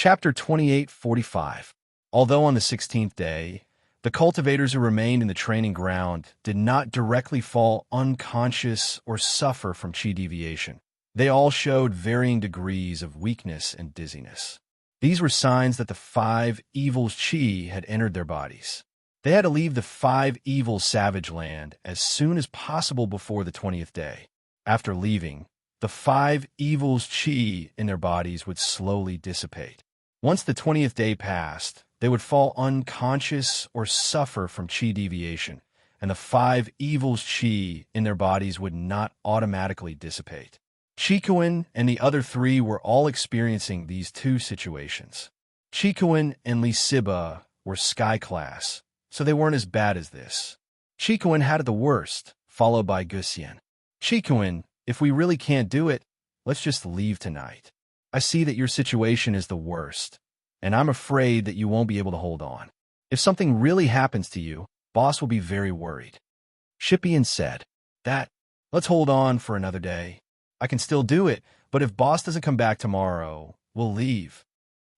Chapter 28:45. Although on the 16th day, the cultivators who remained in the training ground did not directly fall unconscious or suffer from chi deviation. They all showed varying degrees of weakness and dizziness. These were signs that the five evils chi had entered their bodies. They had to leave the five evils savage land as soon as possible before the 20th day. After leaving, the five evils chi in their bodies would slowly dissipate. Once the 20th day passed, they would fall unconscious or suffer from chi deviation, and the five evils chi in their bodies would not automatically dissipate. Chikuin and the other three were all experiencing these two situations. Chikuin and Li Siba were sky class, so they weren't as bad as this. Chikuin had it the worst, followed by Guxian. Chikuin, if we really can't do it, let's just leave tonight. I see that your situation is the worst, and I'm afraid that you won't be able to hold on. If something really happens to you, boss will be very worried. Shippian said, let's hold on for another day. I can still do it, but if boss doesn't come back tomorrow, we'll leave.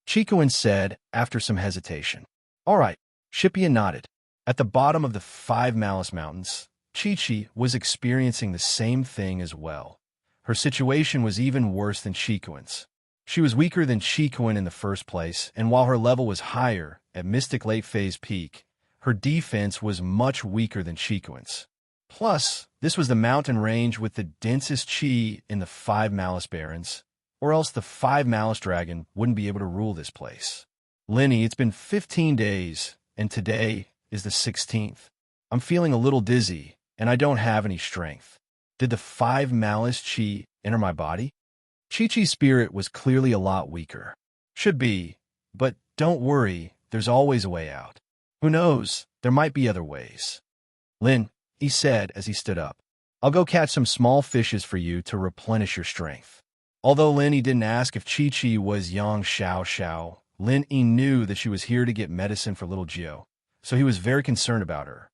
Chikuin said after some hesitation. All right, Shippian nodded. At the bottom of the Five Malice Mountains, Chi-Chi was experiencing the same thing as well. Her situation was even worse than Chikuin's. She was weaker than Chikuin in the first place, and while her level was higher, at Mystic Late Phase Peak, her defense was much weaker than Chikuin's. Plus, this was the mountain range with the densest chi in the Five Malice Barrens, or else the Five Malice Dragon wouldn't be able to rule this place. Lenny, it's been 15 days, and today is the 16th. I'm feeling a little dizzy, and I don't have any strength. Did the Five Malice chi enter my body? Chi-Chi's spirit was clearly a lot weaker. Should be, but don't worry, there's always a way out. Who knows, there might be other ways. Lin, he said as he stood up, I'll go catch some small fishes for you to replenish your strength. Although Lin Yi didn't ask if Chi-Chi was Yang Xiao Xiao, Lin Yi knew that she was here to get medicine for little Gio, so he was very concerned about her.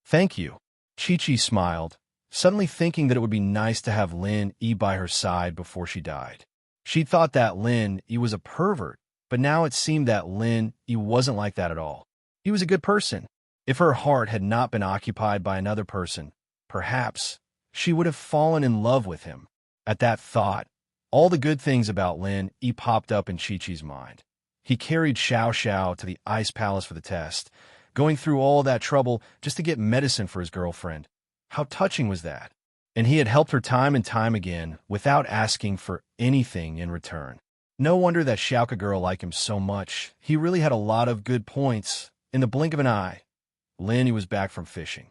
Thank you. Chi-Chi smiled, suddenly thinking that it would be nice to have Lin Yi by her side before she died. She thought that Lin Yi was a pervert, but now it seemed that Lin Yi wasn't like that at all. He was a good person. If her heart had not been occupied by another person, perhaps she would have fallen in love with him. At that thought, all the good things about Lin Yi popped up in Chi-Chi's mind. He carried Xiao Xiao to the Ice Palace for the test, going through all that trouble just to get medicine for his girlfriend. How touching was that? And he had helped her time and time again without asking for anything in return. No wonder that Xiaoka girl liked him so much. He really had a lot of good points. In the blink of an eye, Lin Yi was back from fishing.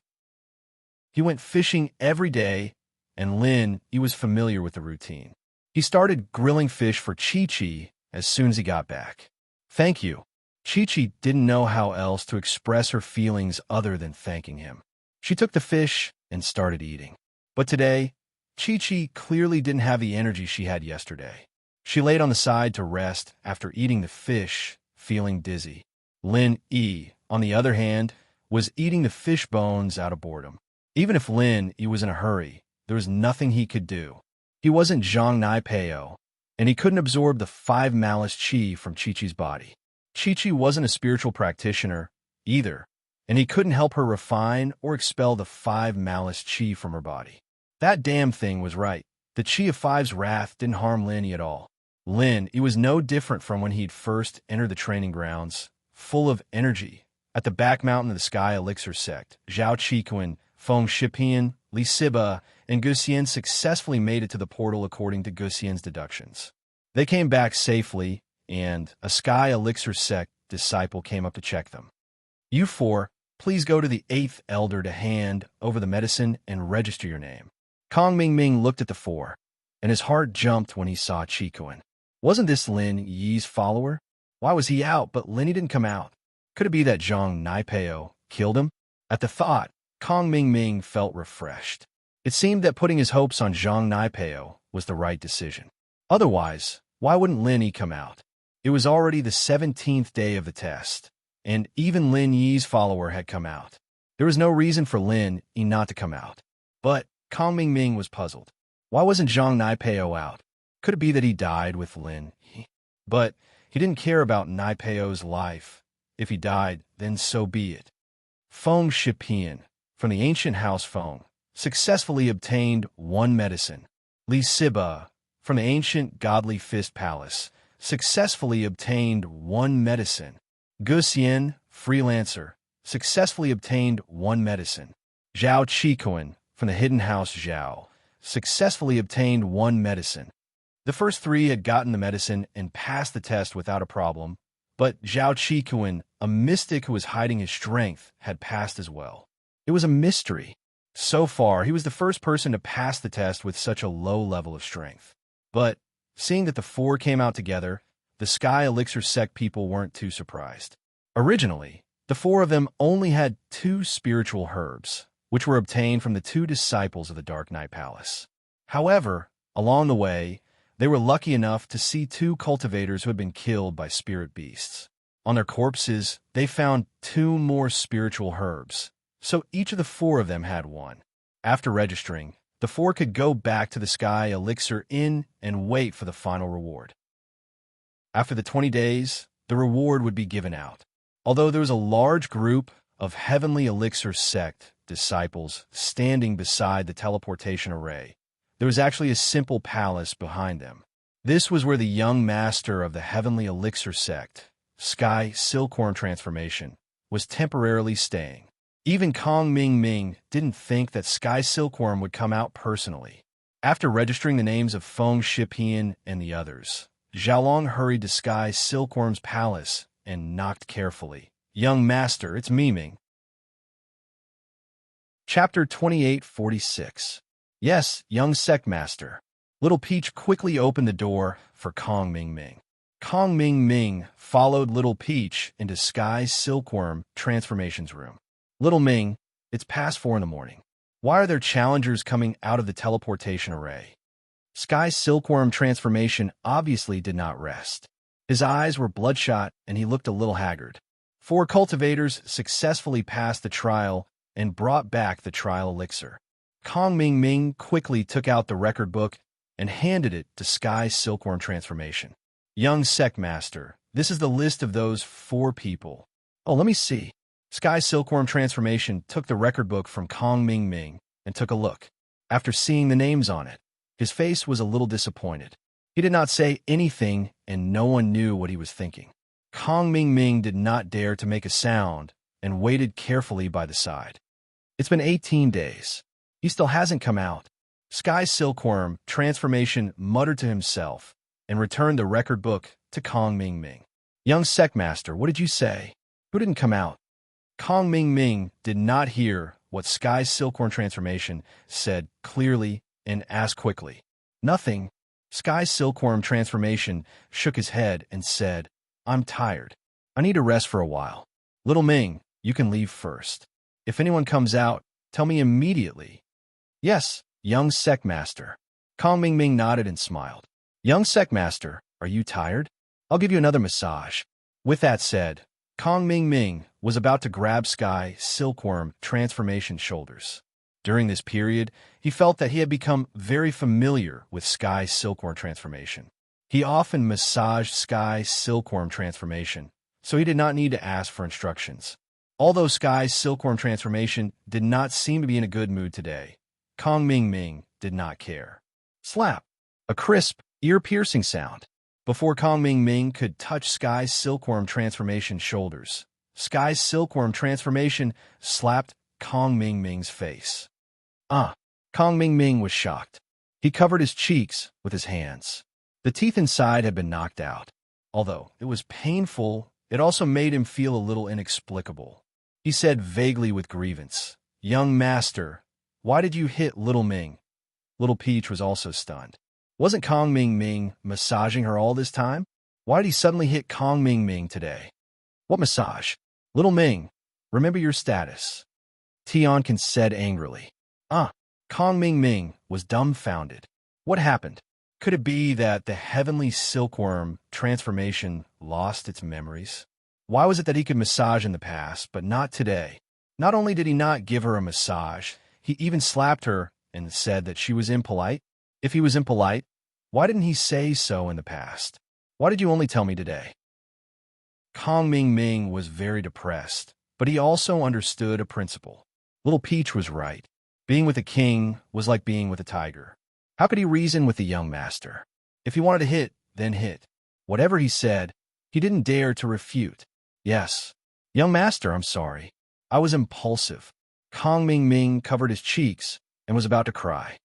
He went fishing every day, and Lin Yi was familiar with the routine. He started grilling fish for Chi-Chi as soon as he got back. Thank you. Chi-Chi didn't know how else to express her feelings other than thanking him. She took the fish and started eating. But today, Chi-Chi clearly didn't have the energy she had yesterday. She laid on the side to rest after eating the fish, feeling dizzy. Lin Yi, on the other hand, was eating the fish bones out of boredom. Even if Lin Yi was in a hurry, there was nothing he could do. He wasn't Zhang Nai Peo, and he couldn't absorb the Five Malice chi from Chi-Chi's body. Chi-Chi wasn't a spiritual practitioner, either, and he couldn't help her refine or expel the Five Malice chi from her body. That damn thing was right. The chi of Five's wrath didn't harm Lin Yi at all. Lin Yi was no different from when he'd first entered the training grounds, full of energy. At the back mountain of the Sky Elixir sect, Zhao Chikuin, Feng Shippian, Li Siba, and Guxian successfully made it to the portal according to Guxian's deductions. They came back safely, and a Sky Elixir sect disciple came up to check them. You four, please go to the 8th elder to hand over the medicine and register your name. Kong Mingming looked at the four, and his heart jumped when he saw Chikuin. Wasn't this Lin Yi's follower? Why was he out, but Lin Yi didn't come out? Could it be that Zhang Naipeo killed him? At the thought, Kong Mingming felt refreshed. It seemed that putting his hopes on Zhang Naipeo was the right decision. Otherwise, why wouldn't Lin Yi come out? It was already the 17th day of the test, and even Lin Yi's follower had come out. There was no reason for Lin Yi not to come out. But Kong Mingming was puzzled. Why wasn't Zhang Naipeo out? Could it be that he died with Lin Yi? But He didn't care about Naipeo's life. If he died, then so be it. Feng Shipian, from the ancient house Feng, successfully obtained 1 medicine. Li Siba, from the ancient godly fist palace, successfully obtained 1 medicine. Gu Xian, freelancer, successfully obtained 1 medicine. Zhao Qikuan, from the hidden house Zhao, successfully obtained 1 medicine. The first 3 had gotten the medicine and passed the test without a problem, but Zhao Qikuan, a mystic who was hiding his strength, had passed as well. It was a mystery. So far, he was the first person to pass the test with such a low level of strength. But, seeing that the 4 came out together, the Sky Elixir sect people weren't too surprised. Originally, the 4 of them only had 2 spiritual herbs, which were obtained from the 2 disciples of the Dark Knight Palace. However, along the way, they were lucky enough to see 2 cultivators who had been killed by spirit beasts. On their corpses, they found 2 more spiritual herbs, so each of the 4 of them had 1. After registering, the 4 could go back to the Sky Elixir Inn and wait for the final reward. After the 20 days, the reward would be given out. Although there was a large group of Heavenly Elixir sect disciples standing beside the teleportation array, there was actually a simple palace behind them. This was where the young master of the Heavenly Elixir sect, Sky Silkworm Transformation, was temporarily staying. Even Kong Ming didn't think that Sky Silkworm would come out personally. After registering the names of Feng Shipian and the others, Xiaolong hurried to Sky Silkworm's palace and knocked carefully. "Young master, it's Miming." Chapter 2846. "Yes, young sect master." Little Peach quickly opened the door for Kong Ming. Kong Ming followed Little Peach into Sky Silkworm Transformation's room. "Little Ming, it's past 4 in the morning. Why are there challengers coming out of the teleportation array?" Sky Silkworm Transformation obviously did not rest. His eyes were bloodshot and he looked a little haggard. 4 cultivators successfully passed the trial and brought back the trial elixir. Kong Ming quickly took out the record book and handed it to Sky Silkworm Transformation. "Young sect master, this is the list of those 4 people." "Oh, let me see." Sky Silkworm Transformation took the record book from Kong Ming and took a look. After seeing the names on it, his face was a little disappointed. He did not say anything, and no one knew what he was thinking. Kong Ming did not dare to make a sound and waited carefully by the side. It's been 18 days. He still hasn't come out. Sky Silkworm Transformation muttered to himself and returned the record book to Kong Ming. "Young sect master, what did you say? Who didn't come out?" Kong Ming did not hear what Sky Silkworm Transformation said clearly and asked quickly. "Nothing." Sky Silkworm Transformation shook his head and said, "I'm tired. I need to rest for a while. Little Ming, you can leave first. If anyone comes out, tell me immediately." "Yes, young sect master." Kong Ming nodded and smiled. "Young sect master, are you tired? I'll give you another massage." With that said, Kong Ming was about to grab Sky Silkworm Transformation's shoulders. During this period, he felt that he had become very familiar with Sky Silkworm Transformation. He often massaged Sky Silkworm Transformation, so he did not need to ask for instructions. Although Sky Silkworm Transformation did not seem to be in a good mood today, Kong Ming did not care. Slap! A crisp, ear-piercing sound. Before Kong Ming could touch Sky Silkworm Transformation's shoulders, Sky Silkworm Transformation slapped Kong Ming's face. Kong Ming was shocked. He covered his cheeks with his hands. The teeth inside had been knocked out. Although it was painful, it also made him feel a little inexplicable. He said vaguely with grievance, "Young master, why did you hit Little Ming?" Little Peach was also stunned. Wasn't Kong Ming massaging her all this time? Why did he suddenly hit Kong Ming today? "What massage?" "Little Ming, remember your status," Tionkin said angrily. Kong Ming was dumbfounded. What happened? Could it be that the Heavenly Silkworm Transformation lost its memories? Why was it that he could massage in the past, but not today? Not only did he not give her a massage, he even slapped her and said that she was impolite. If he was impolite, why didn't he say so in the past? Why did you only tell me today? Kong Ming Ming was very depressed, but he also understood a principle. Little Peach was right. Being with a king was like being with a tiger. How could he reason with the young master? If he wanted to hit, then hit. Whatever he said, he didn't dare to refute. Yes. Young master, I'm sorry. I was impulsive. Kong Ming Ming covered his cheeks and was about to cry.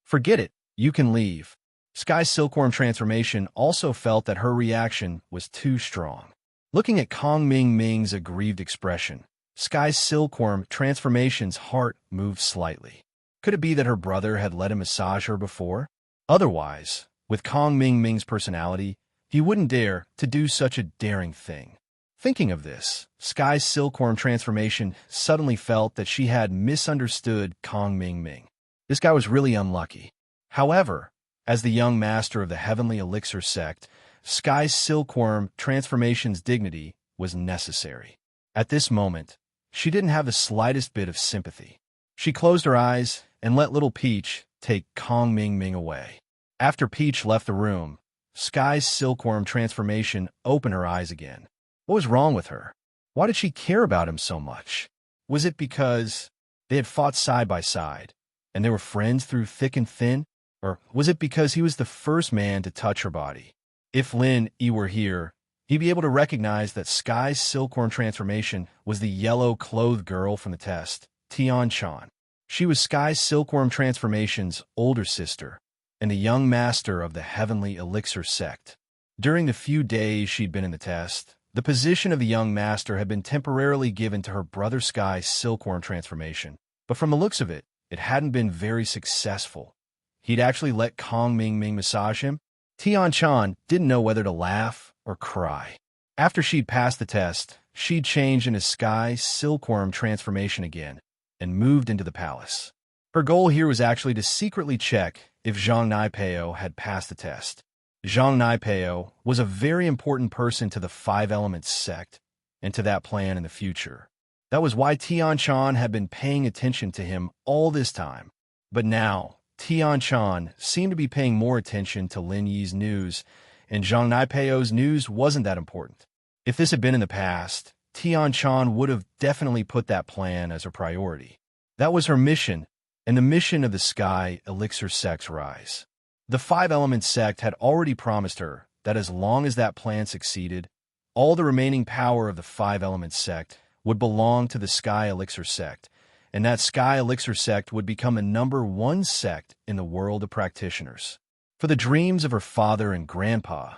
Forget it. You can leave. Sky's silkworm transformation also felt that her reaction was too strong. Looking at Kong Ming Ming's aggrieved expression, Sky's silkworm transformation's heart moved slightly. Could it be that her brother had let him massage her before? Otherwise, with Kong Ming Ming's personality, he wouldn't dare to do such a daring thing. Thinking of this, Sky's silkworm transformation suddenly felt that she had misunderstood Kong Ming Ming. This guy was really unlucky. However, as the young master of the Heavenly Elixir sect, Sky's silkworm transformation's dignity was necessary. At this moment, she didn't have the slightest bit of sympathy. She closed her eyes and let Little Peach take Kong Ming Ming away. After Peach left the room, Sky's silkworm transformation opened her eyes again. What was wrong with her? Why did she care about him so much? Was it because they had fought side by side, and they were friends through thick and thin? Or was it because he was the first man to touch her body? If Lin Yi were here, he'd be able to recognize that Sky's silkworm transformation was the yellow-clothed girl from the test, Tian Chan. She was Sky's silkworm transformation's older sister, and the young master of the Heavenly Elixir sect. During the few days she'd been in the test, the position of the young master had been temporarily given to her brother Sky's silkworm transformation, but from the looks of it, it hadn't been very successful. He'd actually let Kong Ming Ming massage him. Tian Chan didn't know whether to laugh or cry. After she'd passed the test, she'd changed into Sky's silkworm transformation again and moved into the palace. Her goal here was actually to secretly check if Zhang Naipeo had passed the test. Zhang Naipeo was a very important person to the Five Elements sect and to that plan in the future. That was why Tian Chan had been paying attention to him all this time. But now, Tian Chan seemed to be paying more attention to Lin Yi's news, and Zhang Naipeo's news wasn't that important. If this had been in the past, Tian Chan would have definitely put that plan as a priority. That was her mission, and the mission of the Sky Elixir sect's rise. The Five Elements sect had already promised her that as long as that plan succeeded, all the remaining power of the Five Elements sect would belong to the Sky Elixir sect, and that Sky Elixir sect would become the #1 sect in the world of practitioners. For the dreams of her father and grandpa,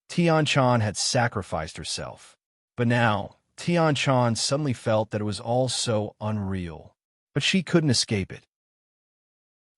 Tian Chan had sacrificed herself. But now, Tian Chan suddenly felt that it was all so unreal. But she couldn't escape it.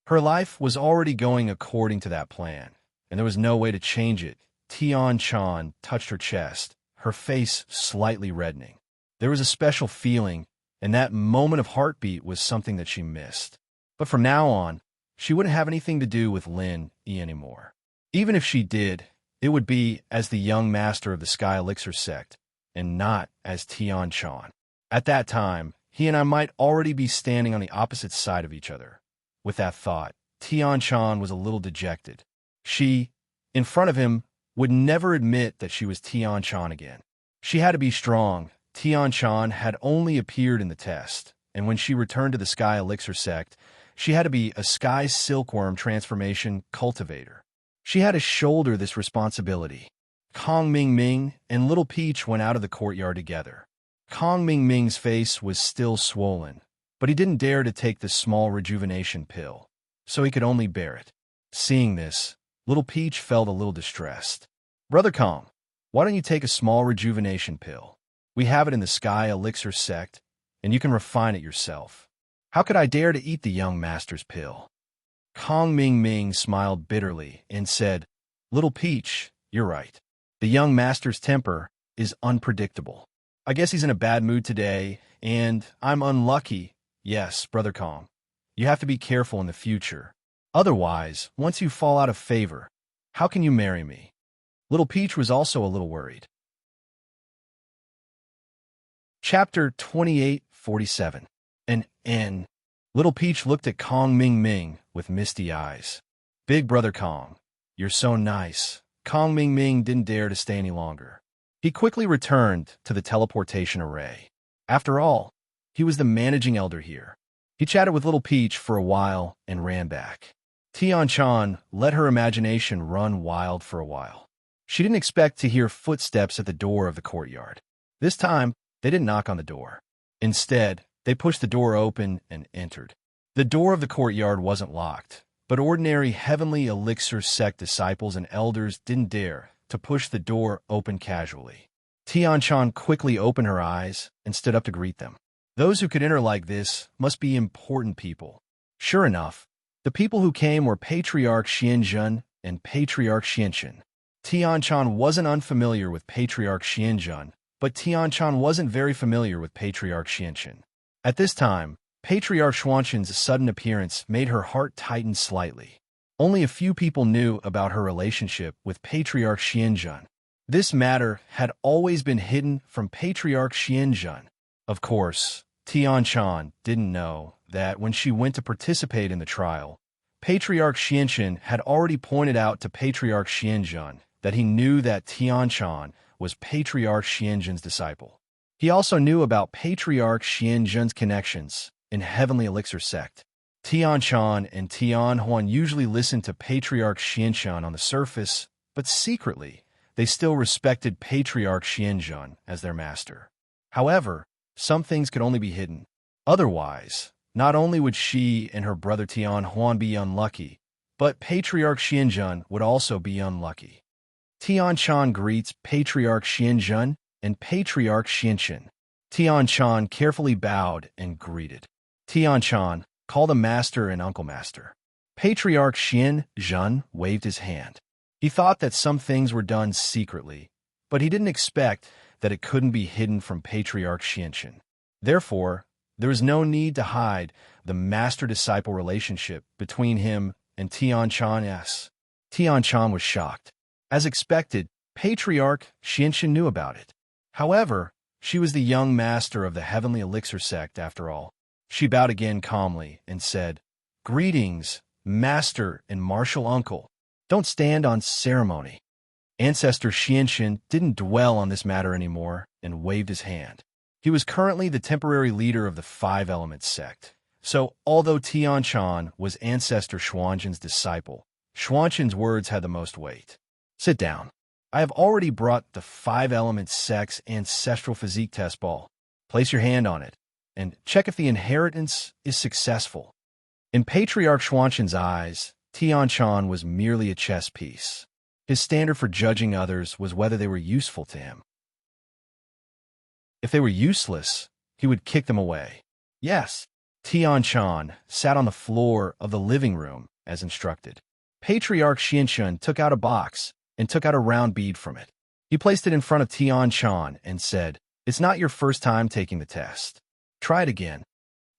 Her life was already going according to that plan, and there was no way to change it. Tian Chan touched her chest, her face slightly reddening. There was a special feeling, and that moment of heartbeat was something that she missed. But from now on, she wouldn't have anything to do with Lin Yi anymore. Even if she did, it would be as the young master of the Sky Elixir sect, and not as Tian Chan. At that time, he and I might already be standing on the opposite side of each other. With that thought, Tian Chan was a little dejected. She, in front of him, would never admit that she was Tian Chan again. She had to be strong. Tian Chan had only appeared in the test, and when she returned to the Sky Elixir sect, she had to be a Sky Silkworm transformation cultivator. She had to shoulder this responsibility. Kong Ming Ming and Little Peach went out of the courtyard together. Kong Ming Ming's face was still swollen, but he didn't dare to take the small rejuvenation pill, so he could only bear it. Seeing this, Little Peach felt a little distressed. "Brother Kong, why don't you take a small rejuvenation pill? We have it in the Sky Elixir sect, and you can refine it yourself." "How could I dare to eat the young master's pill?" Kong Ming Ming smiled bitterly and said, "Little Peach, you're right. The young master's temper is unpredictable. I guess he's in a bad mood today, and I'm unlucky. Yes, Brother Kong, you have to be careful in the future. Otherwise, once you fall out of favor, how can you marry me?" Little Peach was also a little worried. Chapter 2847. An N. Little Peach looked at Kong Ming Ming with misty eyes. "Big Brother Kong, you're so nice." Kong Ming Ming didn't dare to stay any longer. He quickly returned to the teleportation array. After all, he was the managing elder here. He chatted with Little Peach for a while and ran back. Tian-chan let her imagination run wild for a while. She didn't expect to hear footsteps at the door of the courtyard. This time, they didn't knock on the door. Instead, they pushed the door open and entered. The door of the courtyard wasn't locked, but ordinary Heavenly Elixir sect disciples and elders didn't dare to push the door open casually. Tian-chan quickly opened her eyes and stood up to greet them. Those who could enter like this must be important people. Sure enough, the people who came were Patriarch Xianjun and Patriarch Xianchen. Tian-chan wasn't unfamiliar with Patriarch Xianjun, but Tian-chan wasn't very familiar with Patriarch Xianchen. At this time, Patriarch Xuanchen's sudden appearance made her heart tighten slightly. Only a few people knew about her relationship with Patriarch Xianjun. This matter had always been hidden from Patriarch Xianjun. Of course, Tian-chan didn't know that when she went to participate in the trial, Patriarch Xianchen had already pointed out to Patriarch Xianjun that he knew that Tian-chan was Patriarch Xianjun's disciple. He also knew about Patriarch Xianjun's connections in Heavenly Elixir sect. Tian-chan and Tian-huan usually listened to Patriarch Xianchen on the surface, but secretly, they still respected Patriarch Xianjun as their master. However, some things could only be hidden. Otherwise, not only would she and her brother Tian-huan be unlucky, but Patriarch Xianjun would also be unlucky. Tian-chan greets Patriarch Xianjun and Patriarch Xianchen. Tian-chan carefully bowed and greeted. Tian-chan, call the master and uncle master. Patriarch Xianjun waved his hand. He thought that some things were done secretly, but he didn't expect that it couldn't be hidden from Patriarch Xianchen. Therefore, there was no need to hide the master-disciple relationship between him and Tian-chan. Tian-chan was shocked. As expected, Patriarch Xianchen knew about it. However, she was the young master of the Heavenly Elixir sect after all. She bowed again calmly and said, "Greetings, master and martial uncle. Don't stand on ceremony." Ancestor Xianchen didn't dwell on this matter anymore and waved his hand. He was currently the temporary leader of the Five Elements sect. So, although Tian-chan was Ancestor Xuanchen's disciple, Xuanchen's words had the most weight. "Sit down. I have already brought the Five Elements sect's ancestral physique test ball. Place your hand on it and check if the inheritance is successful." In Patriarch Xuanchen's eyes, Tian-chan was merely a chess piece. His standard for judging others was whether they were useful to him. If they were useless, he would kick them away. Yes, Tian-chan sat on the floor of the living room as instructed. Patriarch Xianchen took out a box and took out a round bead from it. He placed it in front of Tian-chan and said, "It's not your first time taking the test. Try it again."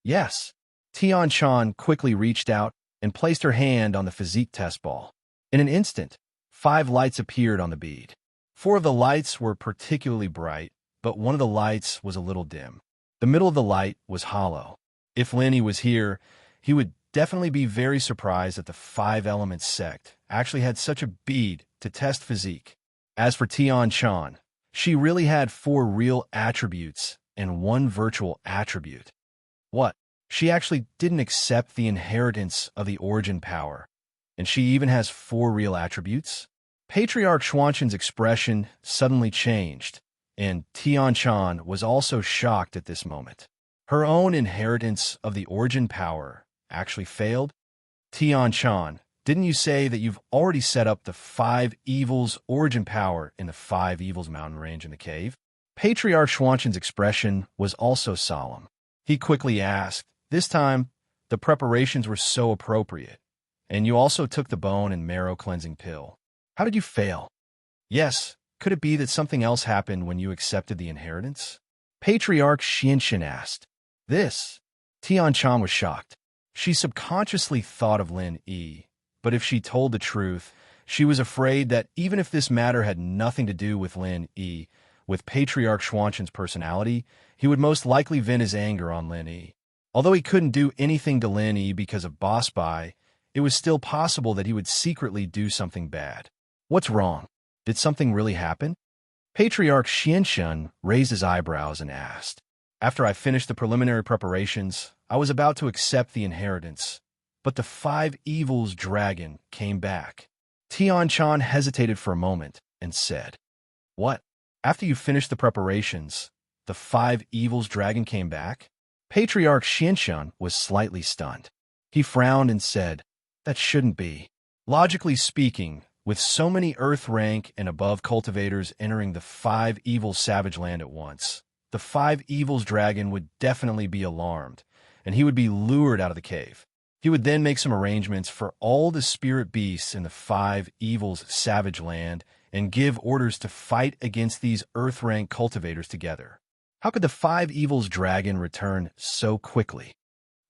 "Yes." Tian-chan quickly reached out and placed her hand on the physique test ball. In an instant, 5 lights appeared on the bead. 4 of the lights were particularly bright, but one of the lights was a little dim. The middle of the light was hollow. If Lin Yi was here, he would definitely be very surprised that the Five Elements sect actually had such a bead to test physique. As for Tian-chan, she really had 4 real attributes and 1 virtual attribute. What? She actually didn't accept the inheritance of the origin power, and she even has 4 real attributes? Patriarch Xuanchen's expression suddenly changed, and Tian-chan was also shocked at this moment. Her own inheritance of the origin power actually failed? Tian-chan, didn't you say that you've already set up the 5 evils origin power in the 5 evils mountain range in the cave? Patriarch Xuanchen's expression was also solemn. He quickly asked, "This time, the preparations were so appropriate, and you also took the bone and marrow cleansing pill. How did you fail?" "Yes, could it be that something else happened when you accepted the inheritance?" Patriarch Xianchen asked. This, Tian-chan was shocked. She subconsciously thought of Lin Yi, but if she told the truth, she was afraid that even if this matter had nothing to do with Lin Yi, with Patriarch Xuanchen's personality, he would most likely vent his anger on Lin Yi. Although he couldn't do anything to Lin Yi because of Boss Bai, it was still possible that he would secretly do something bad. What's wrong? Did something really happen? Patriarch Xianshun raised his eyebrows and asked. After I finished the preliminary preparations, I was about to accept the inheritance, but the five evils dragon came back. Tianchan hesitated for a moment and said, "What? After you finished the preparations, the five evils dragon came back?" Patriarch Xianshun was slightly stunned. He frowned and said, "That shouldn't be. Logically speaking, with so many Earth rank and above cultivators entering the five evils savage land at once, the five evils dragon would definitely be alarmed, and he would be lured out of the cave. He would then make some arrangements for all the spirit beasts in the five evils savage land and give orders to fight against these Earth rank cultivators together. How could the five evils dragon return so quickly?"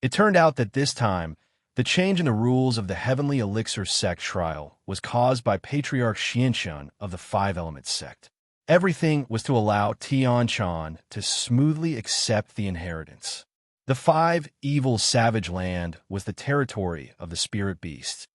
It turned out that this time, the change in the rules of the Heavenly Elixir sect trial was caused by Patriarch Xianshun of the Five Elements sect. Everything was to allow Tianchan to smoothly accept the inheritance. The five evil savage land was the territory of the spirit beasts.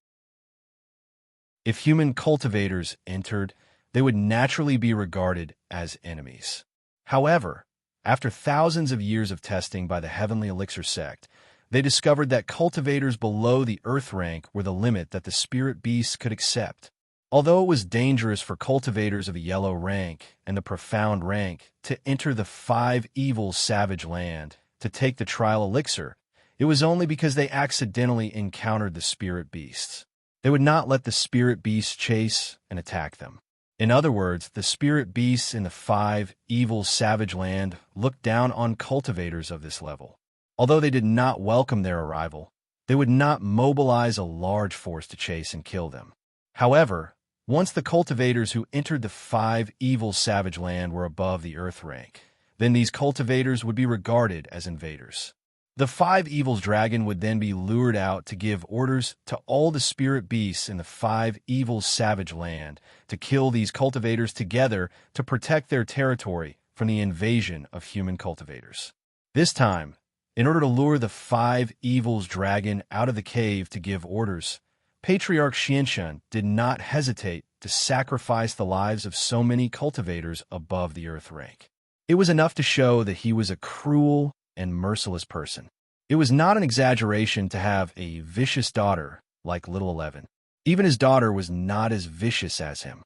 If human cultivators entered, they would naturally be regarded as enemies. However, after thousands of years of testing by the Heavenly Elixir sect, they discovered that cultivators below the Earth rank were the limit that the spirit beasts could accept. Although it was dangerous for cultivators of the yellow rank and the profound rank to enter the five evil savage land to take the trial elixir, it was only because they accidentally encountered the spirit beasts. They would not let the spirit beasts chase and attack them. In other words, the spirit beasts in the five evil savage land looked down on cultivators of this level. Although they did not welcome their arrival, they would not mobilize a large force to chase and kill them. However, once the cultivators who entered the five evil savage land were above the Earth rank, then these cultivators would be regarded as invaders. The five evils dragon would then be lured out to give orders to all the spirit beasts in the five evils savage land to kill these cultivators together to protect their territory from the invasion of human cultivators. This time, in order to lure the five evils dragon out of the cave to give orders, Patriarch Xianshun did not hesitate to sacrifice the lives of so many cultivators above the Earth rank. It was enough to show that he was a cruel and merciless person. It was not an exaggeration to have a vicious daughter like Little 11. Even his daughter was not as vicious as him.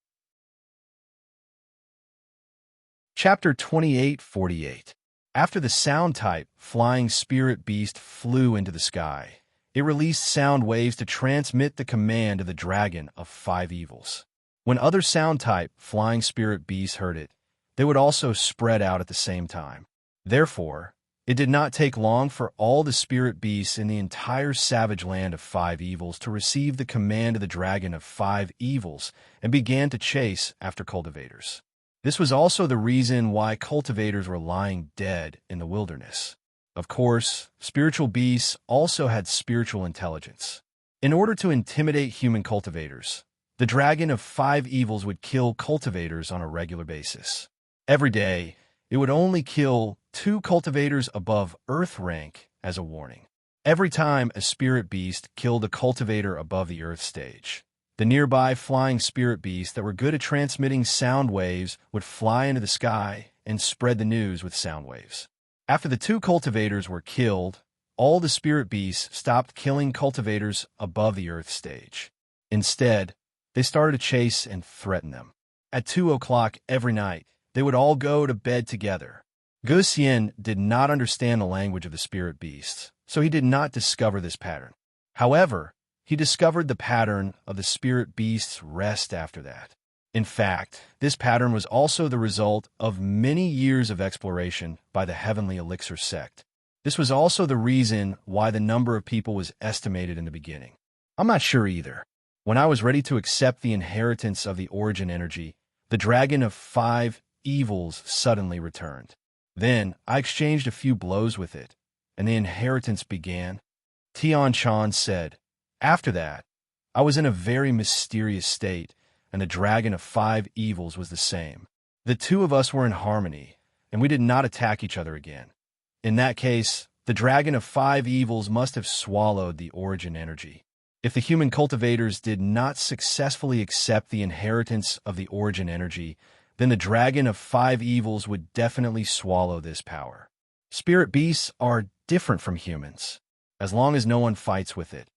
Chapter 28:48. After the sound-type flying spirit beast flew into the sky, it released sound waves to transmit the command of the dragon of five evils. When other sound-type flying spirit beasts heard it, they would also spread out at the same time. Therefore, it did not take long for all the spirit beasts in the entire savage land of five evils to receive the command of the dragon of five evils and began to chase after cultivators. This was also the reason why cultivators were lying dead in the wilderness. Of course, spiritual beasts also had spiritual intelligence. In order to intimidate human cultivators, the dragon of five evils would kill cultivators on a regular basis. Every day, it would only kill 2 cultivators above Earth rank as a warning. Every time a spirit beast killed a cultivator above the Earth stage, the nearby flying spirit beasts that were good at transmitting sound waves would fly into the sky and spread the news with sound waves. After the 2 cultivators were killed, all the spirit beasts stopped killing cultivators above the Earth stage. Instead, they started to chase and threaten them. At 2 o'clock every night, they would all go to bed together. Gu Xian did not understand the language of the spirit beasts, so he did not discover this pattern. However, he discovered the pattern of the spirit beasts' rest after that. In fact, this pattern was also the result of many years of exploration by the Heavenly Elixir sect. This was also the reason why the number of people was estimated in the beginning. I'm not sure either. When I was ready to accept the inheritance of the origin energy, the dragon of 5 evils suddenly returned. Then I exchanged a few blows with it, and the inheritance began. Tianchan said, "After that, I was in a very mysterious state, and the dragon of 5 evils was the same. The 2 of us were in harmony, and we did not attack each other again. In that case, the dragon of 5 evils must have swallowed the origin energy. If the human cultivators did not successfully accept the inheritance of the origin energy, then the dragon of 5 evils would definitely swallow this power. Spirit beasts are different from humans. As long as no one fights with it,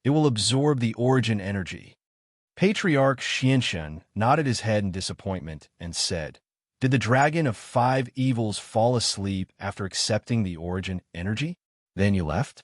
it will absorb the origin energy. Patriarch Xianshun nodded his head in disappointment and said, "Did the dragon of 5 evils fall asleep after accepting the origin energy? Then you left?"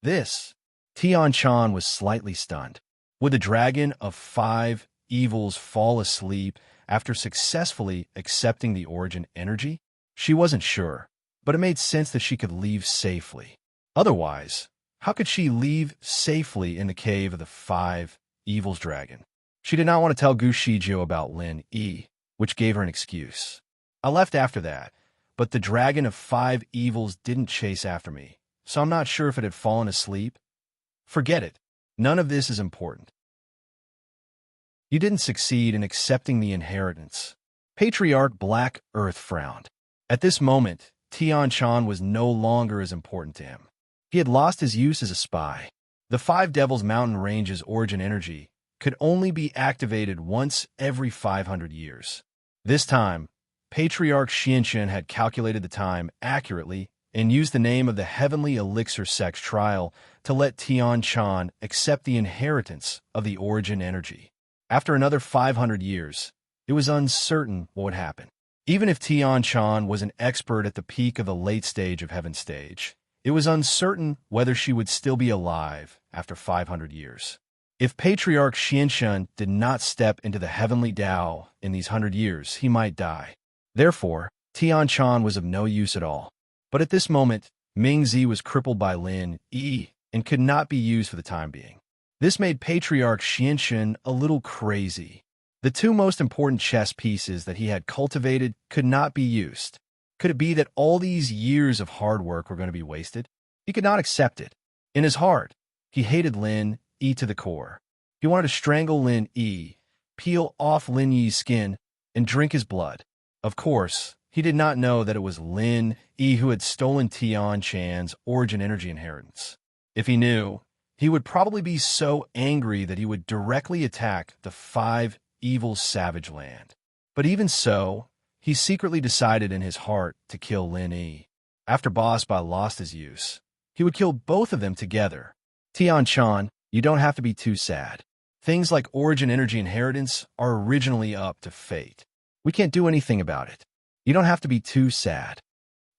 This, Tian-chan was slightly stunned. Would the dragon of 5 evils fall asleep after successfully accepting the origin energy? She wasn't sure, but it made sense that she could leave safely. Otherwise, how could she leave safely in the cave of the 5 evils dragon? She did not want to tell Gu Shizhou about Lin Yi, which gave her an excuse. "I left after that, but the dragon of 5 evils didn't chase after me, so I'm not sure if it had fallen asleep. Forget it. None of this is important. You didn't succeed in accepting the inheritance." Patriarch Black Earth frowned. At this moment, Tian-chan was no longer as important to him. He had lost his use as a spy. The 5 Devils Mountain Range's origin energy could only be activated once every 500 years. This time, Patriarch Xianshun had calculated the time accurately and used the name of the Heavenly Elixir Sex trial to let Tian-chan accept the inheritance of the origin energy. After another 500 years, it was uncertain what would happen. Even if Tian-chan was an expert at the peak of the late stage of Heaven Stage, it was uncertain whether she would still be alive after 500 years. If Patriarch Xianshun did not step into the Heavenly Tao in these 100 years, he might die. Therefore, Tian-chan was of no use at all. But at this moment, Ming-Zi was crippled by Lin Yi and could not be used for the time being. This made Patriarch Xianshun a little crazy. The 2 most important chess pieces that he had cultivated could not be used. Could it be that all these years of hard work were going to be wasted? He could not accept it. In his heart, he hated Lin Yi to the core. He wanted to strangle Lin Yi, peel off Lin Yi's skin, and drink his blood. Of course, he did not know that it was Lin Yi who had stolen Tian-chan's origin energy inheritance. If he knew, he would probably be so angry that he would directly attack the 5 evils savage land. But even so, he secretly decided in his heart to kill Lin Yi. After Boss Ba lost his use, he would kill both of them together. Tian-chan, you don't have to be too sad. Things like origin energy inheritance are originally up to fate. We can't do anything about it. You don't have to be too sad.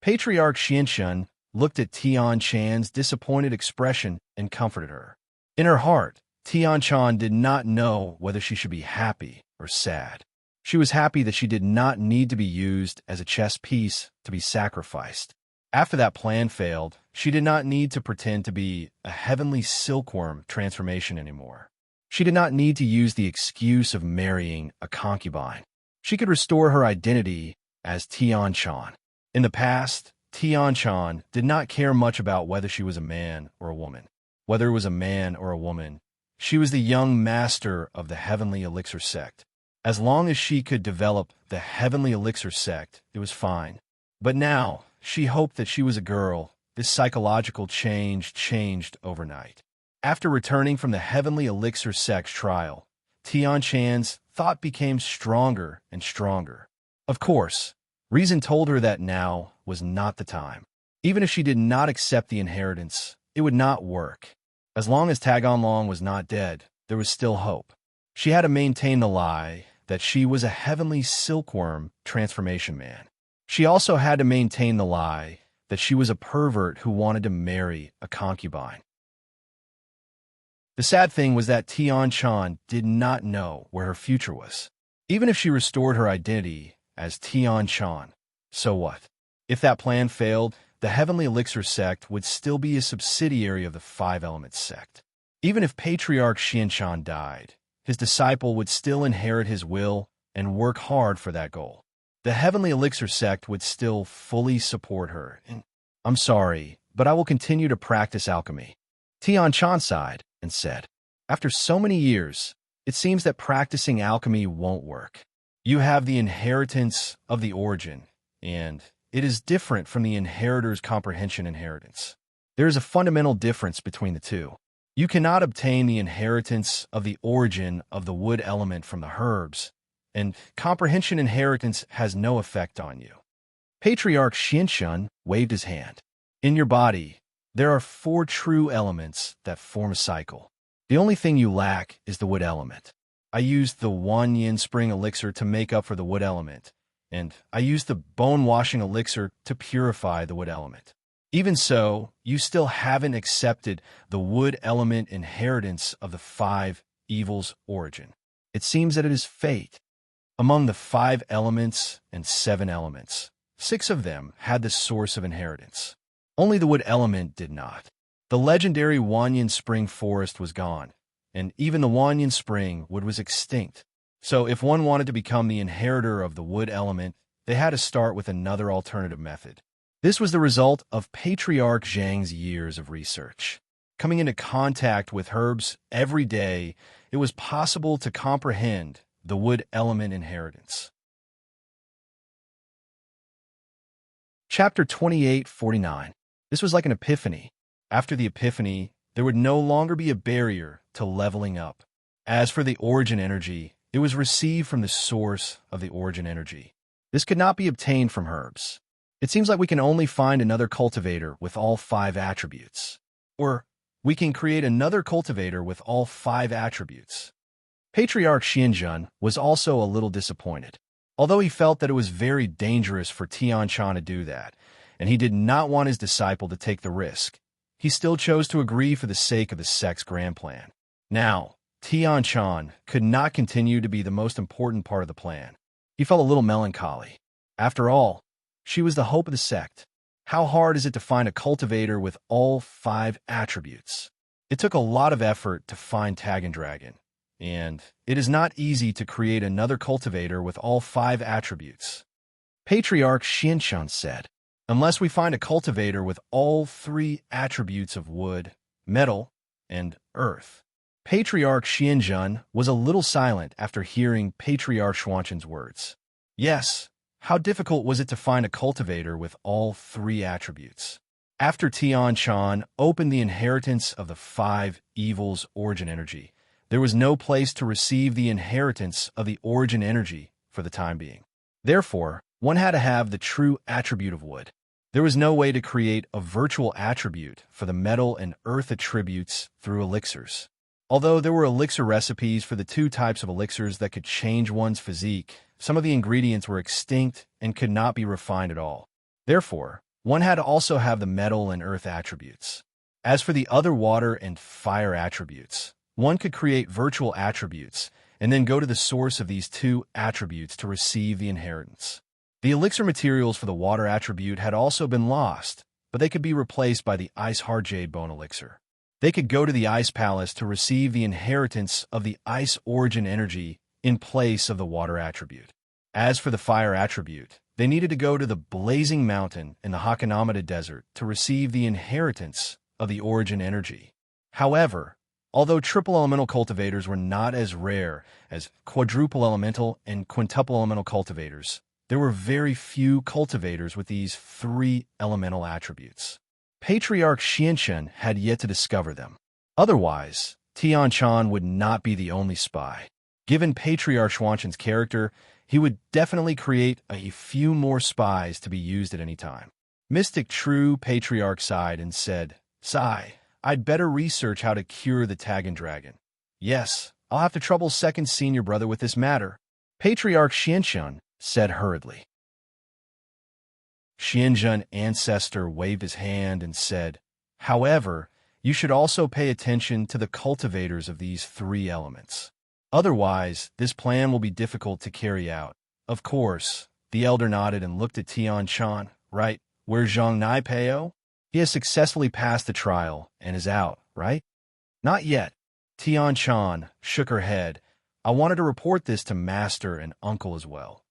Patriarch Xianshun looked at Tian-chan's disappointed expression and comforted her. In her heart, Tian-chan did not know whether she should be happy or sad. She was happy that she did not need to be used as a chess piece to be sacrificed. After that plan failed, she did not need to pretend to be a heavenly silkworm transformation anymore. She did not need to use the excuse of marrying a concubine. She could restore her identity as Tian-chan. In the past, Tian-chan did not care much about whether she was a man or a woman. Whether it was a man or a woman, she was the young master of the Heavenly Elixir sect. As long as she could develop the Heavenly Elixir sect, it was fine. But now, she hoped that she was a girl. This psychological change changed overnight. After returning from the Heavenly Elixir sex trial, Tian-chan's thought became stronger and stronger. Of course, reason told her that now was not the time. Even if she did not accept the inheritance, it would not work. As long as Taganlong was not dead, there was still hope. She had to maintain the lie that she was a heavenly silkworm transformation man. She also had to maintain the lie that she was a pervert who wanted to marry a concubine. The sad thing was that Tian-chan did not know where her future was. Even if she restored her identity as Tian-chan, so what? If that plan failed, the Heavenly Elixir sect would still be a subsidiary of the 5 Elements sect. Even if Patriarch Xianshun died, his disciple would still inherit his will and work hard for that goal. The Heavenly Elixir sect would still fully support her. I'm sorry, but I will continue to practice alchemy. Tian-chan sighed and said, after so many years, it seems that practicing alchemy won't work. You have the inheritance of the origin, and it is different from the inheritor's comprehension inheritance. There is a fundamental difference between the two. You cannot obtain the inheritance of the origin of the wood element from the herbs, and comprehension inheritance has no effect on you. Patriarch Xianshun waved his hand. In your body, there are 4 true elements that form a cycle. The only thing you lack is the wood element. I used the Wan Yin Spring Elixir to make up for the wood element, and I used the Bone Washing Elixir to purify the wood element. Even so, you still haven't accepted the wood element inheritance of the 5 evils' origin. It seems that it is fate. Among the 5 elements and 7 elements, 6 of them had the source of inheritance. Only the wood element did not. The legendary Wanyan Spring Forest was gone, and even the Wanyan Spring wood was extinct. So if one wanted to become the inheritor of the wood element, they had to start with another alternative method. This was the result of Patriarch Zhang's years of research. Coming into contact with herbs every day, it was possible to comprehend the wood element inheritance. Chapter 2849. This was like an epiphany. After the epiphany, there would no longer be a barrier to leveling up. As for the origin energy, it was received from the source of the origin energy. This could not be obtained from herbs. It seems like we can only find another cultivator with all 5 attributes. Or we can create another cultivator with all 5 attributes. Patriarch Xianjun was also a little disappointed. Although he felt that it was very dangerous for Tianchan to do that, and he did not want his disciple to take the risk, he still chose to agree for the sake of the sect's grand plan. Now, Tianchan could not continue to be the most important part of the plan. He felt a little melancholy. After all, she was the hope of the sect. How hard is it to find a cultivator with all 5 attributes? It took a lot of effort to find Tagan Dragon, and it is not easy to create another cultivator with all 5 attributes. Patriarch Xianshan said, unless we find a cultivator with all 3 attributes of wood, metal, and earth. Patriarch Xianjun was a little silent after hearing Patriarch Xuanshan's words. Yes, how difficult was it to find a cultivator with all 3 attributes? After Tianchan opened the inheritance of the 5 evils' origin energy, there was no place to receive the inheritance of the origin energy for the time being. Therefore, one had to have the true attribute of wood. There was no way to create a virtual attribute for the metal and earth attributes through elixirs. Although there were elixir recipes for the 2 types of elixirs that could change one's physique, some of the ingredients were extinct and could not be refined at all. Therefore, one had to also have the metal and earth attributes. As for the other water and fire attributes, one could create virtual attributes and then go to the source of these 2 attributes to receive the inheritance. The elixir materials for the water attribute had also been lost, but they could be replaced by the Ice Hard Jade Bone Elixir. They could go to the Ice Palace to receive the inheritance of the Ice Origin Energy in place of the water attribute. As for the fire attribute, they needed to go to the Blazing Mountain in the Hakanamada Desert to receive the inheritance of the Origin Energy. However, although triple elemental cultivators were not as rare as quadruple elemental and quintuple elemental cultivators, there were very few cultivators with these 3 elemental attributes. Patriarch Xianshan had yet to discover them. Otherwise, Tianchan would not be the only spy. Given Patriarch Xuanshan's character, he would definitely create a few more spies to be used at any time. Mystic True Patriarch sighed and said, Sigh, I'd better research how to cure the Tagan Dragon. Yes, I'll have to trouble second senior brother with this matter. Patriarch Xianshan said hurriedly. Xianjun Ancestor waved his hand and said, However, you should also pay attention to the cultivators of these 3 elements. Otherwise, this plan will be difficult to carry out. Of course, the elder nodded and looked at Tianchan. Right, where's Zhang Naipeo? He has successfully passed the trial and is out, right? Not yet. Tianchan shook her head. I wanted to report this to Master and Uncle as well.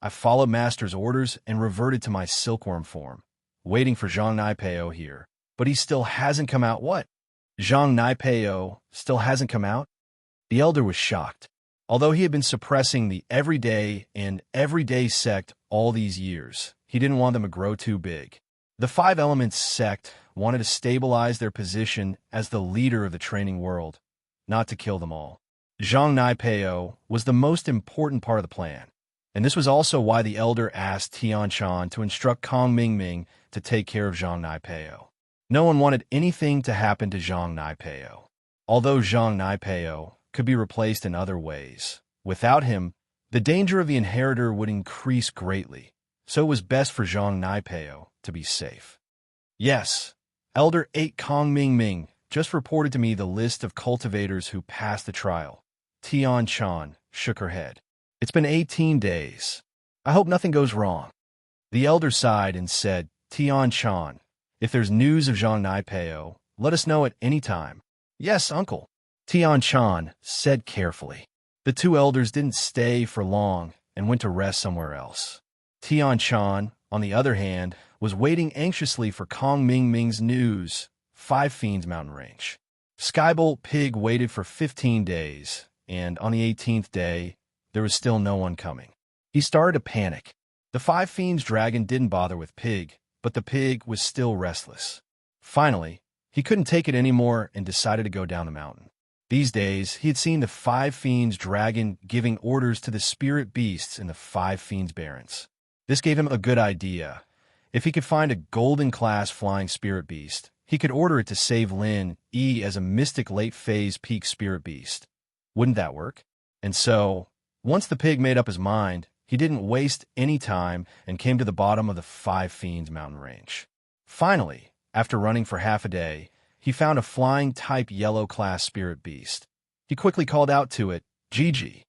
I followed Master's orders and reverted to my silkworm form, waiting for Zhang Naipeo here. But he still hasn't come out. What? Zhang Naipeo still hasn't come out? The elder was shocked. Although he had been suppressing the everyday sect all these years, he didn't want them to grow too big. The 5 Elements sect wanted to stabilize their position as the leader of the training world, not to kill them all. Zhang Naipeo was the most important part of the plan, and this was also why the elder asked Tian Shan to instruct Kong Mingming to take care of Zhang Naipeo. No one wanted anything to happen to Zhang Naipeo. Although Zhang Naipeo could be replaced in other ways, without him, the danger of the inheritor would increase greatly, so it was best for Zhang Naipeo to be safe. Yes, Elder 8 Kong Mingming just reported to me the list of cultivators who passed the trial. Tian Shan shook her head. It's been 18 days. I hope nothing goes wrong. The elder sighed and said, Tian Shan, if there's news of Zhang Naipeo, let us know at any time. Yes, uncle, Tian Shan said carefully. The two elders didn't stay for long and went to rest somewhere else. Tian Shan, on the other hand, was waiting anxiously for Kong Mingming's news. 5 Fiends Mountain Range. Skybolt Pig waited for 15 days, and on the 18th day, there was still no one coming. He started to panic. The 5 Fiends dragon didn't bother with Pig, but the pig was still restless. Finally, he couldn't take it anymore and decided to go down the mountain. These days, he had seen the 5 Fiends dragon giving orders to the spirit beasts in the 5 Fiends Barrens. This gave him a good idea. If he could find a golden-class flying spirit beast, he could order it to save Lin Yi as a mystic late-phase peak spirit beast. Wouldn't that work? And so, once the pig made up his mind, he didn't waste any time and came to the bottom of the 5 Fiends mountain range. Finally, after running for half a day, he found a flying-type yellow-class spirit beast. He quickly called out to it, Gigi.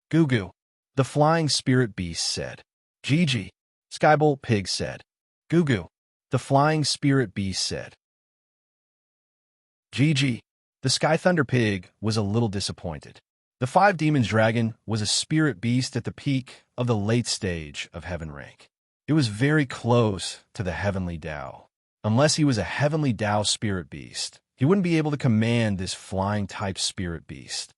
Goo-goo. The flying spirit beast said. Gigi. Skybolt Pig said. Goo-goo. The flying spirit beast said. Gigi. The Sky Thunder Pig was a little disappointed. The 5 Demons Dragon was a spirit beast at the peak of the late stage of Heaven rank. It was very close to the Heavenly Tao. Unless he was a Heavenly Tao spirit beast, he wouldn't be able to command this flying-type spirit beast.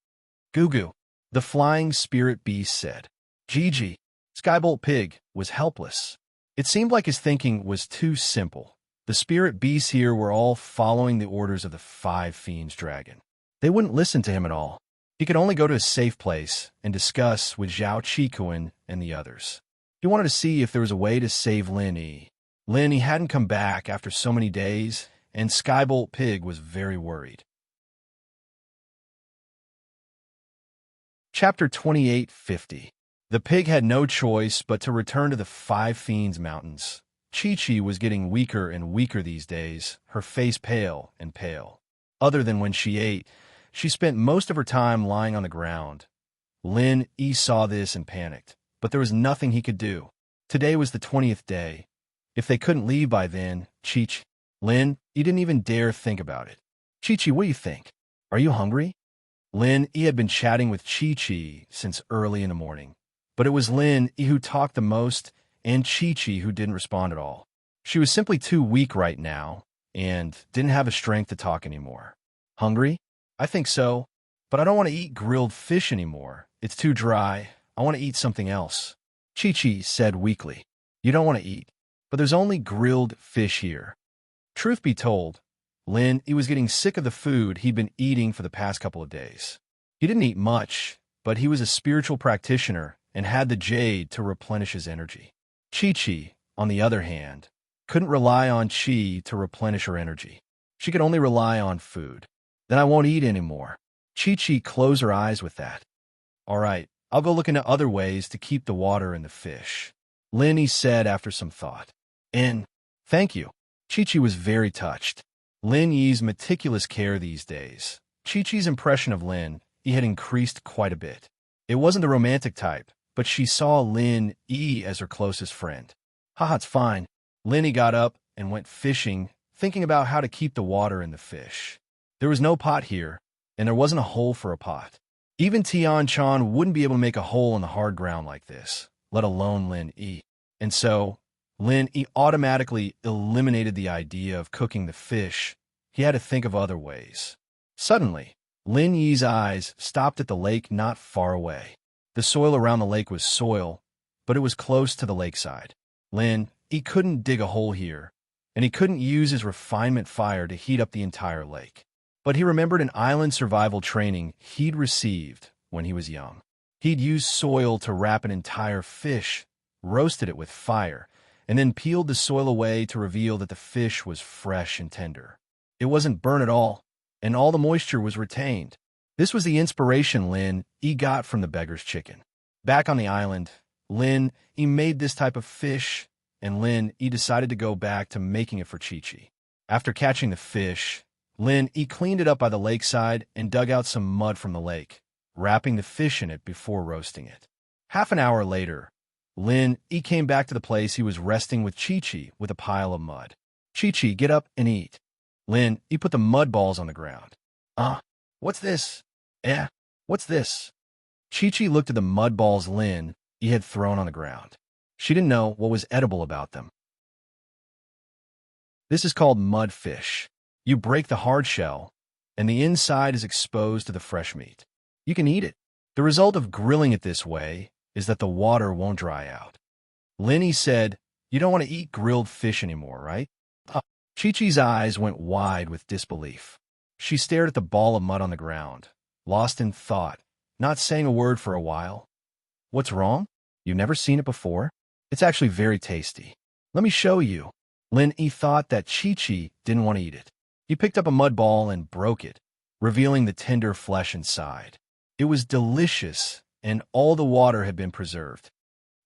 Goo-goo. The flying spirit beast said. Gigi. Skybolt Pig was helpless. It seemed like his thinking was too simple. The spirit beasts here were all following the orders of the 5 Fiends Dragon. They wouldn't listen to him at all. He could only go to a safe place and discuss with Zhao Qikuan and the others. He wanted to see if there was a way to save Lin Yi. Lin Yi hadn't come back after so many days, and Skybolt Pig was very worried. Chapter 2850. The pig had no choice but to return to the 5 Fiends Mountains. Chi-Chi was getting weaker and weaker these days, her face pale and pale. Other than when she ate, she spent most of her time lying on the ground. Lin Yi saw this and panicked, but there was nothing he could do. Today was the 20th day. If they couldn't leave by then, Chi-Chi, Lin Yi didn't even dare think about it. Chi-Chi, what do you think? Are you hungry? Lin Yi had been chatting with Chi-Chi since early in the morning, but it was Lin Yi who talked the most and Chi-Chi who didn't respond at all. She was simply too weak right now and didn't have the strength to talk anymore. Hungry? I think so, but I don't want to eat grilled fish anymore. It's too dry. I want to eat something else. Chi-Chi said weakly. You don't want to eat, but there's only grilled fish here. Truth be told, Lin Yi was getting sick of the food he'd been eating for the past couple of days. He didn't eat much, but he was a spiritual practitioner and had the jade to replenish his energy. Chi-Chi, on the other hand, couldn't rely on Chi to replenish her energy. She could only rely on food. Then I won't eat anymore. Chi-Chi closed her eyes with that. All right, I'll go look into other ways to keep the water in the fish, Lin Yi said after some thought. Thank you. Chi-Chi was very touched. Lin Yi's meticulous care these days. Chi-Chi's impression of Lin Yi had increased quite a bit. It wasn't the romantic type, but she saw Lin Yi as her closest friend. Haha, it's fine. Lin Yi got up and went fishing, thinking about how to keep the water in the fish. There was no pot here, and there wasn't a hole for a pot. Even Tian Shan wouldn't be able to make a hole in the hard ground like this, let alone Lin Yi. And so, Lin Yi automatically eliminated the idea of cooking the fish. He had to think of other ways. Suddenly, Lin Yi's eyes stopped at the lake not far away. The soil around the lake was soil, but it was close to the lakeside. Lin Yi couldn't dig a hole here, and he couldn't use his refinement fire to heat up the entire lake. But he remembered an island survival training he'd received when he was young. He'd used soil to wrap an entire fish, roasted it with fire, and then peeled the soil away to reveal that the fish was fresh and tender. It wasn't burnt at all, and all the moisture was retained. This was the inspiration Lin he got from the beggar's chicken. Back on the island, Lin he made this type of fish, and Lin he decided to go back to making it for Chi-Chi. After catching the fish, Lin he cleaned it up by the lakeside and dug out some mud from the lake, wrapping the fish in it before roasting it. Half an hour later, Lin he came back to the place he was resting with Chi-Chi with a pile of mud. Chi-Chi, get up and eat. Lin he put the mud balls on the ground. What's this? What's this? Chi-Chi looked at the mud balls Lin he had thrown on the ground. She didn't know what was edible about them. This is called mudfish. You break the hard shell, and the inside is exposed to the fresh meat. You can eat it. The result of grilling it this way is that the water won't dry out. Linny said, "You don't want to eat grilled fish anymore, right?" Chi-Chi's eyes went wide with disbelief. She stared at the ball of mud on the ground, lost in thought, not saying a word for a while. "What's wrong? You've never seen it before? It's actually very tasty. Let me show you." Linny thought that Chi-Chi didn't want to eat it. He picked up a mud ball and broke it, revealing the tender flesh inside. It was delicious, and all the water had been preserved.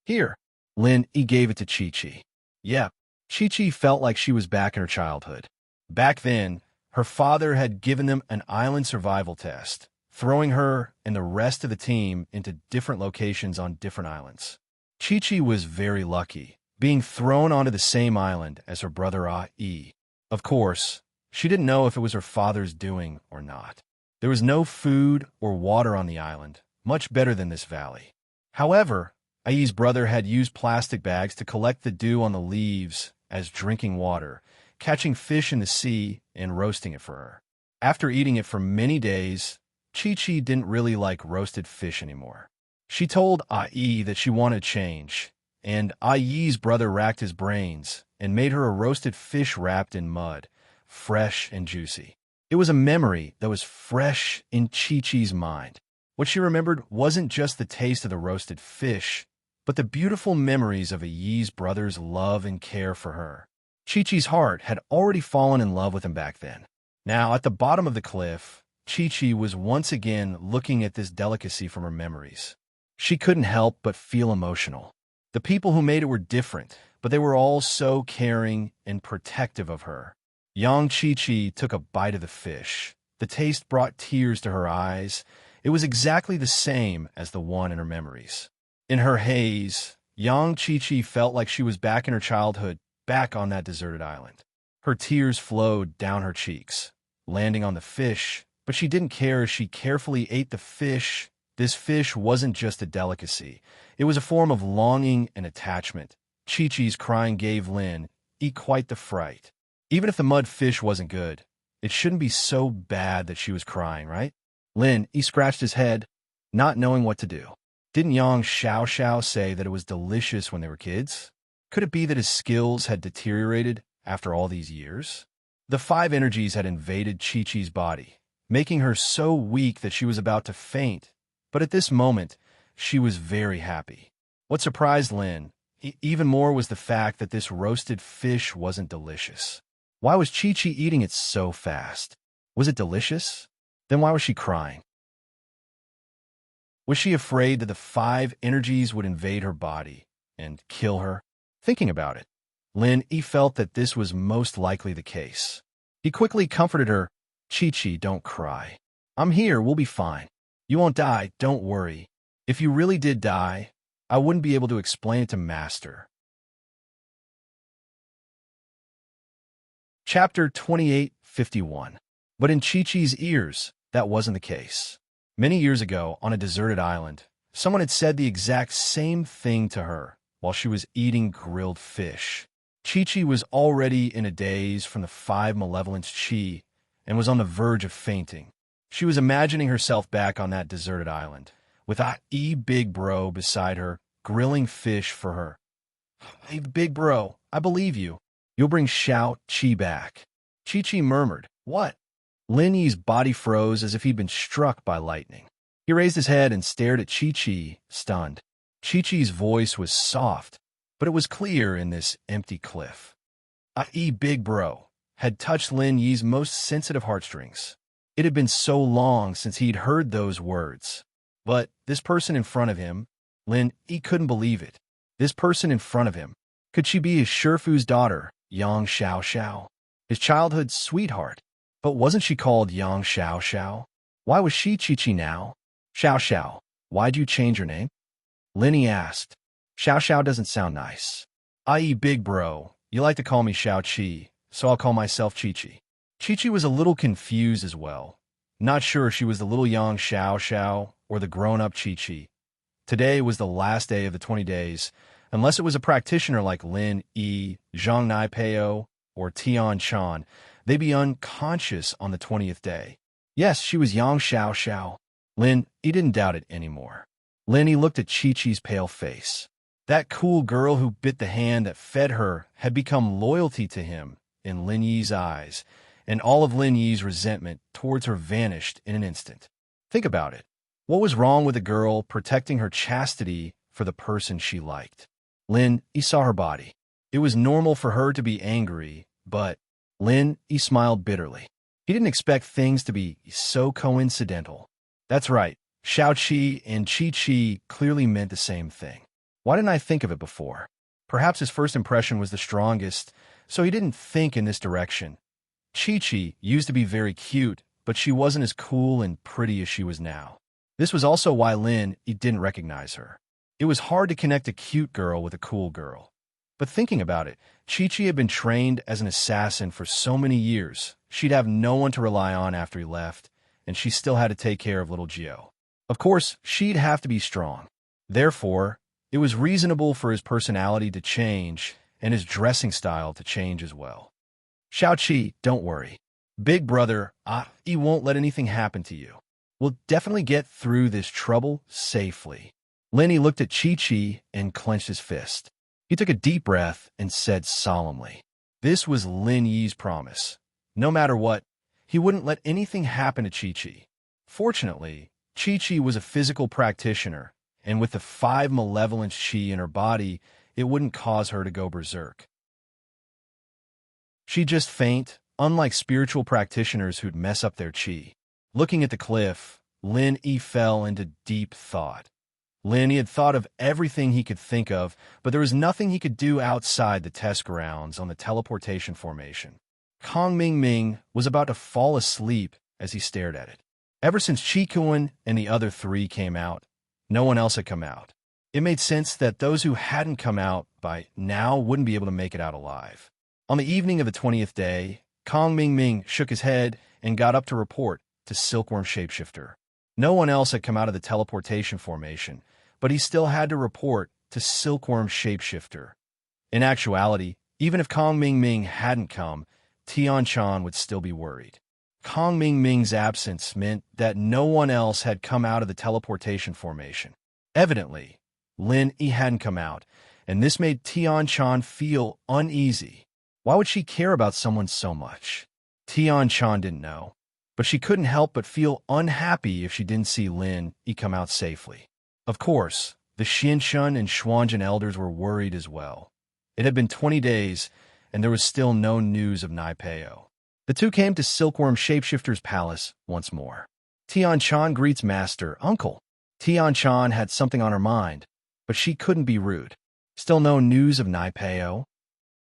"Here." Linny gave it to Chi-Chi. Yeah, Chi-Chi felt like she was back in her childhood. Back then, her father had given them an island survival test, throwing her and the rest of the team into different locations on different islands. Chi-Chi was very lucky, being thrown onto the same island as her brother Ah-E. Of course, she didn't know if it was her father's doing or not. There was no food or water on the island, much better than this valley. However, Ah-E's brother had used plastic bags to collect the dew on the leaves as drinking water, catching fish in the sea and roasting it for her. After eating it for many days, Chi-Chi didn't really like roasted fish anymore. She told Ah-E that she wanted change, and Ah-E's brother racked his brains and made her a roasted fish wrapped in mud, fresh and juicy. It was a memory that was fresh in Chi-Chi's mind. What she remembered wasn't just the taste of the roasted fish, but the beautiful memories of Ah-E's brother's love and care for her. Chi-Chi's heart had already fallen in love with him back then. Now, at the bottom of the cliff, Chi-Chi was once again looking at this delicacy from her memories. She couldn't help but feel emotional. The people who made it were different, but they were all so caring and protective of her. Young Chi-Chi took a bite of the fish. The taste brought tears to her eyes. It was exactly the same as the one in her memories. In her haze, young Chi-Chi felt like she was back in her childhood, back on that deserted island. Her tears flowed down her cheeks, landing on the fish, but she didn't care as she carefully ate the fish. This fish wasn't just a delicacy. It was a form of longing and attachment. Chi-Chi's crying gave Lin quite the fright. Even if the mud fish wasn't good, it shouldn't be so bad that she was crying, right? Lin scratched his head, not knowing what to do. Didn't Yang Xiao say that it was delicious when they were kids? Could it be that his skills had deteriorated after all these years? The 5 energies had invaded Chi-Chi's body, making her so weak that she was about to faint. But at this moment, she was very happy. What surprised Lin even more was the fact that this roasted fish wasn't delicious. Why was Chi-Chi eating it so fast? Was it delicious? Then why was she crying? Was she afraid that the 5 energies would invade her body and kill her? Thinking about it, Lin felt that this was most likely the case. He quickly comforted her. "Chi-Chi, don't cry. I'm here, we'll be fine. You won't die, don't worry. If you really did die, I wouldn't be able to explain it to Master." Chapter 28:51. But in Chi-Chi's ears, that wasn't the case. Many years ago, on a deserted island, someone had said the exact same thing to her while she was eating grilled fish. Chi-Chi was already in a daze from the 5 malevolent chi and was on the verge of fainting. She was imagining herself back on that deserted island, with A Big Bro beside her, grilling fish for her. "Hey, Big Bro, I believe you. You'll bring Xiao Chi back." Chi-Chi murmured, "What?" Lin Yi's body froze as if he'd been struck by lightning. He raised his head and stared at Chi-Chi, stunned. Chi-Chi's voice was soft, but it was clear in this empty cliff. Big bro had touched Lin Yi's most sensitive heartstrings. It had been so long since he'd heard those words. But this person in front of him, he couldn't believe it. This person in front of him, could she be his Shifu's daughter, Yang Xiao? His childhood sweetheart. But wasn't she called Yang Xiao? Why was she Chi-Chi now? Xiao, why'd you change your name? Linny asked. Xiao doesn't sound nice. Big bro, you like to call me Xiao Chi, so I'll call myself Chi-Chi. Chi-Chi was a little confused as well. Not sure if she was the little Yang Xiao or the grown-up Chi-Chi. Today was the last day of the 20 days, unless it was a practitioner like Lin Yi, Zhang Naipeo, or Tian Chan. They'd be unconscious on the 20th day. Yes, she was Yang Xiao. Lin Yi didn't doubt it anymore. Lin Yi looked at Chi-Chi's pale face. That cool girl who bit the hand that fed her had become loyalty to him in Lin Yi's eyes, and all of Lin Yi's resentment towards her vanished in an instant. Think about it. What was wrong with a girl protecting her chastity for the person she liked? Lin Yi saw her body. It was normal for her to be angry, but Lin Yi smiled bitterly. He didn't expect things to be so coincidental. That's right, Xiao Qi and Chi-Chi clearly meant the same thing. Why didn't I think of it before? Perhaps his first impression was the strongest, so he didn't think in this direction. Chi-Chi used to be very cute, but she wasn't as cool and pretty as she was now. This was also why Lin Yi didn't recognize her. It was hard to connect a cute girl with a cool girl. But thinking about it, Chi-Chi had been trained as an assassin for so many years, she'd have no one to rely on after he left, and she still had to take care of little Gio. Of course, she'd have to be strong. Therefore, it was reasonable for his personality to change and his dressing style to change as well. Xiao Qi, don't worry. Big brother, he won't let anything happen to you. We'll definitely get through this trouble safely. Lin Yi looked at Chi-Chi and clenched his fist. He took a deep breath and said solemnly, this was Lin Yi's promise. No matter what, he wouldn't let anything happen to Chi-Chi. Fortunately, Chi-Chi was a physical practitioner, and with the 5 malevolent chi in her body, it wouldn't cause her to go berserk. She'd just faint, unlike spiritual practitioners who'd mess up their chi. Looking at the cliff, Lin Yi fell into deep thought. Lin Yi had thought of everything he could think of, but there was nothing he could do outside the test grounds on the teleportation formation. Kong Ming was about to fall asleep as he stared at it. Ever since Qi and the other 3 came out, no one else had come out. It made sense that those who hadn't come out by now wouldn't be able to make it out alive. On the evening of the 20th day, Kong Ming shook his head and got up to report to Silkworm Shapeshifter. No one else had come out of the teleportation formation, but he still had to report to Silkworm Shapeshifter. In actuality, even if Kong Ming hadn't come, Tian Chan would still be worried. Kong Ming's absence meant that no one else had come out of the teleportation formation. Evidently, Lin Yi hadn't come out, and this made Tian Chan feel uneasy. Why would she care about someone so much? Tian Chan didn't know, but she couldn't help but feel unhappy if she didn't see Lin Yi come out safely. Of course, the Xianshun and Xuanjin elders were worried as well. It had been 20 days, and there was still no news of Naipeo. The 2 came to Silkworm Shapeshifter's palace once more. Tian Chan greets Master, Uncle. Tian Chan had something on her mind, but she couldn't be rude. Still no news of Naipeo?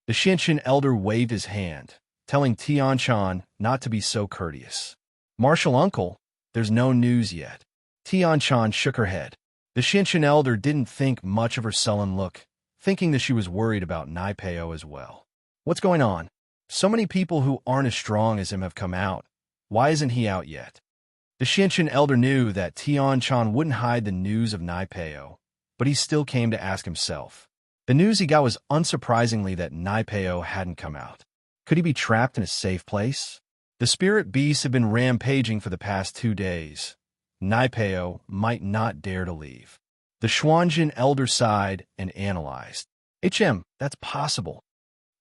The Xianshun elder waved his hand, telling Tian Chan not to be so courteous. Martial Uncle, there's no news yet. Tian Chan shook her head. The Xianshun elder didn't think much of her sullen look, thinking that she was worried about Naipeo as well. What's going on? So many people who aren't as strong as him have come out. Why isn't he out yet? The Xianshun elder knew that Tian Chan wouldn't hide the news of Naipeo, but he still came to ask himself. The news he got was unsurprisingly that Naipeo hadn't come out. Could he be trapped in a safe place? The spirit beasts have been rampaging for the past 2 days. Naipeo might not dare to leave. The Xuanjin elder sighed and analyzed. That's possible.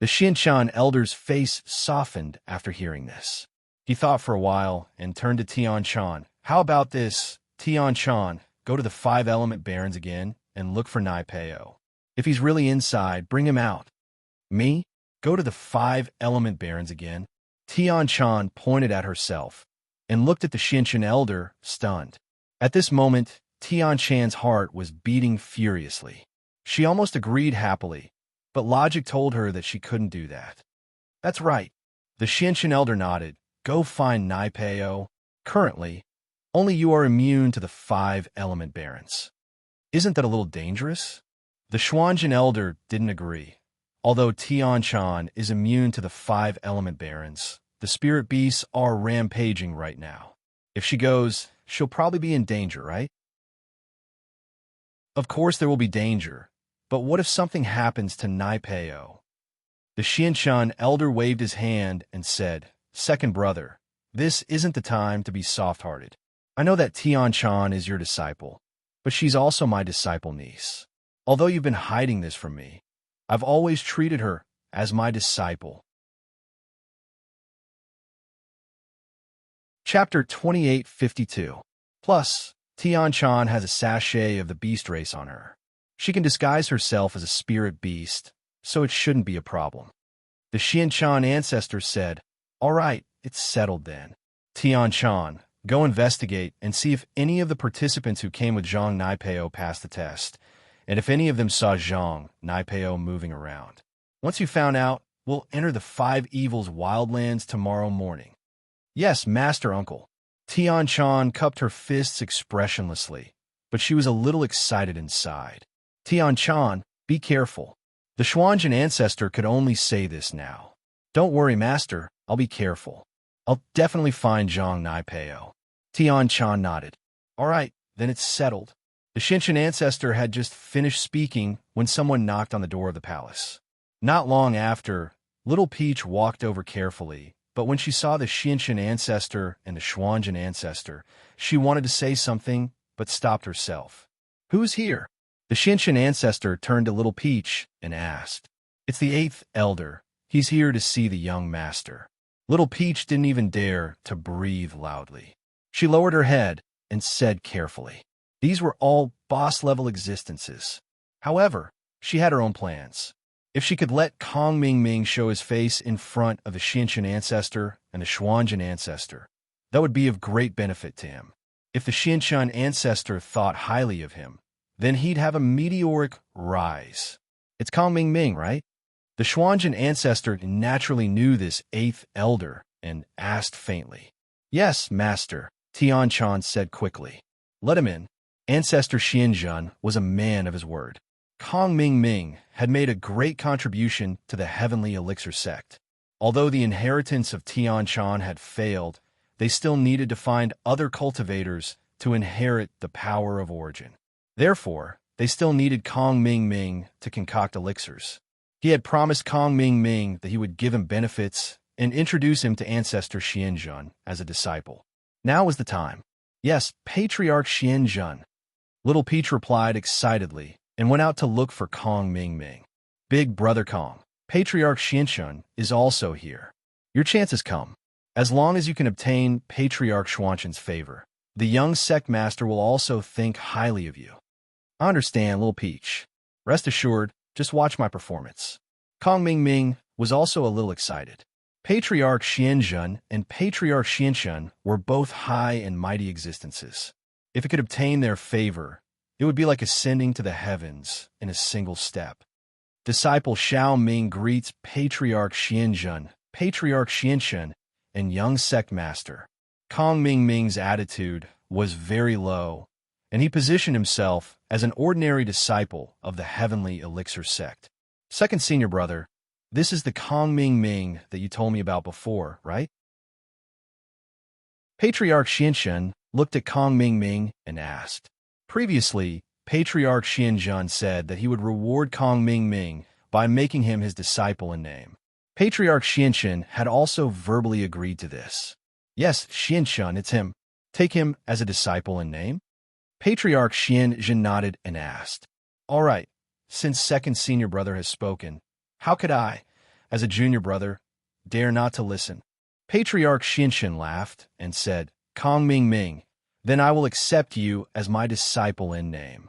The Xianshan elder's face softened after hearing this. He thought for a while and turned to Tian Chan. How about this, Tian Chan? Go to the 5-element barons again and look for Nai Peo. If he's really inside, bring him out. Me? Go to the 5-element barons again. Tian Chan pointed at herself and looked at the Xianchen elder, stunned. At this moment, Tian Chan's heart was beating furiously. She almost agreed happily, but logic told her that she couldn't do that. That's right. The Xianchen elder nodded. Go find Nai Peo. Currently, only you are immune to the 5-element barons. Isn't that a little dangerous? The Xuanzhen elder didn't agree. Although Tian Chan is immune to the 5-element barons, the spirit beasts are rampaging right now. If she goes, she'll probably be in danger, right? Of course there will be danger, but what if something happens to Nai Peo? The Xianchen elder waved his hand and said, Second brother, this isn't the time to be soft-hearted. I know that Tian Chan is your disciple, but she's also my disciple niece. Although you've been hiding this from me, I've always treated her as my disciple. Chapter 2852. Plus, Tian Chan has a sachet of the beast race on her. She can disguise herself as a spirit beast, so it shouldn't be a problem. The Xianchen ancestor said, All right, it's settled then. Tian Chan, go investigate and see if any of the participants who came with Zhang Nai Peo passed the test, and if any of them saw Zhang Nai Peo moving around. Once you found out, we'll enter the 5 Evils wildlands tomorrow morning. Yes, Master Uncle. Tian Chan cupped her fists expressionlessly, but she was a little excited inside. Tian Chan, be careful. The Xuanzhen ancestor could only say this now. Don't worry, Master, I'll be careful. I'll definitely find Zhang Nai Peo. Tian Chan nodded. All right, then it's settled. The Xianchen ancestor had just finished speaking when someone knocked on the door of the palace. Not long after, Little Peach walked over carefully, but when she saw the Xianchen ancestor and the Xuanzhen ancestor, she wanted to say something, but stopped herself. Who's here? The Xianchen ancestor turned to Little Peach and asked. It's the 8th elder. He's here to see the young master. Little Peach didn't even dare to breathe loudly. She lowered her head and said carefully. These were all boss-level existences. However, she had her own plans. If she could let Kong Mingming show his face in front of the Xianchen ancestor and the Xuanzhen ancestor, that would be of great benefit to him. If the Xianchen ancestor thought highly of him, then he'd have a meteoric rise. It's Kong Mingming, right? The Xuanzhen ancestor naturally knew this 8th elder and asked faintly. Yes, Master, Tian Chan said quickly. Let him in. Ancestor Xianzhen was a man of his word. Kong Mingming had made a great contribution to the heavenly elixir sect. Although the inheritance of Tian Chan had failed, they still needed to find other cultivators to inherit the power of origin. Therefore, they still needed Kong Mingming to concoct elixirs. He had promised Kong Mingming that he would give him benefits and introduce him to Ancestor Xianzhen as a disciple. Now was the time. Yes, Patriarch Xianzhen. Little Peach replied excitedly and went out to look for Kong Mingming. Big Brother Kong, Patriarch Xianzhen is also here. Your chance has come. As long as you can obtain Patriarch Xuanzhen's favor, the young sect master will also think highly of you. I understand, Little Peach. Rest assured, just watch my performance. Kong Mingming was also a little excited. Patriarch Xianzhen and Patriarch Xianzhen were both high and mighty existences. If it could obtain their favor, it would be like ascending to the heavens in a single step. Disciple Xiao Ming greets Patriarch Xianzhen, Patriarch Xianzhen, and young sect master. Kong Mingming's attitude was very low, and he positioned himself as an ordinary disciple of the heavenly elixir sect. Second senior brother, this is the Kong Mingming that you told me about before, right? Patriarch Xianzhen looked at Kong Mingming and asked. Previously, Patriarch Xianzhen said that he would reward Kong Mingming by making him his disciple in name. Patriarch Xianzhen had also verbally agreed to this. Yes, Xianzhen, it's him. Take him as a disciple in name? Patriarch Xianzhen nodded and asked. All right, since second senior brother has spoken, how could I, as a junior brother, dare not to listen? Patriarch Xinshin laughed and said, Kong Ming Ming, then I will accept you as my disciple in name.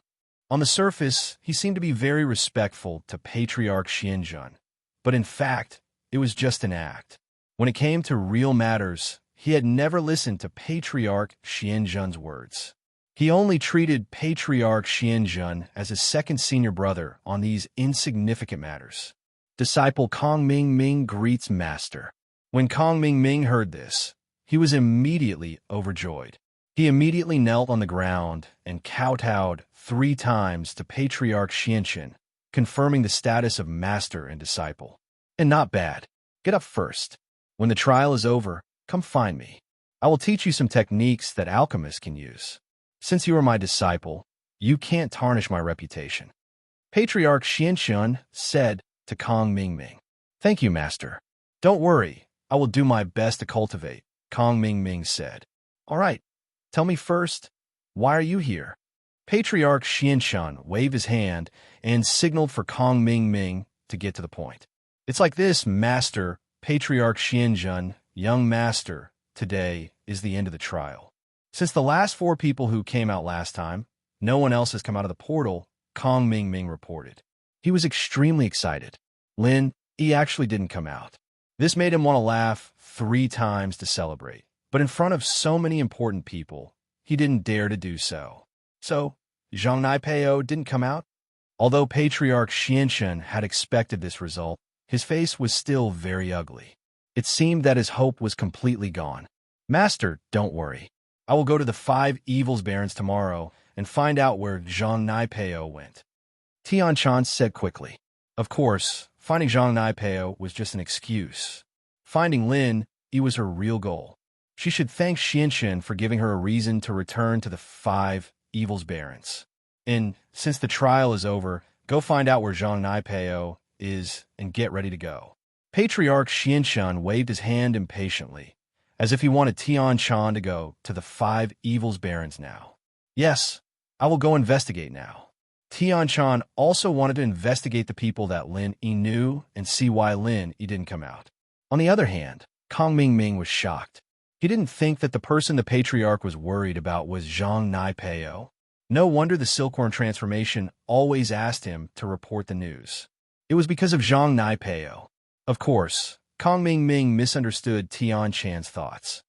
On the surface, he seemed to be very respectful to Patriarch Xianjun, but in fact, it was just an act. When it came to real matters, he had never listened to Patriarch Xianjun's words. He only treated Patriarch Xianjun as his second senior brother on these insignificant matters. Disciple Kong Ming Ming greets Master. When Kong Ming Ming heard this, he was immediately overjoyed. He immediately knelt on the ground and kowtowed 3 times to Patriarch Xianjun, confirming the status of master and disciple. And not bad. Get up first. When the trial is over, come find me. I will teach you some techniques that alchemists can use. Since you are my disciple, you can't tarnish my reputation. Patriarch Xianjun said to Kong Ming Ming. Thank you, master. Don't worry, I will do my best to cultivate, Kong Ming Ming said. All right, tell me first, why are you here? Patriarch Xianjun waved his hand and signaled for Kong Ming Ming to get to the point. It's like this, Master. Patriarch Xianjun, young master, today is the end of the trial. Since the last 4 people who came out last time, no one else has come out of the portal, Kong Ming Ming reported. He was extremely excited. Lin, he actually didn't come out. This made him want to laugh 3 times to celebrate, but in front of so many important people, he didn't dare to do so. So, Zhang Naipeo didn't come out? Although Patriarch Xianjun had expected this result, his face was still very ugly. It seemed that his hope was completely gone. Master, don't worry. I will go to the 5 Evils Barons tomorrow and find out where Zhang Naipeo went. Tianchan said quickly. Of course, finding Zhang Naipeo was just an excuse. Finding Lin, it was her real goal. She should thank Xianjun for giving her a reason to return to the 5 Evils Barons. And since the trial is over, go find out where Zhang Naipeo is and get ready to go. Patriarch Xianjun waved his hand impatiently, as if he wanted Tianchan to go to the 5 Evils Barons now. Yes, I will go investigate now. Tianchan also wanted to investigate the people that Lin Yi knew and see why Lin Yi didn't come out. On the other hand, Kong Ming Ming was shocked. He didn't think that the person the Patriarch was worried about was Zhang Naipeo. No wonder the Silkworm transformation always asked him to report the news. It was because of Zhang Naipeo. Of course, Kong Ming Ming misunderstood Tianchan's thoughts.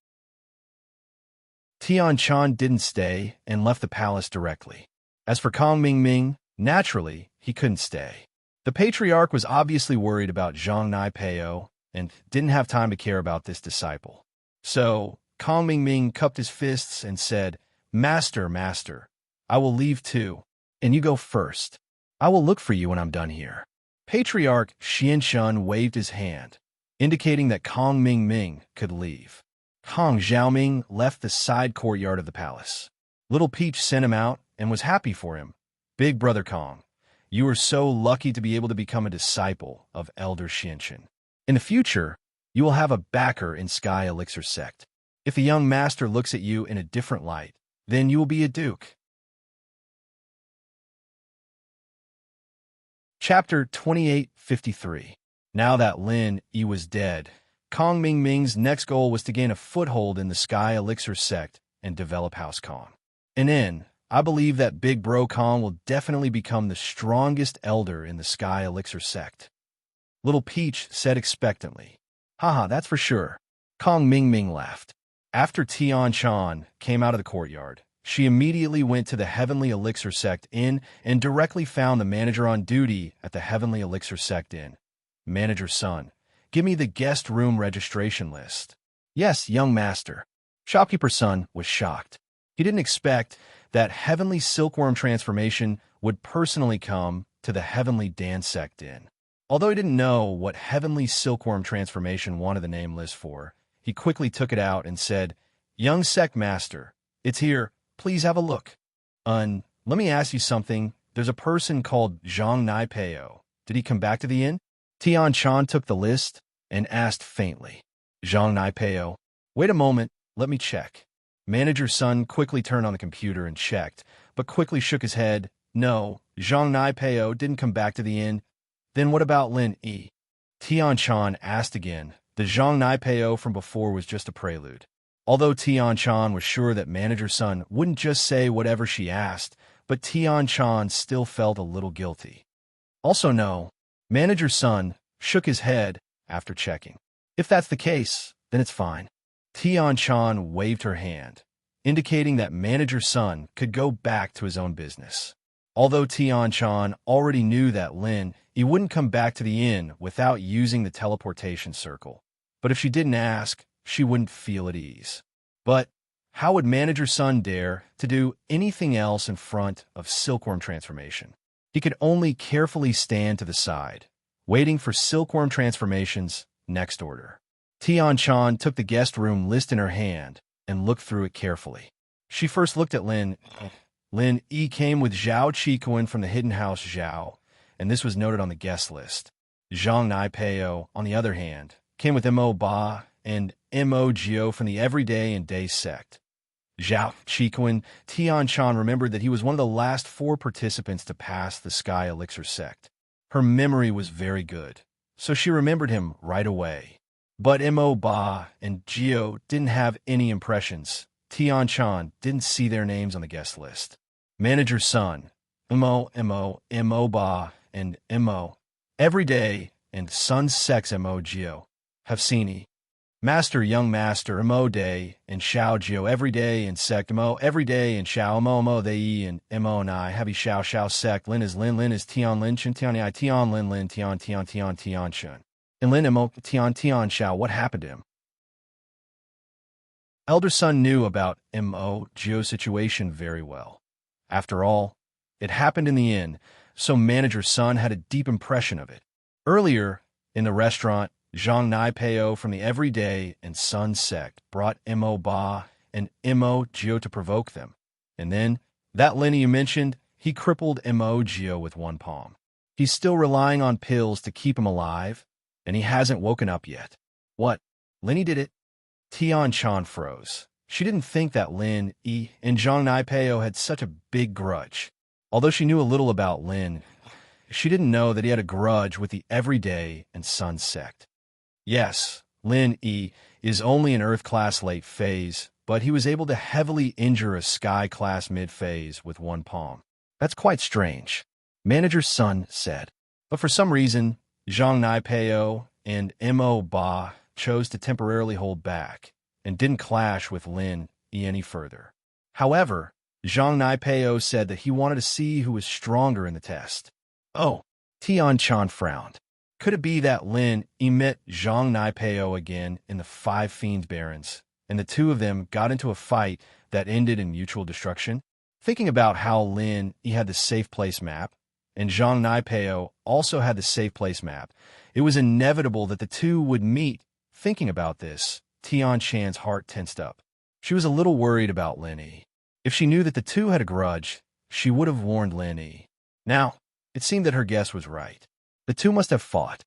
Tianchan didn't stay and left the palace directly. As for Kong Ming Ming, naturally, he couldn't stay. The Patriarch was obviously worried about Zhang Naipeo and didn't have time to care about this disciple. So, Kong Ming Ming cupped his fists and said, Master, Master, I will leave too, and you go first. I will look for you when I'm done here. Patriarch Xianjun waved his hand, indicating that Kong Ming Ming could leave. Kong Xiaoming left the side courtyard of the palace. Little Peach sent him out and was happy for him. Big Brother Kong, you are so lucky to be able to become a disciple of Elder Xianjun. In the future, you will have a backer in Sky Elixir Sect. If the young master looks at you in a different light, then you will be a duke. Chapter 2853. Now that Lin Yi was dead, Kong Ming Ming's next goal was to gain a foothold in the Sky Elixir Sect and develop House Kong. And in, I believe that Big Bro Kong will definitely become the strongest elder in the Sky Elixir Sect. Little Peach said expectantly. Haha, that's for sure. Kong Ming Ming laughed. After Tianchan came out of the courtyard, she immediately went to the Heavenly Elixir Sect Inn and directly found the manager on duty at the Heavenly Elixir Sect Inn. Manager son, give me the guest room registration list. Yes, young master. Shopkeeper son was shocked. He didn't expect that Heavenly Silkworm transformation would personally come to the Heavenly Dance Sect Inn. Although he didn't know what Heavenly Silkworm transformation wanted the name list for, he quickly took it out and said, Young Sect Master, it's here. Please have a look. Let me ask you something. There's a person called Zhang Naipeo. Did he come back to the inn? Tianchan took the list and asked faintly. Zhang Naipeo. Wait a moment. Let me check. Manager's son quickly turned on the computer and checked, but quickly shook his head. No, Zhang Naipeo didn't come back to the inn. Then what about Lin Yi? Tianchan asked again. The Zhang Naipeo from before was just a prelude. Although Tian-chan was sure that Manager Sun wouldn't just say whatever she asked, but Tian-chan still felt a little guilty. Also no, Manager Sun shook his head after checking. If that's the case, then it's fine. Tian-chan waved her hand, indicating that Manager Sun could go back to his own business. Although Tian-chan already knew that he wouldn't come back to the inn without using the teleportation circle. But if she didn't ask, she wouldn't feel at ease. But how would Manager Sun dare to do anything else in front of Silkworm transformation? He could only carefully stand to the side, waiting for Silkworm transformation's next order. Tian-chan took the guest room list in her hand and looked through it carefully. She first looked at Lin. Lin Yi came with Zhao Qikuan from the Hidden House Zhao, and this was noted on the guest list. Zhang Naipeo, on the other hand, came with Mo Ba and Mo Jio from the Everyday and Day sect. Zhao Qikuan, Tian-chan remembered that he was one of the last 4 participants to pass the Sky Elixir sect. Her memory was very good, so she remembered him right away. But Mo Ba and Jio didn't have any impressions. Tian-chan didn't see their names on the guest list. Manager Sun, Mo Ba, and Mo Everyday and Sun Sex Mo Jio have seen E. Master Young Master Mo Day and Xiao Jio Everyday and Sect Mo Everyday and Xiao Mo They and Mo and I Heavy Xiao Sect Lin is Tian Lin Chen Tian I Tian Lin Tian Chen and Lin Mo Tian Xiao. What happened to him? Elder Sun knew about Mo Jio's situation very well. After all, it happened in the inn, so Manager Sun had a deep impression of it. Earlier, in the restaurant, Zhang Naipeo from the Everyday and Sun sect brought Mo Ba and Mo Jio to provoke them. And then, that Lin you mentioned, he crippled Mo Jio with one palm. He's still relying on pills to keep him alive, and he hasn't woken up yet. What? Linny did it? Tian-chan froze. She didn't think that Lin Yi and Zhang Naipeo had such a big grudge. Although she knew a little about Lin, she didn't know that he had a grudge with the Everyday and Sun sect. Yes, Lin Yi is only an Earth-class late phase, but he was able to heavily injure a Sky-class mid-phase with one palm. That's quite strange, Manager Sun said. But for some reason, Zhang Naipeo and Mo Ba chose to temporarily hold back and didn't clash with Lin Yi any further. However, Zhang Naipeo said that he wanted to see who was stronger in the test. Oh, Tian-chan frowned. Could it be that Lin Yi met Zhang Naipeo again in the 5 Fiend Barons, and the two of them got into a fight that ended in mutual destruction? Thinking about how Lin Yi had the safe place map, and Zhang Naipeo also had the safe place map, it was inevitable that the two would meet. Thinking about this, Tian-chan's heart tensed up. She was a little worried about Lin Yi. If she knew that the two had a grudge, she would have warned Lin Yi. Now, it seemed that her guess was right. The two must have fought.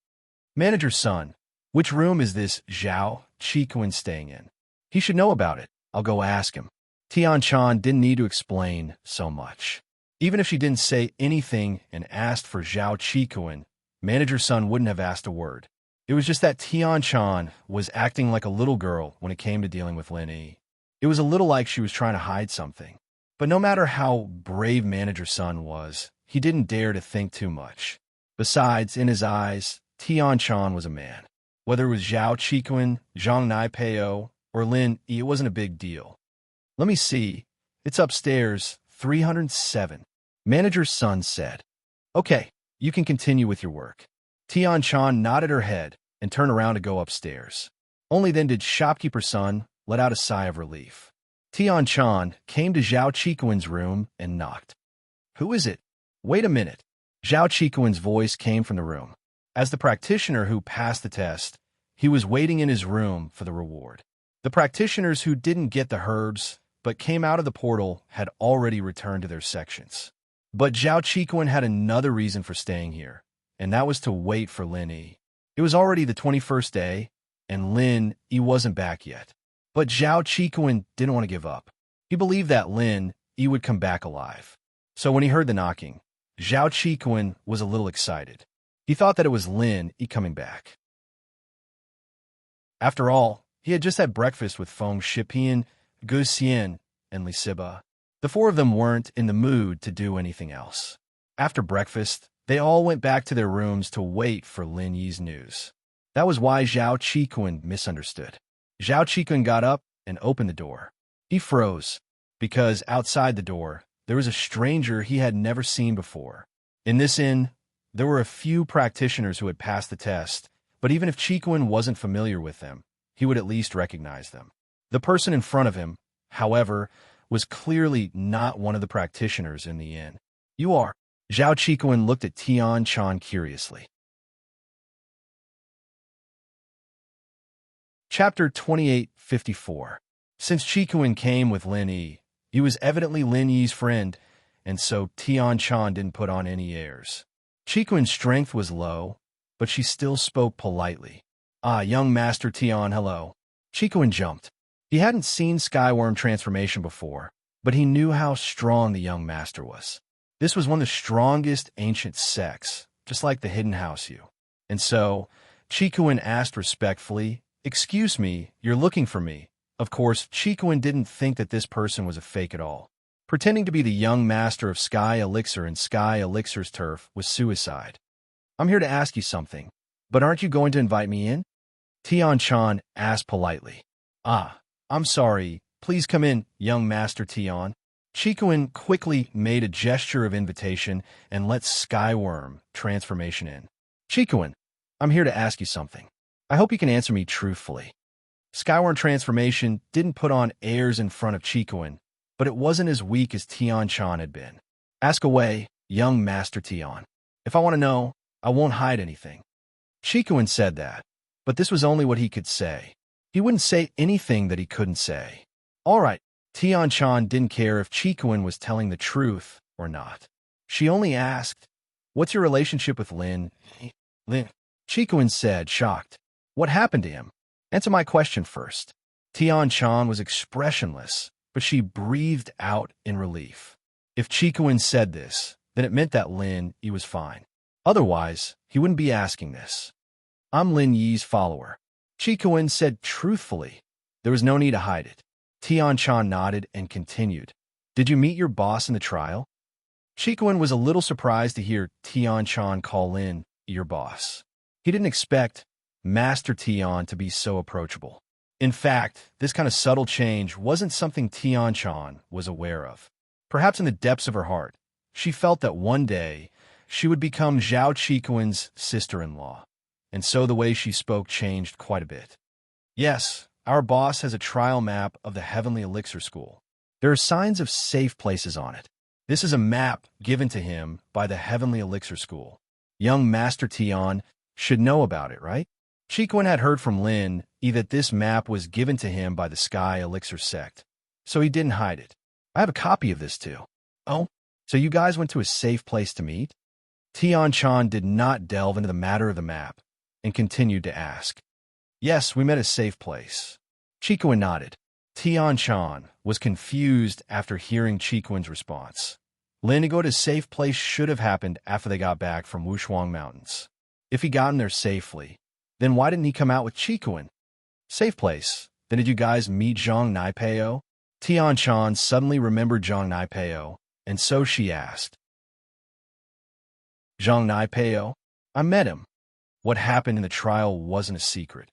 Manager Sun, which room is this Zhao Qikuan staying in? He should know about it. I'll go ask him. Tian-chan didn't need to explain so much. Even if she didn't say anything and asked for Zhao Qikuan, Manager Sun wouldn't have asked a word. It was just that Tian-chan was acting like a little girl when it came to dealing with Lin Yi. It was a little like she was trying to hide something. But no matter how brave Manager Sun was, he didn't dare to think too much. Besides, in his eyes, Tian-chan was a man. Whether it was Zhao Qikuan, Zhang Naipeo, or Lin Yi, it wasn't a big deal. Let me see. It's upstairs, 307. Manager Sun said. Okay, you can continue with your work. Tian-chan nodded her head and turned around to go upstairs. Only then did Shopkeeper Sun let out a sigh of relief. Tian-chan came to Zhao Qikuan's room and knocked. Who is it? Wait a minute. Zhao Qikuan's voice came from the room. As the practitioner who passed the test, he was waiting in his room for the reward. The practitioners who didn't get the herbs but came out of the portal had already returned to their sections. But Zhao Qikuan had another reason for staying here, and that was to wait for Lin Yi. It was already the 21st day, and Lin Yi wasn't back yet. But Zhao Qikuan didn't want to give up. He believed that Lin Yi would come back alive. So when he heard the knocking, Zhao Qikuan was a little excited. He thought that it was Lin Yi coming back. After all, he had just had breakfast with Feng Shipian, Gu Xian, and Li Siba. The four of them weren't in the mood to do anything else. After breakfast, they all went back to their rooms to wait for Lin Yi's news. That was why Zhao Qikun misunderstood. Zhao Qikun got up and opened the door. He froze, because outside the door, there was a stranger he had never seen before. In this inn, there were a few practitioners who had passed the test, but even if Qikun wasn't familiar with them, he would at least recognize them. The person in front of him, however, was clearly not one of the practitioners in the inn. You are. Zhao Qikun looked at Tian Chan curiously. Chapter 2854. Since Qikun came with Lin Yi, he was evidently Lin Yi's friend, and so Tian Chan didn't put on any airs. Qikuan's strength was low, but she still spoke politely. Ah, young Master Tian, hello. Qikuan jumped. He hadn't seen Skyworm transformation before, but he knew how strong the young master was. This was one of the strongest ancient sects, just like the Hidden House you. And so, Qikuan asked respectfully, "Excuse me, you're looking for me." Of course, Qikuan didn't think that this person was a fake at all. Pretending to be the young master of Sky Elixir and Sky Elixir's turf was suicide. "I'm here to ask you something, but aren't you going to invite me in?" Tian Chan asked politely. "Ah, I'm sorry. Please come in, young Master Tian." Qikuan quickly made a gesture of invitation and let Skyworm transformation in. "Qikuan, I'm here to ask you something. I hope you can answer me truthfully." Skyworm transformation didn't put on airs in front of Qikuan, but it wasn't as weak as Tian Chan had been. "Ask away, young Master Tian. If I want to know, I won't hide anything." Qikuan said that, but this was only what he could say. He wouldn't say anything that he couldn't say. All right, Tian Chan didn't care if Qikuan was telling the truth or not. She only asked, "What's your relationship with Lin?" "Lin," Qikuan said, shocked. "What happened to him? Answer my question first." Tian Chan was expressionless, but she breathed out in relief. If Qikuan said this, then it meant that Lin Yi was fine. Otherwise, he wouldn't be asking this. "I'm Lin Yi's follower." Qikuan said truthfully. There was no need to hide it. Tian Chan nodded and continued. "Did you meet your boss in the trial?" Qikuan was a little surprised to hear Tian Chan call Lin your boss. He didn't expect Master Tian to be so approachable. In fact, this kind of subtle change wasn't something Tian Chan was aware of. Perhaps in the depths of her heart, she felt that one day she would become Zhao Qikuan's sister-in-law, and so the way she spoke changed quite a bit. "Yes, our boss has a trial map of the Heavenly Elixir School. There are signs of safe places on it. This is a map given to him by the Heavenly Elixir School. Young Master Tian should know about it, right?" Qikuan had heard from Lin Yi that this map was given to him by the Sky Elixir sect, so he didn't hide it. "I have a copy of this too." "Oh, so you guys went to a safe place to meet?" Tian Chan did not delve into the matter of the map and continued to ask. "Yes, we met at a safe place." Qikuan nodded. Tian Chan was confused after hearing Qikuan's response. Lin to go to a safe place should have happened after they got back from Wushuang Mountains. If he got in there safely, then why didn't he come out with Qikuan? Safe place. Then did you guys meet Zhang Naipeo? Tian Chan suddenly remembered Zhang Naipeo, and so she asked. "Zhang Naipeo? I met him." What happened in the trial wasn't a secret.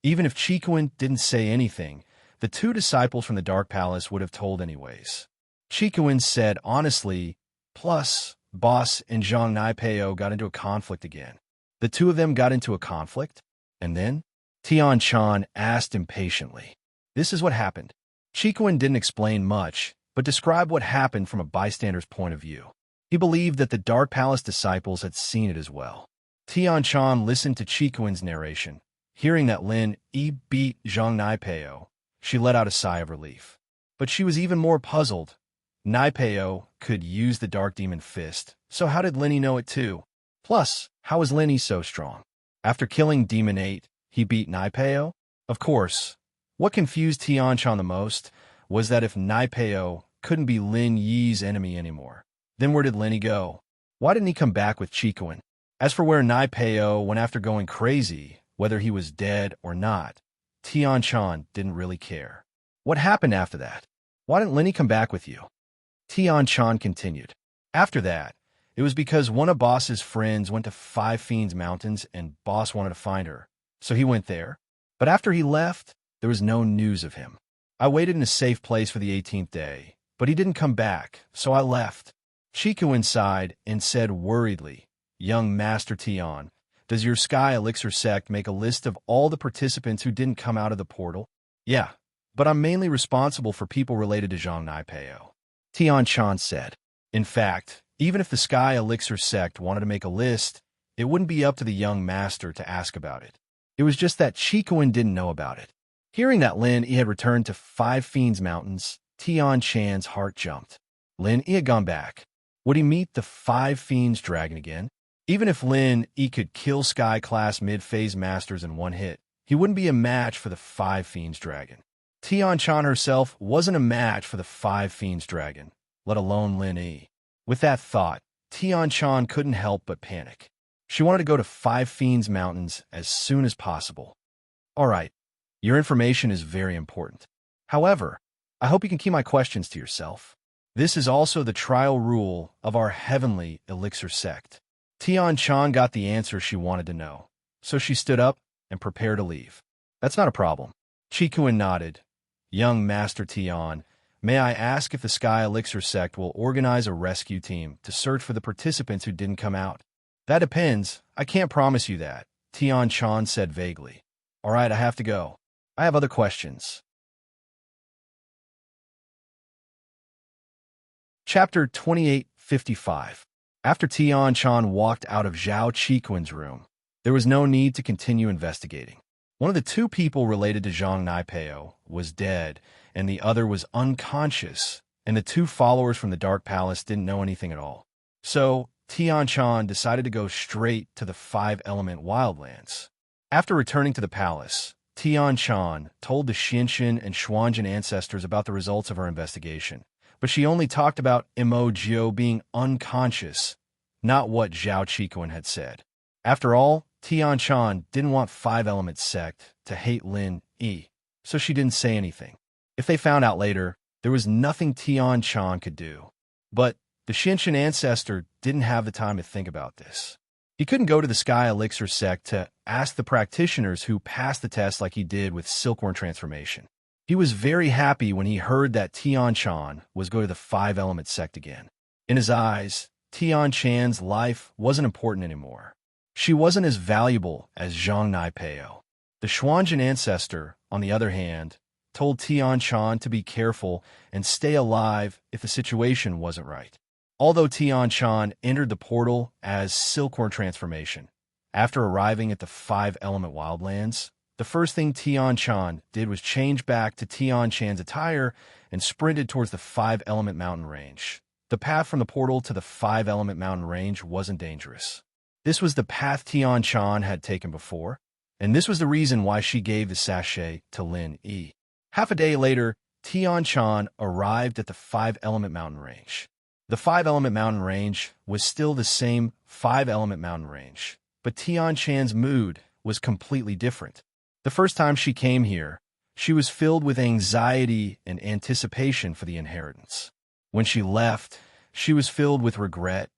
Even if Qikuan didn't say anything, the two disciples from the Dark Palace would have told anyways. Qikuan said honestly, plus Boss and Zhang Naipeo got into a conflict again. The two of them got into a conflict? And then? Tian Chan asked impatiently. This is what happened. Qikuan didn't explain much, but described what happened from a bystander's point of view. He believed that the Dark Palace disciples had seen it as well. Tian Chan listened to Qikuan's narration. Hearing that Lin Yi beat Zhang Naipeo, she let out a sigh of relief. But she was even more puzzled. Naipeo could use the Dark Demon Fist, so how did Lin Yi know it too? Plus, how was Lin Yi so strong? After killing Demon 8, he beat Naipeo? Of course. What confused Tian Chan the most was that if Naipeo couldn't be Lin Yi's enemy anymore, then where did Lin Yi go? Why didn't he come back with Qikuan? As for where Naipeo went after going crazy, whether he was dead or not, Tian-chan didn't really care. What happened after that? Why didn't Lenny come back with you? Tian-chan continued. After that, it was because one of Boss's friends went to Five Fiends Mountains and Boss wanted to find her, so he went there. But after he left, there was no news of him. I waited in a safe place for the 18th day, but he didn't come back, so I left. Chiku sighed and said worriedly, Young Master Tian, does your Sky Elixir sect make a list of all the participants who didn't come out of the portal? Yeah, but I'm mainly responsible for people related to Zhang Naipeo. Tian-chan said. In fact, even if the Sky Elixir sect wanted to make a list, it wouldn't be up to the young master to ask about it. It was just that Chiku didn't know about it. Hearing that Lin Yi had returned to Five Fiends Mountains, Tian-chan's heart jumped. Lin Yi had gone back. Would he meet the Five Fiends Dragon again? Even if Lin Yi could kill Sky-class mid-phase masters in one hit, he wouldn't be a match for the Five Fiends Dragon. Tian-chan herself wasn't a match for the Five Fiends Dragon, let alone Lin Yi. With that thought, Tian-chan couldn't help but panic. She wanted to go to Five Fiends Mountains as soon as possible. All right, your information is very important. However, I hope you can keep my questions to yourself. This is also the trial rule of our heavenly elixir sect. Tian-chan got the answer she wanted to know, so she stood up and prepared to leave. That's not a problem. Chiku nodded. Young Master Tian, may I ask if the Sky Elixir sect will organize a rescue team to search for the participants who didn't come out? That depends. I can't promise you that, Tian-chan said vaguely. All right, I have to go. I have other questions. Chapter 2855. After Tian-chan walked out of Zhao Qikuan's room, there was no need to continue investigating. One of the two people related to Zhang Naipeo was dead, and the other was unconscious, and the two followers from the Dark Palace didn't know anything at all. So, Tian-chan decided to go straight to the Five-Element Wildlands. After returning to the palace, Tian-chan told the Xinshin and Xuanjin ancestors about the results of her investigation, but she only talked about Imo Jiu being unconscious, not what Zhao Qikuan had said. After all, Tian-chan didn't want Five-Element sect to hate Lin Yi, so she didn't say anything. If they found out later, there was nothing Tian-chan could do. But the Xinshin ancestor didn't have the time to think about this. He couldn't go to the Sky Elixir sect to ask the practitioners who passed the test like he did with Silkworm transformation. He was very happy when he heard that Tian-chan was going to the Five-Element sect again. In his eyes, Tian-chan's life wasn't important anymore. She wasn't as valuable as Zhang Naipeo. The Xuanjin ancestor, on the other hand, told Tian-chan to be careful and stay alive if the situation wasn't right. Although Tian-chan entered the portal as Silkworm transformation, after arriving at the Five-Element Wildlands, the first thing Tian-chan did was change back to Tian-chan's attire and sprinted towards the Five-Element Mountain Range. The path from the portal to the Five-Element Mountain Range wasn't dangerous. This was the path Tian-chan had taken before, and this was the reason why she gave the sachet to Lin Yi. Half a day later, Tian-chan arrived at the Five-Element Mountain Range. The Five-Element Mountain Range was still the same Five-Element Mountain Range, but Tian-chan's mood was completely different. The first time she came here, she was filled with anxiety and anticipation for the inheritance. When she left, she was filled with regret,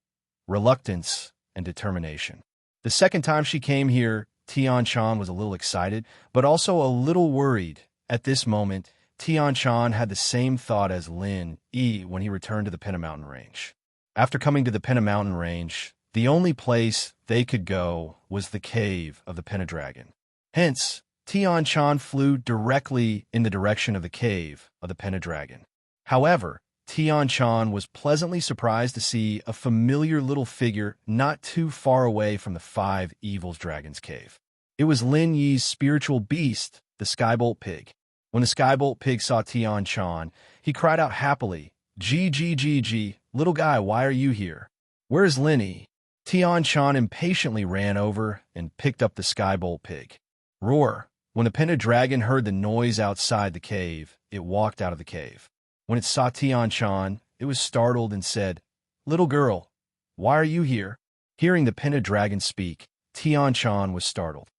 reluctance, and determination. The second time she came here, Tian-chan was a little excited, but also a little worried. At this moment, Tian-chan had the same thought as Lin Yi when he returned to the Pinna Mountain Range. After coming to the Pinna Mountain Range, the only place they could go was the cave of the Pinna Dragon. Hence, Tian-chan flew directly in the direction of the cave of the Pinna Dragon. However, Tian-chan was pleasantly surprised to see a familiar little figure not too far away from the Five Evils Dragon's cave. It was Lin Yi's spiritual beast, the Skybolt Pig. When the Skybolt Pig saw Tian-chan, he cried out happily, G, little guy, why are you here? Where's Lin Yi? Tian-chan impatiently ran over and picked up the Skybolt Pig. Roar! When the Pinna Dragon heard the noise outside the cave, it walked out of the cave. When it saw Tian-chan, it was startled and said, Little girl, why are you here? Hearing the Pinna Dragon speak, Tian-chan was startled.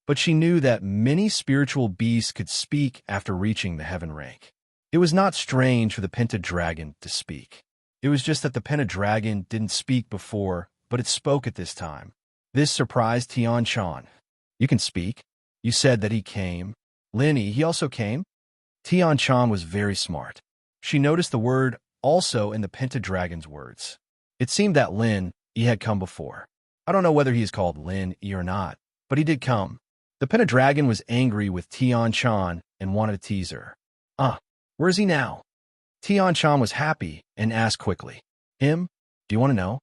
but she knew that many spiritual beasts could speak after reaching the heaven rank. It was not strange for the pentadragon to speak. It was just that the pentadragon didn't speak before, but it spoke at this time. This surprised Tian-chan. "You can speak? You said that he came. Linny, he also came?" Tian-chan was very smart. She noticed the word also in the pentadragon's words. It seemed that Lin Yi had come before. I don't know whether he is called Lin Yi or not, but he did come. The pentadragon was angry with Tian-chan and wanted to tease her. Where is he now?" Tian-chan was happy and asked quickly, "Him? Do you want to know?"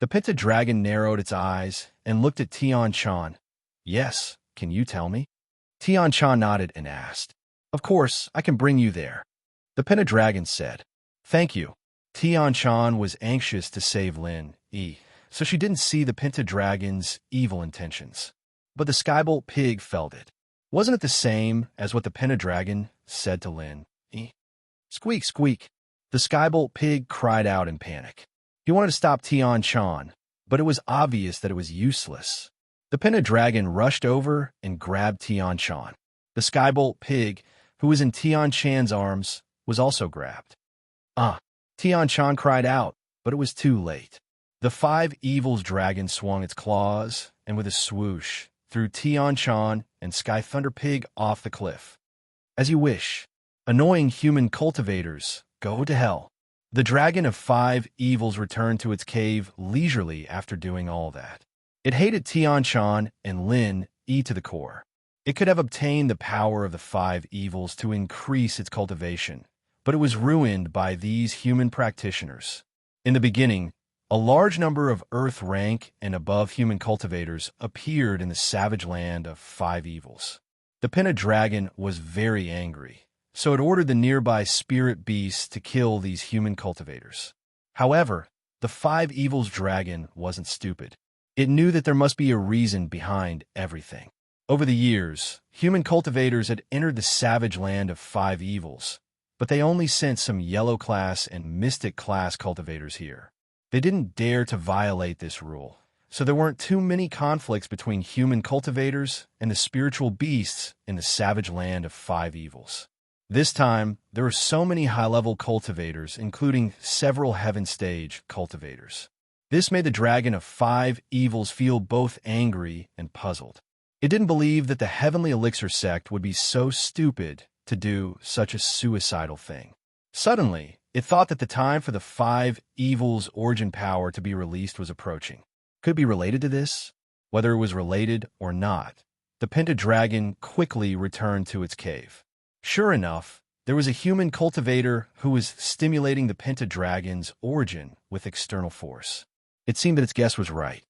The pentadragon narrowed its eyes and looked at Tian-chan. "Yes, can you tell me?" Tian-chan nodded and asked, "Of course, I can bring you there." The pentadragon said, "Thank you." Tian-chan was anxious to save Lin Yi, so she didn't see the pentadragon's evil intentions. But the skybolt pig felt it. Wasn't it the same as what the pentadragon said to Lin Yi? "Squeak, squeak." The skybolt pig cried out in panic. He wanted to stop Tian-chan, but it was obvious that it was useless. The pentadragon rushed over and grabbed Tian-chan. The skybolt pig, who was in Tian-chan's arms, was also grabbed. Tian-chan cried out, but it was too late. The five evils dragon swung its claws, and with a swoosh, threw Tian-chan and Sky Thunder Pig off the cliff. "As you wish. Annoying human cultivators, go to hell." The dragon of five evils returned to its cave leisurely after doing all that. It hated Tian-chan and Lin Yi to the core. It could have obtained the power of the five evils to increase its cultivation, but it was ruined by these human practitioners. In the beginning, a large number of earth rank and above human cultivators appeared in the savage land of five evils. The pentadragon was very angry, so it ordered the nearby spirit beasts to kill these human cultivators. However, the five evils dragon wasn't stupid. It knew that there must be a reason behind everything. Over the years, human cultivators had entered the savage land of five evils, but they only sent some yellow class and mystic class cultivators here. They didn't dare to violate this rule, so there weren't too many conflicts between human cultivators and the spiritual beasts in the savage land of five evils. This time, there were so many high-level cultivators, including several heaven stage cultivators. This made the dragon of five evils feel both angry and puzzled. It didn't believe that the heavenly elixir sect would be so stupid to do such a suicidal thing. Suddenly, it thought that the time for the five evils' origin power to be released was approaching. Could it be related to this? Whether it was related or not, the pentadragon quickly returned to its cave. Sure enough, there was a human cultivator who was stimulating the pentadragon's origin with external force. It seemed that its guess was right.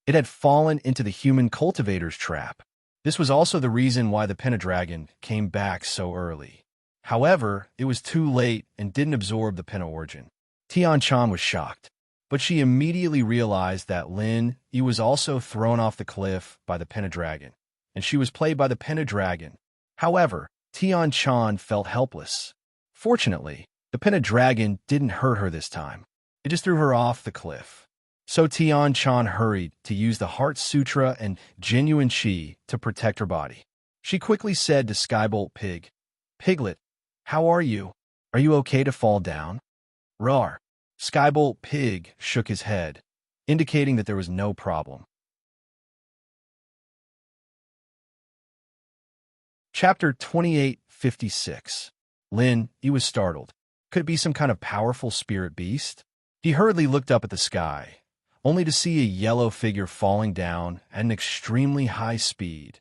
It had fallen into the human cultivator's trap. This was also the reason why the pentadragon came back so early. However, it was too late and didn't absorb the penta-origin. Tian-chan was shocked, but she immediately realized that Lin Yi was also thrown off the cliff by the pentadragon, and she was played by the pentadragon. However, Tian-chan felt helpless. Fortunately, the pentadragon didn't hurt her this time. It just threw her off the cliff. So Tian-chan hurried to use the Heart Sutra and genuine Qi to protect her body. She quickly said to Skybolt Pig, "Piglet, how are you? Are you okay to fall down?" "Rawr." Skybolt Pig shook his head, indicating that there was no problem. Chapter 2856. Lin Yi was startled. Could it be some kind of powerful spirit beast? He hurriedly looked up at the sky, only to see a yellow figure falling down at an extremely high speed.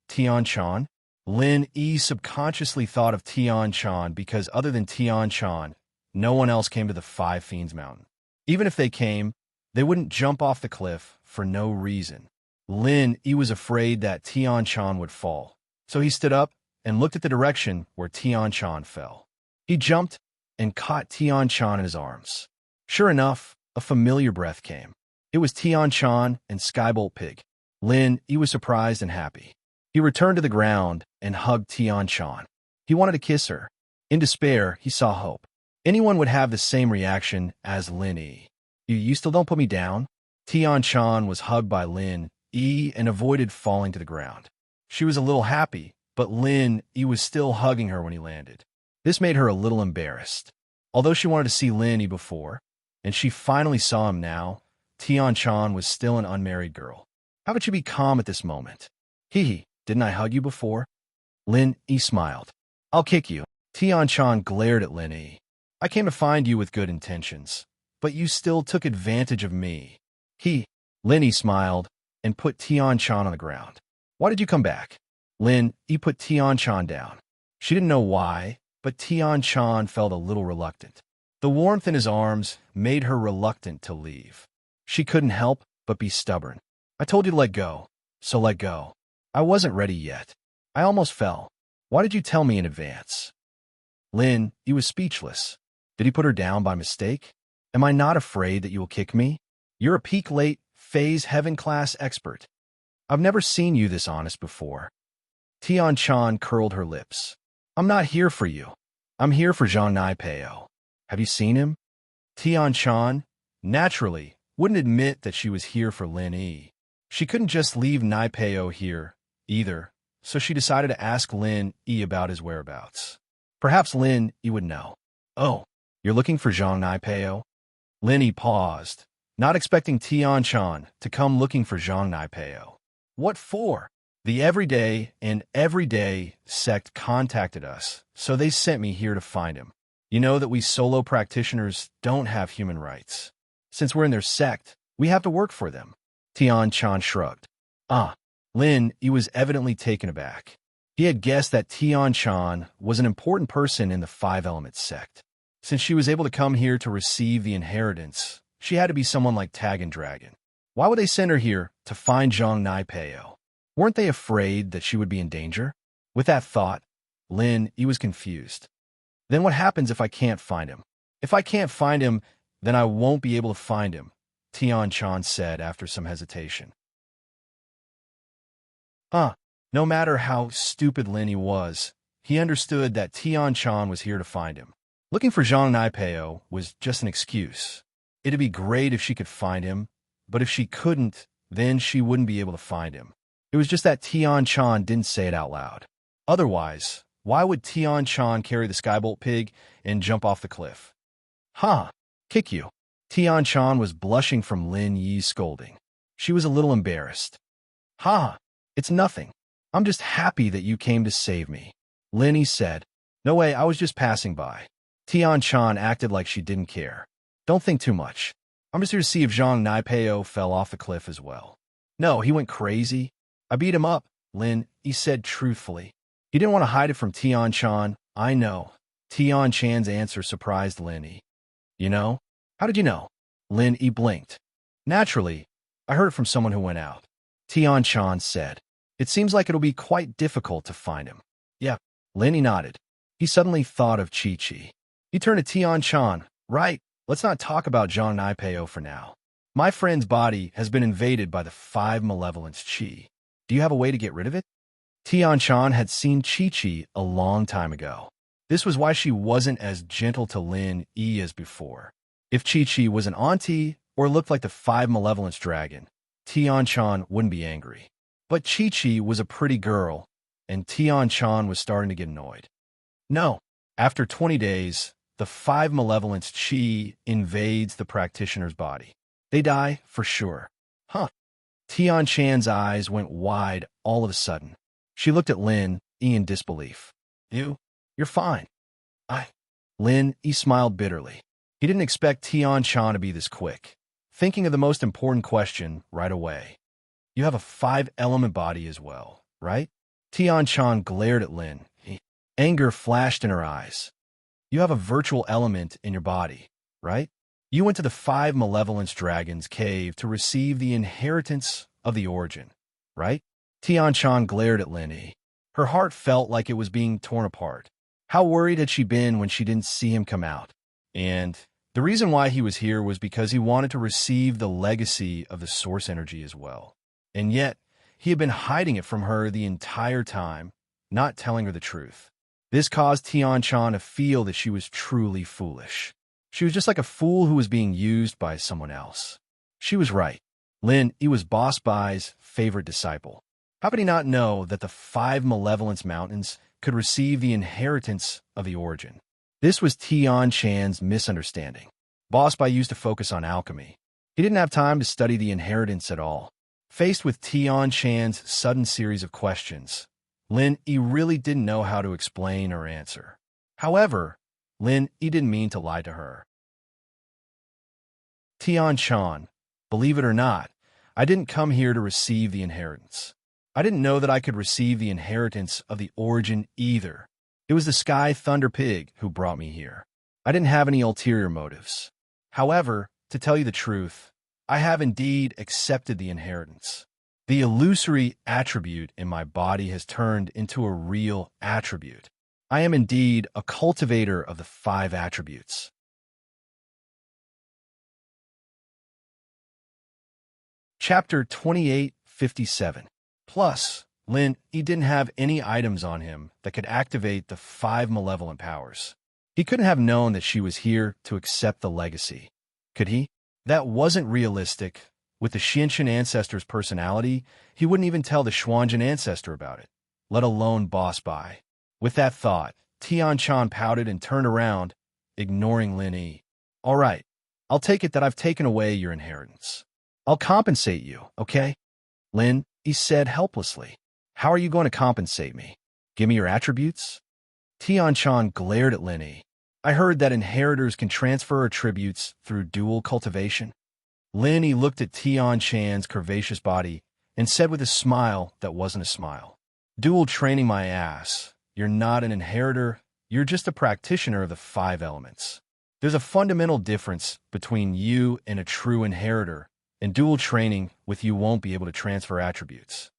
Tian-chan? Lin Yi subconsciously thought of Tian-chan because other than Tian-chan, no one else came to the Five Fiends Mountain. Even if they came, they wouldn't jump off the cliff for no reason. Lin Yi was afraid that Tian-chan would fall, so he stood up and looked at the direction where Tian-chan fell. He jumped and caught Tian-chan in his arms. Sure enough, a familiar breath came. It was Tian-chan and Skybolt Pig. Lin Yi was surprised and happy. He returned to the ground and hugged Tian-chan. He wanted to kiss her. In despair, he saw hope. Anyone would have the same reaction as Lin Yi. You still don't put me down?" Tian-chan was hugged by Lin E and avoided falling to the ground. She was a little happy, but Lin E was still hugging her when he landed. This made her a little embarrassed. Although she wanted to see Lin E before, and she finally saw him now, Tian-chan was still an unmarried girl. How could she be calm at this moment? Hee, didn't I hug you before? Lin E smiled. I'll kick you. Tian-chan glared at Lin E. I came to find you with good intentions, but you still took advantage of me. Lin E smiled and put Tian-chan on the ground. Why did you come back? Lin E put Tian-chan down. She didn't know why, but Tian-chan felt a little reluctant. The warmth in his arms made her reluctant to leave. She couldn't help but be stubborn. I told you to let go, so let go. I wasn't ready yet. I almost fell. Why did you tell me in advance? Lin E was speechless. Did he put her down by mistake? Am I not afraid that you will kick me? You're a peak late phase heaven class expert. I've never seen you this honest before. Tian-chan curled her lips. I'm not here for you. I'm here for Zhang Naipeo. Have you seen him? Tian-chan, naturally, wouldn't admit that she was here for Lin E. She couldn't just leave Naipeo here, either, so she decided to ask Lin E about his whereabouts. Perhaps Lin E would know. Oh, you're looking for Zhang Naipeo? Lin E paused, not expecting Tian-chan to come looking for Zhang Naipeo. What for? The Everyday sect contacted us, so they sent me here to find him. You know that we solo practitioners don't have human rights. Since we're in their sect, we have to work for them. Tian-chan shrugged. Lin E was evidently taken aback. He had guessed that Tian-chan was an important person in the Five Elements sect. Since she was able to come here to receive the inheritance, she had to be someone like Tag and Dragon. Why would they send her here to find Zhang Naipeo? Weren't they afraid that she would be in danger? With that thought, Lin E was confused. Then what happens if I can't find him? If I can't find him, then I won't be able to find him, Tian-chan said after some hesitation. No matter how stupid Lin E was, he understood that Tian-chan was here to find him. Looking for Zhang Naipeo was just an excuse. It'd be great if she could find him, but if she couldn't, then she wouldn't be able to find him. It was just that Tian-chan didn't say it out loud. Otherwise, why would Tian-chan carry the skybolt pig and jump off the cliff? Kick you. Tian-chan was blushing from Lin Yi's scolding. She was a little embarrassed. It's nothing. I'm just happy that you came to save me. Lin Yi said. No way, I was just passing by. Tian-chan acted like she didn't care. Don't think too much. I'm just here to see if Zhang Naipeo fell off the cliff as well. No, he went crazy. I beat him up, Lin Yi said truthfully. He didn't want to hide it from Tian-chan. I know. Tian-chan's answer surprised Lin Yi. You know? How did you know? Lin Yi blinked. Naturally, I heard it from someone who went out. Tian-chan said. It seems like it'll be quite difficult to find him. Yeah, Lin Yi nodded. He suddenly thought of Chi-Chi. He turned to Tian-chan. Right, let's not talk about Zhang Naipeo for now. My friend's body has been invaded by the Five Malevolence Chi. Do you have a way to get rid of it? Tian-chan had seen Chi-Chi a long time ago. This was why she wasn't as gentle to Lin Yi as before. If Chi-Chi was an auntie or looked like the Five Malevolence Dragon, Tian-chan wouldn't be angry. But Chi-Chi was a pretty girl, and Tian-chan was starting to get annoyed. No. After 20 days, the Five Malevolence Chi invades the practitioner's body. They die for sure. Tian-chan's eyes went wide all of a sudden. She looked at Lin Yi in disbelief. You're fine. Lin Yi smiled bitterly. He didn't expect Tian-chan to be this quick. Thinking of the most important question right away. You have a 5-element body as well, right? Tian-chan glared at Lin Yi. Anger flashed in her eyes. You have a virtual element in your body, right? You went to the Five Malevolence Dragon's cave to receive the inheritance of the origin, right? Tian-chan glared at Lin Yi. Her heart felt like it was being torn apart. How worried had she been when she didn't see him come out? And the reason why he was here was because he wanted to receive the legacy of the source energy as well. And yet, he had been hiding it from her the entire time, not telling her the truth. This caused Tian-chan to feel that she was truly foolish. She was just like a fool who was being used by someone else. She was right. Lin, he was Boss Bai's favorite disciple. How could he not know that the 5 Malevolence Mountains could receive the inheritance of the origin? This was Tian Chan's misunderstanding. Boss Bai used to focus on alchemy. He didn't have time to study the inheritance at all. Faced with Tian Chan's sudden series of questions, Lin Yi really didn't know how to explain or answer. However, Lin Yi didn't mean to lie to her. Tian Chan, believe it or not, I didn't come here to receive the inheritance. I didn't know that I could receive the inheritance of the origin either. It was the Sky Thunder Pig who brought me here. I didn't have any ulterior motives. However, to tell you the truth, I have indeed accepted the inheritance. The illusory attribute in my body has turned into a real attribute. I am indeed a cultivator of the 5 attributes. Chapter 2857. Plus, Lin Yi didn't have any items on him that could activate the 5 malevolent powers. He couldn't have known that she was here to accept the legacy. Could he? That wasn't realistic. With the Xianxin ancestor's personality, he wouldn't even tell the Xuanjin ancestor about it, let alone Boss Bai. With that thought, Tian Chan pouted and turned around, ignoring Lin Yi. All right, I'll take it that I've taken away your inheritance. I'll compensate you, okay? Lin Yi said helplessly. How are you going to compensate me? Give me your attributes? Tian Chan glared at Lin Yi. I heard that inheritors can transfer attributes through dual cultivation. Lin Yi looked at Tian Chan's curvaceous body and said with a smile that wasn't a smile. Dual training my ass. You're not an inheritor. You're just a practitioner of the 5 elements. There's a fundamental difference between you and a true inheritor, and dual training with you won't be able to transfer attributes.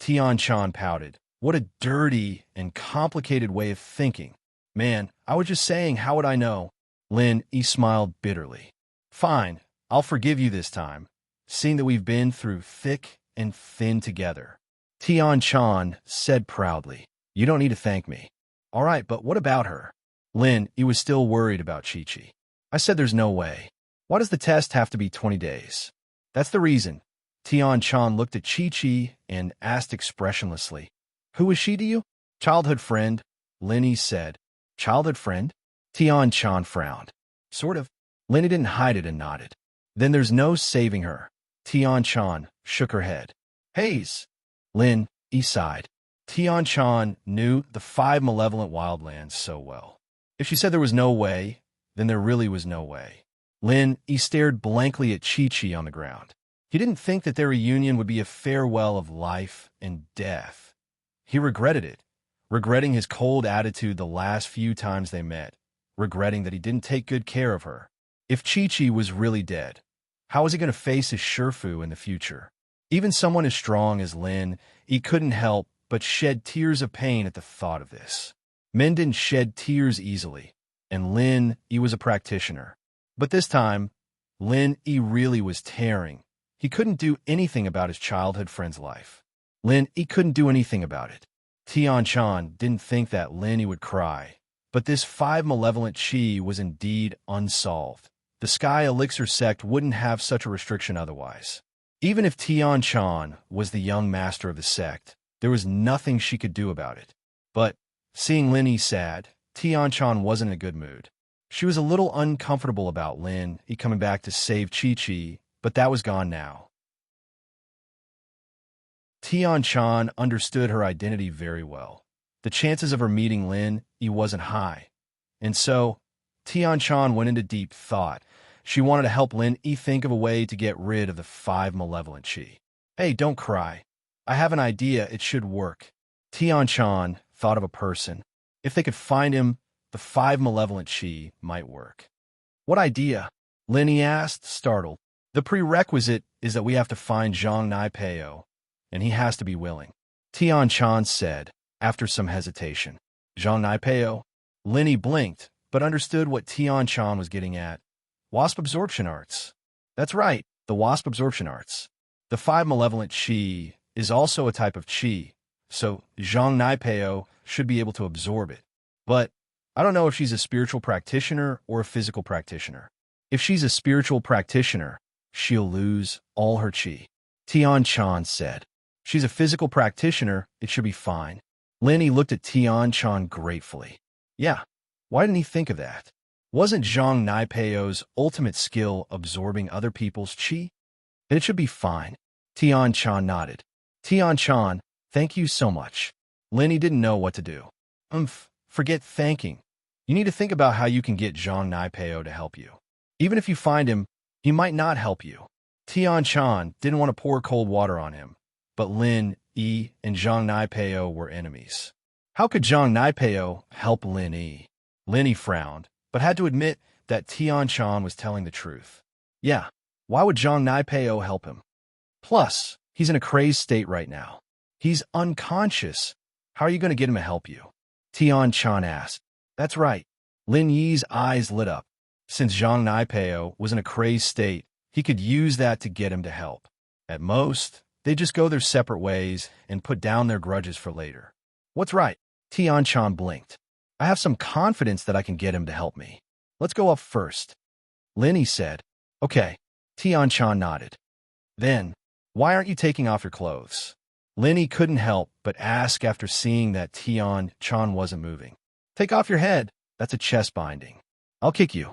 Tian Chan pouted. What a dirty and complicated way of thinking. Man, I was just saying, how would I know? Lin Yi smiled bitterly. Fine, I'll forgive you this time, seeing that we've been through thick and thin together. Tian Chan said proudly. You don't need to thank me. All right, but what about her? Lin Yi was still worried about Chi-Chi. I said there's no way. Why does the test have to be 20 days? That's the reason. Tian Chan looked at Chi-Chi and asked expressionlessly. Who is she to you? Childhood friend, Lin Yi said. Childhood friend? Tian Chan frowned. Sort of. Lin Yi didn't hide it and nodded. Then there's no saving her. Tian Chan shook her head. Haze. Lin Yi sighed. Tian Chan knew the 5 malevolent wildlands so well. If she said there was no way, then there really was no way. Lin Yi stared blankly at Chi-Chi on the ground. He didn't think that their reunion would be a farewell of life and death. He regretted it, regretting his cold attitude the last few times they met, regretting that he didn't take good care of her. If Chi-Chi was really dead, how was he going to face his Shifu in the future? Even someone as strong as Lin Yi couldn't help but shed tears of pain at the thought of this. Men didn't shed tears easily, and Lin Yi was a practitioner. But this time, Lin Yi really was tearing. He couldn't do anything about his childhood friend's life. Lin Yi couldn't do anything about it. Tian Chan didn't think that Lin Yi would cry, but this 5 malevolent chi was indeed unsolved. The Sky Elixir sect wouldn't have such a restriction otherwise. Even if Tian Chan was the young master of the sect, there was nothing she could do about it. But, seeing Lin Yi sad, Tian Chan wasn't in a good mood. She was a little uncomfortable about Lin Yi coming back to save Chi-Chi, but that was gone now. Tian Chan understood her identity very well. The chances of her meeting Lin Yi wasn't high. And so, Tian Chan went into deep thought. She wanted to help Lin Yi think of a way to get rid of the 5 malevolent chi. Hey, don't cry. I have an idea, it should work. Tian Chan thought of a person. If they could find him, the 5 malevolent chi might work. What idea? Lin Yi asked, startled. The prerequisite is that we have to find Zhang Naipeo, and he has to be willing. Tian Chan said, after some hesitation. Zhang Naipeo? Lin Yi blinked, but understood what Tian Chan was getting at. Wasp absorption arts. That's right, the wasp absorption arts. The 5 malevolent chi is also a type of chi, so Zhang Naipeo should be able to absorb it. But I don't know if she's a spiritual practitioner or a physical practitioner. If she's a spiritual practitioner, she'll lose all her chi. Tian Chan said. She's a physical practitioner, it should be fine. Lin Yi looked at Tian Chan gratefully. Yeah, why didn't he think of that? Wasn't Zhang Naipeo's ultimate skill absorbing other people's chi? Then it should be fine. Tian Chan nodded. Tian Chan, thank you so much. Lin Yi didn't know what to do. Forget thanking. You need to think about how you can get Zhang Naipeo to help you. Even if you find him, he might not help you. Tian Chan didn't want to pour cold water on him, but Lin Yi and Zhang Naipeo were enemies. How could Zhang Naipeo help Lin Yi? Lin Yi frowned, but had to admit that Tian Chan was telling the truth. Yeah, why would Zhang Naipeo help him? Plus, he's in a crazed state right now. He's unconscious. How are you going to get him to help you? Tian Chan asked. That's right. Lin Yi's eyes lit up. Since Zhang Naipeo was in a crazed state, he could use that to get him to help. At most, they just go their separate ways and put down their grudges for later. What's right? Tian Chan blinked. I have some confidence that I can get him to help me. Let's go up first. Lin Yi said. Okay. Tian Chan nodded. Then, why aren't you taking off your clothes? Lin Yi couldn't help but ask after seeing that Tian Chan wasn't moving. Take off your head. That's a chest binding. I'll kick you.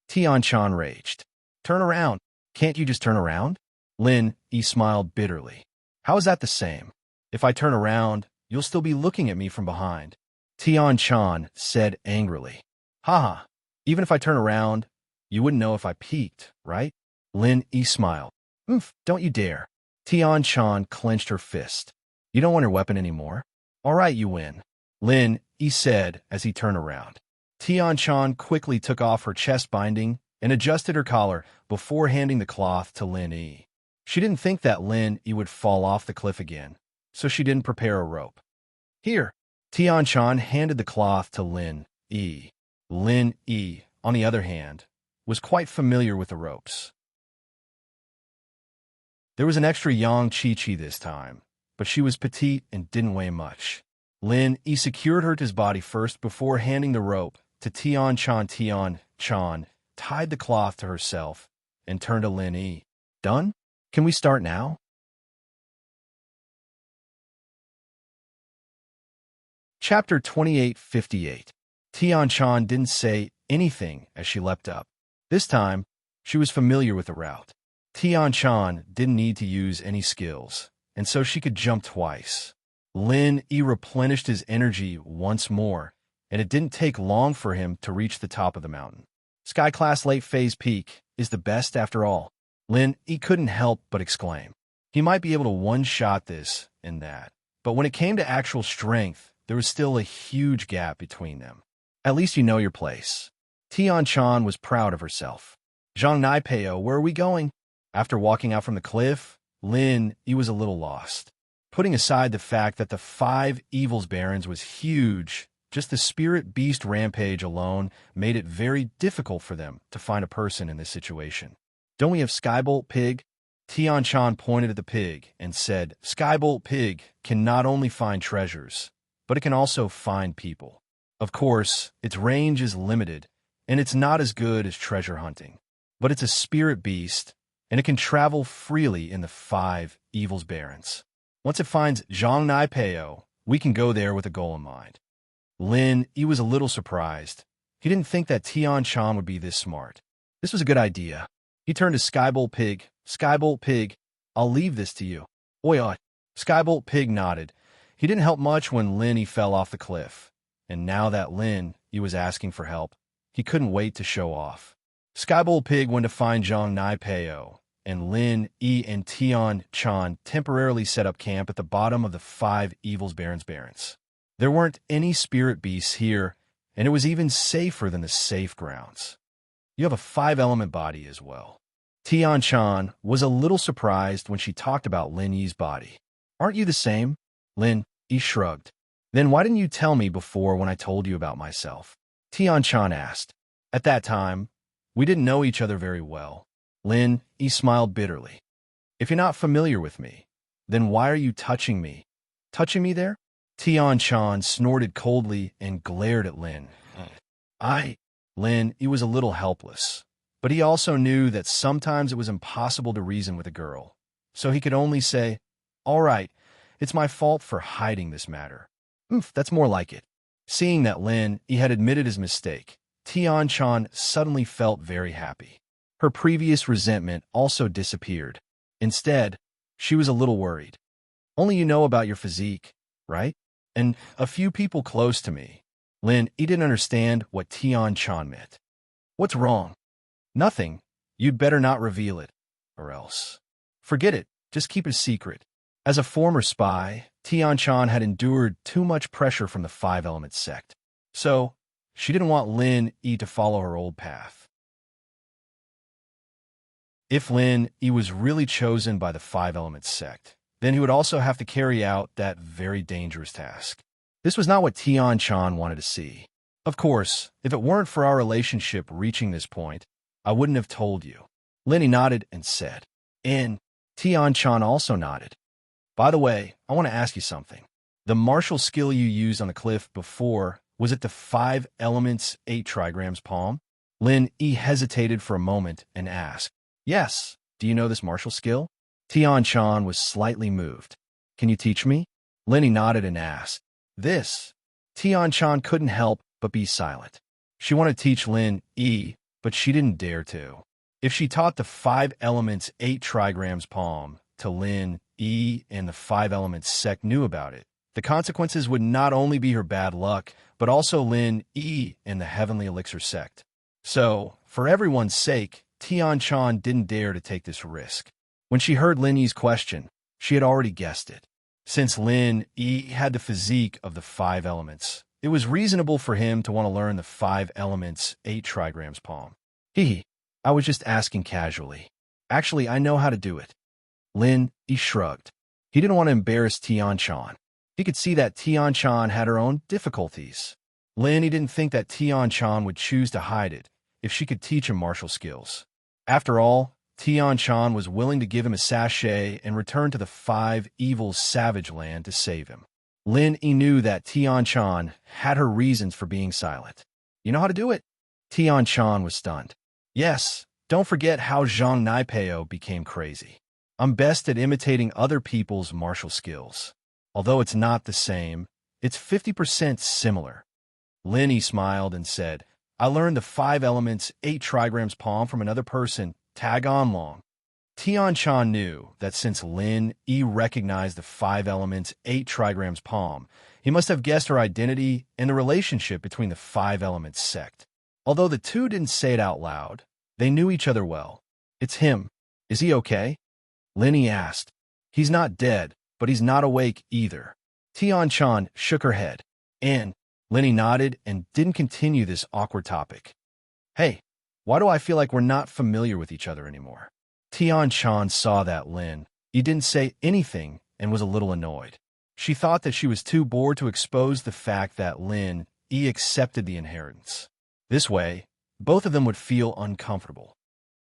Tian Chan raged. Turn around. Can't you just turn around? Lin Yi smiled bitterly. How is that the same? If I turn around, you'll still be looking at me from behind. Tian Chan said angrily. Haha, even if I turn around, you wouldn't know if I peeked, right? Lin Yi smiled. Don't you dare. Tian Chan clenched her fist. You don't want your weapon anymore? All right, you win. Lin Yi said as he turned around. Tian Chan quickly took off her chest binding and adjusted her collar before handing the cloth to Lin Yi. She didn't think that Lin Yi would fall off the cliff again, so she didn't prepare a rope. Here, Tian Chan handed the cloth to Lin Yi. Lin Yi, on the other hand, was quite familiar with the ropes. There was an extra yang Chi-Chi this time, but she was petite and didn't weigh much. Lin Yi secured her to his body first before handing the rope to Tian Chan. Tian Chan tied the cloth to herself and turned to Lin Yi. Done? Can we start now? Chapter 2858. Tian Chan didn't say anything as she leapt up. This time, she was familiar with the route. Tian Chan didn't need to use any skills, and so she could jump twice. Lin Yi replenished his energy once more, and it didn't take long for him to reach the top of the mountain. Sky-class late-phase peak is the best after all. Lin Yi couldn't help but exclaim. He might be able to one-shot this and that, but when it came to actual strength, there was still a huge gap between them. At least you know your place. Tian Chan was proud of herself. Zhang Naipeo, where are we going? After walking out from the cliff, Lin Yi was a little lost. Putting aside the fact that the 5 Evils Barons was huge, just the Spirit Beast Rampage alone made it very difficult for them to find a person in this situation. Don't we have Skybolt Pig? Tian Chan pointed at the pig and said, Skybolt Pig can not only find treasures, but it can also find people. Of course, its range is limited, and it's not as good as treasure hunting. But it's a spirit beast, and it can travel freely in the 5 Evils Barons. Once it finds Zhang Naipeo, we can go there with a goal in mind. Lin Yi was a little surprised. He didn't think that Tian Chan would be this smart. This was a good idea. He turned to Skybolt Pig. Skybolt Pig, I'll leave this to you. Oi. Skybolt Pig nodded. He didn't help much when Lin Yi fell off the cliff. And now that Lin Yi was asking for help, he couldn't wait to show off. Skybolt Pig went to find Zhang Naipeo, and Lin Yi and Tian Chan temporarily set up camp at the bottom of the 5 Evils Barons. There weren't any spirit beasts here, and it was even safer than the safe grounds. You have a 5-element body as well. Tian Chan was a little surprised when she talked about Lin Yi's body. Aren't you the same? Lin Yi shrugged. Then why didn't you tell me before when I told you about myself? Tian Chan asked. At that time, we didn't know each other very well. Lin Yi smiled bitterly. If you're not familiar with me, then why are you touching me? Touching me there? Tian Chan snorted coldly and glared at Lin. Lin Yi was a little helpless. But he also knew that sometimes it was impossible to reason with a girl. So he could only say, "All right, it's my fault for hiding this matter." Oof, that's more like it. Seeing that Lin Yi had admitted his mistake, Tian-chan suddenly felt very happy. Her previous resentment also disappeared. Instead, she was a little worried. "Only you know about your physique, right? And a few people close to me." Lin Yi didn't understand what Tian-chan meant. "What's wrong?" "Nothing. You'd better not reveal it, or else." "Forget it. Just keep it a secret." As a former spy, Tian-chan had endured too much pressure from the Five Elements sect. So, she didn't want Lin Yi to follow her old path. If Lin Yi was really chosen by the Five Elements sect, then he would also have to carry out that very dangerous task. This was not what Tian-chan wanted to see. "Of course, if it weren't for our relationship reaching this point, I wouldn't have told you." Lin Yi nodded and said. And Tian-chan also nodded. "By the way, I want to ask you something. The martial skill you used on the cliff before, was it the Five Elements 8 trigrams palm?" Lin Yi hesitated for a moment and asked. "Yes. Do you know this martial skill?" Tian-chan was slightly moved. "Can you teach me?" Lin Yi nodded and asked. "This." Tian-chan couldn't help but be silent. She wanted to teach Lin Yi, but she didn't dare to. If she taught the Five Elements 8 trigrams palm to Lin Yi and the Five Elements sect knew about it, the consequences would not only be her bad luck, but also Lin Yi and the Heavenly Elixir sect. So, for everyone's sake, Tian-chan didn't dare to take this risk. When she heard Lin Yi's question, she had already guessed it. Since Lin Yi had the physique of the Five Elements, it was reasonable for him to want to learn the Five Elements 8 trigrams palm. I was just asking casually. Actually, I know how to do it." Lin Yi shrugged. He didn't want to embarrass Tian-chan. He could see that Tian-chan had her own difficulties. Lin Yi didn't think that Tian-chan would choose to hide it if she could teach him martial skills. After all, Tian-chan was willing to give him a sachet and return to the Five Evils Savage Land to save him. Lin Yi knew that Tian-chan had her reasons for being silent. "You know how to do it?" Tian-chan was stunned. "Yes, don't forget how Zhang Naipeo became crazy. I'm best at imitating other people's martial skills. Although it's not the same, it's 50% similar." Lin Yi smiled and said, "I learned the Five Elements 8 trigrams palm from another person, Tag On Long." Tian-chan knew that since Lin Yi recognized the Five Elements 8 trigrams palm, he must have guessed her identity and the relationship between the Five Elements sect. Although the two didn't say it out loud, they knew each other well. "It's him. Is he okay?" Lin Yi asked. "He's not dead, but he's not awake either." Tian-chan shook her head. And Lin Yi nodded and didn't continue this awkward topic. "Hey, why do I feel like we're not familiar with each other anymore?" Tian-chan saw that Lin Yi didn't say anything and was a little annoyed. She thought that she was too bored to expose the fact that Lin Yi accepted the inheritance. This way, both of them would feel uncomfortable.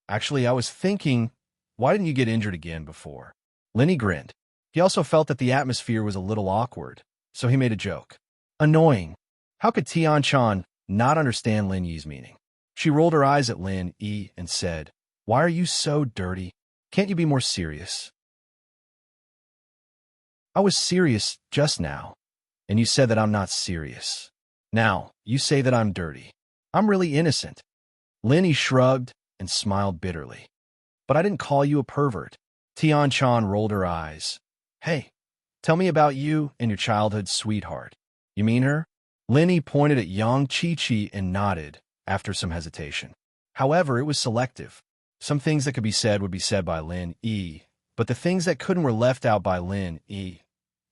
"Actually, I was thinking, why didn't you get injured again before?" Lin Yi grinned. He also felt that the atmosphere was a little awkward, so he made a joke. Annoying. How could Tian-chan not understand Lin Yi's meaning? She rolled her eyes at Lin Yi and said, "Why are you so dirty? Can't you be more serious?" "I was serious just now, and you said that I'm not serious. Now, you say that I'm dirty. I'm really innocent." Lin Yi shrugged and smiled bitterly. "But I didn't call you a pervert." Tian-chan rolled her eyes. "Hey, tell me about you and your childhood sweetheart. You mean her?" Lin Yi pointed at Yang Chi-Chi and nodded, after some hesitation. However, it was selective. Some things that could be said would be said by Lin Yi, but the things that couldn't were left out by Lin Yi.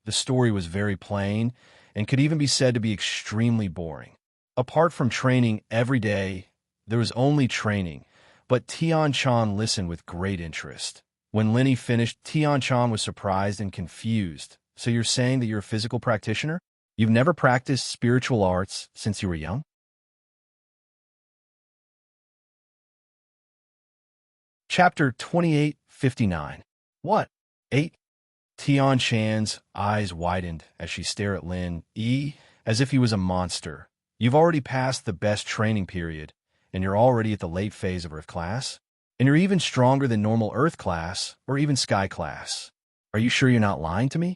The story was very plain and could even be said to be extremely boring. Apart from training every day, there was only training, but Tian-chan listened with great interest. When Lin Yi finished, Tian-chan was surprised and confused. "So you're saying that you're a physical practitioner? You've never practiced spiritual arts since you were young?" Chapter 2859. What? 8? Tian-chan's eyes widened as she stared at Lin Yi as if he was a monster. "You've already passed the best training period, and you're already at the late phase of Earth class? And you're even stronger than normal Earth class or even Sky class. Are you sure you're not lying to me?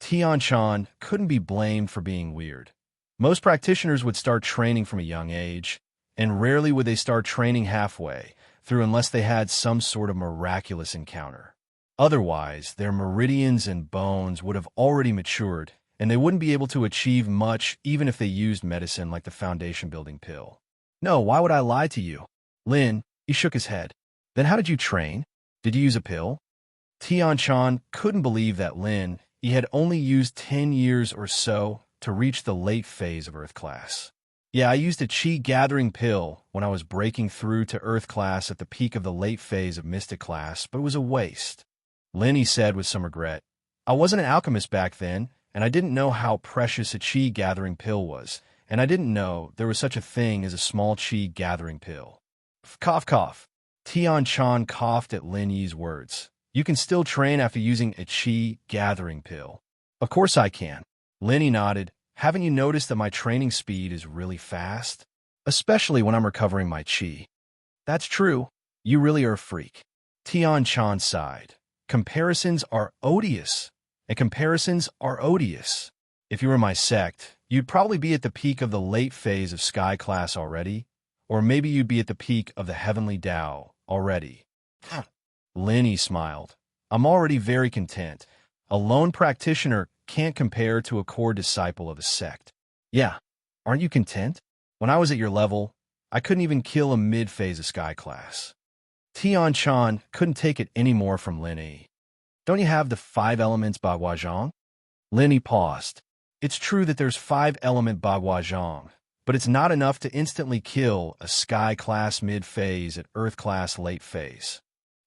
Tian-chan couldn't be blamed for being weird. Most practitioners would start training from a young age, and rarely would they start training halfway through unless they had some sort of miraculous encounter. Otherwise, their meridians and bones would have already matured, and they wouldn't be able to achieve much even if they used medicine like the foundation-building pill. No, why would I lie to you? Lin, he shook his head. Then how did you train? Did you use a pill? Tian-chan couldn't believe that Lin, he had only used 10 years or so to reach the late phase of Earth class. Yeah, I used a chi-gathering pill when I was breaking through to Earth class at the peak of the late phase of Mystic class, but it was a waste. Lin, he said with some regret. I wasn't an alchemist back then, and I didn't know how precious a chi-gathering pill was, and I didn't know there was such a thing as a small chi-gathering pill. Cough, cough. Tian-chan coughed at Lin Yi's words. You can still train after using a chi-gathering pill. Of course I can. Lin Yi nodded. Haven't you noticed that my training speed is really fast? Especially when I'm recovering my chi. That's true. You really are a freak. Tian-chan sighed. Comparisons are odious. And comparisons are odious. If you were my sect, you'd probably be at the peak of the late phase of Sky class already, or maybe you'd be at the peak of the Heavenly Tao already. Lin Yi smiled. I'm already very content. A lone practitioner can't compare to a core disciple of a sect. Yeah, aren't you content? When I was at your level, I couldn't even kill a mid-phase of Sky class. Tian-chan couldn't take it any more from Lin Yi. Don't you have the 5 elements by Huazhang? Lin Yi paused. It's true that there's 5-element by Huazhang, but it's not enough to instantly kill a Sky class mid-phase at Earth class late phase.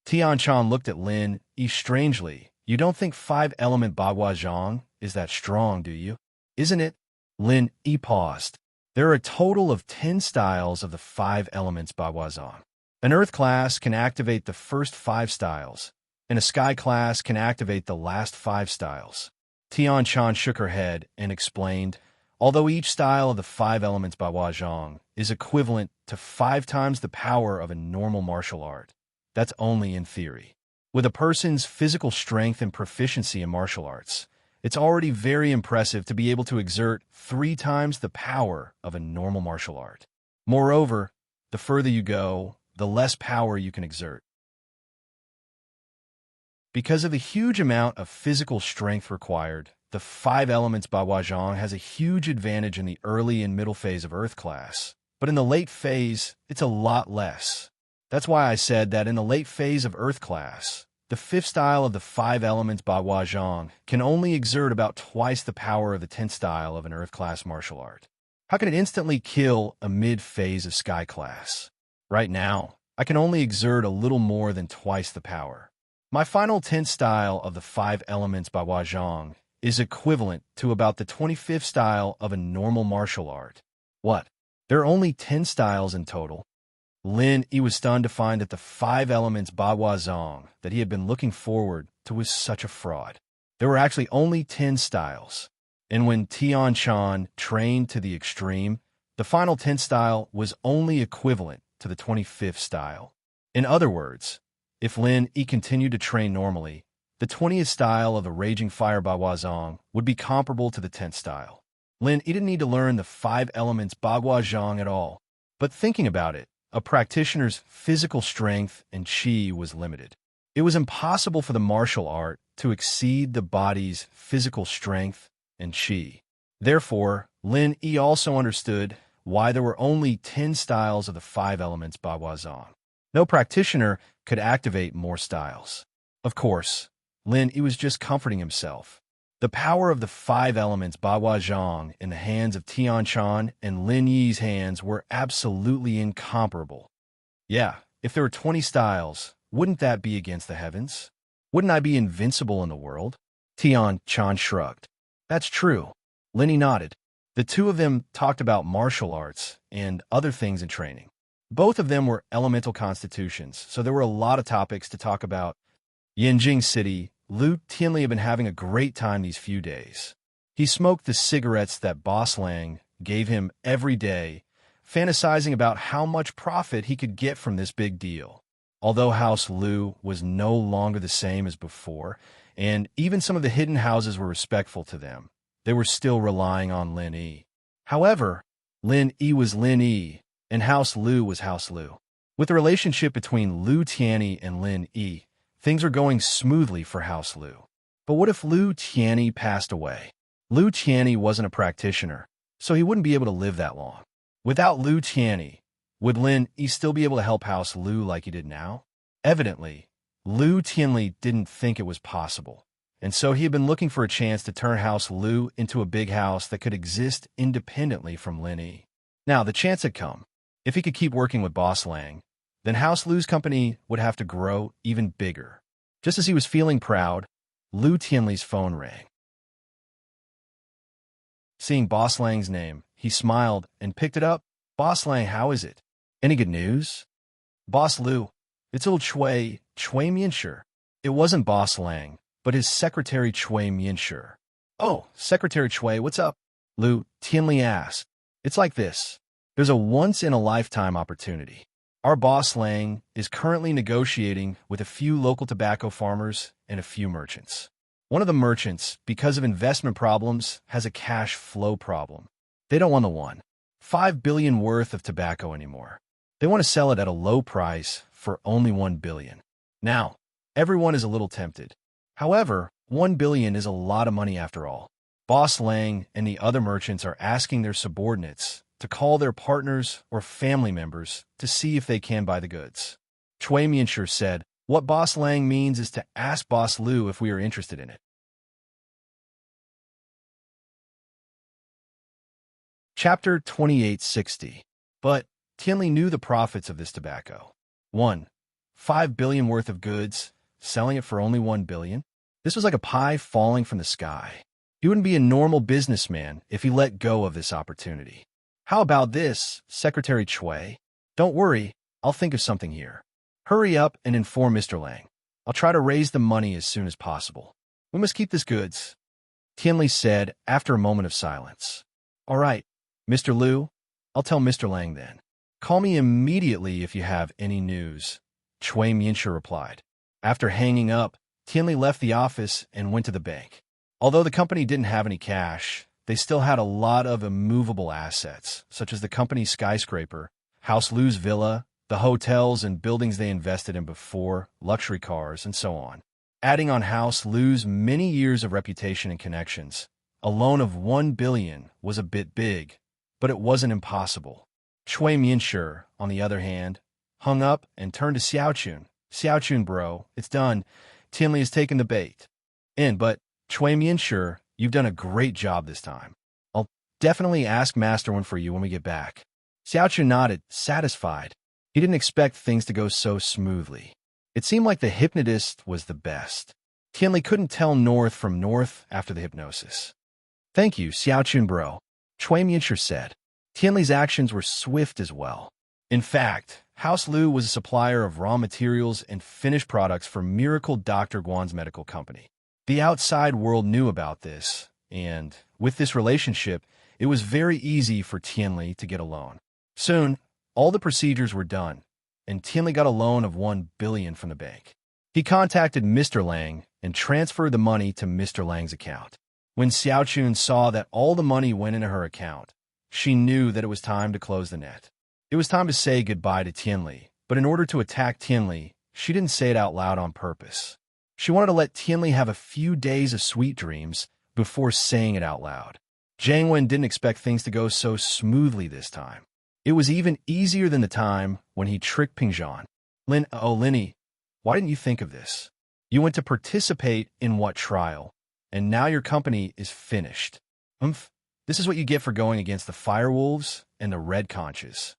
Tian-chan looked at Lin Yi strangely. You don't think 5-element by Huazhang is that strong, do you? Isn't it? Lin Yi paused. There are a total of 10 styles of the 5 elements by Huazhang. An Earth class can activate the first 5 styles, and a Sky class can activate the last 5 styles. Tian-chan shook her head and explained, although each style of the 5 elements by Huazhang is equivalent to 5 times the power of a normal martial art, that's only in theory. With a person's physical strength and proficiency in martial arts, it's already very impressive to be able to exert 3 times the power of a normal martial art. Moreover, the further you go, the less power you can exert. Because of the huge amount of physical strength required, the 5 elements by Huazhang has a huge advantage in the early and middle phase of Earth class, but in the late phase, it's a lot less. That's why I said that in the late phase of Earth class, the 5th style of the 5 elements by Huazhang can only exert about twice the power of the 10th style of an Earth class martial art. How can it instantly kill a mid-phase of Sky class? Right now, I can only exert a little more than twice the power. My final 10th style of the 5 elements by Huazhang is equivalent to about the 25th style of a normal martial art. What? There are only 10 styles in total? Lin Yi was stunned to find that the 5 elements by Huazhang that he had been looking forward to was such a fraud. There were actually only 10 styles. And when Tian-chan trained to the extreme, the final 10th style was only equivalent to the 25th style. In other words, if Lin Yi continued to train normally, the 20th style of the Raging Fire by Huazhang would be comparable to the 10th style. Lin Yi didn't need to learn the 5 elements by Huazhang at all. But thinking about it, a practitioner's physical strength and chi was limited. It was impossible for the martial art to exceed the body's physical strength and chi. Therefore, Lin Yi also understood why there were only 10 styles of the 5 elements by Huazhang. No practitioner could activate more styles. Of course, Lin Yi was just comforting himself. The power of the 5 elements by Huazhang in the hands of Tian-chan and Lin Yi's hands were absolutely incomparable. Yeah, if there were 20 styles, wouldn't that be against the heavens? Wouldn't I be invincible in the world? Tian-chan shrugged. That's true. Lin Yi nodded. The two of them talked about martial arts and other things in training. Both of them were elemental constitutions, so there were a lot of topics to talk about. Yanjing City, Liu Tianli had been having a great time these few days. He smoked the cigarettes that Boss Lang gave him every day fantasizing about how much profit he could get from this big deal. Although House Liu was no longer the same as before, and even some of the hidden houses were respectful to them, they were still relying on Lin Yi. However, Lin Yi was Lin Yi, and House Liu was House Liu. With the relationship between Liu Tianyi and Lin Yi, things were going smoothly for House Liu. But what if Liu Tianyi passed away? Liu Tianyi wasn't a practitioner, so he wouldn't be able to live that long. Without Liu Tianyi, would Lin Yi still be able to help House Liu like he did now? Evidently, Liu Tianyi didn't think it was possible, and so he had been looking for a chance to turn House Liu into a big house that could exist independently from Lin Yi. Now, the chance had come. If he could keep working with Boss Lang, then House Liu's company would have to grow even bigger. Just as he was feeling proud, Liu Tianyi's phone rang. Seeing Boss Lang's name, he smiled and picked it up. "Boss Lang, how is it? Any good news?" "Boss Liu, it's old Chui Mianshi." It wasn't Boss Lang, but his secretary Chui Mianshi. "Oh, Secretary Chui, what's up?" Liu Tianyi asked. "It's like this. There's a once-in-a-lifetime opportunity. Our boss Lang is currently negotiating with a few local tobacco farmers and a few merchants. One of the merchants, because of investment problems, has a cash flow problem. They don't want the 1.5 billion worth of tobacco anymore. They want to sell it at a low price for only 1 billion. Now, everyone is a little tempted. However, 1 billion is a lot of money after all. Boss Lang and the other merchants are asking their subordinates to call their partners or family members to see if they can buy the goods." Chui Mianshi said, "What Boss Lang means is to ask Boss Liu if we are interested in it." Chapter 2860. But Tianli knew the profits of this tobacco. 1.5 billion worth of goods, selling it for only 1 billion? This was like a pie falling from the sky. He wouldn't be a normal businessman if he let go of this opportunity. "How about this, Secretary Chui? Don't worry, I'll think of something here. Hurry up and inform Mr. Lang. I'll try to raise the money as soon as possible. We must keep this goods," Tianli said after a moment of silence. "All right, Mr. Liu, I'll tell Mr. Lang then. Call me immediately if you have any news," Chui Mianshi replied. After hanging up, Tianli left the office and went to the bank. Although the company didn't have any cash, they still had a lot of immovable assets, such as the company's skyscraper, House Liu's villa, the hotels and buildings they invested in before, luxury cars, and so on. Adding on House Liu's many years of reputation and connections, a loan of 1 billion was a bit big, but it wasn't impossible. Chui Mianshi, on the other hand, hung up and turned to Xiaochun. "Xiaochun, bro, it's done. Tianli has taken the bait. But Chui Mianshi, you've done a great job this time. I'll definitely ask Master One for you when we get back." Xiaochun nodded, satisfied. He didn't expect things to go so smoothly. It seemed like the hypnotist was the best. Tianli couldn't tell north from north after the hypnosis. "Thank you, Xiaochun bro," Chui Mianshi said. Tianli's actions were swift as well. In fact, House Liu was a supplier of raw materials and finished products for Miracle Dr. Guan's medical company. The outside world knew about this, and with this relationship, it was very easy for Tianli to get a loan. Soon, all the procedures were done, and Tianli got a loan of 1 billion from the bank. He contacted Mr. Lang and transferred the money to Mr. Lang's account. When Xiaochun saw that all the money went into her account, she knew that it was time to close the net. It was time to say goodbye to Tianli, but in order to attack Tianli, she didn't say it out loud on purpose. She wanted to let Tianli have a few days of sweet dreams before saying it out loud. Jiang Wen didn't expect things to go so smoothly this time. It was even easier than the time when he tricked Pingzhan. Linny, why didn't you think of this? You went to participate in what trial, and now your company is finished. This is what you get for going against the Firewolves and the Red Conches.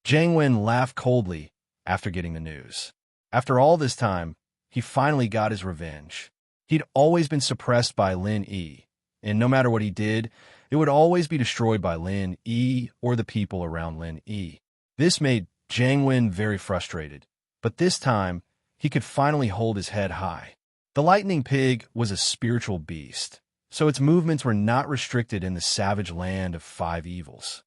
Jiang Wen laughed coldly after getting the news. After all this time, he finally got his revenge. He'd always been suppressed by Lin Yi, and no matter what he did, it would always be destroyed by Lin Yi or the people around Lin Yi. This made Jiang Wen very frustrated, but this time, he could finally hold his head high. The lightning pig was a spiritual beast, so its movements were not restricted in the savage land of 5 evils.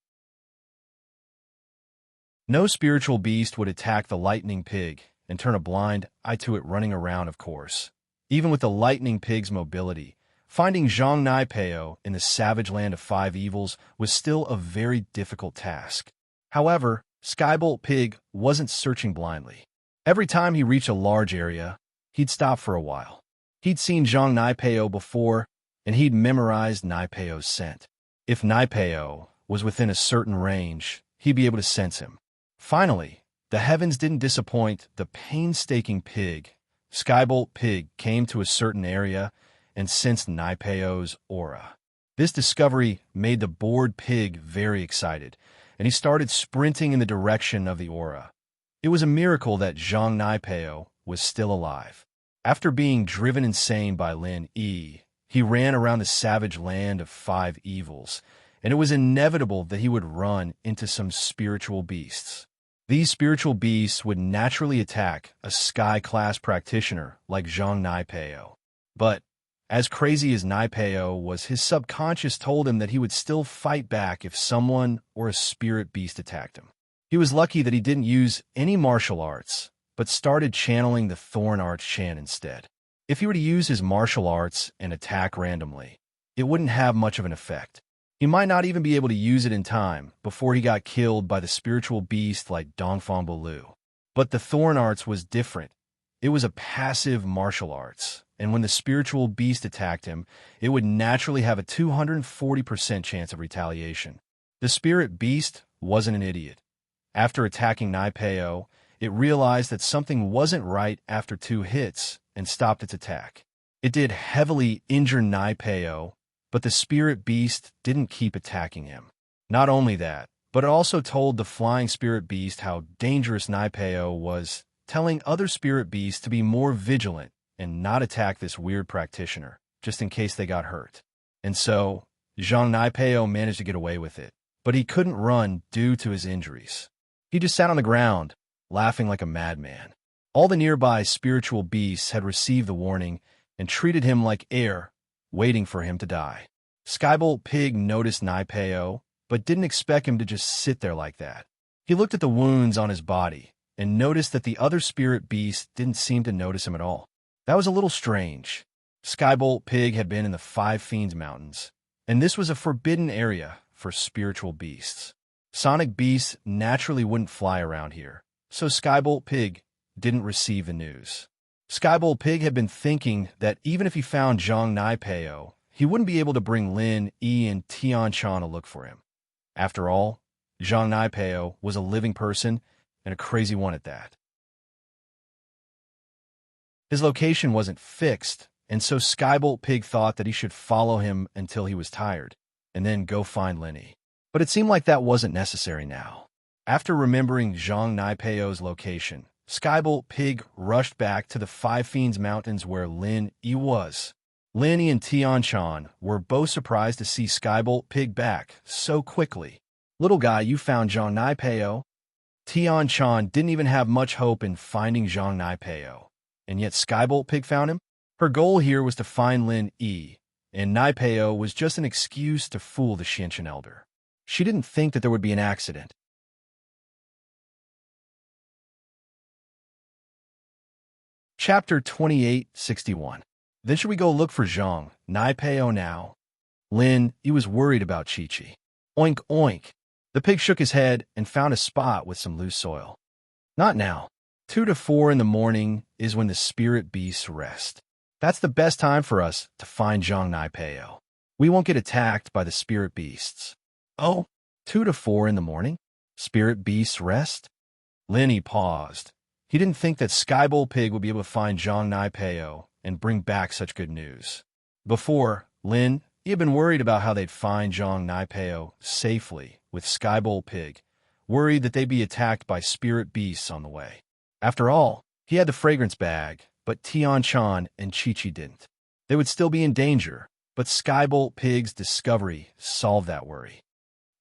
No spiritual beast would attack the lightning pig and turn a blind eye to it running around, of course. Even with the lightning pig's mobility, finding Zhang Naipeo in the savage land of five evils was still a very difficult task. However, Skybolt Pig wasn't searching blindly. Every time he reached a large area, he'd stop for a while. He'd seen Zhang Naipeo before, and he'd memorized Naipeo's scent. If Naipeo was within a certain range, he'd be able to sense him. Finally, the heavens didn't disappoint the painstaking pig. Skybolt Pig came to a certain area and sensed Naipeo's aura. This discovery made the bored pig very excited, and he started sprinting in the direction of the aura. It was a miracle that Zhang Naipeo was still alive. After being driven insane by Lin Yi, he ran around the savage land of five evils, and it was inevitable that he would run into some spiritual beasts. These spiritual beasts would naturally attack a sky-class practitioner like Zhang Naipeo. But, as crazy as Naipeo was, his subconscious told him that he would still fight back if someone or a spirit beast attacked him. He was lucky that he didn't use any martial arts, but started channeling the Thorn Arts chant instead. If he were to use his martial arts and attack randomly, it wouldn't have much of an effect. He might not even be able to use it in time before he got killed by the spiritual beast like Dongfang Bulu. But the Thorn Arts was different. It was a passive martial arts, and when the spiritual beast attacked him, it would naturally have a 240% chance of retaliation. The spirit beast wasn't an idiot. After attacking Naipeo, it realized that something wasn't right after 2 hits and stopped its attack. It did heavily injure Naipeo, but the spirit beast didn't keep attacking him. Not only that, but it also told the flying spirit beast how dangerous Naipeo was, telling other spirit beasts to be more vigilant and not attack this weird practitioner, just in case they got hurt. And so, Zhang Naipeo managed to get away with it, but he couldn't run due to his injuries. He just sat on the ground, laughing like a madman. All the nearby spiritual beasts had received the warning and treated him like air, waiting for him to die. Skybolt Pig noticed Naipeo, but didn't expect him to just sit there like that. He looked at the wounds on his body and noticed that the other spirit beasts didn't seem to notice him at all. That was a little strange. Skybolt Pig had been in the Five Fiends Mountains, and this was a forbidden area for spiritual beasts. Sonic beasts naturally wouldn't fly around here, so Skybolt Pig didn't receive the news. Skybolt Pig had been thinking that even if he found Zhang Naipeo, he wouldn't be able to bring Lin Yi and Tian Chan to look for him. After all, Zhang Naipeo was a living person, and a crazy one at that. His location wasn't fixed, and so Skybolt Pig thought that he should follow him until he was tired, and then go find Linny. But it seemed like that wasn't necessary now. After remembering Zhang Naipeo's location, Skybolt Pig rushed back to the Five Fiends Mountains where Lin Yi was. Lin Yi and Tian Chan were both surprised to see Skybolt Pig back so quickly. "Little guy, you found Zhang Naipeo." Tian Chan didn't even have much hope in finding Zhang Naipeo, and yet Skybolt Pig found him. Her goal here was to find Lin Yi, and Naipeo was just an excuse to fool the Xianchen elder. She didn't think that there would be an accident. Chapter 2861. Then should we go look for Zhang Naipeo now? Lin Yi was worried about Chi-Chi. Oink, oink. The pig shook his head and found a spot with some loose soil. Not now. 2 to 4 in the morning is when the spirit beasts rest. That's the best time for us to find Zhang Naipeo. We won't get attacked by the spirit beasts. Oh, 2 to 4 in the morning? Spirit beasts rest? Lin Yi paused. He didn't think that Skybolt Pig would be able to find Zhang Naipeo and bring back such good news. Before, Lin Yi had been worried about how they'd find Zhang Naipeo safely with Skybolt Pig, worried that they'd be attacked by spirit beasts on the way. After all, he had the fragrance bag, but Tian Chan and Chi-Chi didn't. They would still be in danger, but Skybolt Pig's discovery solved that worry.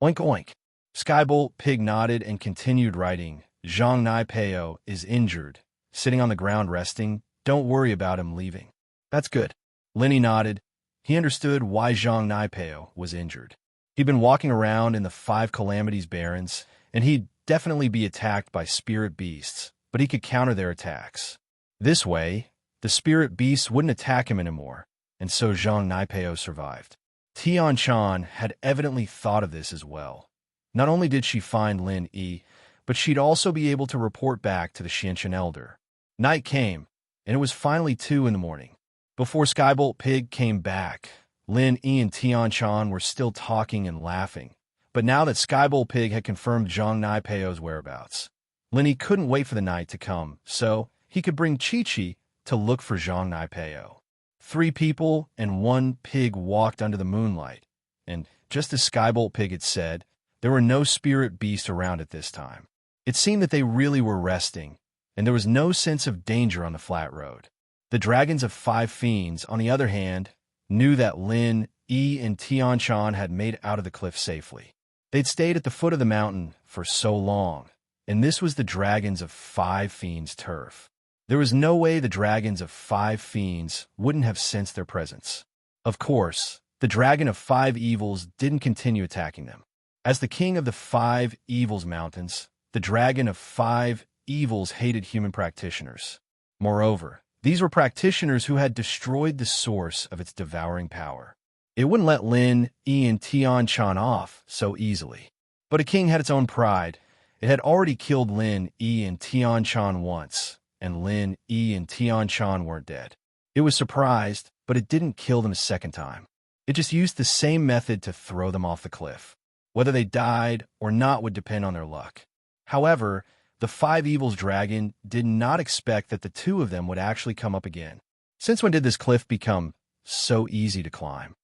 Oink oink. Skybolt Pig nodded and continued writing. Zhang Naipeo is injured, sitting on the ground resting. Don't worry about him leaving. That's good. Lin Yi nodded. He understood why Zhang Naipeo was injured. He'd been walking around in the 5 Calamities Barrens, and he'd definitely be attacked by spirit beasts, but he could counter their attacks. This way, the spirit beasts wouldn't attack him anymore, and so Zhang Naipeo survived. Tian Shan had evidently thought of this as well. Not only did she find Lin Yi, but she'd also be able to report back to the Xianqian elder. Night came, and it was finally 2 in the morning. Before Skybolt Pig came back, Lin Yi and Tian Shan were still talking and laughing. But now that Skybolt Pig had confirmed Zhang Naipeo's whereabouts, Lin Yi couldn't wait for the night to come, so he could bring Chi-Chi to look for Zhang Naipeo. 3 people and 1 pig walked under the moonlight, and just as Skybolt Pig had said, there were no spirit beasts around at this time. It seemed that they really were resting, and there was no sense of danger on the flat road. The dragons of 5 fiends, on the other hand, knew that Lin Yi and Tian Shan had made out of the cliff safely. They'd stayed at the foot of the mountain for so long, and this was the dragons of 5 fiends' turf. There was no way the dragons of 5 fiends wouldn't have sensed their presence. Of course, the dragon of 5 evils didn't continue attacking them. As the king of the 5 evils mountains, the dragon of 5 evils hated human practitioners. Moreover, these were practitioners who had destroyed the source of its devouring power. It wouldn't let Lin Yi and Tian Shan off so easily. But a king had its own pride. It had already killed Lin Yi and Tian Shan once, and Lin Yi and Tian Shan weren't dead. It was surprised, but it didn't kill them a second time. It just used the same method to throw them off the cliff. Whether they died or not would depend on their luck. However, the 5 evils dragon did not expect that the 2 of them would actually come up again. Since when did this cliff become so easy to climb?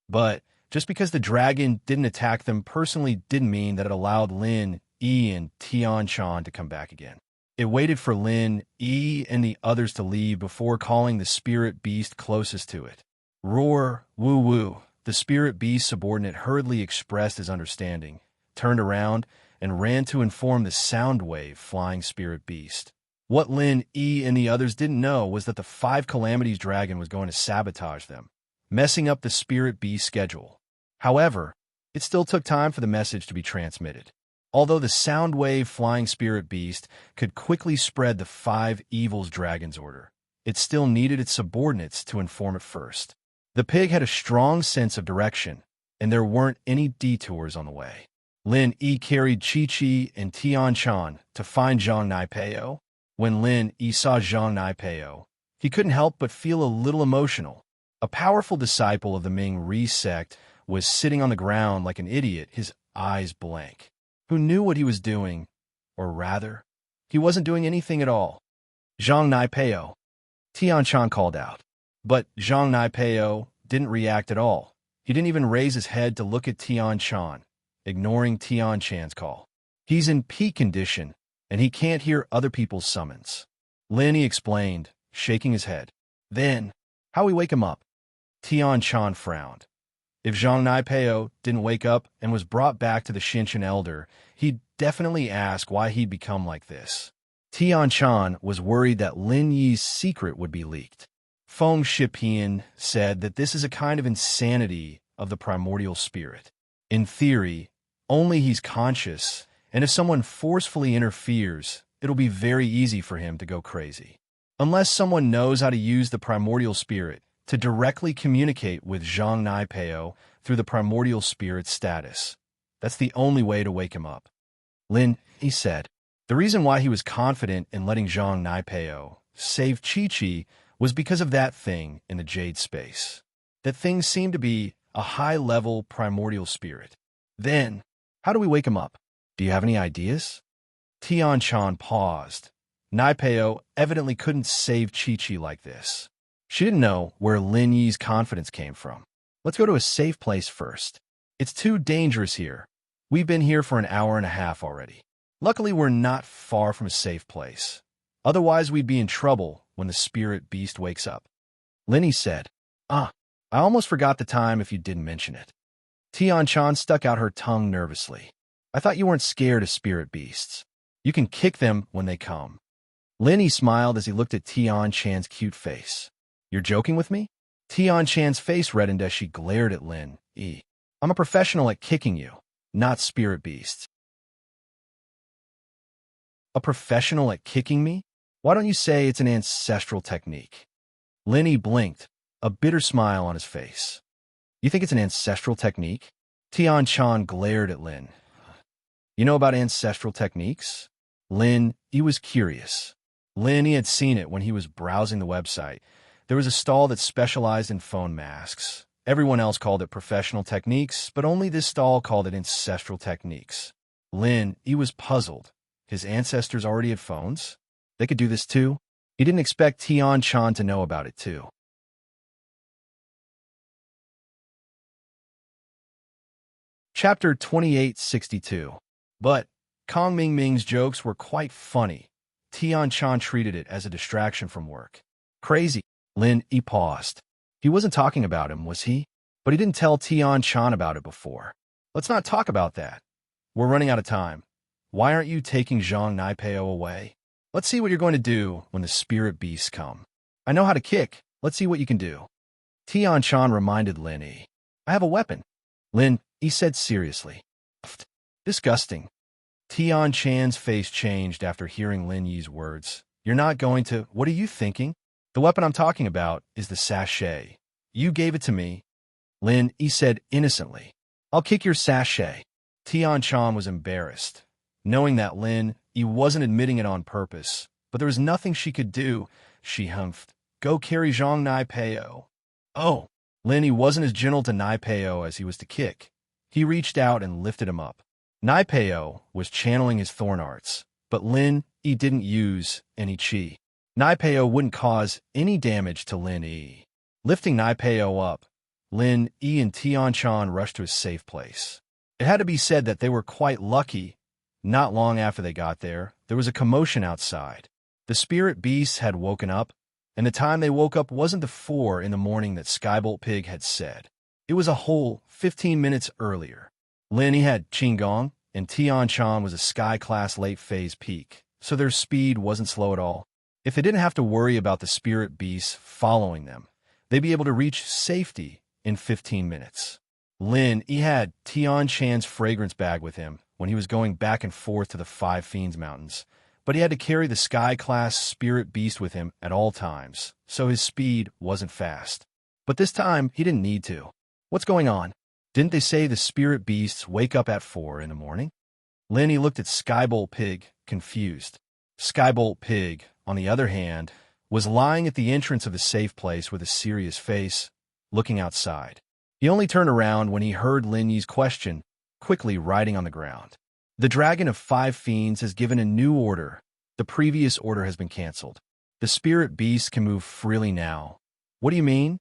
But just because the dragon didn't attack them personally didn't mean that it allowed Lin Yi and Tian Shan to come back again. It waited for Lin Yi and the others to leave before calling the spirit beast closest to it. Roar, woo woo. The spirit beast subordinate hurriedly expressed his understanding, turned around, and ran to inform the Soundwave flying spirit beast. What Lin Yi and the others didn't know was that the 5 Calamities dragon was going to sabotage them, messing up the spirit beast schedule. However, it still took time for the message to be transmitted. Although the Soundwave flying spirit beast could quickly spread the 5 evils dragon's order, it still needed its subordinates to inform it first. The pig had a strong sense of direction, and there weren't any detours on the way. Lin Yi carried Chi-Chi and Tian Shan to find Zhang Naipeo. When Lin Yi saw Zhang Naipeo, he couldn't help but feel a little emotional. A powerful disciple of the Ming-Ri sect was sitting on the ground like an idiot, his eyes blank. Who knew what he was doing, or rather, he wasn't doing anything at all. Zhang Naipeo, Tian Shan called out. But Zhang Naipeo didn't react at all. He didn't even raise his head to look at Tian Shan, ignoring Tian Shan's call. He's in peak condition, and he can't hear other people's summons. Lin Yi explained, shaking his head. Then, how we wake him up? Tian Shan frowned. If Zhang Naipeo didn't wake up and was brought back to the Xianqian elder, he'd definitely ask why he'd become like this. Tian Shan was worried that Lin Yi's secret would be leaked. Feng Shipian said that this is a kind of insanity of the primordial spirit. In theory, only he's conscious, and if someone forcefully interferes, it'll be very easy for him to go crazy. Unless someone knows how to use the primordial spirit to directly communicate with Zhang Naipeo through the primordial spirit status. That's the only way to wake him up. Lin, he said. The reason why he was confident in letting Zhang Naipeo save Chi-Chi was because of that thing in the jade space. That thing seemed to be a high-level primordial spirit. Then, how do we wake him up? Do you have any ideas? Tian Shan paused. Naipeo evidently couldn't save Chi-Chi like this. She didn't know where Lin Yi's confidence came from. Let's go to a safe place first. It's too dangerous here. We've been here for an hour and a half already. Luckily, we're not far from a safe place. Otherwise, we'd be in trouble when the spirit beast wakes up. Lin Yi said, I almost forgot the time if you didn't mention it. Tian Shan stuck out her tongue nervously. I thought you weren't scared of spirit beasts. You can kick them when they come. Lin Yi smiled as he looked at Tian Shan's cute face. You're joking with me? Tian Shan's face reddened as she glared at Lin Yi. I'm a professional at kicking you. not spirit beasts. A professional at kicking me? Why don't you say it's an ancestral technique? Lin blinked, a bitter smile on his face. You think it's an ancestral technique? Tian Chan glared at Lin. You know about ancestral techniques? Lin was curious. Lin had seen it when he was browsing the website. There was a stall that specialized in phone masks. Everyone else called it professional techniques, but only this stall called it ancestral techniques. Lin was puzzled. His ancestors already had phones? They could do this too? He didn't expect Tian Chan to know about it too. Chapter 2862. But Kong Ming Ming's jokes were quite funny. Tian Chan treated it as a distraction from work. Crazy. Lin paused. He wasn't talking about him, was he? But he didn't tell Tian Chan about it before. Let's not talk about that. We're running out of time. Why aren't you taking Zhang Naipeo away? Let's see what you're going to do when the spirit beasts come. I know how to kick. Let's see what you can do. Tian Chan reminded Lin I have a weapon. Lin said seriously. Disgusting. Tian Chan's face changed after hearing Lin Yi's words. You're not going to... What are you thinking? The weapon I'm talking about is the sachet. You gave it to me. Lin said innocently. I'll kick your sachet. Tian Chan was embarrassed, knowing that Lin wasn't admitting it on purpose, but there was nothing she could do. She humphed. Go carry Zhang Naipeo. Oh. Lin wasn't as gentle to Naipeo as he was to kick. He reached out and lifted him up. Naipeo was channeling his thorn arts, but Lin didn't use any chi. Naipeo wouldn't cause any damage to Lin Lifting Naipeo up, Lin and Tian Chan rushed to a safe place. It had to be said that they were quite lucky. Not long after they got there, there was a commotion outside. The spirit beasts had woken up, and the time they woke up wasn't the 4 in the morning that Skybolt Pig had said. It was a whole 15 minutes earlier. Lin had Qinggong, and Tian Chan was a Sky-class late-phase peak, so their speed wasn't slow at all. If they didn't have to worry about the spirit beasts following them, they'd be able to reach safety in 15 minutes. Lin had Tian Chan's fragrance bag with him when he was going back and forth to the Five Fiends Mountains, but he had to carry the Sky-class spirit beast with him at all times, so his speed wasn't fast. But this time, he didn't need to. What's going on? Didn't they say the spirit beasts wake up at 4 in the morning? Lin looked at Skybolt Pig, confused. Skybolt Pig, on the other hand, was lying at the entrance of the safe place with a serious face, looking outside. He only turned around when he heard Lin Yi's question, quickly writing on the ground. The Dragon of Five Fiends has given a new order. The previous order has been cancelled. The spirit beasts can move freely now. What do you mean?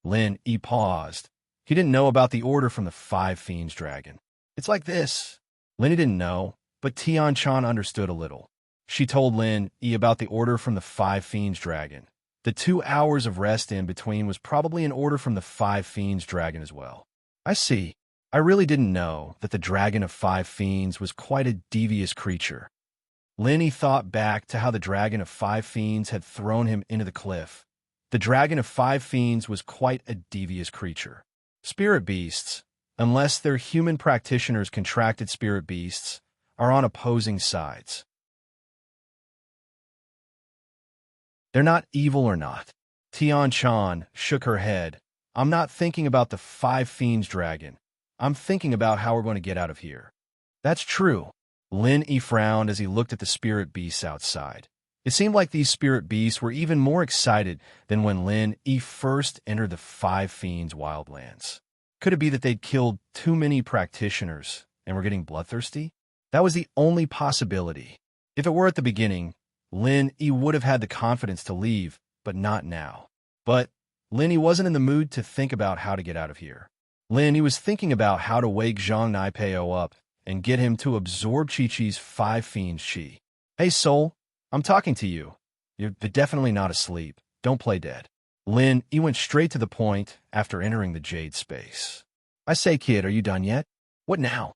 Lin paused. He didn't know about the order from the Five Fiends Dragon. It's like this. Lin didn't know, but Tian Chan understood a little. She told Lin about the order from the Five Fiends Dragon. The 2 hours of rest in between was probably an order from the Five Fiends Dragon as well. I see. I really didn't know that the Dragon of Five Fiends was quite a devious creature. Lin thought back to how the Dragon of Five Fiends had thrown him into the cliff. The Dragon of Five Fiends was quite a devious creature. Spirit beasts, unless they're human practitioners contracted spirit beasts, are on opposing sides. They're not evil or not. Tian Chan shook her head. I'm not thinking about the Five Fiends Dragon. I'm thinking about how we're going to get out of here. That's true. Lin frowned as he looked at the spirit beasts outside. It seemed like these spirit beasts were even more excited than when Lin first entered the Five Fiends wildlands. Could it be that they'd killed too many practitioners and were getting bloodthirsty? That was the only possibility. If it were at the beginning, Lin would have had the confidence to leave, but not now. But Lin wasn't in the mood to think about how to get out of here. Lin was thinking about how to wake Zhang Naipeo up and get him to absorb Chi-Chi's Five Fiends Chi. Hey, Soul, I'm talking to you. You're definitely not asleep. Don't play dead. Lin went straight to the point after entering the Jade space. I say, kid, are you done yet? What now?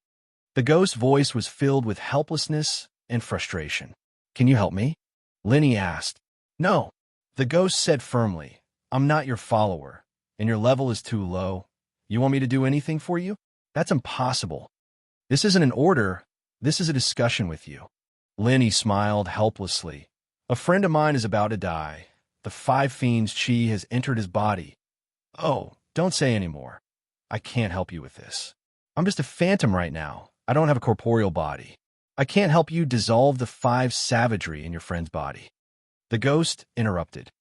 The ghost's voice was filled with helplessness and frustration. Can you help me? Lin asked. No. The ghost said firmly. I'm not your follower, and your level is too low. You want me to do anything for you? That's impossible. This isn't an order. This is a discussion with you. Lenny smiled helplessly. A friend of mine is about to die. The five fiends' chi has entered his body. Oh, don't say any more. I can't help you with this. I'm just a phantom right now. I don't have a corporeal body. I can't help you dissolve the five savagery in your friend's body. The ghost interrupted.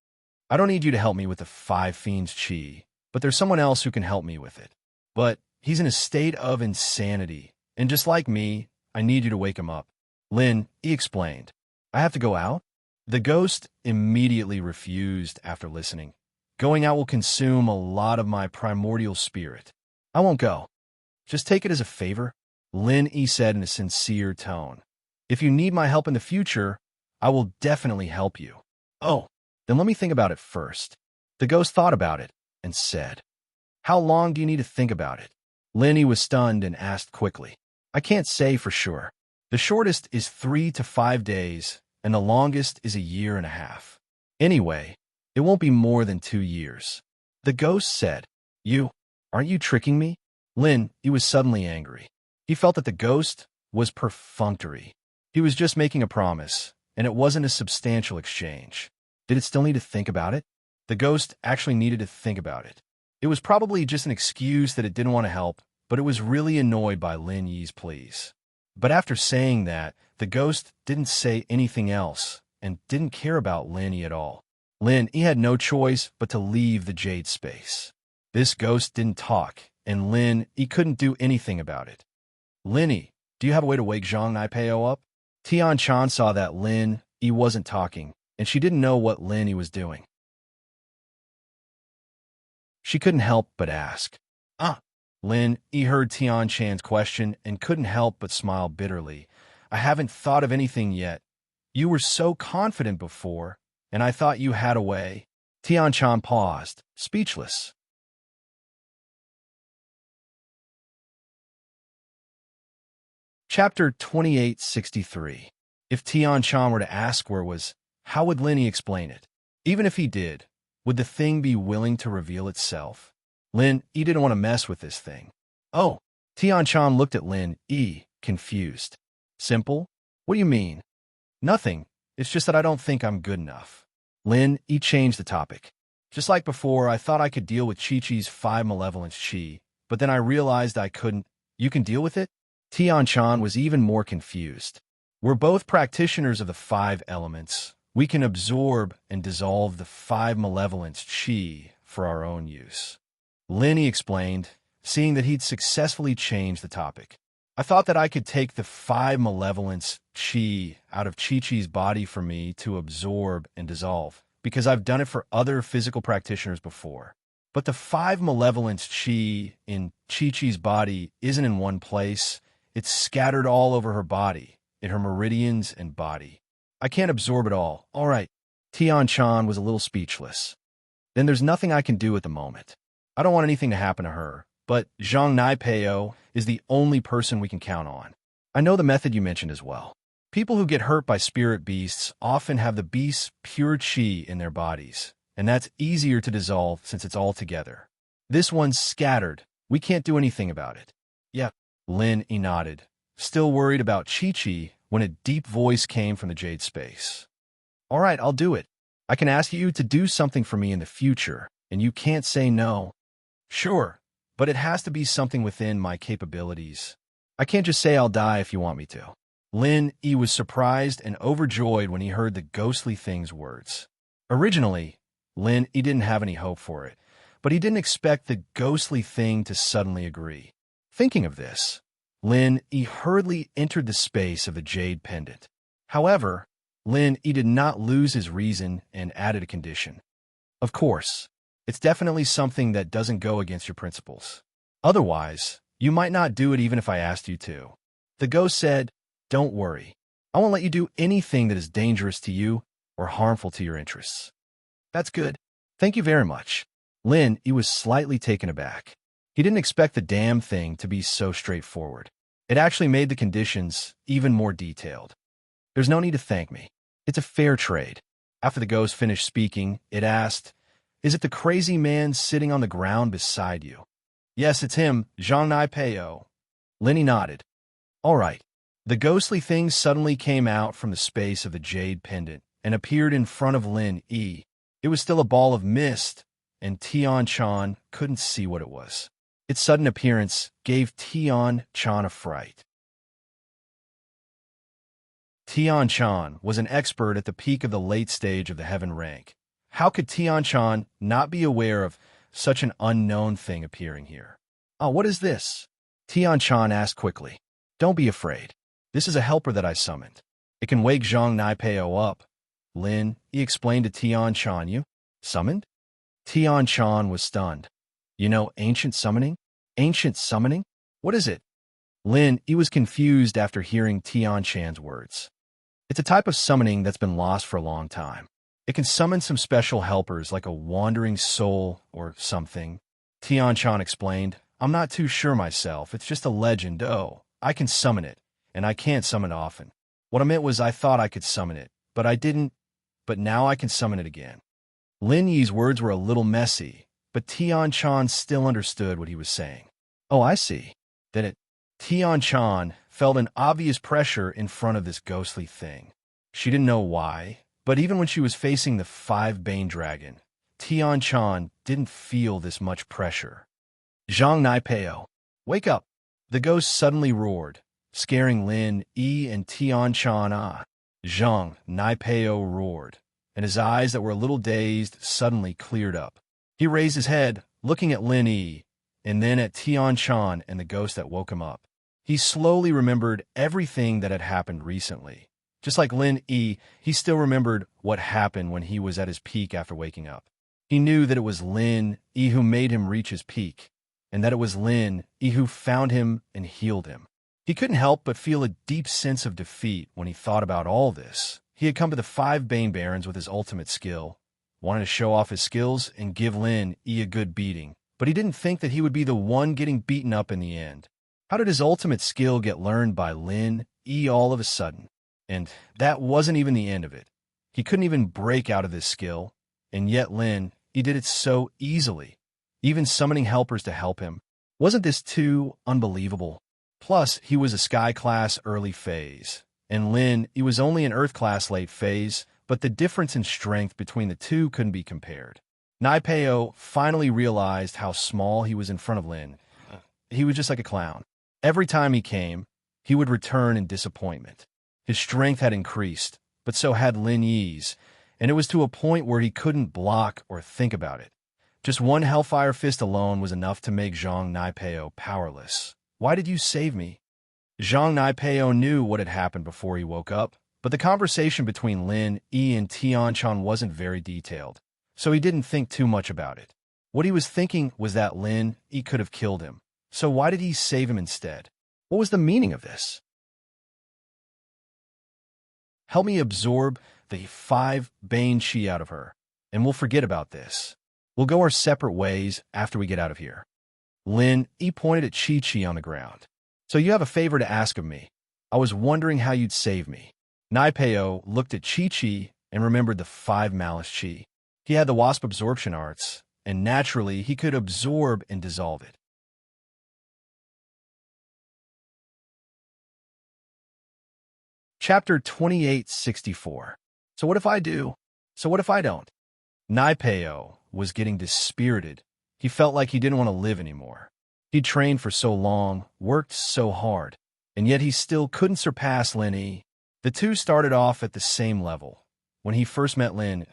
I don't need you to help me with the five fiends' chi, but there's someone else who can help me with it. But he's in a state of insanity, and just like me, I need you to wake him up. Lin, he explained. I have to go out? The ghost immediately refused after listening. Going out will consume a lot of my primordial spirit. I won't go. Just take it as a favor, Lin E said in a sincere tone. If you need my help in the future, I will definitely help you. Oh, then let me think about it first. The ghost thought about it and said, How long do you need to think about it? Lin E was stunned and asked quickly. I can't say for sure. The shortest is 3 to 5 days, and the longest is 1.5 years. Anyway, it won't be more than 2 years. The ghost said, Aren't you tricking me? Lin, he was suddenly angry. He felt that the ghost was perfunctory. He was just making a promise, and it wasn't a substantial exchange. Did it still need to think about it? The ghost actually needed to think about it. It was probably just an excuse that it didn't want to help, but it was really annoyed by Lin Yi's pleas. But after saying that, the ghost didn't say anything else and didn't care about Lin Yi at all. Lin Yi had no choice but to leave the jade space. This ghost didn't talk, and Lin Yi couldn't do anything about it. Lin Yi, do you have a way to wake Zhang Naipeo up? Tian Chan saw that Lin Yi wasn't talking, and she didn't know what Lin Yi was doing. She couldn't help but ask. Lin Yi heard Tian Chan's question and couldn't help but smile bitterly. I haven't thought of anything yet. You were so confident before, and I thought you had a way. Tian Chan paused, speechless. Chapter 2863. If Tian Chan were to ask where was, how would Lin Yi explain it? Even if he did, would the thing be willing to reveal itself? Lin Yi didn't want to mess with this thing. Oh, Tian Chan looked at Lin Yi, confused. Simple? What do you mean? Nothing. It's just that I don't think I'm good enough. Lin Yi changed the topic. Just like before, I thought I could deal with Chi-Chi's 5 malevolence chi, but then I realized I couldn't. You can deal with it? Tian Chan was even more confused. We're both practitioners of the 5 elements. We can absorb and dissolve the 5 malevolence chi for our own use. Lin Yi explained, seeing that he'd successfully changed the topic. I thought that I could take the 5 malevolence chi out of Chi-Chi's body for me to absorb and dissolve, because I've done it for other physical practitioners before. But the 5 malevolence chi in Chi-Chi's body isn't in one place. It's scattered all over her body, in her meridians and body. I can't absorb it all. All right. Tian Chan was a little speechless. Then there's nothing I can do at the moment. I don't want anything to happen to her, but Zhang Naipeo is the only person we can count on. I know the method you mentioned as well. People who get hurt by spirit beasts often have the beast's pure chi in their bodies, and that's easier to dissolve since it's all together. This one's scattered. We can't do anything about it. Yeah, Lin Yi nodded, still worried about Chi-Chi when a deep voice came from the jade space. All right, I'll do it. I can ask you to do something for me in the future, and you can't say no. Sure, but it has to be something within my capabilities. I can't just say I'll die if you want me to. Lin Yi was surprised and overjoyed when he heard the ghostly thing's words. Originally, Lin Yi didn't have any hope for it, but he didn't expect the ghostly thing to suddenly agree. Thinking of this, Lin Yi hurriedly entered the space of the jade pendant. However, Lin Yi did not lose his reason and added a condition. Of course, it's definitely something that doesn't go against your principles. Otherwise, you might not do it even if I asked you to. The ghost said, Don't worry. I won't let you do anything that is dangerous to you or harmful to your interests. That's good. Thank you very much. Lin Yi was slightly taken aback. He didn't expect the damn thing to be so straightforward. It actually made the conditions even more detailed. There's no need to thank me. It's a fair trade. After the ghost finished speaking, it asked, Is it the crazy man sitting on the ground beside you? Yes, it's him, Zhang Naipeo. Lin Yi nodded. All right. The ghostly thing suddenly came out from the space of the jade pendant and appeared in front of Lin Yi. It was still a ball of mist, and Tian-chan couldn't see what it was. Its sudden appearance gave Tian-chan a fright. Tian-chan was an expert at the peak of the late stage of the heaven rank. How could Tian-chan not be aware of such an unknown thing appearing here? "Oh, what is this?" Tian-chan asked quickly. "Don't be afraid. This is a helper that I summoned. It can wake Zhang Naipeo up." Lin Yi explained to Tian-chan. "You summoned?" Tian-chan was stunned. "You know ancient summoning? Ancient summoning? What is it?" Lin Yi was confused after hearing Tian-chan's words. "It's a type of summoning that's been lost for a long time. It can summon some special helpers like a wandering soul or something." Tian-chan explained. "I'm not too sure myself. It's just a legend. Oh, I can summon it, and I can't summon it often. What I meant was I thought I could summon it, but I didn't, but now I can summon it again." Lin Yi's words were a little messy, but Tian-chan still understood what he was saying. "Oh, I see. That it." Tian-chan felt an obvious pressure in front of this ghostly thing. She didn't know why, but even when she was facing the 5-Bane dragon, Tian-chan didn't feel this much pressure. "Zhang Naipeo, wake up!" The ghost suddenly roared, scaring Lin Yi and Tian-chan. Zhang Naipeo roared, and his eyes that were a little dazed suddenly cleared up. He raised his head, looking at Lin Yi, and then at Tian-chan and the ghost that woke him up. He slowly remembered everything that had happened recently. Just like Lin Yi, he still remembered what happened when he was at his peak after waking up. He knew that it was Lin Yi who made him reach his peak, and that it was Lin Yi who found him and healed him. He couldn't help but feel a deep sense of defeat when he thought about all this. He had come to the 5 Bane Barons with his ultimate skill, wanted to show off his skills and give Lin Yi a good beating, but he didn't think that he would be the one getting beaten up in the end. How did his ultimate skill get learned by Lin Yi all of a sudden? And that wasn't even the end of it. He couldn't even break out of this skill, and yet Lin Yi did it so easily, even summoning helpers to help him. Wasn't this too unbelievable? Plus, he was a Sky Class early phase, and Lin Yi was only an Earth Class late phase, but the difference in strength between the two couldn't be compared. Naipeo finally realized how small he was in front of Lin. He was just like a clown. Every time he came, he would return in disappointment. His strength had increased, but so had Lin Yi's, and it was to a point where he couldn't block or think about it. Just one Hellfire Fist alone was enough to make Zhang Naipeo powerless. "Why did you save me?" Zhang Naipeo knew what had happened before he woke up, but the conversation between Lin Yi and Tian-chan wasn't very detailed, so he didn't think too much about it. What he was thinking was that Lin Yi could have killed him, so why did he save him instead? What was the meaning of this? "Help me absorb the 5-Bane chi out of her, and we'll forget about this. We'll go our separate ways after we get out of here." Lin Yi pointed at Chi-Chi on the ground. "So you have a favor to ask of me. I was wondering how you'd save me." Naipeo looked at Chi-Chi and remembered the 5 Malice Chi. He had the Wasp absorption arts, and naturally he could absorb and dissolve it. Chapter 2864. So what if I do? So what if I don't? Naipeo was getting dispirited. He felt like he didn't want to live anymore. He'd trained for so long, worked so hard, and yet he still couldn't surpass Lin Yi. The two started off at the same level. When he first met Lin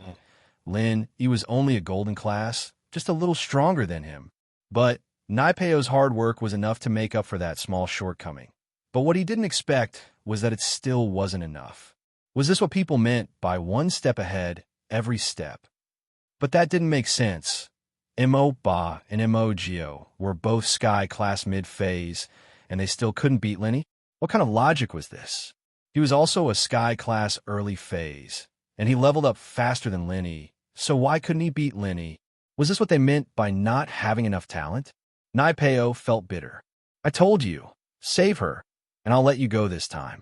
Yi was only a golden class, just a little stronger than him. But Naipeo's hard work was enough to make up for that small shortcoming. But what he didn't expect was that it still wasn't enough. Was this what people meant by one step ahead every step? But that didn't make sense. Mo Ba and Mo Geo were both Sky Class mid-phase, and they still couldn't beat Lin Yi? What kind of logic was this? He was also a Sky Class early phase, and he leveled up faster than Lin Yi, so why couldn't he beat Lin Yi? Was this what they meant by not having enough talent? Naipeo felt bitter. "I told you, save her, and I'll let you go this time."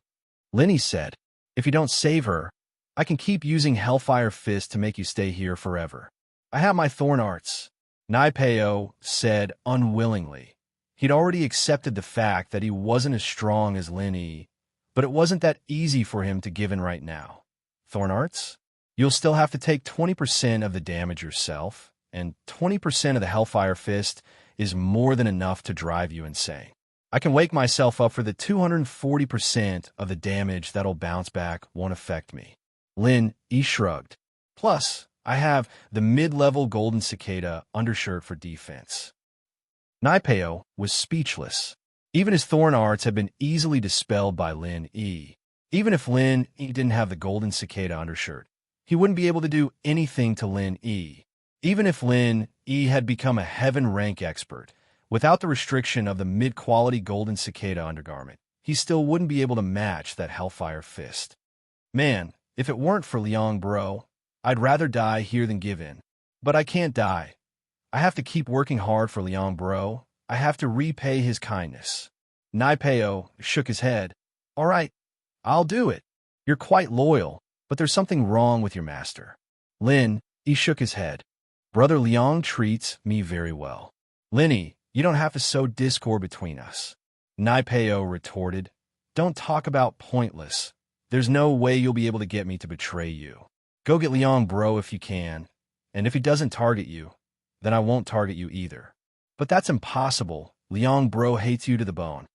Lin Yi said, "If you don't save her, I can keep using Hellfire Fist to make you stay here forever. I have my Thorn Arts." Naipeo said unwillingly. He'd already accepted the fact that he wasn't as strong as Lin Yi, but it wasn't that easy for him to give in right now. Thorn Arts? You'll still have to take 20% of the damage yourself, and 20% of the Hellfire Fist is more than enough to drive you insane. I can wake myself up for the 240% of the damage that'll bounce back won't affect me. Lin Yi shrugged. Plus, I have the mid-level Golden Cicada undershirt for defense. Naipeo was speechless. Even his Thorn Arts had been easily dispelled by Lin Yi. Even if Lin Yi didn't have the Golden Cicada undershirt, he wouldn't be able to do anything to Lin Yi. Even if Lin Yi had become a heaven rank expert, without the restriction of the mid-quality Golden Cicada undergarment, he still wouldn't be able to match that Hellfire Fist. Man, if it weren't for Liang Bro, I'd rather die here than give in. But I can't die. I have to keep working hard for Liang Bro. I have to repay his kindness. Naipeo shook his head. All right, I'll do it. You're quite loyal, but there's something wrong with your master. Lin Yi shook his head. Brother Liang treats me very well. Lin Yi, you don't have to sow discord between us. Naipeo retorted. Don't talk about pointless. There's no way you'll be able to get me to betray you. Go get Liang Bro if you can, and if he doesn't target you, then I won't target you either. But that's impossible. Liang Bro hates you to the bone.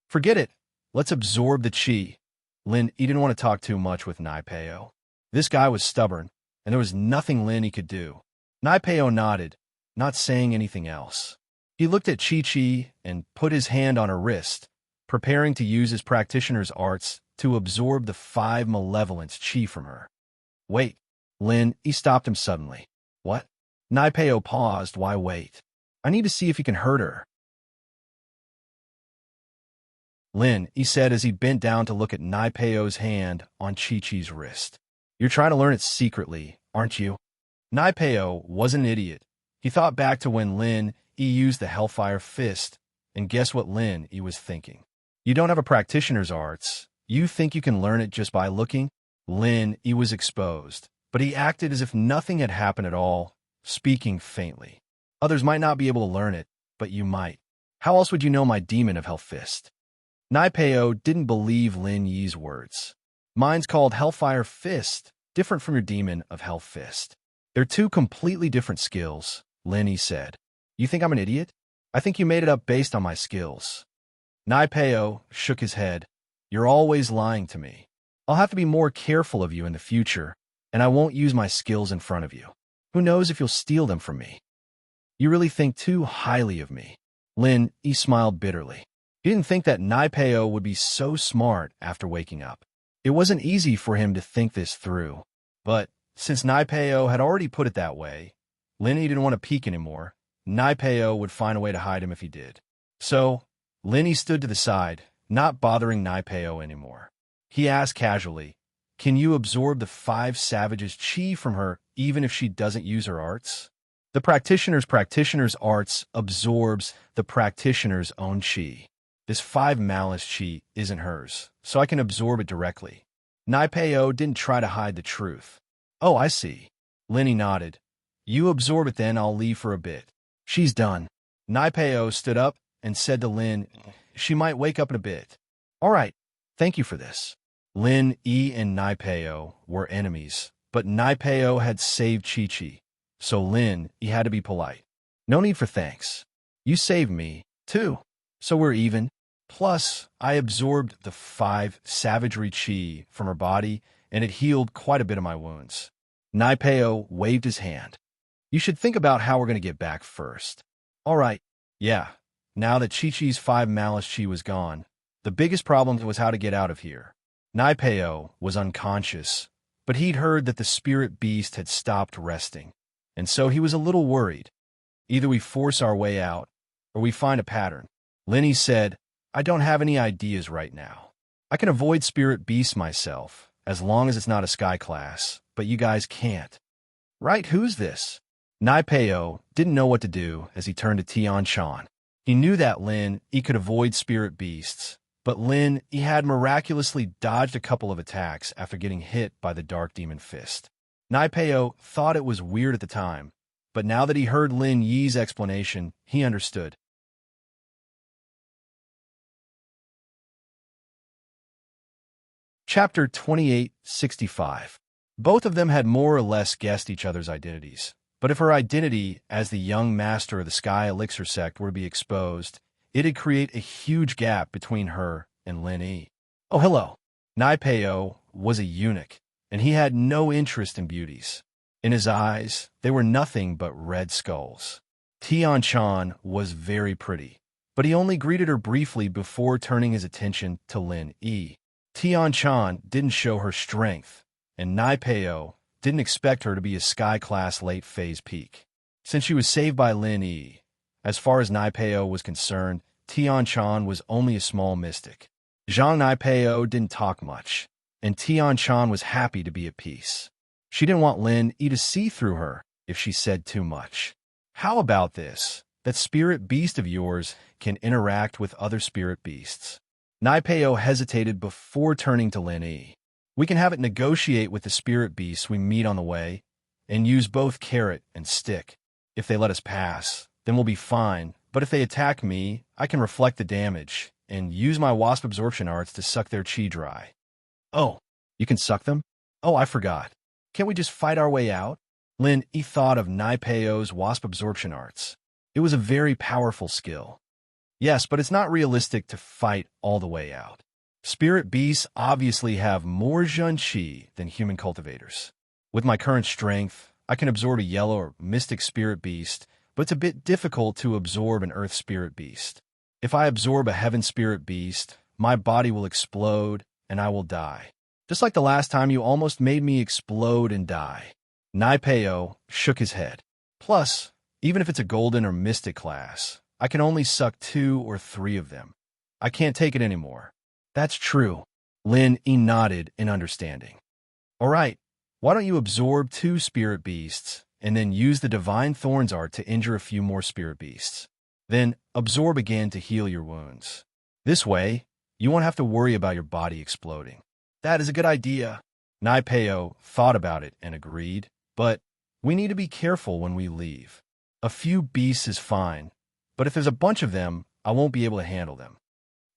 Forget it. Let's absorb the chi. Lin Yi didn't want to talk too much with Naipeo. This guy was stubborn, and there was nothing Lin Yi could do. Naipeo nodded, not saying anything else. He looked at Chi-Chi and put his hand on her wrist, preparing to use his practitioner's arts to absorb the 5 malevolence chi from her. Wait. Lin Yi stopped him suddenly. What? Naipeo paused. Why wait? I need to see if he can hurt her. Lin Yi said as he bent down to look at Naipeo's hand on Chi-Chi's wrist. You're trying to learn it secretly, aren't you? Naipeo wasn't an idiot. He thought back to when Lin Yi used the Hellfire Fist, and guess what Lin Yi was thinking? You don't have a practitioner's arts. You think you can learn it just by looking? Lin Yi was exposed, but he acted as if nothing had happened at all, speaking faintly. Others might not be able to learn it, but you might. How else would you know my demon of Hell Fist? Naipeo didn't believe Lin Yi's words. Mine's called Hellfire Fist, different from your demon of Hell Fist. They're two completely different skills, Lin Yi said. You think I'm an idiot? I think you made it up based on my skills. Naipeo shook his head. You're always lying to me. I'll have to be more careful of you in the future, and I won't use my skills in front of you. Who knows if you'll steal them from me? You really think too highly of me. Lin Yi smiled bitterly. He didn't think that Naipeo would be so smart after waking up. It wasn't easy for him to think this through. But since Naipeo had already put it that way, Lin Yi didn't want to peek anymore. Naipeo would find a way to hide him if he did. So, Lin Yi stood to the side, not bothering Naipeo anymore. He asked casually, Can you absorb the 5 savages' chi from her even if she doesn't use her arts? The practitioner's arts absorbs the practitioner's own chi. This 5 malice chi isn't hers, so I can absorb it directly. Naipeo didn't try to hide the truth. Oh, I see. Lin Yi nodded. You absorb it then, I'll leave for a bit. She's done. Naipeo stood up and said to Lin, she might wake up in a bit. All right, thank you for this. Lin Yi and Naipeo were enemies, but Naipeo had saved Chi-Chi, so Lin Yi had to be polite. No need for thanks. You saved me, too, so we're even. Plus, I absorbed the 5 savagery chi from her body, and it healed quite a bit of my wounds. Naipeo waved his hand. You should think about how we're going to get back first. All right, yeah. Now that Chi-Chi's 5 malice chi was gone, the biggest problem was how to get out of here. Naipeo was unconscious, but he'd heard that the spirit beast had stopped resting, and so he was a little worried. Either we force our way out, or we find a pattern. Lin Yi said, I don't have any ideas right now. I can avoid spirit beasts myself, as long as it's not a sky class, but you guys can't. Right, who's this? Naipeo didn't know what to do as he turned to Tian Shan. He knew that Lin Yi could avoid spirit beasts, but Lin Yi had miraculously dodged a couple of attacks after getting hit by the Dark Demon Fist. Naipeo thought it was weird at the time, but now that he heard Lin Yi's explanation, he understood. Chapter 2865. Both of them had more or less guessed each other's identities. But if her identity as the young master of the Sky Elixir sect were to be exposed, it'd create a huge gap between her and Lin Yi. Oh, hello. Naipeo was a eunuch, and he had no interest in beauties. In his eyes, they were nothing but red skulls. Tian-chan was very pretty, but he only greeted her briefly before turning his attention to Lin Yi. Tian-chan didn't show her strength, and Naipeo didn't expect her to be a Sky-class late-phase peak. Since she was saved by Lin Yi, as far as Naipeo was concerned, Tian-chan was only a small mystic. Zhang Naipeo didn't talk much, and Tian-chan was happy to be at peace. She didn't want Lin Yi to see through her if she said too much. How about this? That spirit beast of yours can interact with other spirit beasts. Naipeo hesitated before turning to Lin Yi. We can have it negotiate with the spirit beasts we meet on the way, and use both carrot and stick. If they let us pass, then we'll be fine, but if they attack me, I can reflect the damage, and use my wasp absorption arts to suck their chi dry. Oh, you can suck them? Oh, I forgot. Can't we just fight our way out? Lin Yi thought of Naipeo's wasp absorption arts. It was a very powerful skill. Yes, but it's not realistic to fight all the way out. Spirit beasts obviously have more Zhen Qi than human cultivators. With my current strength, I can absorb a yellow or mystic spirit beast, but it's a bit difficult to absorb an earth spirit beast. If I absorb a heaven spirit beast, my body will explode and I will die. Just like the last time you almost made me explode and die. Naipeo shook his head. Plus, even if it's a golden or mystic class, I can only suck 2 or 3 of them. I can't take it anymore. That's true. Lin Yi nodded in understanding. All right, why don't you absorb 2 spirit beasts and then use the Divine Thorns art to injure a few more spirit beasts. Then absorb again to heal your wounds. This way, you won't have to worry about your body exploding. That is a good idea. Naipeo thought about it and agreed, but we need to be careful when we leave. A few beasts is fine, but if there's a bunch of them, I won't be able to handle them.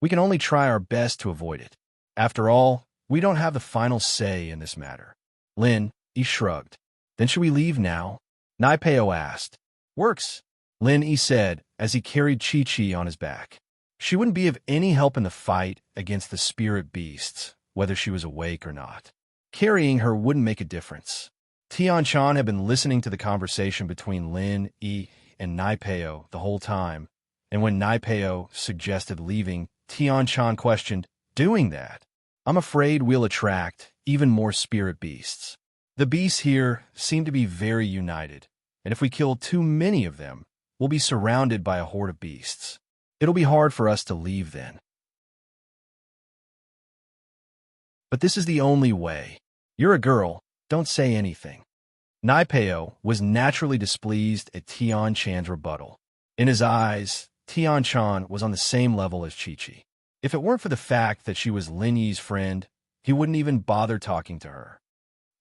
We can only try our best to avoid it. After all, we don't have the final say in this matter. Lin Yi shrugged. Then should we leave now? Naipeo asked. Works, Lin Yi said as he carried Chi-Chi on his back. She wouldn't be of any help in the fight against the spirit beasts, whether she was awake or not. Carrying her wouldn't make a difference. Tian-chan had been listening to the conversation between Lin Yi and Naipeo the whole time, and when Naipeo suggested leaving, Tian-chan questioned, doing that? I'm afraid we'll attract even more spirit beasts. The beasts here seem to be very united, and if we kill too many of them, we'll be surrounded by a horde of beasts. It'll be hard for us to leave then. But this is the only way. You're a girl, don't say anything. Naipeo was naturally displeased at Tian-chan's rebuttal. In his eyes, Tian-chan was on the same level as Chi-Chi. If it weren't for the fact that she was Lin Yi's friend, he wouldn't even bother talking to her.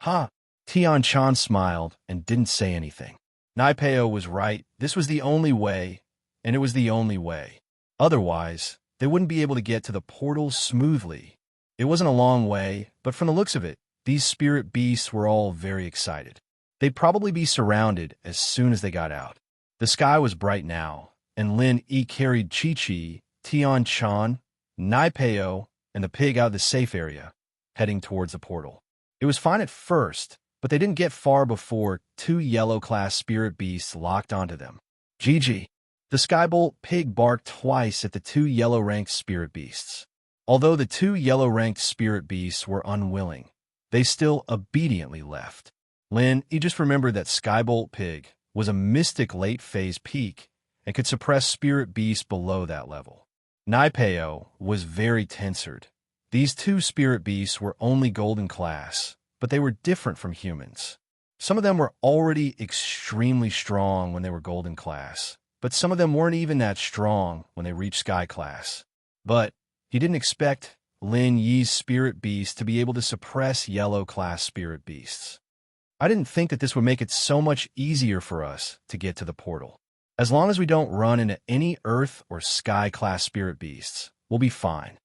Huh? Tian-chan smiled and didn't say anything. Naipeo was right. This was the only way, and it was the only way. Otherwise, they wouldn't be able to get to the portal smoothly. It wasn't a long way, but from the looks of it, these spirit beasts were all very excited. They'd probably be surrounded as soon as they got out. The sky was bright now, and Lin Yi carried Chi-Chi, Tian-chan, Naipeo, and the pig out of the safe area, heading towards the portal. It was fine at first, but they didn't get far before 2 yellow-class spirit beasts locked onto them. GG. The Skybolt pig barked twice at the 2 yellow-ranked spirit beasts. Although the 2 yellow-ranked spirit beasts were unwilling, they still obediently left. Lin Yi just remembered that Skybolt pig was a mystic late-phase peak and could suppress spirit beasts below that level. Naipeo was very tensored. These 2 spirit beasts were only golden class, but they were different from humans. Some of them were already extremely strong when they were golden class, but some of them weren't even that strong when they reached sky class. But he didn't expect Lin Yi's spirit beast to be able to suppress yellow class spirit beasts. I didn't think that this would make it so much easier for us to get to the portal. As long as we don't run into any earth or sky class spirit beasts, we'll be fine.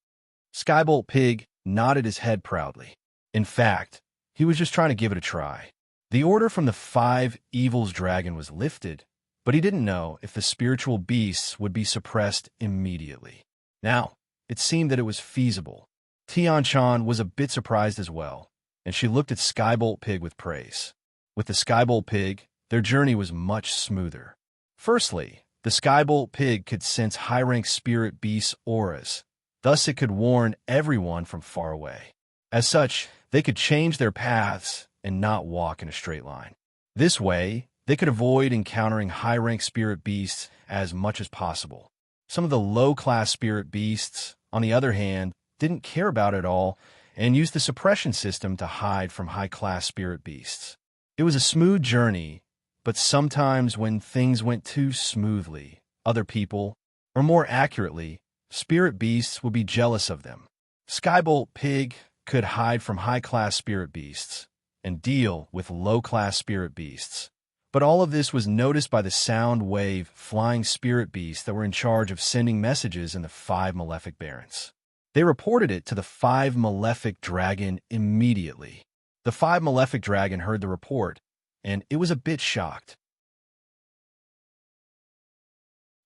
Skybolt pig nodded his head proudly. In fact, he was just trying to give it a try. The order from the 5 evils dragon was lifted, but he didn't know if the spiritual beasts would be suppressed immediately. Now, it seemed that it was feasible. Tian-chan was a bit surprised as well, and she looked at Skybolt Pig with praise. With the Skybolt Pig, their journey was much smoother. Firstly, the Skybolt Pig could sense high-rank spirit beasts' auras. Thus, it could warn everyone from far away. As such, they could change their paths and not walk in a straight line. This way, they could avoid encountering high-rank spirit beasts as much as possible. Some of the low-class spirit beasts, on the other hand, didn't care about it all and used the suppression system to hide from high-class spirit beasts. It was a smooth journey, but sometimes when things went too smoothly, other people, or more accurately, spirit beasts would be jealous of them. Skybolt Pig could hide from high-class spirit beasts and deal with low-class spirit beasts. But all of this was noticed by the sound wave flying spirit beasts that were in charge of sending messages in the 5 malefic barons. They reported it to the 5 malefic dragon immediately. The 5 malefic dragon heard the report, and it was a bit shocked.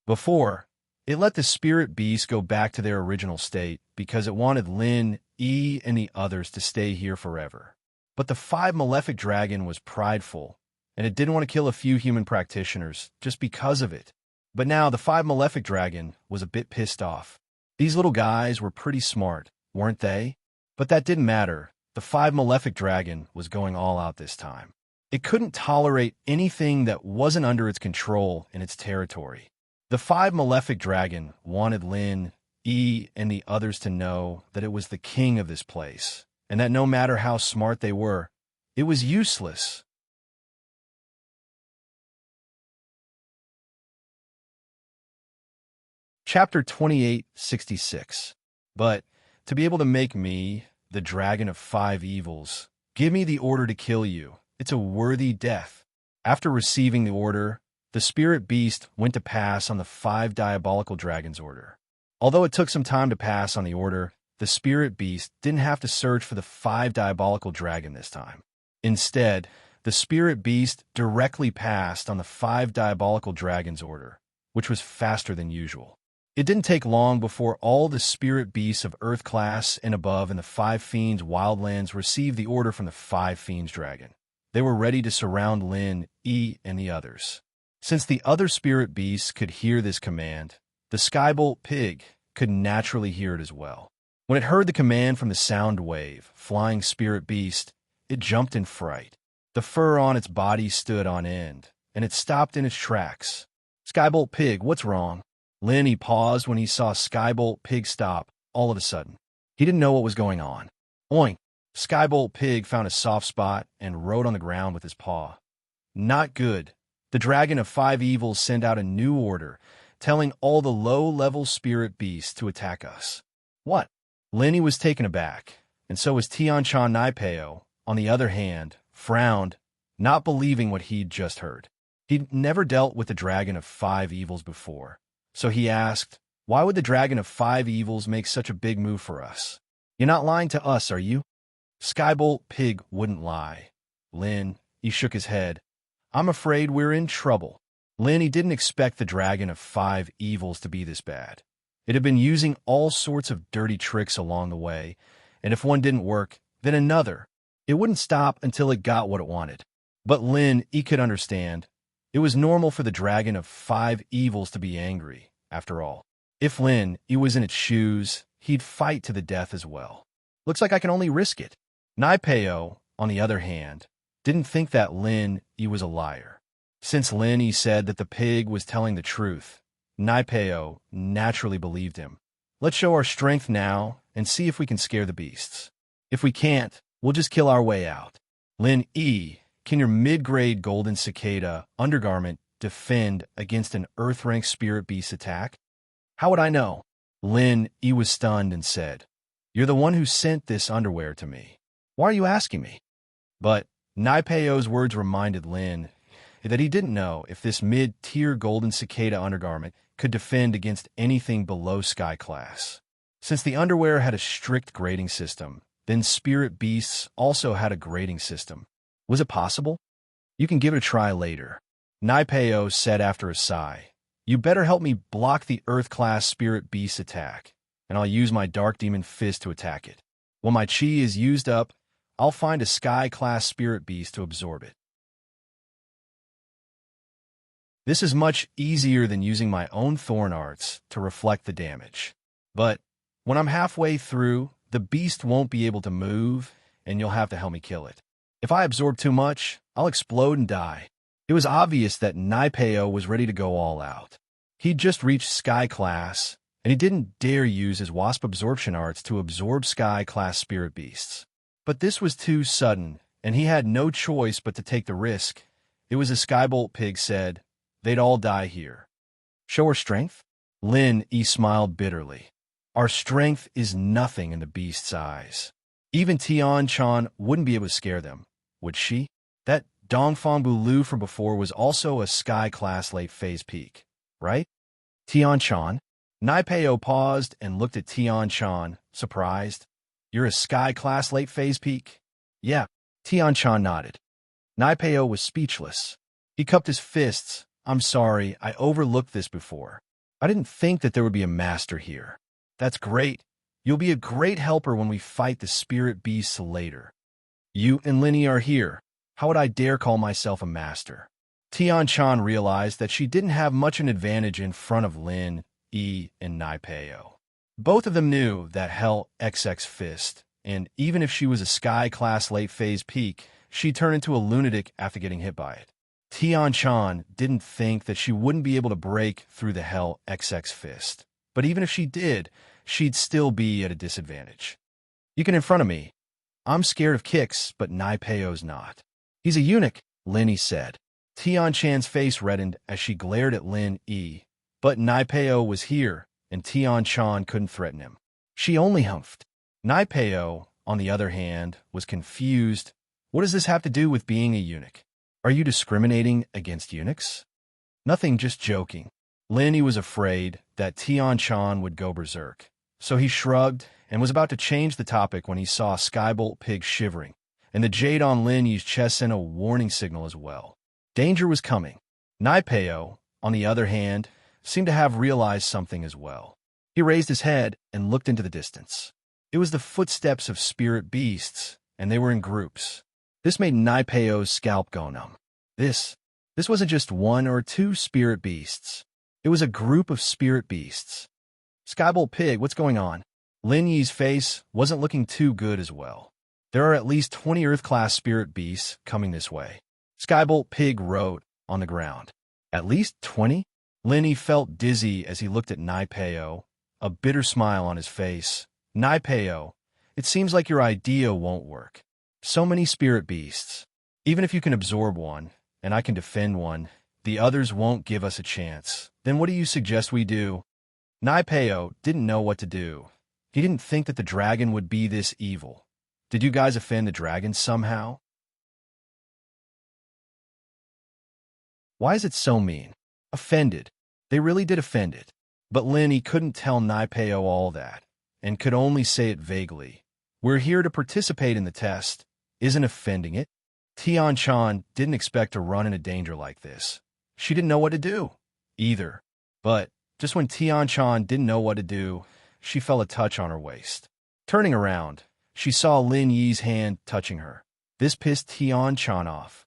Before, it let the spirit beasts go back to their original state because it wanted Lin, E, and the others to stay here forever. But the 5 malefic dragon was prideful, and it didn't want to kill a few human practitioners just because of it. But now the 5 malefic dragon was a bit pissed off. These little guys were pretty smart, weren't they? But that didn't matter. The 5 malefic dragon was going all out this time. It couldn't tolerate anything that wasn't under its control in its territory. The 5 malefic dragon wanted Lin, E, and the others to know that it was the king of this place, and that no matter how smart they were, it was useless. Chapter 2866. But, to be able to make me, the dragon of 5 evils, give me the order to kill you. It's a worthy death. After receiving the order, the spirit beast went to pass on the 5 diabolical dragons' order. Although it took some time to pass on the order, the spirit beast didn't have to search for the 5 diabolical dragon this time. Instead, the spirit beast directly passed on the 5 diabolical dragons' order, which was faster than usual. It didn't take long before all the spirit beasts of Earth class and above in the 5 Fiends Wildlands received the order from the 5 Fiends Dragon. They were ready to surround Lin, E, and the others. Since the other spirit beasts could hear this command, the Skybolt Pig could naturally hear it as well. When it heard the command from the sound wave, flying spirit beast, it jumped in fright. The fur on its body stood on end, and it stopped in its tracks. Skybolt Pig, what's wrong? He paused when he saw Skybolt Pig stop, all of a sudden. He didn't know what was going on. Oink! Skybolt Pig found a soft spot and rode on the ground with his paw. Not good. The dragon of 5 evils sent out a new order, telling all the low-level spirit beasts to attack us. What? Lenny was taken aback, and so was Tian-chan Naipeo, on the other hand, frowned, not believing what he'd just heard. He'd never dealt with the dragon of 5 evils before. So he asked, why would the dragon of 5 evils make such a big move for us? You're not lying to us, are you? Skybolt Pig wouldn't lie. Lin, he shook his head. I'm afraid we're in trouble. Lin, he didn't expect the dragon of 5 evils to be this bad. It had been using all sorts of dirty tricks along the way, and if one didn't work, then another. It wouldn't stop until it got what it wanted. But Lin, he could understand. It was normal for the dragon of 5 evils to be angry, after all. If Lin, he was in its shoes, he'd fight to the death as well. Looks like I can only risk it. Naipeo, on the other hand, didn't think that Lin, he was a liar. Since Lin, he said that the pig was telling the truth, Naipeo naturally believed him. Let's show our strength now and see if we can scare the beasts. If we can't, we'll just kill our way out. Lin E, can your mid-grade golden cicada undergarment defend against an Earth-rank spirit beast attack? How would I know? Lin E was stunned and said, You're the one who sent this underwear to me. Why are you asking me? But Naipeo's words reminded Lin that he didn't know if this mid-tier golden cicada undergarment could defend against anything below sky class. Since the underwear had a strict grading system, then spirit beasts also had a grading system. Was it possible? You can give it a try later. Naipeo said after a sigh. You better help me block the Earth-class spirit beast attack, and I'll use my Dark Demon Fist to attack it. When my chi is used up, I'll find a Sky-class spirit beast to absorb it. This is much easier than using my own thorn arts to reflect the damage. But when I'm halfway through, the beast won't be able to move, and you'll have to help me kill it. If I absorb too much, I'll explode and die. It was obvious that Naipeo was ready to go all out. He'd just reached Sky Class, and he didn't dare use his Wasp Absorption Arts to absorb Sky Class Spirit Beasts. But this was too sudden, and he had no choice but to take the risk. It was as Skybolt Pig said, they'd all die here. Show her strength? Lin Yi smiled bitterly. Our strength is nothing in the beast's eyes. Even Tian-chan wouldn't be able to scare them, would she? That Dongfang Bulu from before was also a Sky-class late-phase peak, right? Tian-chan? Naipeo paused and looked at Tian-chan, surprised. You're a Sky-class late-phase peak? Yeah, Tian-chan nodded. Naipeo was speechless. He cupped his fists. I'm sorry, I overlooked this before. I didn't think that there would be a master here. That's great. You'll be a great helper when we fight the spirit beasts later. You and Linny are here. How would I dare call myself a master? Tian-chan realized that she didn't have much an advantage in front of Lin, Yi, and Naipeo. Both of them knew that Hell XX Fist, and even if she was a Sky-class late-phase peak, she'd turn into a lunatic after getting hit by it. Tian-chan didn't think that she wouldn't be able to break through the Hell XX Fist. But even if she did, she'd still be at a disadvantage. You can in front of me. I'm scared of kicks, but Naipeo's not. He's a eunuch, Lin said. Tian-chan's face reddened as she glared at Lin Yi. But Naipeo was here, and Tian-chan couldn't threaten him. She only humphed. Naipeo, on the other hand, was confused. What does this have to do with being a eunuch? Are you discriminating against eunuchs? Nothing, just joking. Lin Yi was afraid that Tian-chan would go berserk, so he shrugged and was about to change the topic when he saw Skybolt Pig shivering, and the jade on Lin Yi's chest sent a warning signal as well. Danger was coming. Naipeo, on the other hand, seemed to have realized something as well. He raised his head and looked into the distance. It was the footsteps of spirit beasts, and they were in groups. This made Naipeo's scalp go numb. This wasn't just one or two spirit beasts. It was a group of spirit beasts. Skybolt Pig, what's going on? Lin Yi's face wasn't looking too good as well. There are at least 20 Earth-class spirit beasts coming this way. Skybolt Pig wrote on the ground. At least 20? Lin Yi felt dizzy as he looked at Naipeo, a bitter smile on his face. Naipeo, it seems like your idea won't work. So many spirit beasts. Even if you can absorb one, and I can defend one, the others won't give us a chance. Then what do you suggest we do? Naipeo didn't know what to do. He didn't think that the dragon would be this evil. Did you guys offend the dragon somehow? Why is it so mean? Offended. They really did offend it. But Lin Yi couldn't tell Naipeo all that, and could only say it vaguely. We're here to participate in the test. Isn't offending it? Tian-chan didn't expect to run into danger like this. She didn't know what to do, either. But just when Tian-chan didn't know what to do, she felt a touch on her waist. Turning around, she saw Lin Yi's hand touching her. This pissed Tian-chan off.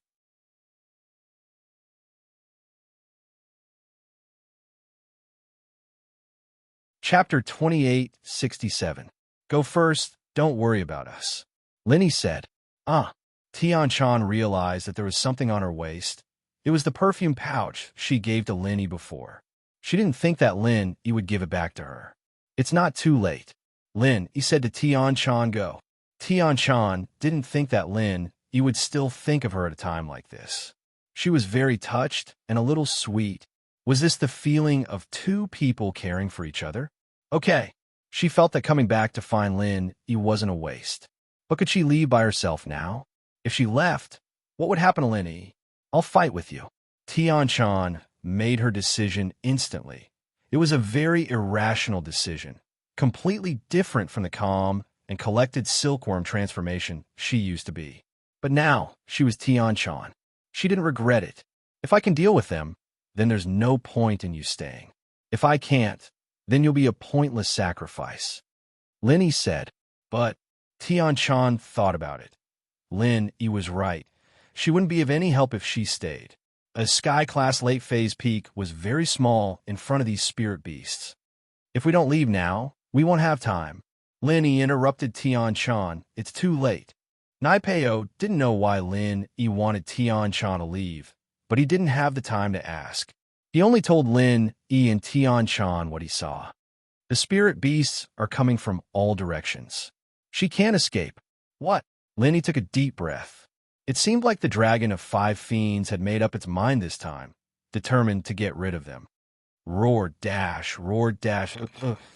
Chapter 2867. Go first, don't worry about us. Lin Yi said. Tian-chan realized that there was something on her waist. It was the perfume pouch she gave to Lin Yi before. She didn't think that Lin Yi would give it back to her. It's not too late. Lin Yi said to Tian-chan, go. Tian-chan didn't think that Lin Yi would still think of her at a time like this. She was very touched and a little sweet. Was this the feeling of two people caring for each other? Okay. She felt that coming back to find Lin Yi wasn't a waste. But could she leave by herself now? If she left, what would happen to Lin Yi? I'll fight with you. Tian-chan made her decision instantly. It was a very irrational decision. completely different from the calm and collected silkworm transformation she used to be. But now, she was Tian-chan. She didn't regret it. If I can deal with them, then there's no point in you staying. If I can't, then you'll be a pointless sacrifice. Lin said, but Tian-chan thought about it. Lin was right. She wouldn't be of any help if she stayed. A Sky-class late-phase peak was very small in front of these spirit beasts. If we don't leave now, we won't have time. Lin interrupted Tian-chan. It's too late. Naipeo didn't know why Lin wanted Tian-chan to leave, but he didn't have the time to ask. He only told Lin and Tian-chan what he saw. The spirit beasts are coming from all directions. She can't escape. What? Lin took a deep breath. It seemed like the dragon of 5 fiends had made up its mind this time, determined to get rid of them. Roar, dash, roar, dash.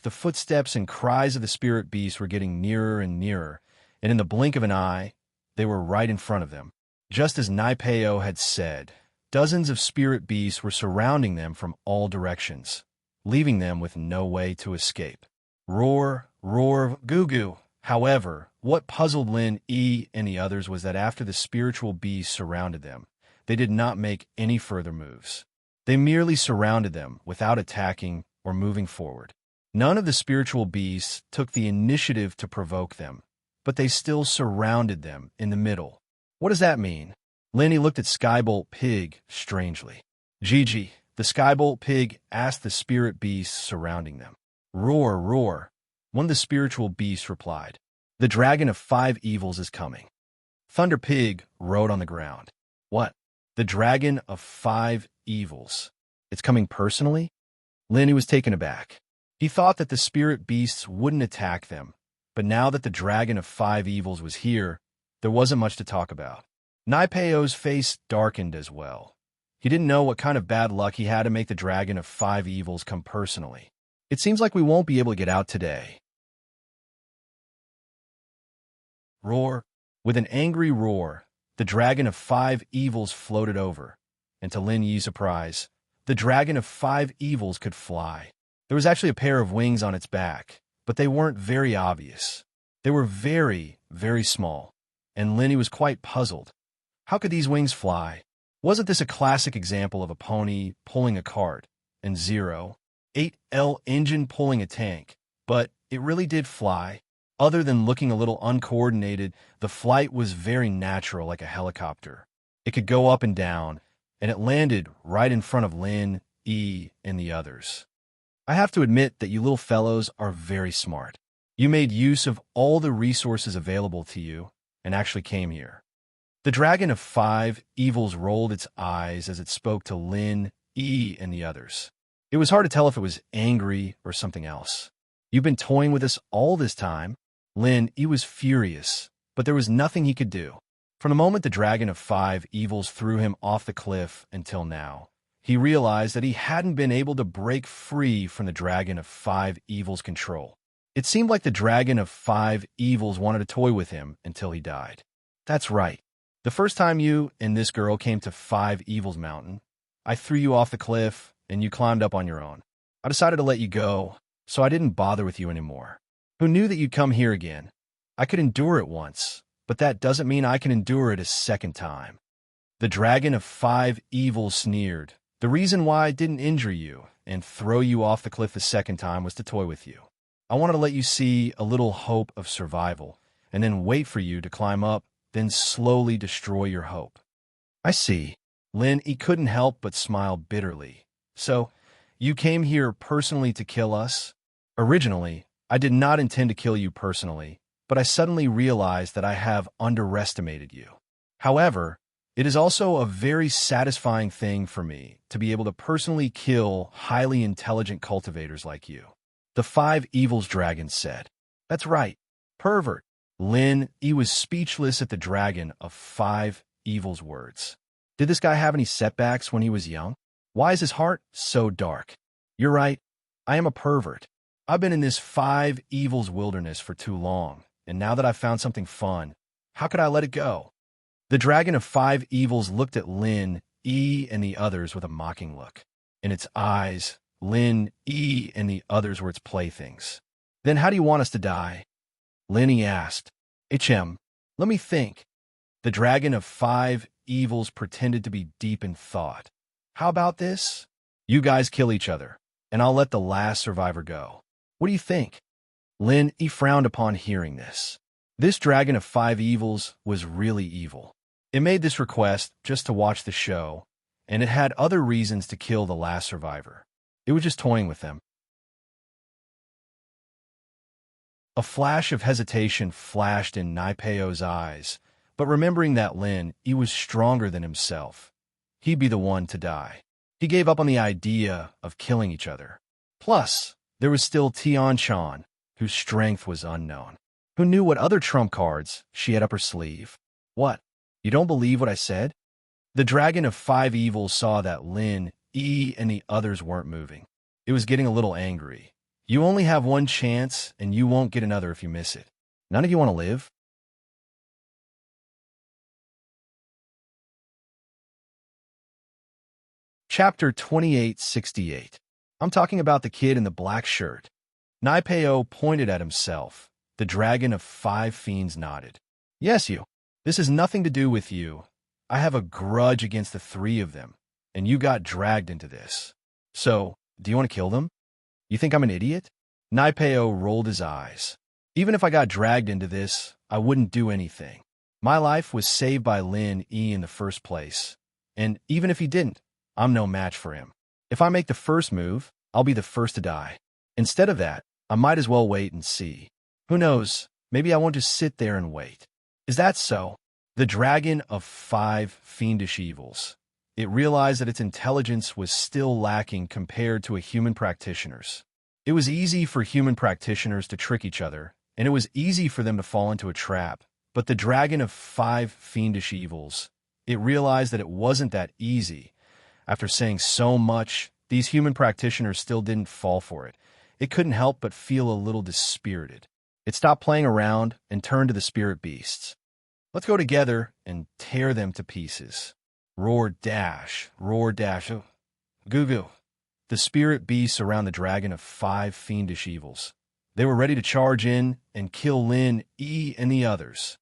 The footsteps and cries of the spirit beasts were getting nearer and nearer, and in the blink of an eye, they were right in front of them. Just as Naipeo had said, dozens of spirit beasts were surrounding them from all directions, leaving them with no way to escape. Roar, roar, goo-goo. However, what puzzled Lin and the others was that after the spiritual beasts surrounded them, they did not make any further moves. They merely surrounded them without attacking or moving forward. None of the spiritual beasts took the initiative to provoke them, but they still surrounded them in the middle. What does that mean? Lin looked at Skybolt Pig strangely. Gigi, the Skybolt Pig asked the spirit beasts surrounding them. Roar, roar. One of the spiritual beasts replied, the dragon of 5 evils is coming. Thunder Pig rode on the ground. What? The dragon of 5 evils. It's coming personally? Lin was taken aback. He thought that the spirit beasts wouldn't attack them, but now that the dragon of 5 evils was here, there wasn't much to talk about. Naipeo's face darkened as well. He didn't know what kind of bad luck he had to make the dragon of 5 evils come personally. It seems like we won't be able to get out today. Roar. With an angry roar, the dragon of 5 evils floated over, and to Lin Yi's surprise, the dragon of 5 evils could fly. There was actually a pair of wings on its back, but they weren't very obvious. They were very, very small, and Lin was quite puzzled. How could these wings fly? Wasn't this a classic example of a pony pulling a cart, and 8L engine pulling a tank? But it really did fly. Other than looking a little uncoordinated, the flight was very natural like a helicopter. It could go up and down, and it landed right in front of Lin, and the others. I have to admit that you little fellows are very smart. You made use of all the resources available to you and actually came here. The dragon of 5 evils rolled its eyes as it spoke to Lin, and the others. It was hard to tell if it was angry or something else. You've been toying with us all this time. Lin was furious, but there was nothing he could do. From the moment the dragon of 5 evils threw him off the cliff until now, he realized that he hadn't been able to break free from the dragon of 5 evils' control. It seemed like the dragon of 5 evils wanted to toy with him until he died. That's right. The first time you and this girl came to 5 Evils Mountain, I threw you off the cliff and you climbed up on your own. I decided to let you go, so I didn't bother with you anymore. Who knew that you'd come here again? I could endure it once, but that doesn't mean I can endure it a second time. The dragon of 5 evils sneered. The reason why I didn't injure you and throw you off the cliff a second time was to toy with you. I wanted to let you see a little hope of survival, and then wait for you to climb up, then slowly destroy your hope. I see. Lin couldn't help but smile bitterly. So, you came here personally to kill us? Originally, I did not intend to kill you personally, but I suddenly realized that I have underestimated you. However, it is also a very satisfying thing for me to be able to personally kill highly intelligent cultivators like you. The 5 Evils dragon said. That's right, pervert. Lin was speechless at the dragon of 5 Evils' words. Did this guy have any setbacks when he was young? Why is his heart so dark? You're right, I am a pervert. I've been in this 5 Evils wilderness for too long, and now that I've found something fun, how could I let it go? The dragon of 5 Evils looked at Lin, and the others with a mocking look. In its eyes, Lin, and the others were its playthings. Then how do you want us to die? Linny asked. Let me think. The dragon of 5 evils pretended to be deep in thought. How about this? You guys kill each other, and I'll let the last survivor go. What do you think? He frowned upon hearing this. This dragon of 5 evils was really evil. It made this request just to watch the show, and it had other reasons to kill the last survivor. It was just toying with them. A flash of hesitation flashed in Naipeo's eyes, but remembering that he was stronger than himself, he'd be the one to die. He gave up on the idea of killing each other. Plus, there was still Tian-chan, whose strength was unknown. Who knew what other trump cards she had up her sleeve? What? You don't believe what I said? The dragon of 5 evils saw that and the others weren't moving. It was getting a little angry. You only have one chance, and you won't get another if you miss it. None of you want to live? Chapter 2868. I'm talking about the kid in the black shirt. Naipeo pointed at himself. The dragon of 5 fiends nodded. Yes, you. This has nothing to do with you. I have a grudge against the 3 of them, and you got dragged into this. So, do you want to kill them? You think I'm an idiot? Naipeo rolled his eyes. Even if I got dragged into this, I wouldn't do anything. My life was saved by in the first place, and even if he didn't, I'm no match for him. If I make the first move, I'll be the first to die. Instead of that, I might as well wait and see. Who knows, maybe I won't just sit there and wait. Is that so? The dragon of 5 fiendish evils. It realized that its intelligence was still lacking compared to a human practitioner's. It was easy for human practitioners to trick each other, and it was easy for them to fall into a trap. But the dragon of 5 fiendish evils, it realized that it wasn't that easy. After saying so much, these human practitioners still didn't fall for it. It couldn't help but feel a little dispirited. It stopped playing around and turned to the spirit beasts. Let's go together and tear them to pieces. Roar dash, oh, goo goo. The spirit beasts around the dragon of 5 fiendish evils. They were ready to charge in and kill and the others.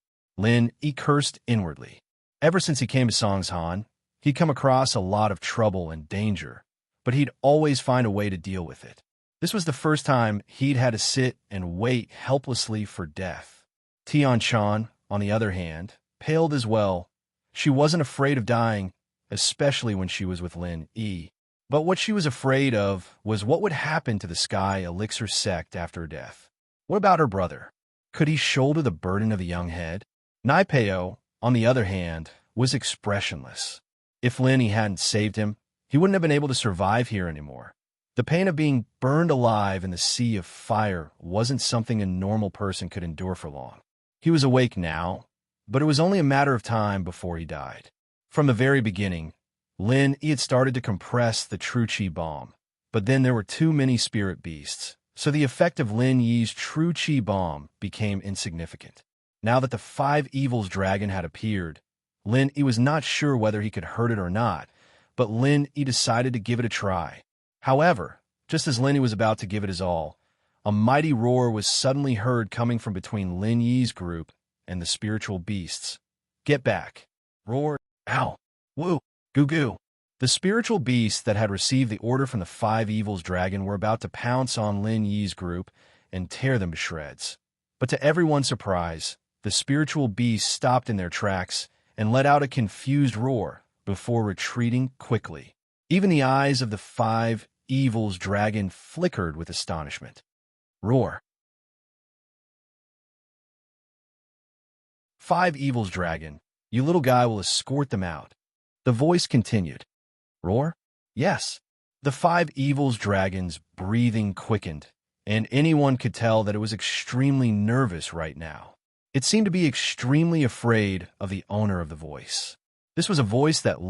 Cursed inwardly. Ever since he came to Songshan, he'd come across a lot of trouble and danger, but he'd always find a way to deal with it. This was the first time he'd had to sit and wait helplessly for death. Tian-chan, on the other hand, paled as well. She wasn't afraid of dying, especially when she was with Yi. But what she was afraid of was what would happen to the Sky Elixir sect after her death. What about her brother? Could he shoulder the burden of a young head? Naipeo, on the other hand, was expressionless. If Yi hadn't saved him, he wouldn't have been able to survive here anymore. The pain of being burned alive in the sea of fire wasn't something a normal person could endure for long. He was awake now, but it was only a matter of time before he died. From the very beginning, he had started to compress the true chi bomb, but then there were too many spirit beasts, so the effect of Yi's true chi bomb became insignificant. Now that the 5 evils dragon had appeared, Yi was not sure whether he could hurt it or not, but Yi decided to give it a try. However, just as Yi was about to give it his all, a mighty roar was suddenly heard coming from between Yi's group and the spiritual beasts. Get back. Roar. Ow. Woo. Goo goo. The spiritual beasts that had received the order from the 5 evils dragon were about to pounce on Yi's group and tear them to shreds. But to everyone's surprise, the spiritual beasts stopped in their tracks and let out a confused roar before retreating quickly. Even the eyes of the 5 evils dragon flickered with astonishment. Roar. 5 evils dragon, you little guy will escort them out. The voice continued. Roar? Yes. The 5 evils dragon's breathing quickened, and anyone could tell that it was extremely nervous right now. It seemed to be extremely afraid of the owner of the voice. This was a voice that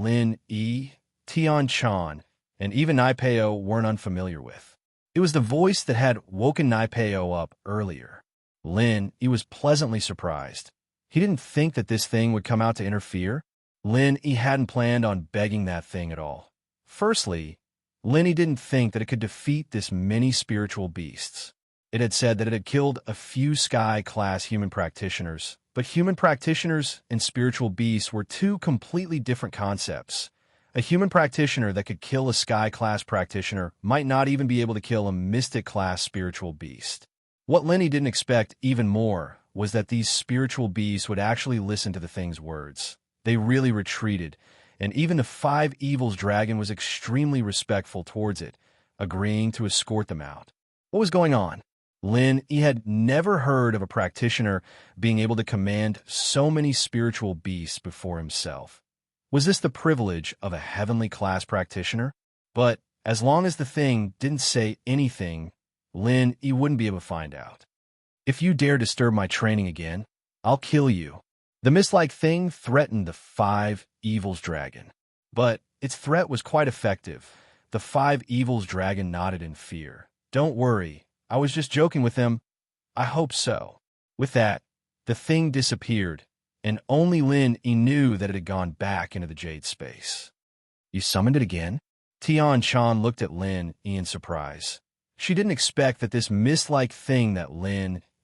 Yi, Tian-chan, and even Naipeo weren't unfamiliar with. It was the voice that had woken Naipeo up earlier. He was pleasantly surprised. He didn't think that this thing would come out to interfere. He hadn't planned on begging that thing at all. Firstly, He didn't think that it could defeat this many spiritual beasts. It had said that it had killed a few Sky-class human practitioners, but human practitioners and spiritual beasts were two completely different concepts. A human practitioner that could kill a Sky-class practitioner might not even be able to kill a Mystic-class spiritual beast. What Lenny didn't expect even more was that these spiritual beasts would actually listen to the thing's words. They really retreated, and even the Five Evils dragon was extremely respectful towards it, agreeing to escort them out. What was going on? He had never heard of a practitioner being able to command so many spiritual beasts before himself. Was this the privilege of a heavenly class practitioner? But as long as the thing didn't say anything, he wouldn't be able to find out. If you dare disturb my training again, I'll kill you. The mist-like thing threatened the Five Evils dragon. But its threat was quite effective. The Five Evils dragon nodded in fear. Don't worry, I was just joking with him. I hope so. With that, the thing disappeared, and only knew that it had gone back into the jade space. You summoned it again? Tian-chan looked at in surprise. She didn't expect that this mist-like thing that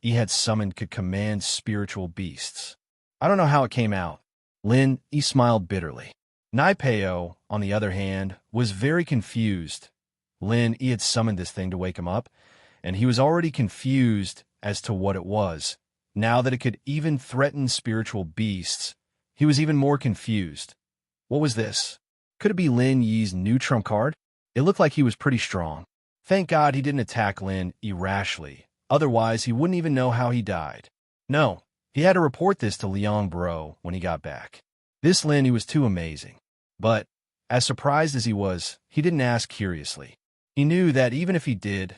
had summoned could command spiritual beasts. I don't know how it came out. Smiled bitterly. Naipeo, on the other hand, was very confused. He had summoned this thing to wake him up, and he was already confused as to what it was. Now that it could even threaten spiritual beasts, he was even more confused. What was this? Could it be Lin Yi's new trump card? It looked like he was pretty strong. Thank God he didn't attack Yi rashly. Otherwise, he wouldn't even know how he died. No, he had to report this to Liang Bro when he got back. This Yi was too amazing. But, as surprised as he was, he didn't ask curiously. He knew that even if he did,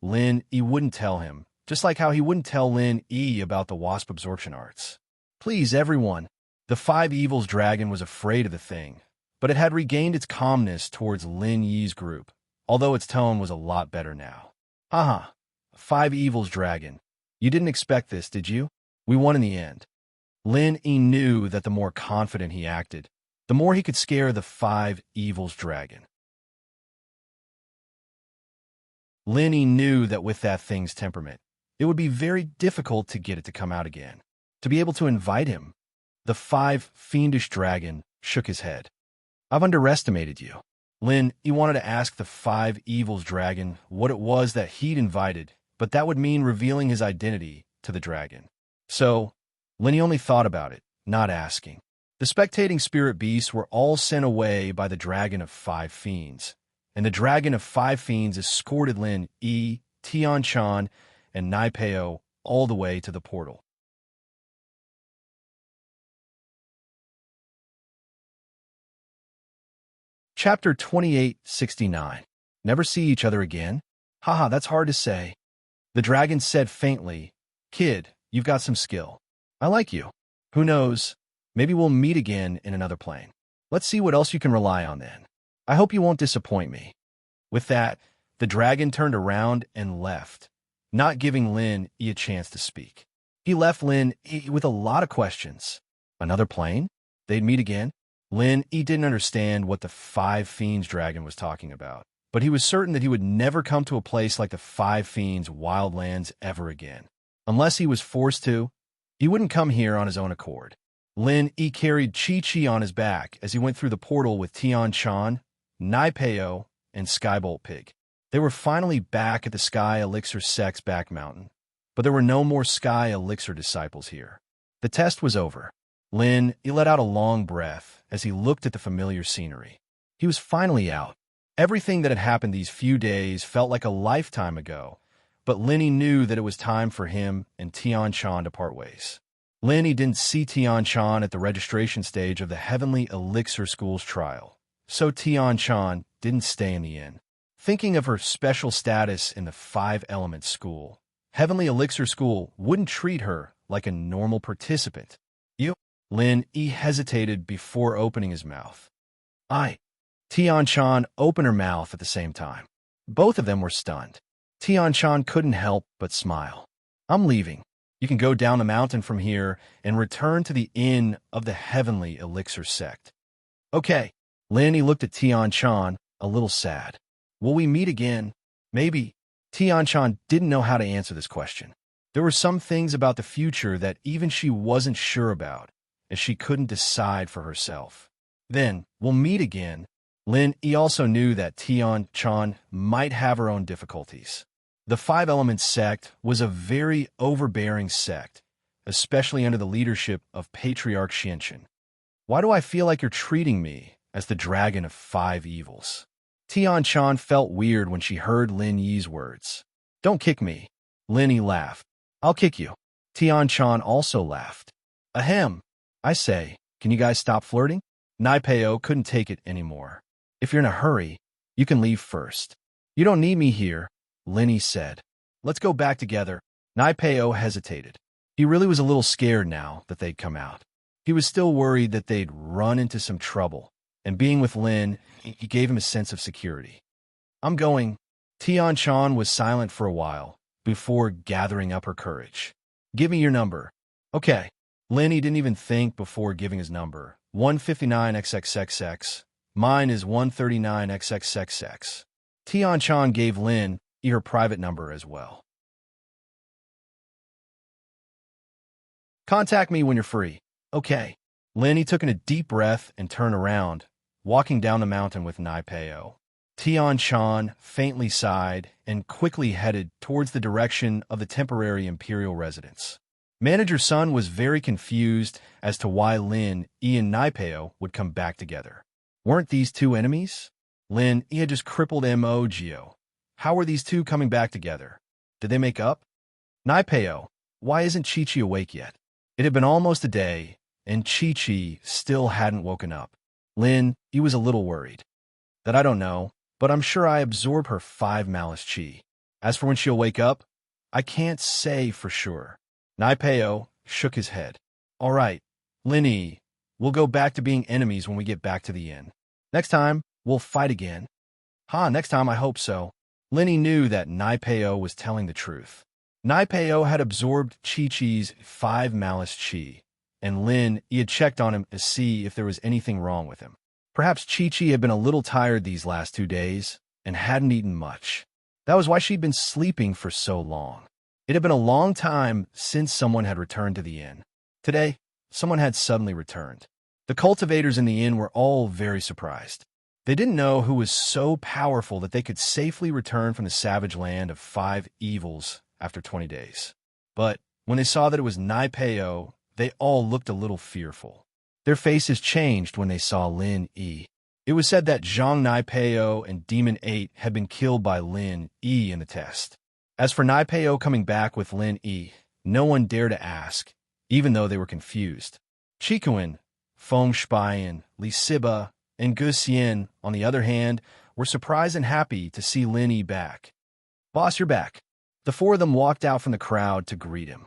Yi wouldn't tell him, just like how he wouldn't tell Yi about the wasp absorption arts. Please, everyone. The Five Evils dragon was afraid of the thing, but it had regained its calmness towards Yi's group, although its tone was a lot better now. Haha, Five Evils dragon. You didn't expect this, did you? We won in the end. Yi knew that the more confident he acted, the more he could scare the Five Evils dragon. Yi knew that with that thing's temperament, it would be very difficult to get it to come out again, to be able to invite him. The Five Fiendish dragon shook his head. I've underestimated you. He wanted to ask the Five Evils dragon what it was that he'd invited, but that would mean revealing his identity to the dragon. So, he only thought about it, not asking. The spectating spirit beasts were all sent away by the Dragon of Five Fiends, and the Dragon of Five Fiends escorted Yi, Tian-chan, and Naipeo all the way to the portal. Chapter 2869. Never see each other again? Haha, that's hard to say. The dragon said faintly, Kid, you've got some skill. I like you. Who knows? Maybe we'll meet again in another plane. Let's see what else you can rely on then. I hope you won't disappoint me. With that, the dragon turned around and left, not giving Yi a chance to speak. He left Yi with a lot of questions. Another plane? They'd meet again? Yi didn't understand what the Five Fiends dragon was talking about, but he was certain that he would never come to a place like the Five Fiends Wildlands ever again. Unless he was forced to, he wouldn't come here on his own accord. Yi carried Chi-Chi on his back as he went through the portal with Tian-chan, Naipeo, and Skybolt Pig. They were finally back at the Sky Elixir Sect's back mountain, but there were no more Sky Elixir disciples here. The test was over. He let out a long breath as he looked at the familiar scenery. He was finally out. Everything that had happened these few days felt like a lifetime ago, but Yi knew that it was time for him and Tian-chan to part ways. Yi didn't see Tian-chan at the registration stage of the Heavenly Elixir School's trial, so Tian-chan didn't stay in the inn. Thinking of her special status in the Five Elements School, Heavenly Elixir School wouldn't treat her like a normal participant. Yi hesitated before opening his mouth. Tian-chan opened her mouth at the same time. Both of them were stunned. Tian-chan couldn't help but smile. I'm leaving. You can go down the mountain from here and return to the inn of the Heavenly Elixir Sect. Okay. Yi looked at Tian-chan, a little sad. Will we meet again? Maybe. Tian-chan didn't know how to answer this question. There were some things about the future that even she wasn't sure about, and she couldn't decide for herself. Then, we'll meet again. Lin Yi also knew that Tian-chan might have her own difficulties. The Five Elements sect was a very overbearing sect, especially under the leadership of Patriarch Xianqin. Why do I feel like you're treating me as the dragon of five evils? Tian-chan felt weird when she heard Lin Yi's words. Don't kick me. Lin Yi laughed. I'll kick you. Tian-chan also laughed. Ahem. I say, can you guys stop flirting? Naipeo couldn't take it anymore. If you're in a hurry, you can leave first. You don't need me here, Lin Yi said. Let's go back together. Naipeo hesitated. He really was a little scared now that they'd come out. He was still worried that they'd run into some trouble, and being with Lin, he gave him a sense of security. I'm going. Tian-chan was silent for a while, before gathering up her courage. Give me your number. Okay. Lin Yi didn't even think before giving his number. 159XXXX. Mine is 139XXXX. Tian-chan gave Lin Yi her private number as well. Contact me when you're free. Okay. Lin Yi took in a deep breath and turned around, walking down the mountain with Naipeo. Tian-chan faintly sighed and quickly headed towards the direction of the temporary imperial residence. Manager Sun was very confused as to why Lin Yi and Naipeo would come back together. Weren't these two enemies? Lin Yi had just crippled Mo Gio. How were these two coming back together? Did they make up? Naipeo, why isn't Chi-Chi awake yet? It had been almost a day, and Chi-Chi still hadn't woken up. Lin Yi was a little worried. That I don't know, but I'm sure I absorb her 5 malice chi. As for when she'll wake up, I can't say for sure. Naipeo shook his head. All right, Lin Yi, we'll go back to being enemies when we get back to the inn. Next time, we'll fight again. Next time I hope so. Lin Yi knew that Naipeo was telling the truth. Naipeo had absorbed Chi-Chi's 5 malice chi, and Lin Yi had checked on him to see if there was anything wrong with him. Perhaps Chi-Chi had been a little tired these last 2 days and hadn't eaten much. That was why she'd been sleeping for so long. It had been a long time since someone had returned to the inn. Today, someone had suddenly returned. The cultivators in the inn were all very surprised. They didn't know who was so powerful that they could safely return from the savage land of 5 evils after 20 days. But when they saw that it was Naipeo, they all looked a little fearful. Their faces changed when they saw Lin Yi. It was said that Zhang Naipeo and Demon 8 had been killed by Lin Yi in the test. As for Naipeo coming back with Lin Yi, no one dared to ask, even though they were confused. Chikuan, Feng Shuiyan, Li Siba, and Gu Xian, on the other hand, were surprised and happy to see Lin Yi back. Boss, you're back. The 4 of them walked out from the crowd to greet him.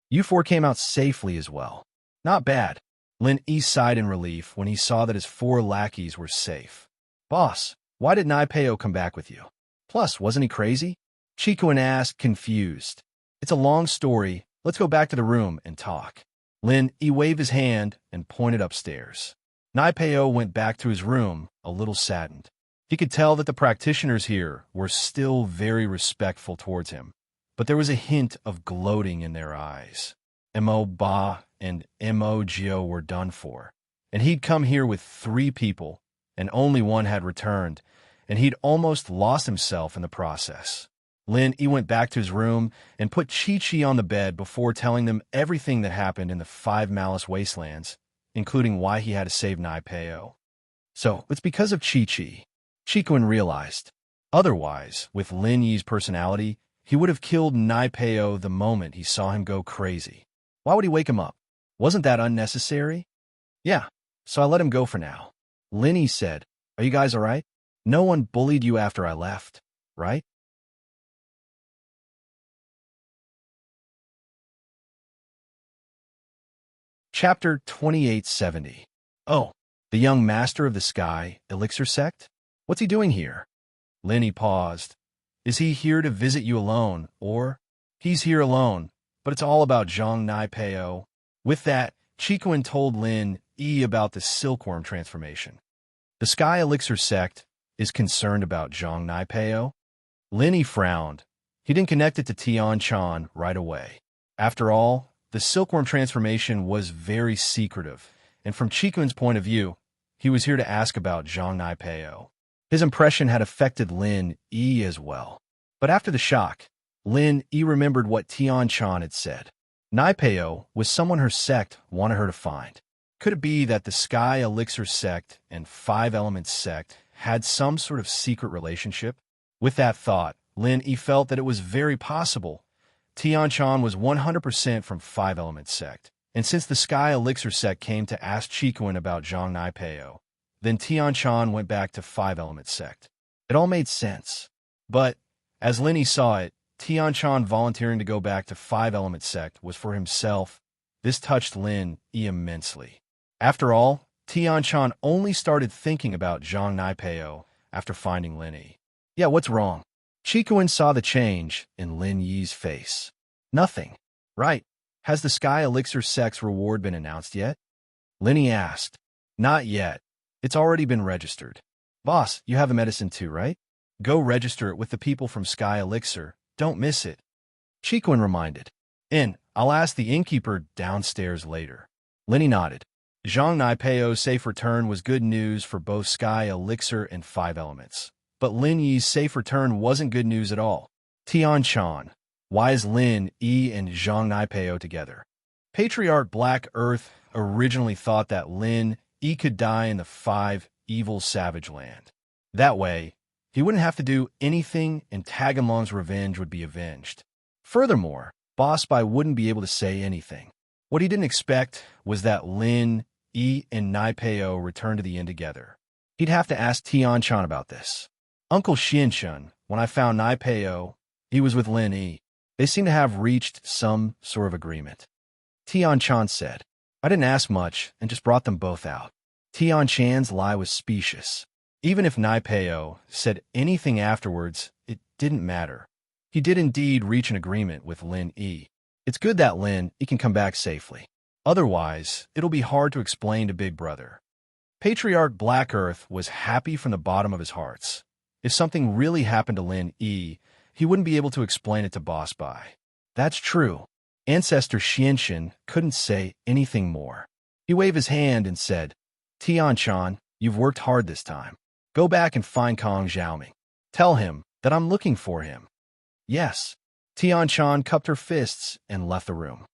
You 4 came out safely as well. Not bad. Lin Yi sighed in relief when he saw that his 4 lackeys were safe. Boss, why did Naipeo come back with you? Plus, wasn't he crazy? Chikuan asked, confused. It's a long story. Let's go back to the room and talk. Lin Yi waved his hand and pointed upstairs. Naipeo went back to his room, a little saddened. He could tell that the practitioners here were still very respectful towards him, but there was a hint of gloating in their eyes. Mo Ba and Mo Gio were done for, and he'd come here with 3 people, and only one had returned, and he'd almost lost himself in the process. Lin Yi went back to his room and put Chi-Chi on the bed before telling them everything that happened in the 5 Malice Wastelands, including why he had to save Naipeo. So, it's because of Chi-Chi. Chikuan realized. Otherwise, with Lin Yi's personality, he would have killed Naipeo the moment he saw him go crazy. Why would he wake him up? Wasn't that unnecessary? Yeah, so I let him go for now. Lin Yi said, Are you guys alright? No one bullied you after I left, right? Chapter 2870. Oh, the young master of the sky, Elixir sect? What's he doing here? Lin Yi paused. Is he here to visit you alone, or? He's here alone, but it's all about Zhang Naipeo. With that, Chikuan told Lin Yi about the silkworm transformation. The Sky Elixir sect is concerned about Zhang Naipeo. Lin Yi frowned. He didn't connect it to Tian Chan right away. After all, the silkworm transformation was very secretive, and from Chikuan's point of view, he was here to ask about Zhang Naipeo. His impression had affected Lin Yi as well. But after the shock, Lin Yi remembered what Tian Chan had said. Naipeo was someone her sect wanted her to find. Could it be that the Sky Elixir sect and Five Elements sect had some sort of secret relationship? With that thought, Lin Yi felt that it was very possible. Tian Chan was 100% from Five Elements sect, and since the Sky Elixir sect came to ask Chikuan about Zhang Naipeo, then Tian Chan went back to Five Elements sect. It all made sense. But, as Lin Yi saw it, Tian Chan volunteering to go back to Five Elements sect was for himself. This touched Lin Yi immensely. After all, Tian Chan only started thinking about Zhang Naipeo after finding Lin Yi. Yeah, what's wrong? Chikuan saw the change in Lin Yi's face. Nothing. Right. Has the Sky Elixir sect's reward been announced yet? Lin Yi asked. Not yet. It's already been registered. Boss, you have a medicine too, right? Go register it with the people from Sky Elixir. Don't miss it. Chikuan reminded. I'll ask the innkeeper downstairs later. Lin Yi nodded. Zhang Naipeo's safe return was good news for both Sky Elixir and Five Elements. But Lin Yi's safe return wasn't good news at all. Tian Chan. Why is Lin Yi and Zhang Naipeo together? Patriarch Black Earth originally thought that Lin Yi could die in the Five Evil Savage Land. That way, he wouldn't have to do anything and Taganlong's revenge would be avenged. Furthermore, Boss Bai wouldn't be able to say anything. What he didn't expect was that Lin Yi and Naipeo returned to the inn together. He'd have to ask Tian Chan about this. Uncle Xianshun, when I found Naipeo, he was with Lin Yi. They seem to have reached some sort of agreement. Tian Chan said. I didn't ask much and just brought them both out. Tian Chan's lie was specious. Even if Naipeo said anything afterwards, it didn't matter. He did indeed reach an agreement with Lin Yi. It's good that Lin Yi can come back safely. Otherwise, it'll be hard to explain to Big Brother. Patriarch Black Earth was happy from the bottom of his heart. If something really happened to Lin Yi, he wouldn't be able to explain it to Boss Bai. That's true. Ancestor Xianshun couldn't say anything more. He waved his hand and said, Tian Chan, you've worked hard this time. Go back and find Kong Xiaoming. Tell him that I'm looking for him. Yes. Tian Chan cupped her fists and left the room.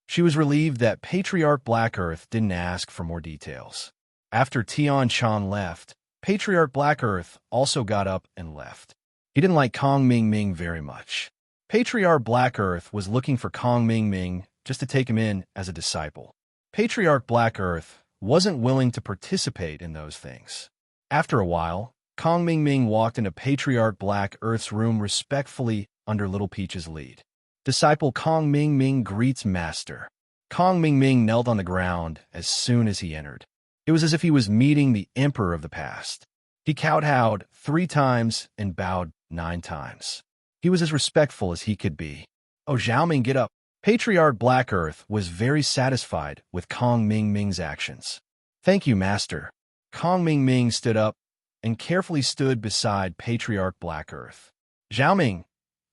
She was relieved that Patriarch Black Earth didn't ask for more details. After Tian Chan left, Patriarch Black Earth also got up and left. He didn't like Kong Ming very much. Patriarch Black Earth was looking for Kong Ming just to take him in as a disciple. Patriarch Black Earth wasn't willing to participate in those things. After a while, Kong Ming walked into Patriarch Black Earth's room respectfully under Little Peach's lead. Disciple Kong Ming greets Master. Kong Ming knelt on the ground as soon as he entered. It was as if he was meeting the Emperor of the past. He kowtowed 3 times and bowed 9 times. He was as respectful as he could be. Oh, Xiaoming, get up. Patriarch Black Earth was very satisfied with Kong Ming's actions. Thank you, Master. Kong Ming stood up and carefully stood beside Patriarch Black Earth. Xiaoming,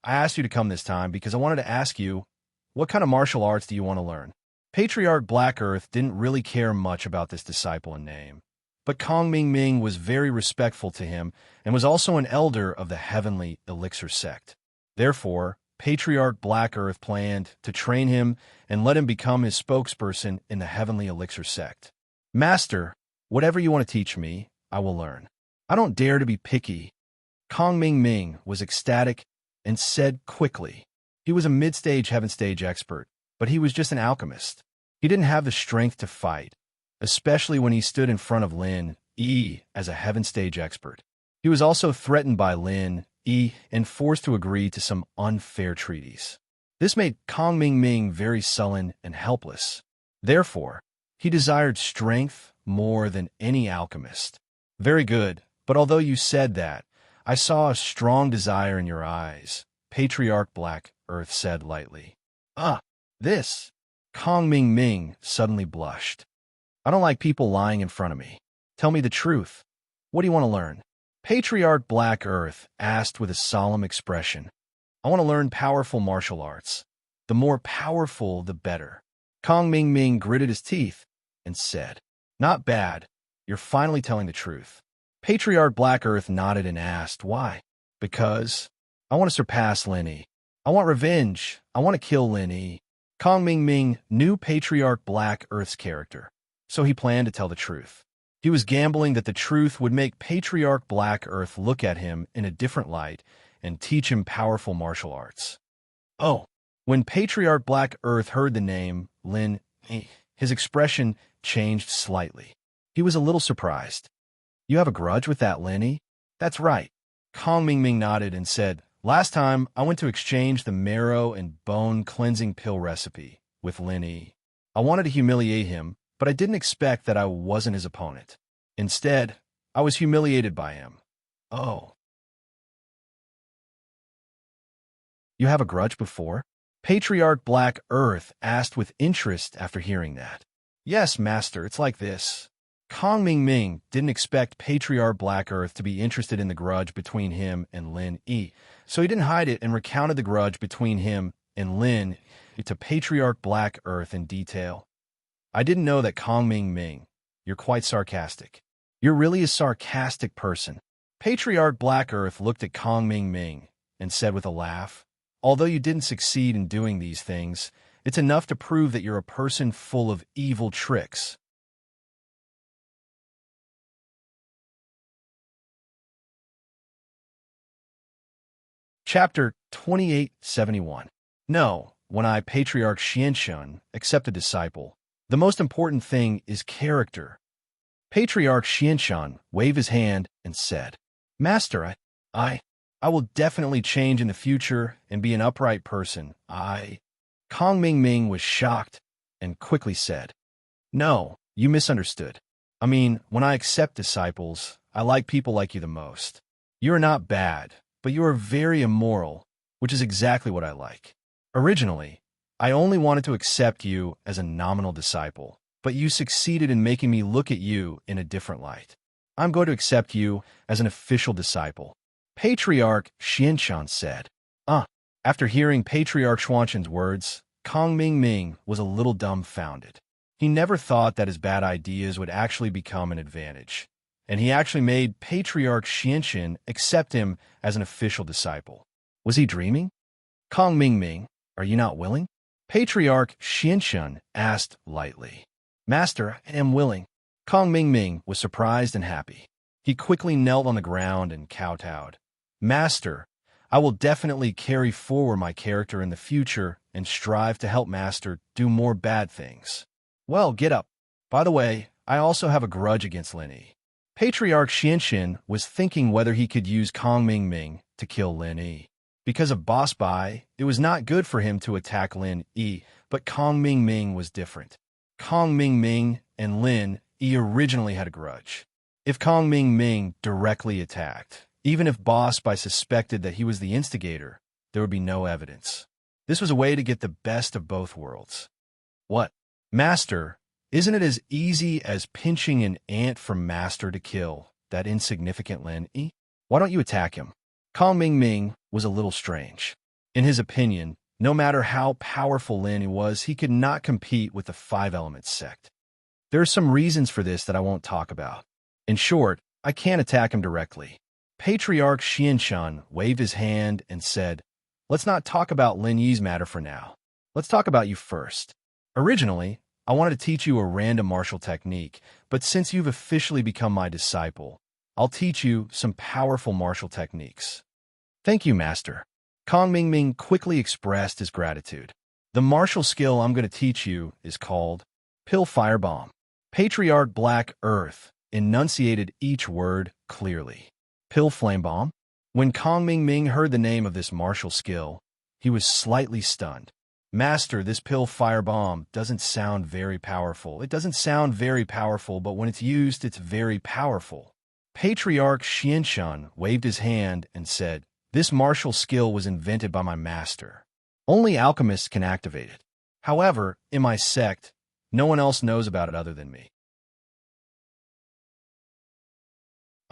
I asked you to come this time because I wanted to ask you, what kind of martial arts do you want to learn? Patriarch Black Earth didn't really care much about this disciple in name, but Kong Ming was very respectful to him and was also an elder of the Heavenly Elixir sect. Therefore, Patriarch Black Earth planned to train him and let him become his spokesperson in the Heavenly Elixir sect. Master, whatever you want to teach me, I will learn. I don't dare to be picky. Kong Ming was ecstatic and said quickly. He was a mid-stage heaven stage expert, but he was just an alchemist. He didn't have the strength to fight, especially when he stood in front of Lin Yi as a heaven stage expert. He was also threatened by Lin Yi and forced to agree to some unfair treaties. This made Kong Ming very sullen and helpless. Therefore, he desired strength more than any alchemist. Very good, but although you said that, I saw a strong desire in your eyes, Patriarch Black Earth said lightly. This. Kong Ming suddenly blushed. I don't like people lying in front of me. Tell me the truth. What do you want to learn? Patriarch Black Earth asked with a solemn expression. I want to learn powerful martial arts. The more powerful, the better. Kong Ming Ming gritted his teeth and said, Not bad. You're finally telling the truth. Patriarch Black Earth nodded and asked, Why? Because I want to surpass Lin Yi. I want revenge. I want to kill Lin Yi. Kong Ming Ming knew Patriarch Black Earth's character, so he planned to tell the truth. He was gambling that the truth would make Patriarch Black Earth look at him in a different light and teach him powerful martial arts. Oh, when Patriarch Black Earth heard the name Lin Yi, his expression changed slightly. He was a little surprised. You have a grudge with that Lin Yi? That's right. Kong Ming Ming nodded and said, Last time, I went to exchange the marrow and bone cleansing pill recipe with Lin Yi. I wanted to humiliate him, but I didn't expect that I wasn't his opponent. Instead, I was humiliated by him. Oh. You have a grudge before? Patriarch Black Earth asked with interest after hearing that. Yes, Master, it's like this. Kong Ming Ming didn't expect Patriarch Black Earth to be interested in the grudge between him and Lin Yi, so he didn't hide it and recounted the grudge between him and Lin Yi to Patriarch Black Earth in detail. I didn't know that Kong Ming Ming. You're quite sarcastic. You're really a sarcastic person. Patriarch Black Earth looked at Kong Ming Ming and said with a laugh, Although you didn't succeed in doing these things, it's enough to prove that you're a person full of evil tricks. Chapter 2871. No, when I, Patriarch Xianshun, accept a disciple, the most important thing is character. Patriarch Xianshun waved his hand and said, Master, I will definitely change in the future and be an upright person. Kong Ming Ming was shocked and quickly said, No, you misunderstood. I mean, when I accept disciples, I like people like you the most. You are not bad, but you are very immoral, which is exactly what I like. Originally, I only wanted to accept you as a nominal disciple, but you succeeded in making me look at you in a different light. I'm going to accept you as an official disciple. Patriarch Xianshun said. After hearing Patriarch Xuanshun's words, Kong Ming Ming was a little dumbfounded. He never thought that his bad ideas would actually become an advantage, and he actually made Patriarch Xianshun accept him as an official disciple. Was he dreaming? Kong Ming Ming, are you not willing? Patriarch Xianshun asked lightly. Master, I am willing. Kong Ming Ming was surprised and happy. He quickly knelt on the ground and kowtowed. Master, I will definitely carry forward my character in the future and strive to help Master do more bad things. Well, get up. By the way, I also have a grudge against Lin Yi. Patriarch Xianshun was thinking whether he could use Kong Ming Ming to kill Lin Yi. Because of Boss Bai, it was not good for him to attack Lin Yi, but Kong Ming Ming was different. Kong Ming Ming and Lin Yi originally had a grudge. If Kong Ming Ming directly attacked, even if Boss Bai suspected that he was the instigator, there would be no evidence. This was a way to get the best of both worlds. What? Master, isn't it as easy as pinching an ant from Master to kill that insignificant Lin Yi? Why don't you attack him? Kong Ming Ming was a little strange. In his opinion, no matter how powerful Lin Yi was, he could not compete with the Five Elements sect. There are some reasons for this that I won't talk about. In short, I can't attack him directly. Patriarch Xianshun waved his hand and said, Let's not talk about Lin Yi's matter for now. Let's talk about you first. Originally, I wanted to teach you a random martial technique, but since you've officially become my disciple, I'll teach you some powerful martial techniques. Thank you, Master. Kong Ming Ming quickly expressed his gratitude. The martial skill I'm going to teach you is called Pill Firebomb. Patriarch Black Earth enunciated each word clearly. Pill Flame Bomb? When Kong Ming Ming heard the name of this martial skill, he was slightly stunned. Master, this Pill Firebomb doesn't sound very powerful. It doesn't sound very powerful, but when it's used, it's very powerful. Patriarch Xianshun waved his hand and said, This martial skill was invented by my master. Only alchemists can activate it. However, in my sect, no one else knows about it other than me.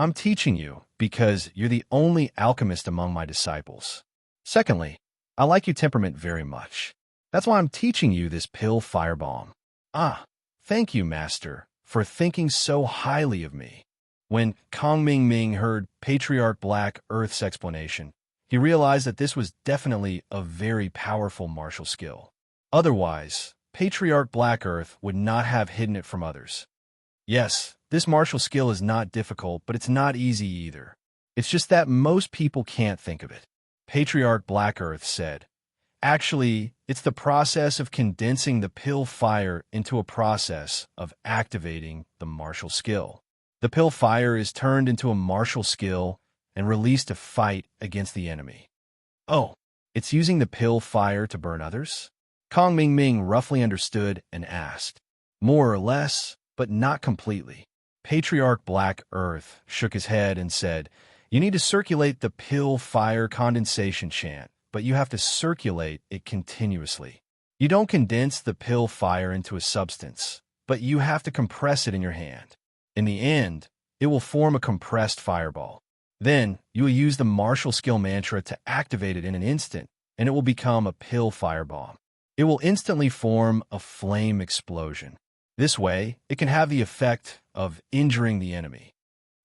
I'm teaching you because you're the only alchemist among my disciples. Secondly, I like your temperament very much. That's why I'm teaching you this pill firebomb. Ah, thank you, Master, for thinking so highly of me. When Kong Ming Ming heard Patriarch Black Earth's explanation, he realized that this was definitely a very powerful martial skill. Otherwise, Patriarch Black Earth would not have hidden it from others. Yes, this martial skill is not difficult, but it's not easy either. It's just that most people can't think of it. Patriarch Black Earth said, actually, it's the process of condensing the pill fire into a process of activating the martial skill. The pill fire is turned into a martial skill and released to fight against the enemy. Oh, it's using the pill fire to burn others? Kong Ming Ming roughly understood and asked. More or less, but not completely. Patriarch Black Earth shook his head and said, you need to circulate the pill fire condensation chant, but you have to circulate it continuously. You don't condense the pill fire into a substance, but you have to compress it in your hand. In the end, it will form a compressed fireball. Then, you will use the martial skill mantra to activate it in an instant, and it will become a pill firebomb. It will instantly form a flame explosion. This way, it can have the effect of injuring the enemy.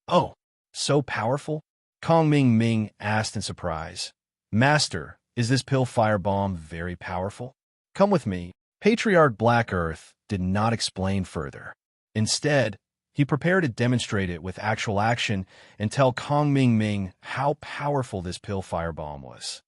Oh, so powerful? Kong Ming Ming asked in surprise. Master, is this pill firebomb very powerful? Come with me. Patriarch Black Earth did not explain further. Instead, he prepared to demonstrate it with actual action and tell Kong Ming Ming how powerful this pill firebomb was.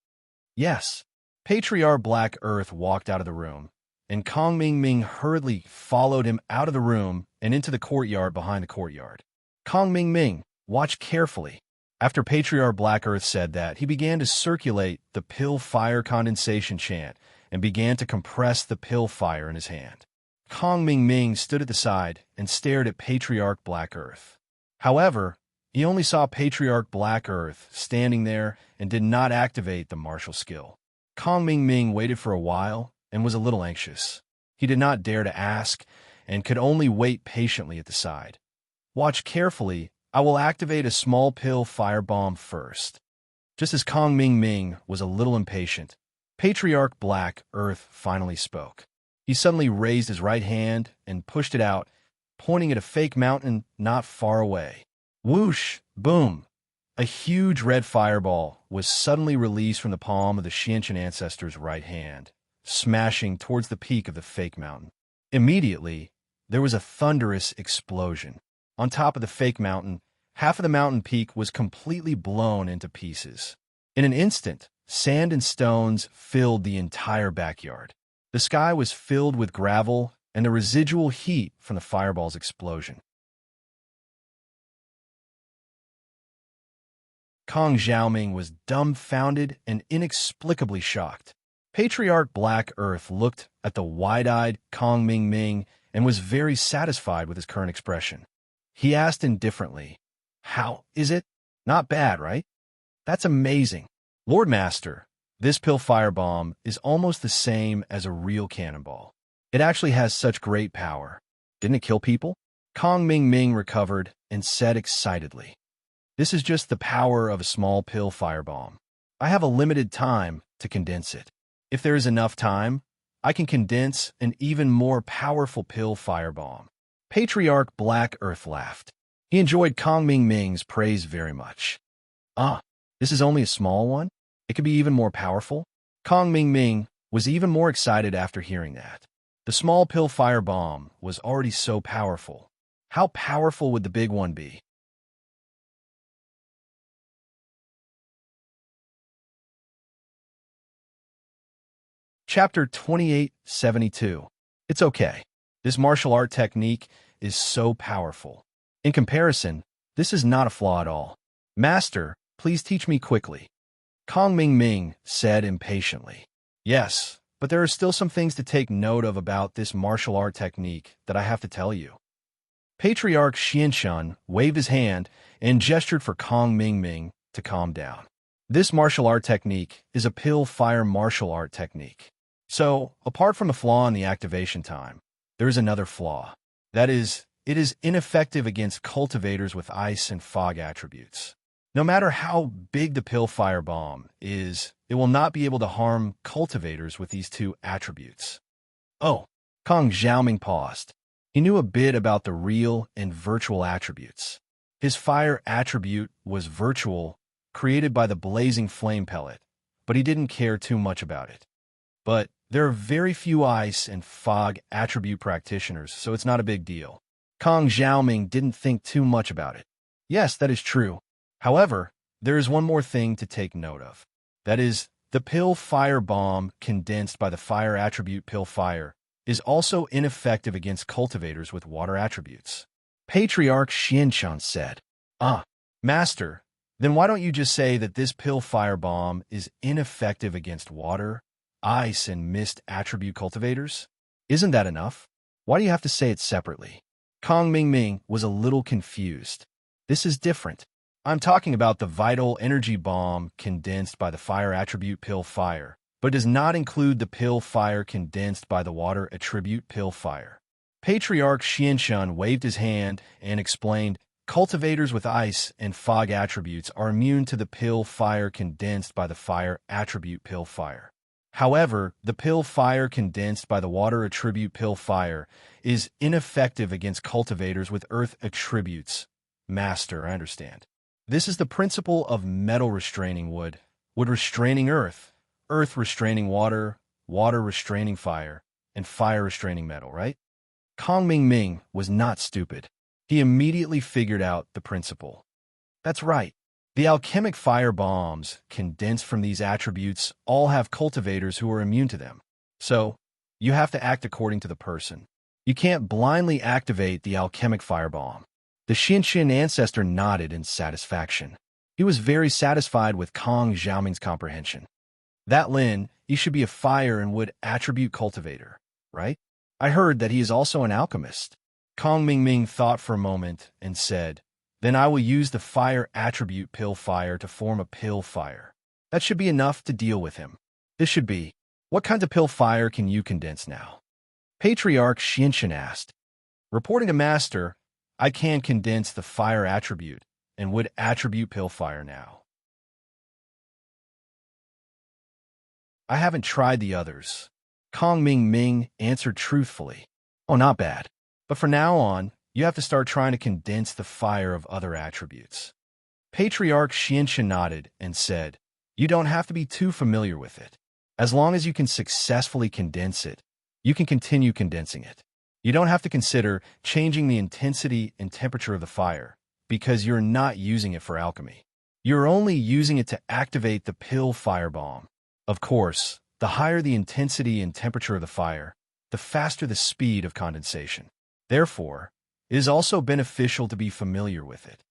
Yes, Patriarch Black Earth walked out of the room, and Kong Ming Ming hurriedly followed him out of the room and into the courtyard behind the courtyard. Kong Ming Ming, watch carefully. After Patriarch Black Earth said that, he began to circulate the pill fire condensation chant and began to compress the pill fire in his hand. Kong Ming Ming stood at the side and stared at Patriarch Black Earth. However, he only saw Patriarch Black Earth standing there and did not activate the martial skill. Kong Ming Ming waited for a while and was a little anxious. He did not dare to ask and could only wait patiently at the side. Watch carefully. I will activate a small pill firebomb first. Just as Kong Ming Ming was a little impatient, Patriarch Black Earth finally spoke. He suddenly raised his right hand and pushed it out, pointing at a fake mountain not far away. Whoosh! Boom! A huge red fireball was suddenly released from the palm of the Xianqian ancestor's right hand, smashing towards the peak of the fake mountain. Immediately, there was a thunderous explosion. On top of the fake mountain, half of the mountain peak was completely blown into pieces. In an instant, sand and stones filled the entire backyard. The sky was filled with gravel and the residual heat from the fireball's explosion. Kong Xiaoming was dumbfounded and inexplicably shocked. Patriarch Black Earth looked at the wide-eyed Kong Ming Ming and was very satisfied with his current expression. He asked indifferently, how is it? Not bad, right? That's amazing. Lord Master, this pill firebomb is almost the same as a real cannonball. It actually has such great power. Didn't it kill people? Kong Ming Ming recovered and said excitedly, this is just the power of a small pill firebomb. I have a limited time to condense it. If there is enough time, I can condense an even more powerful pill firebomb. Patriarch Black Earth laughed. He enjoyed Kong Ming Ming's praise very much. Ah, this is only a small one? It could be even more powerful? Kong Ming Ming was even more excited after hearing that. The small pill firebomb was already so powerful. How powerful would the big one be? Chapter 2872. It's okay. This martial art technique is so powerful. In comparison, this is not a flaw at all. Master, please teach me quickly. Kong Ming Ming said impatiently. Yes, but there are still some things to take note of about this martial art technique that I have to tell you. Patriarch Xianqian waved his hand and gestured for Kong Ming Ming to calm down. This martial art technique is a pill fire martial art technique. So, apart from the flaw in the activation time, there is another flaw. That is, it is ineffective against cultivators with ice and fog attributes. No matter how big the pill firebomb is, it will not be able to harm cultivators with these two attributes. Oh, Kong Xiaoming paused. He knew a bit about the real and virtual attributes. His fire attribute was virtual, created by the blazing flame pellet, but he didn't care too much about it. But there are very few ice and fog attribute practitioners, so it's not a big deal. Kong Xiaoming didn't think too much about it. Yes, that is true. However, there is one more thing to take note of. That is, the pill fire bomb condensed by the fire attribute pill fire is also ineffective against cultivators with water attributes. Patriarch Xianshan said, Master, then why don't you just say that this pill fire bomb is ineffective against water, ice, and mist attribute cultivators? Isn't that enough? Why do you have to say it separately? Kong Mingming was a little confused. This is different. I'm talking about the vital energy bomb condensed by the fire attribute pill fire, but does not include the pill fire condensed by the water attribute pill fire. Patriarch Xianshan waved his hand and explained, cultivators with ice and fog attributes are immune to the pill fire condensed by the fire attribute pill fire. However, the pill fire condensed by the water attribute pill fire is ineffective against cultivators with earth attributes. Master, I understand. This is the principle of metal restraining wood, wood restraining earth, earth restraining water, water restraining fire, and fire restraining metal, right? Kong Mingming was not stupid. He immediately figured out the principle. That's right. The alchemic fire bombs, condensed from these attributes, all have cultivators who are immune to them. So, you have to act according to the person. You can't blindly activate the alchemic firebomb. The Xinshin ancestor nodded in satisfaction. He was very satisfied with Kong Xiaoming's comprehension. That Lin, he should be a fire and wood attribute cultivator, right? I heard that he is also an alchemist. Kong Mingming thought for a moment and said, then I will use the fire attribute pill fire to form a pill fire. That should be enough to deal with him. This should be. What kind of pill fire can you condense now? Patriarch Xinshin asked. Reporting to Master, I can condense the fire attribute and wood attribute pill fire now. I haven't tried the others. Kong Mingming answered truthfully. Oh, not bad. But from now on, you have to start trying to condense the fire of other attributes. Patriarch Xinshin nodded and said, you don't have to be too familiar with it. As long as you can successfully condense it, you can continue condensing it. You don't have to consider changing the intensity and temperature of the fire, because you're not using it for alchemy. You're only using it to activate the pill firebomb. Of course, the higher the intensity and temperature of the fire, the faster the speed of condensation. Therefore, it is also beneficial to be familiar with it.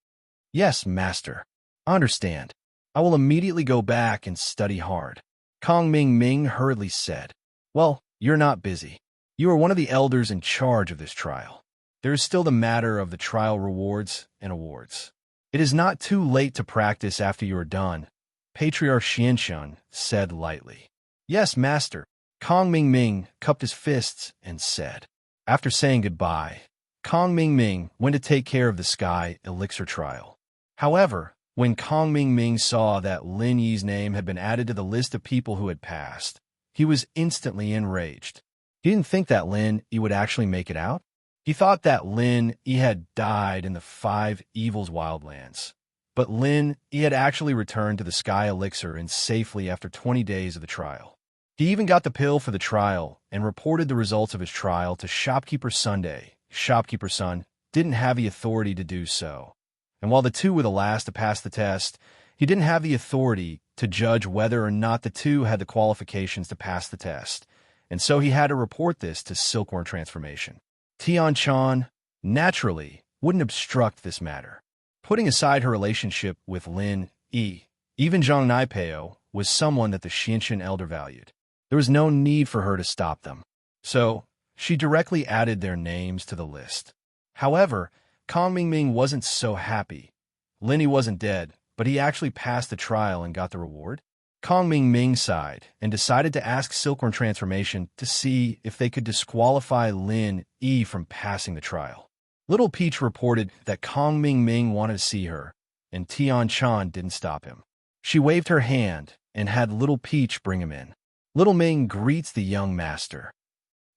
Yes, Master. I understand. I will immediately go back and study hard. Kong Mingming hurriedly said, well, you're not busy. You are one of the elders in charge of this trial. There is still the matter of the trial rewards and awards. It is not too late to practice after you are done, Patriarch Xianshan said lightly. Yes, Master. Kong Mingming cupped his fists and said. After saying goodbye, Kong Mingming went to take care of the Sky Elixir trial. However, when Kong Mingming saw that Lin Yi's name had been added to the list of people who had passed, he was instantly enraged. He didn't think that Lin Yi would actually make it out. He thought that Lin Yi had died in the Five Evils Wildlands. But Lin Yi had actually returned to the Sky Elixir and safely after 20 days of the trial. He even got the pill for the trial and reported the results of his trial to Shopkeeper Sunday. Shopkeeper Sun didn't have the authority to do so. And while the two were the last to pass the test, he didn't have the authority to judge whether or not the two had the qualifications to pass the test. And so he had to report this to Silkworm Transformation. Tian Chan, naturally, wouldn't obstruct this matter. Putting aside her relationship with Lin Yi, even Zhang Naipeo was someone that the Xinshin elder valued. There was no need for her to stop them. So, she directly added their names to the list. However, Kong Mingming wasn't so happy. Lin Yi wasn't dead, but he actually passed the trial and got the reward. Kong Mingming sighed and decided to ask Silkworm Transformation to see if they could disqualify Lin Yi from passing the trial. Little Peach reported that Kong Ming Ming wanted to see her, and Tian Chan didn't stop him. She waved her hand and had Little Peach bring him in. Little Ming greets the young master.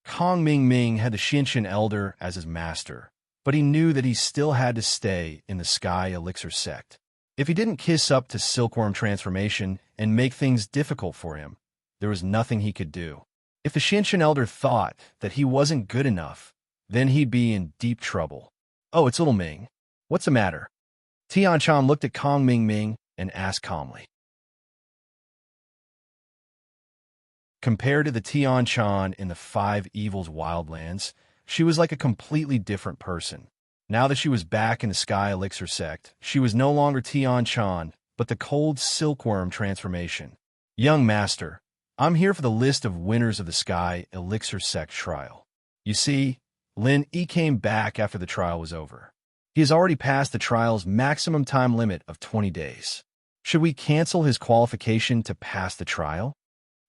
Kong Ming Ming had the Xianxian Elder as his master, but he knew that he still had to stay in the Sky Elixir sect. If he didn't kiss up to Silkworm transformation and make things difficult for him, there was nothing he could do. If the Xianxian Elder thought that he wasn't good enough, then he'd be in deep trouble. "Oh, it's Little Ming. What's the matter?" Tian Chan looked at Kong Ming Ming and asked calmly. Compared to the Tian Chan in the Five Evils Wildlands, she was like a completely different person. Now that she was back in the Sky Elixir sect, she was no longer Tian Chan, but the cold silkworm transformation. "Young master, I'm here for the list of winners of the Sky Elixir sect trial. You see, Lin Yi came back after the trial was over. He has already passed the trial's maximum time limit of 20 days. Should we cancel his qualification to pass the trial?"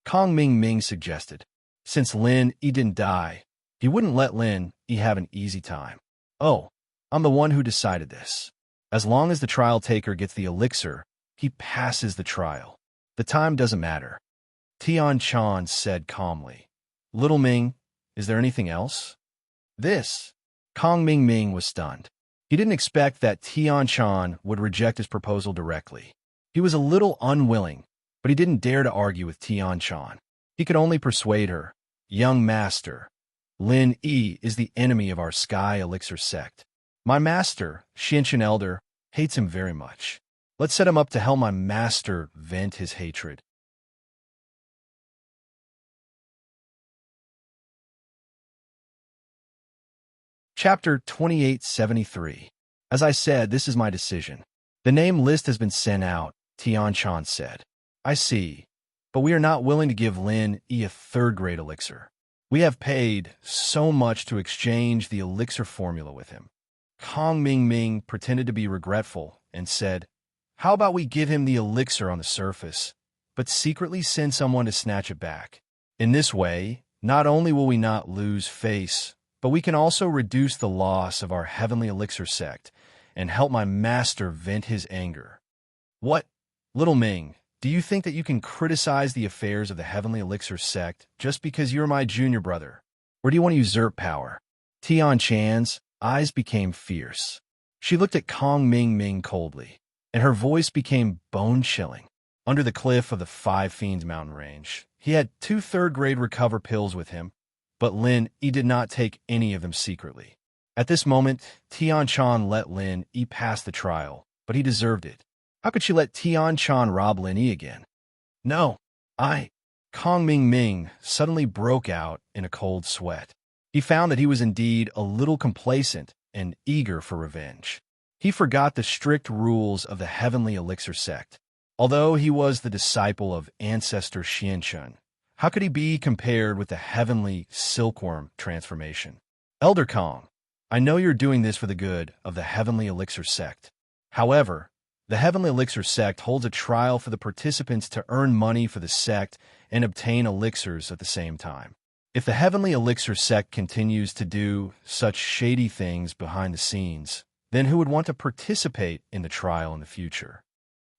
Kong Ming Ming suggested. Since Lin Yi didn't die, he wouldn't let Lin Yi have an easy time. "Oh, I'm the one who decided this. As long as the trial taker gets the elixir, he passes the trial. The time doesn't matter." Tian Chan said calmly. "Little Ming, is there anything else?" This. Kong Ming Ming was stunned. He didn't expect that Tian Chan would reject his proposal directly. He was a little unwilling, but he didn't dare to argue with Tian Chan. He could only persuade her. "Young master, Lin Yi is the enemy of our Sky Elixir sect. My master, Xianxian Elder, hates him very much. Let's set him up to help my master vent his hatred." Chapter 2873. As I said, this is my decision. The name list has been sent out, Tian Chan said. "I see, but we are not willing to give Lin Yi a third-grade elixir. We have paid so much to exchange the elixir formula with him." Kong Ming Ming pretended to be regretful and said, "How about we give him the elixir on the surface, but secretly send someone to snatch it back? In this way, not only will we not lose face, but we can also reduce the loss of our heavenly elixir sect and help my master vent his anger." "What? Little Ming, do you think that you can criticize the affairs of the heavenly elixir sect just because you're my junior brother? Or do you want to usurp power?" Tian Chan's eyes became fierce. She looked at Kong Ming Ming coldly, and her voice became bone-chilling. Under the cliff of the Five Fiends mountain range, he had 2 third-grade recover pills with him, but Lin Yi did not take any of them secretly. At this moment, Tian Chan let Lin Yi pass the trial, but he deserved it. How could she let Tian Chan rob Lin Yi again? "No, Kong Ming Ming suddenly broke out in a cold sweat. He found that he was indeed a little complacent and eager for revenge. He forgot the strict rules of the heavenly elixir sect. Although he was the disciple of ancestor Xianxian, how could he be compared with the heavenly silkworm transformation? "Elder Kong, I know you're doing this for the good of the heavenly elixir sect. However, the heavenly elixir sect holds a trial for the participants to earn money for the sect and obtain elixirs at the same time. If the heavenly elixir sect continues to do such shady things behind the scenes, then who would want to participate in the trial in the future?"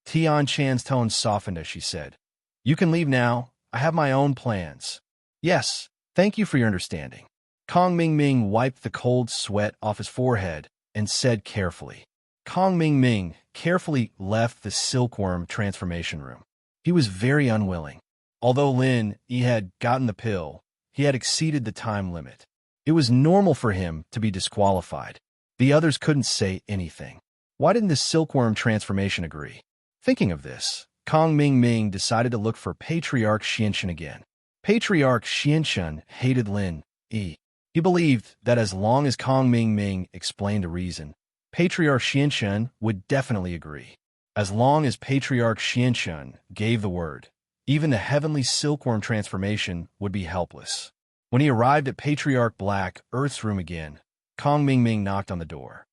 Tian Chan's tone softened as she said, "You can leave now. I have my own plans." "Yes, thank you for your understanding." Kong Ming Ming wiped the cold sweat off his forehead and said carefully. Kong Ming Ming carefully left the silkworm transformation room. He was very unwilling. Although Lin Yi had gotten the pill, he had exceeded the time limit. It was normal for him to be disqualified. The others couldn't say anything. Why didn't the silkworm transformation agree? Thinking of this, Kong Ming Ming decided to look for Patriarch Xianxian again. Patriarch Xianxian hated Lin Yi. He believed that as long as Kong Ming Ming explained a reason, Patriarch Xianxian would definitely agree. As long as Patriarch Xianxian gave the word, even the heavenly silkworm transformation would be helpless. When he arrived at Patriarch Black Earth's room again, Kong Ming Ming knocked on the door.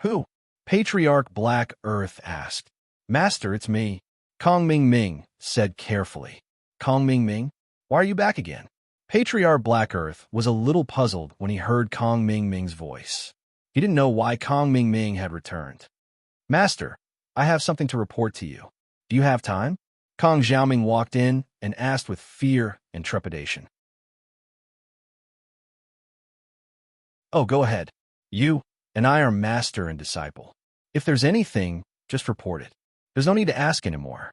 "Who?" Patriarch Black Earth asked. "Master, it's me," Kong Ming Ming said carefully. "Kong Ming Ming, why are you back again?" Patriarch Black Earth was a little puzzled when he heard Kong Ming Ming's voice. He didn't know why Kong Ming Ming had returned. "Master, I have something to report to you. Do you have time?" Kong Xiaoming walked in and asked with fear and trepidation. "Oh, go ahead. You and I are master and disciple. If there's anything, just report it. There's no need to ask anymore."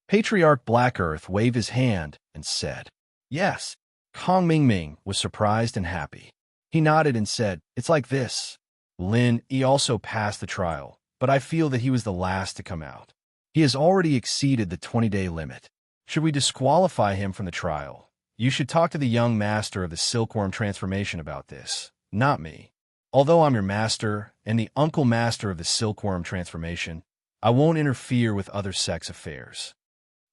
Patriarch Black Earth waved his hand and said, "Yes." Kong Ming Ming was surprised and happy. He nodded and said, "It's like this. Lin Yi also passed the trial, but I feel that he was the last to come out. He has already exceeded the 20-day limit. Should we disqualify him from the trial? You should talk to the young master of the Silkworm transformation about this, not me. Although I'm your master and the uncle master of the Silkworm transformation, I won't interfere with other sex affairs."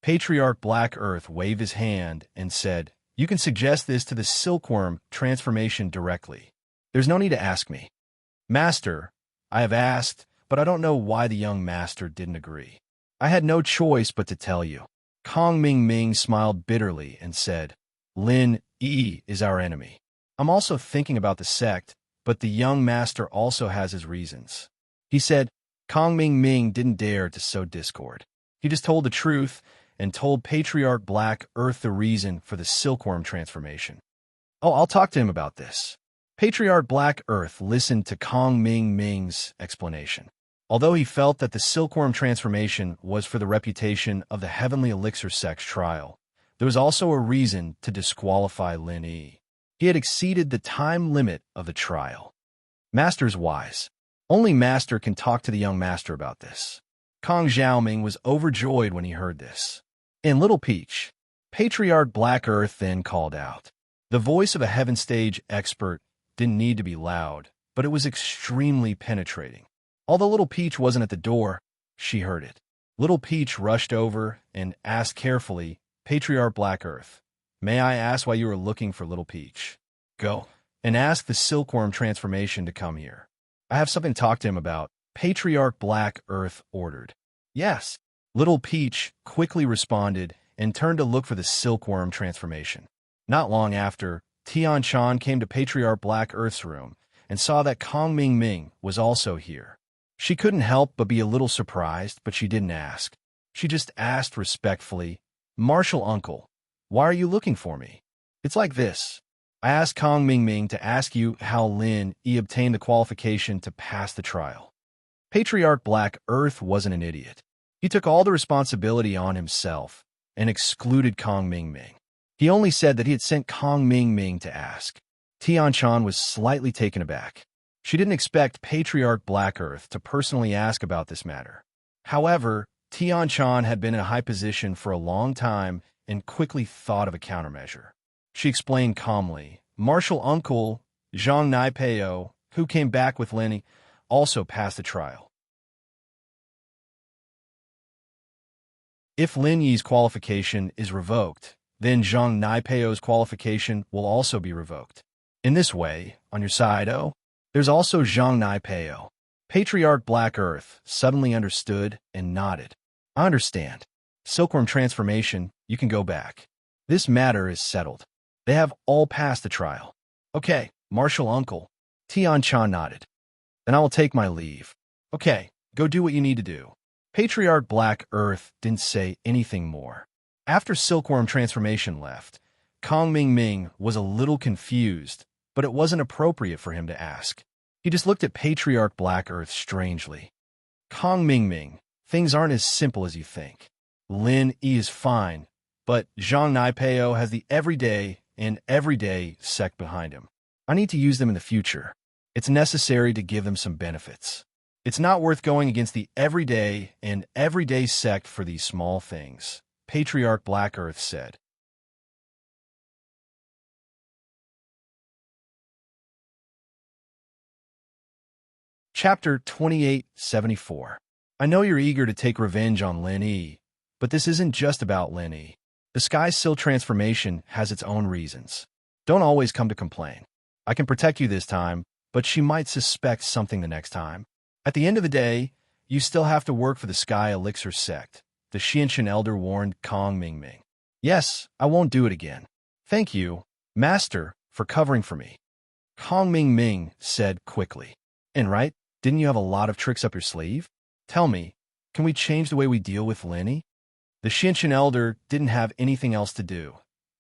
Patriarch Black Earth waved his hand and said, "You can suggest this to the Silkworm transformation directly. There's no need to ask me. Master, I have asked, but I don't know why the young master didn't agree. I had no choice but to tell you." Kong Ming Ming smiled bitterly and said, "Lin Yi is our enemy. I'm also thinking about the sect, but the young master also has his reasons." He said. Kong Ming Ming didn't dare to sow discord. He just told the truth and told Patriarch Black Earth the reason for the Silkworm transformation. "Oh, I'll talk to him about this." Patriarch Black Earth listened to Kong Ming Ming's explanation. Although he felt that the Silkworm transformation was for the reputation of the Heavenly Elixir Sex trial, there was also a reason to disqualify Lin Yi. He had exceeded the time limit of the trial. Master's wise. Only Master can talk to the young master about this. Kong Xiaoming was overjoyed when he heard this. "In Little Peach," Patriarch Black Earth then called out. The voice of a Heaven Stage expert didn't need to be loud, but it was extremely penetrating. Although Little Peach wasn't at the door, she heard it. Little Peach rushed over and asked carefully, "Patriarch Black Earth, may I ask why you are looking for Little Peach? Go and ask the Silkworm transformation to come here. I have something to talk to him about," Patriarch Black Earth ordered. "Yes." Little Peach quickly responded and turned to look for the Silkworm transformation. Not long after, Tian Chan came to Patriarch Black Earth's room and saw that Kong Ming Ming was also here. She couldn't help but be a little surprised, but she didn't ask. She just asked respectfully, "Martial Uncle, why are you looking for me?" "It's like this. I asked Kong Ming Ming to ask you how Lin Yi obtained the qualification to pass the trial." Patriarch Black Earth wasn't an idiot. He took all the responsibility on himself and excluded Kong Ming Ming. He only said that he had sent Kong Ming Ming to ask. Tian Chan was slightly taken aback. She didn't expect Patriarch Black Earth to personally ask about this matter. However, Tian Chan had been in a high position for a long time and quickly thought of a countermeasure. She explained calmly, "Martial Uncle Zhang Naipeo, who came back with Lenny, also passed the trial. If Lin Yi's qualification is revoked, then Zhang Naipeo's qualification will also be revoked. In this way, on your side, there's also Zhang Naipeo." Patriarch Black Earth suddenly understood and nodded. "I understand. Silkworm transformation, you can go back. This matter is settled. They have all passed the trial." "Okay, Martial Uncle." Tian Chan nodded. "Then I will take my leave." "Okay, go do what you need to do." Patriarch Black Earth didn't say anything more. After Silkworm transformation left, Kong Ming Ming was a little confused, but it wasn't appropriate for him to ask. He just looked at Patriarch Black Earth strangely. "Kong Ming Ming, things aren't as simple as you think. Lin Yi is fine, but Zhang Naipeo has the everyday sect behind him. I need to use them in the future. It's necessary to give them some benefits. It's not worth going against the everyday sect for these small things," Patriarch Black Earth said. Chapter 2874. I know you're eager to take revenge on Lin Yi, but this isn't just about Lin Yi. The Sky Sill transformation has its own reasons. Don't always come to complain. I can protect you this time, but she might suspect something the next time. At the end of the day, you still have to work for the Sky Elixir sect, the Xianxian Elder warned Kong Ming Ming. "Yes, I won't do it again. Thank you, Master, for covering for me," Kong Ming Ming said quickly. And right, didn't you have a lot of tricks up your sleeve? Tell me, can we change the way we deal with Lenny? The Xianxian elder didn't have anything else to do,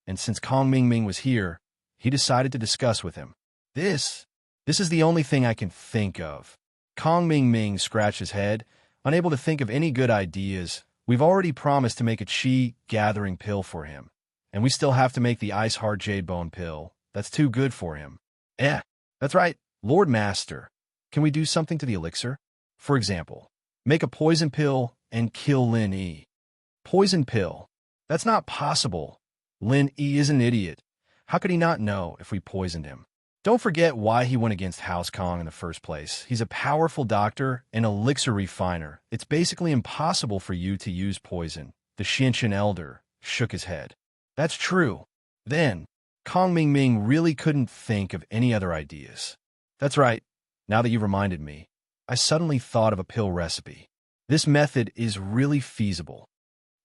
and since Kong Ming was here, he decided to discuss with him. This is the only thing I can think of. Kong Ming scratched his head, unable to think of any good ideas. We've already promised to make a qi gathering pill for him, and we still have to make the ice hard jade bone pill. That's too good for him. That's right, Lord Master. Can we do something to the elixir? For example, make a poison pill and kill Lin Yi. Poison pill? That's not possible. Lin Yi is an idiot. How could he not know if we poisoned him? Don't forget why he went against House Kong in the first place. He's a powerful doctor and elixir refiner. It's basically impossible for you to use poison. The Xianxian elder shook his head. That's true. Then, Kong Ming really couldn't think of any other ideas. That's right. Now that you reminded me, I suddenly thought of a pill recipe. This method is really feasible.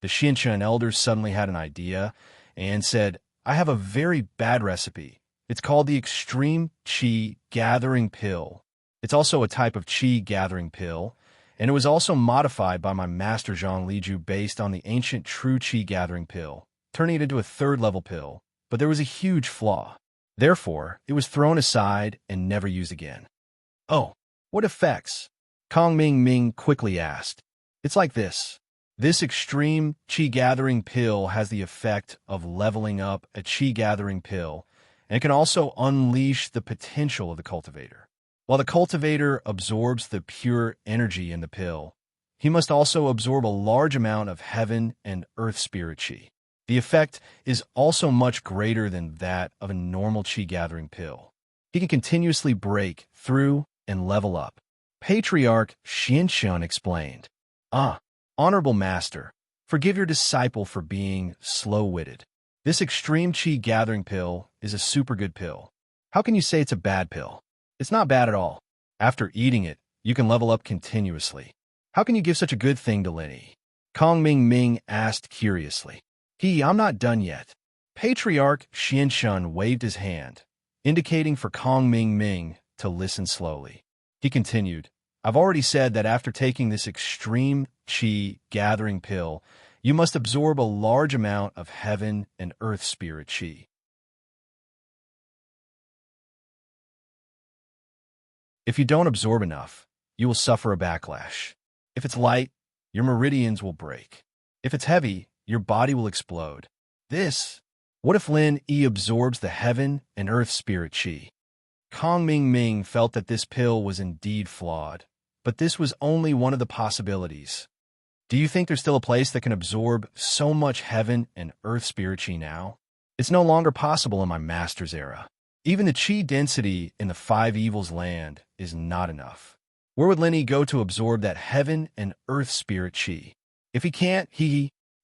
The Xianxian elder suddenly had an idea and said, I have a very bad recipe. It's called the Extreme Qi Gathering Pill. It's also a type of Qi Gathering Pill, and it was also modified by my master Zhang Liju based on the ancient True Qi Gathering Pill, turning it into a third-level pill, but there was a huge flaw. Therefore, it was thrown aside and never used again. Oh, what effects? Kong Ming quickly asked. It's like this. This Extreme Qi Gathering Pill has the effect of leveling up a Qi Gathering Pill, and it can also unleash the potential of the cultivator. While the cultivator absorbs the pure energy in the pill, he must also absorb a large amount of heaven and earth spirit qi. The effect is also much greater than that of a normal qi gathering pill. He can continuously break through and level up. Patriarch Xianxian explained. Honorable Master, forgive your disciple for being slow-witted. This Extreme Qi Gathering Pill is a super good pill. How can you say it's a bad pill? It's not bad at all. After eating it, you can level up continuously. How can you give such a good thing to Linny? Kong Ming asked curiously. I'm not done yet. Patriarch Xianxian waved his hand, indicating for Kong Ming to listen slowly. He continued, I've already said that after taking this Extreme Qi Gathering Pill, you must absorb a large amount of heaven and earth spirit qi. If you don't absorb enough, you will suffer a backlash. If it's light, your meridians will break. If it's heavy, your body will explode. What if Lin Yi absorbs the heaven and earth spirit qi? Kong Ming felt that this pill was indeed flawed, but this was only one of the possibilities. Do you think there's still a place that can absorb so much heaven and earth spirit qi now? It's no longer possible in my master's era. Even the qi density in the Five Evils land is not enough. Where would Lenny go to absorb that heaven and earth spirit qi? If he can't,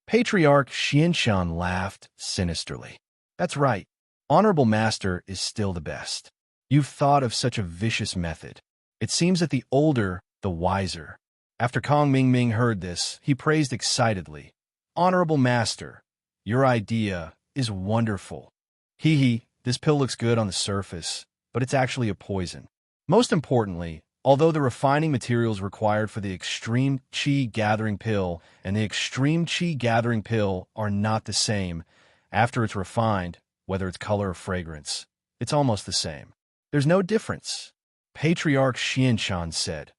Patriarch Xianxian laughed sinisterly. That's right. Honorable Master is still the best. You've thought of such a vicious method. It seems that the older, the wiser. After Kong Ming heard this, he praised excitedly. Honorable Master, your idea is wonderful. This pill looks good on the surface, but it's actually a poison. Most importantly, although the refining materials required for the Extreme Qi Gathering Pill and the Extreme Qi Gathering Pill are not the same, after it's refined, whether it's color or fragrance, it's almost the same. There's no difference. Patriarch Xianxian said.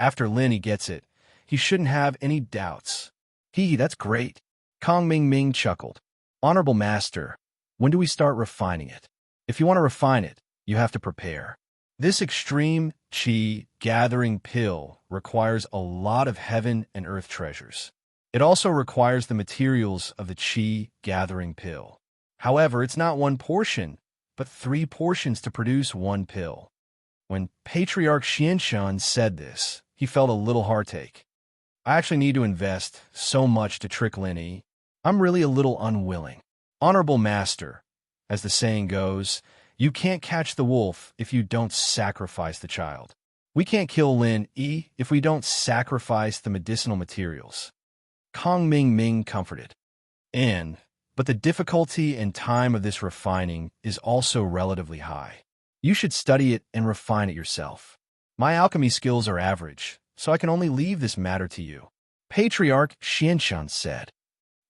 After Linny gets it, he shouldn't have any doubts. That's great. Kong Ming chuckled. Honorable Master, when do we start refining it? If you want to refine it, you have to prepare. This Extreme Qi Gathering Pill requires a lot of heaven and earth treasures. It also requires the materials of the Qi Gathering Pill. However, it's not one portion, but 3 portions to produce one pill. When Patriarch Xianxian said this, he felt a little heartache. I actually need to invest so much to trick Linny. I'm really a little unwilling. Honorable Master, as the saying goes, you can't catch the wolf if you don't sacrifice the child. We can't kill Lin Yi if we don't sacrifice the medicinal materials. Kong Ming comforted. But the difficulty and time of this refining is also relatively high. You should study it and refine it yourself. My alchemy skills are average, so I can only leave this matter to you. Patriarch Xianshan said,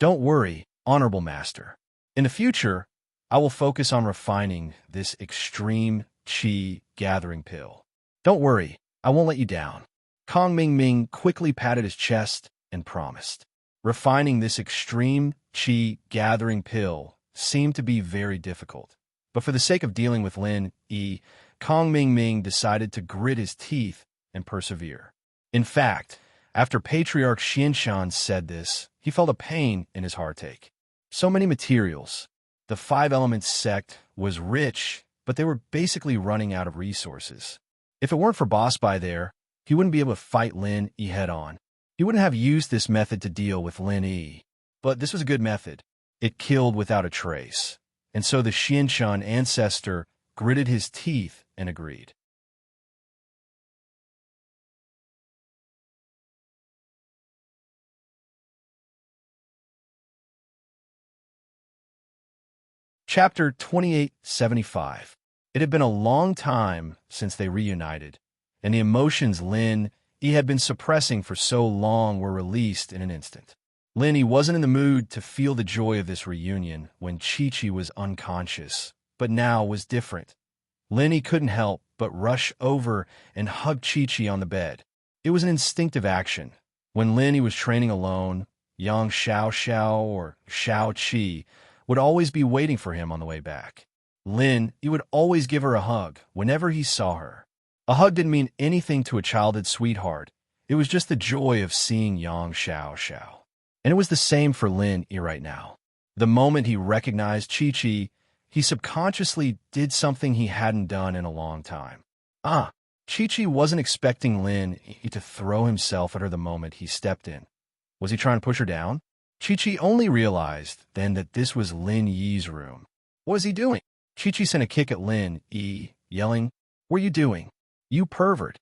Don't worry, honorable master. In the future, I will focus on refining this extreme qi gathering pill. Don't worry, I won't let you down. Kong Mingming quickly patted his chest and promised. Refining this extreme qi gathering pill seemed to be very difficult. But for the sake of dealing with Lin Yi, Kong Mingming decided to grit his teeth and persevere. In fact, after Patriarch Xianshan said this, he felt a pain in his heartache. So many materials. The Five Elements sect was rich, but they were basically running out of resources. If it weren't for Boss Bai there, he wouldn't be able to fight Lin Yi head-on. He wouldn't have used this method to deal with Lin Yi. But this was a good method. It killed without a trace. And so the Xianshan ancestor gritted his teeth and agreed. Chapter 2875. It had been a long time since they reunited, and the emotions Lin Yi had been suppressing for so long were released in an instant. Lin Yi wasn't in the mood to feel the joy of this reunion when Chi-Chi was unconscious, but now was different. Lin Yi couldn't help but rush over and hug Chi-Chi on the bed. It was an instinctive action. When Lin Yi was training alone, young Xiao Xiao or Xiao Qi would always be waiting for him on the way back. Lin Yi would always give her a hug whenever he saw her. A hug didn't mean anything to a childhood sweetheart. It was just the joy of seeing young Xiao Xiao. And it was the same for Lin Yi right now. The moment he recognized Chi-Chi, he subconsciously did something he hadn't done in a long time. Chi-Chi wasn't expecting Lin Yi to throw himself at her the moment he stepped in. Was he trying to push her down? Chi-Chi only realized then that this was Lin Yi's room. What was he doing? Chi-Chi sent a kick at Lin Yi, yelling, What are you doing? You pervert.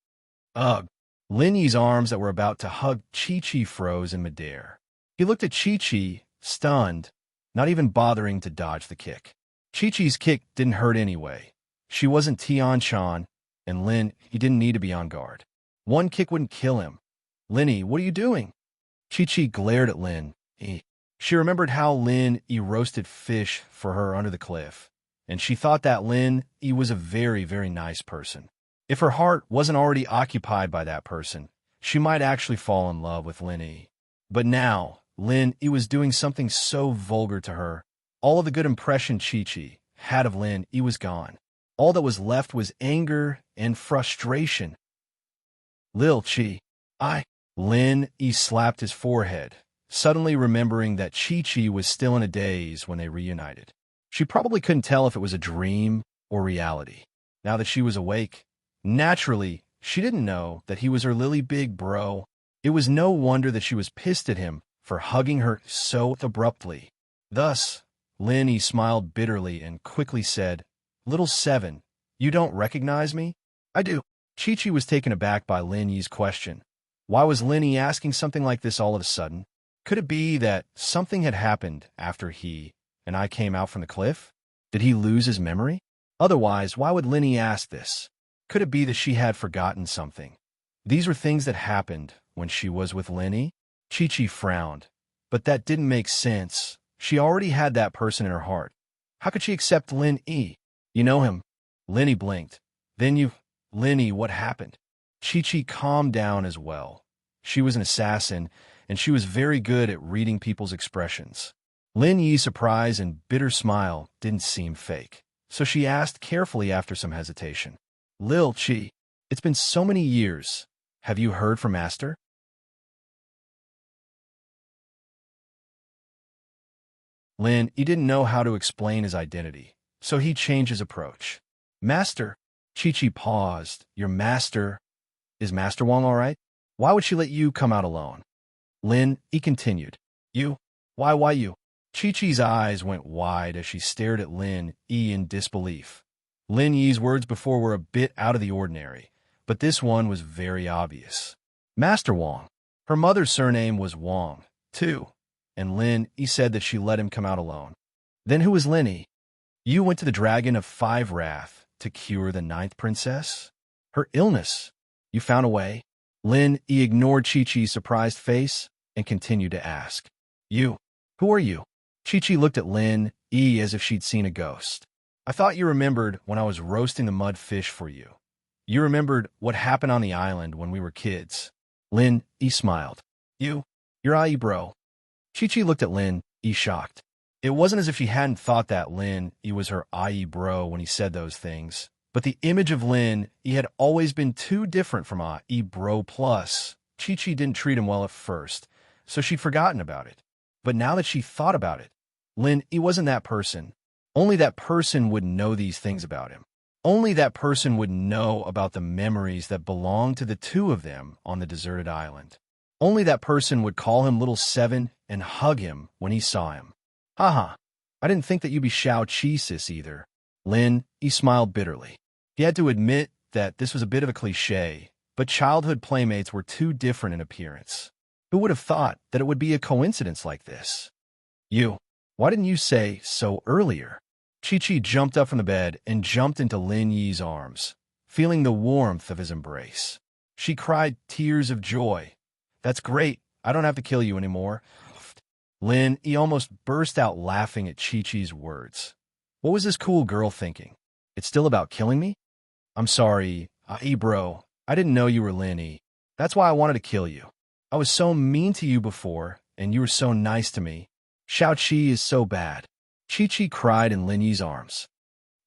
Ugh. Lin Yi's arms that were about to hug Chi-Chi froze in midair. He looked at Chi-Chi, stunned, not even bothering to dodge the kick. Chi-Chi's kick didn't hurt anyway. She wasn't Tian-chan, and Lin Yi didn't need to be on guard. One kick wouldn't kill him. Lin Yi, what are you doing? Chi-Chi glared at Lin Yi. She remembered how Lin Yi roasted fish for her under the cliff, and she thought that Lin Yi was a very, very nice person. If her heart wasn't already occupied by that person, she might actually fall in love with Lin Yi. But now, Lin Yi was doing something so vulgar to her. All of the good impression Chi-Chi had of Lin Yi was gone. All that was left was anger and frustration. Lil Chi, Lin Yi slapped his forehead, suddenly remembering that Chi-Chi was still in a daze when they reunited. She probably couldn't tell if it was a dream or reality. Now that she was awake, naturally, she didn't know that he was her lily big bro. It was no wonder that she was pissed at him for hugging her so abruptly. Thus, Lin Yi smiled bitterly and quickly said, Little Seven, you don't recognize me? I do. Chi-Chi was taken aback by Lin Yi's question. Why was Lin Yi asking something like this all of a sudden? Could it be that something had happened after he and I came out from the cliff? Did he lose his memory? Otherwise, why would Lin Yi ask this? Could it be that she had forgotten something? These were things that happened when she was with Lin Yi? Chi-Chi frowned. But that didn't make sense. She already had that person in her heart. How could she accept Lin Yi? You know him. Lin Yi blinked. Then Lin Yi, what happened? Chi-Chi calmed down as well. She was an assassin, and she was very good at reading people's expressions. Lin Yi's surprise and bitter smile didn't seem fake, so she asked carefully after some hesitation. Lil Chi, it's been so many years. Have you heard from Master? Lin Yi didn't know how to explain his identity, so he changed his approach. Master? Chi-Chi paused. Your master? Is Master Wong all right? Why would she let you come out alone? Lin Yi continued. You? Why you? Chi-Chi's eyes went wide as she stared at Lin Yi in disbelief. Lin Yi's words before were a bit out of the ordinary, but this one was very obvious. Master Wong. Her mother's surname was Wong, too, and Lin Yi said that she let him come out alone. Then who was Lin Yi? You went to the Dragon of Five Wrath to cure the ninth princess? Her illness. You found a way? Lin Yi ignored Chi-Chi's surprised face and continued to ask. You. Who are you? Chi-Chi looked at Lin Yi as if she'd seen a ghost. I thought you remembered when I was roasting the mud fish for you. You remembered what happened on the island when we were kids. Lin Yi smiled. You're IE bro. Chi-Chi looked at Lin Yi shocked. It wasn't as if she hadn't thought that Lin Yi was her IE bro when he said those things, but the image of Lin Yi had always been too different from IE bro plus. Chi-Chi didn't treat him well at first, so she'd forgotten about it. But now that she thought about it, Lin Yi wasn't that person. Only that person would know these things about him. Only that person would know about the memories that belonged to the two of them on the deserted island. Only that person would call him Little Seven and hug him when he saw him. Haha, I didn't think that you'd be Shao-Chi sis either. Lin Yi smiled bitterly. He had to admit that this was a bit of a cliché, but childhood playmates were too different in appearance. Who would have thought that it would be a coincidence like this? Why didn't you say so earlier? Chi-Chi jumped up from the bed and jumped into Lin Yi's arms, feeling the warmth of his embrace. She cried tears of joy. That's great. I don't have to kill you anymore. Lin Yi almost burst out laughing at Chi-Chi's words. What was this cool girl thinking? It's still about killing me? I'm sorry, bro. I didn't know you were Lin Yi. That's why I wanted to kill you. I was so mean to you before, and you were so nice to me. Shao-Chi is so bad. Chi-Chi cried in Lin Yi's arms.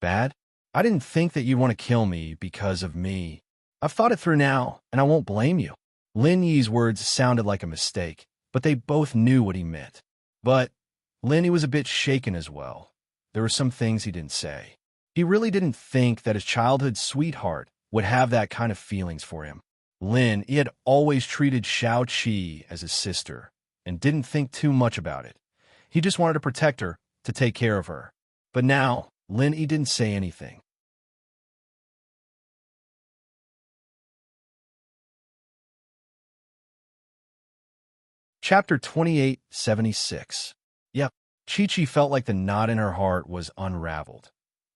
Bad? I didn't think that you'd want to kill me because of me. I've thought it through now, and I won't blame you. Lin Yi's words sounded like a mistake, but they both knew what he meant. But Lin Yi was a bit shaken as well. There were some things he didn't say. He really didn't think that his childhood sweetheart would have that kind of feelings for him. Lin Yi had always treated Shao-Chi as his sister and didn't think too much about it. He just wanted to protect her, to take care of her. But now, Lin Yi didn't say anything. Chapter 2876. Yep, Chi-Chi felt like the knot in her heart was unraveled.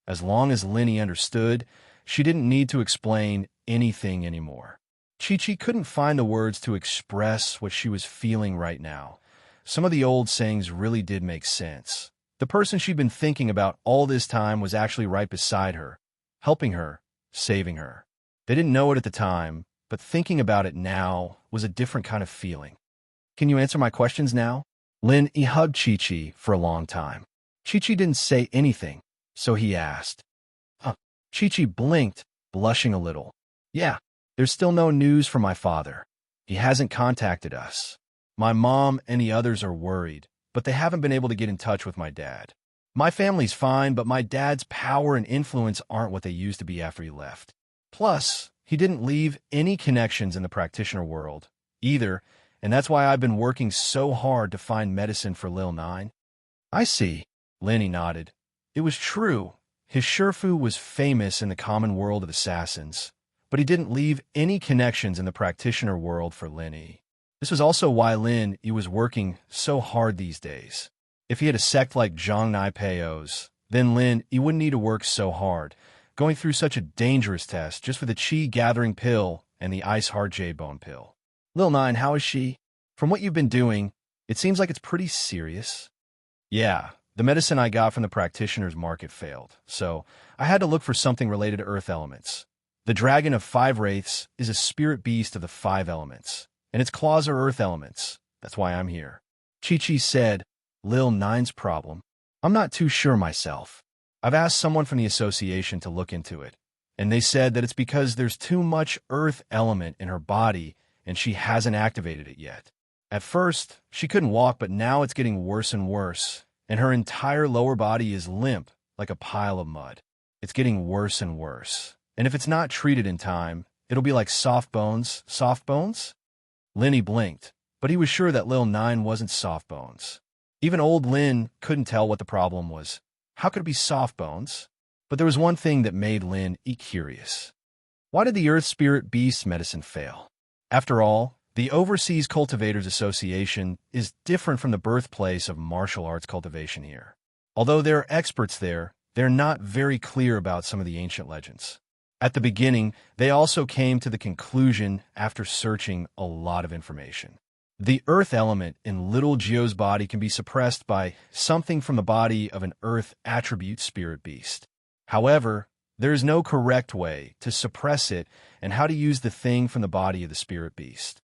As long as Lin Yi understood, she didn't need to explain anything anymore. Chi-Chi couldn't find the words to express what she was feeling right now. Some of the old sayings really did make sense. The person she'd been thinking about all this time was actually right beside her, helping her, saving her. They didn't know it at the time, but thinking about it now was a different kind of feeling. Can you answer my questions now? Lin Yi hugged Chi-Chi for a long time. Chi-Chi didn't say anything, so he asked. Chi-Chi blinked, blushing a little. Yeah, there's still no news from my father. He hasn't contacted us. My mom and the others are worried, but they haven't been able to get in touch with my dad. My family's fine, but my dad's power and influence aren't what they used to be after he left. Plus, he didn't leave any connections in the practitioner world, either, and that's why I've been working so hard to find medicine for Lil Nine. I see, Lin Yi nodded. It was true. His Shifu was famous in the common world of assassins, but he didn't leave any connections in the practitioner world for Lin Yi. This was also why Lin Yi was working so hard these days. If he had a sect like Zhang Nai Peio's, then Lin Yi wouldn't need to work so hard, going through such a dangerous test just for the Qi-gathering pill and the ice-hard J-bone pill. Lil Nine, how is she? From what you've been doing, it seems like it's pretty serious. Yeah, the medicine I got from the practitioner's market failed, so I had to look for something related to earth elements. The Dragon of Five Wraiths is a spirit beast of the five elements, and its claws are earth elements. That's why I'm here. Chi-Chi said, Lil Nine's problem? I'm not too sure myself. I've asked someone from the association to look into it, and they said that it's because there's too much earth element in her body and she hasn't activated it yet. At first, she couldn't walk, but now it's getting worse and worse, and her entire lower body is limp, like a pile of mud. It's getting worse and worse, and if it's not treated in time, it'll be like soft bones. Soft bones? Lin Yi blinked, but he was sure that Lil Nine wasn't soft bones. Even old Lin couldn't tell what the problem was. How could it be soft bones? But there was one thing that made Lin Yi curious. Why did the Earth Spirit Beast medicine fail? After all, the Overseas Cultivators Association is different from the birthplace of martial arts cultivation here. Although there are experts there, they're not very clear about some of the ancient legends. At the beginning, they also came to the conclusion after searching a lot of information. The earth element in little Gio's body can be suppressed by something from the body of an earth attribute spirit beast. However, there is no correct way to suppress it and how to use the thing from the body of the spirit beast.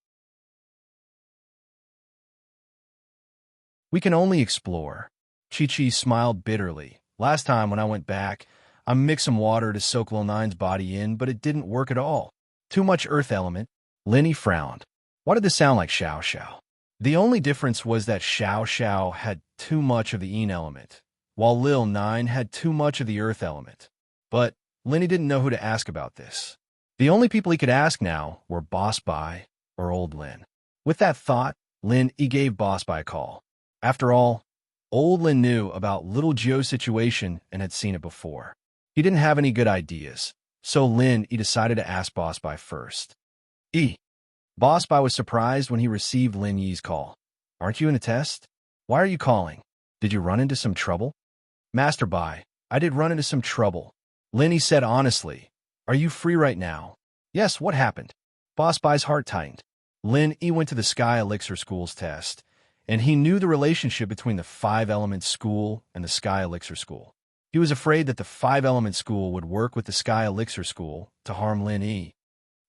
We can only explore. Chi-Chi smiled bitterly. Last time when I went back, I mixed some water to soak Lil Nine's body in, but it didn't work at all. Too much earth element. Lenny frowned. Why did this sound like Xiao Xiao? The only difference was that Xiao Xiao had too much of the Yin element, while Lil Nine had too much of the earth element. But Lenny didn't know who to ask about this. The only people he could ask now were Boss Bai or Old Lin. With that thought, he gave Boss Bai a call. After all, Old Lin knew about Little Gio's situation and had seen it before. He didn't have any good ideas, so he decided to ask Boss Bai first. Boss Bai was surprised when he received Lin Yi's call. Aren't you in a test? Why are you calling? Did you run into some trouble? Master Bai, I did run into some trouble. Lin Yi said honestly. Are you free right now? Yes, what happened? Boss Bai's heart tightened. Lin Yi went to the Sky Elixir School's test, and he knew the relationship between the 5-element school and the Sky Elixir School. He was afraid that the 5-element school would work with the Sky Elixir School to harm Lin Yi.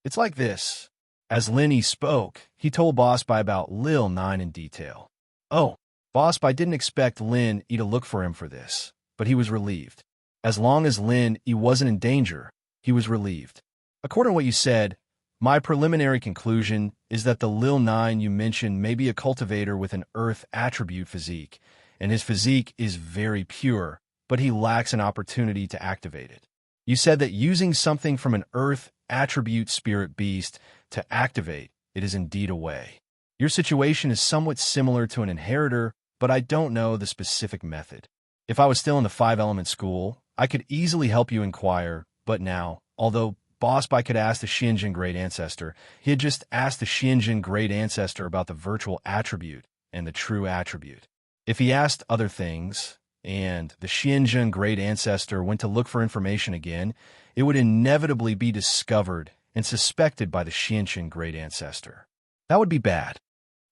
It's like this. As Lin Yi spoke, he told Boss Bai about Lil Nine in detail. Oh, Boss Bai didn't expect Lin Yi to look for him for this, but he was relieved. As long as Lin Yi wasn't in danger, he was relieved. According to what you said, my preliminary conclusion is that the Lil Nine you mentioned may be a cultivator with an earth attribute physique, and his physique is very pure, but he lacks an opportunity to activate it. You said that using something from an earth attribute spirit beast to activate it is indeed a way. Your situation is somewhat similar to an inheritor, but I don't know the specific method. If I was still in the 5-element school, I could easily help you inquire, but now, although Boss Bai could ask the Xianjin Great Ancestor, he had just asked the Xianjin Great Ancestor about the virtual attribute and the true attribute. If he asked other things, and the Xianjin Great Ancestor went to look for information again, it would inevitably be discovered and suspected by the Xianjin Great Ancestor. That would be bad.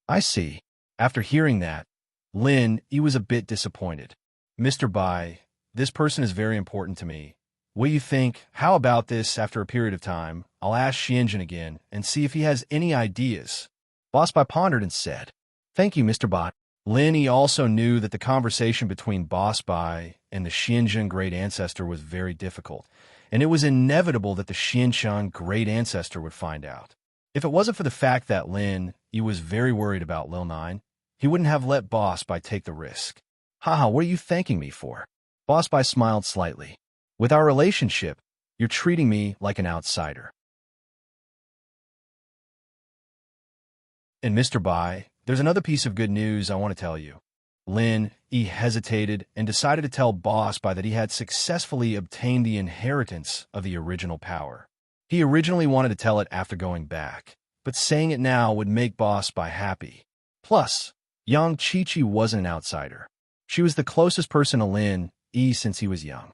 I see. After hearing that, he was a bit disappointed. Mr. Bai, this person is very important to me. What do you think? How about this after a period of time? I'll ask Xianjin again and see if he has any ideas. Boss Bai pondered and said, Thank you, Mr. Bai. He also knew that the conversation between Boss Bai and the Xianjin Great Ancestor was very difficult, and it was inevitable that the Xianjin Great Ancestor would find out. If it wasn't for the fact that he was very worried about Lil Nine, he wouldn't have let Boss Bai take the risk. Haha, what are you thanking me for? Boss Bai smiled slightly. With our relationship, you're treating me like an outsider. And Mr. Bai, there's another piece of good news I want to tell you. He hesitated and decided to tell Boss Bai that he had successfully obtained the inheritance of the original power. He originally wanted to tell it after going back, but saying it now would make Boss Bai happy. Plus, young Chi-Chi wasn't an outsider. She was the closest person to Lin Yi since he was young.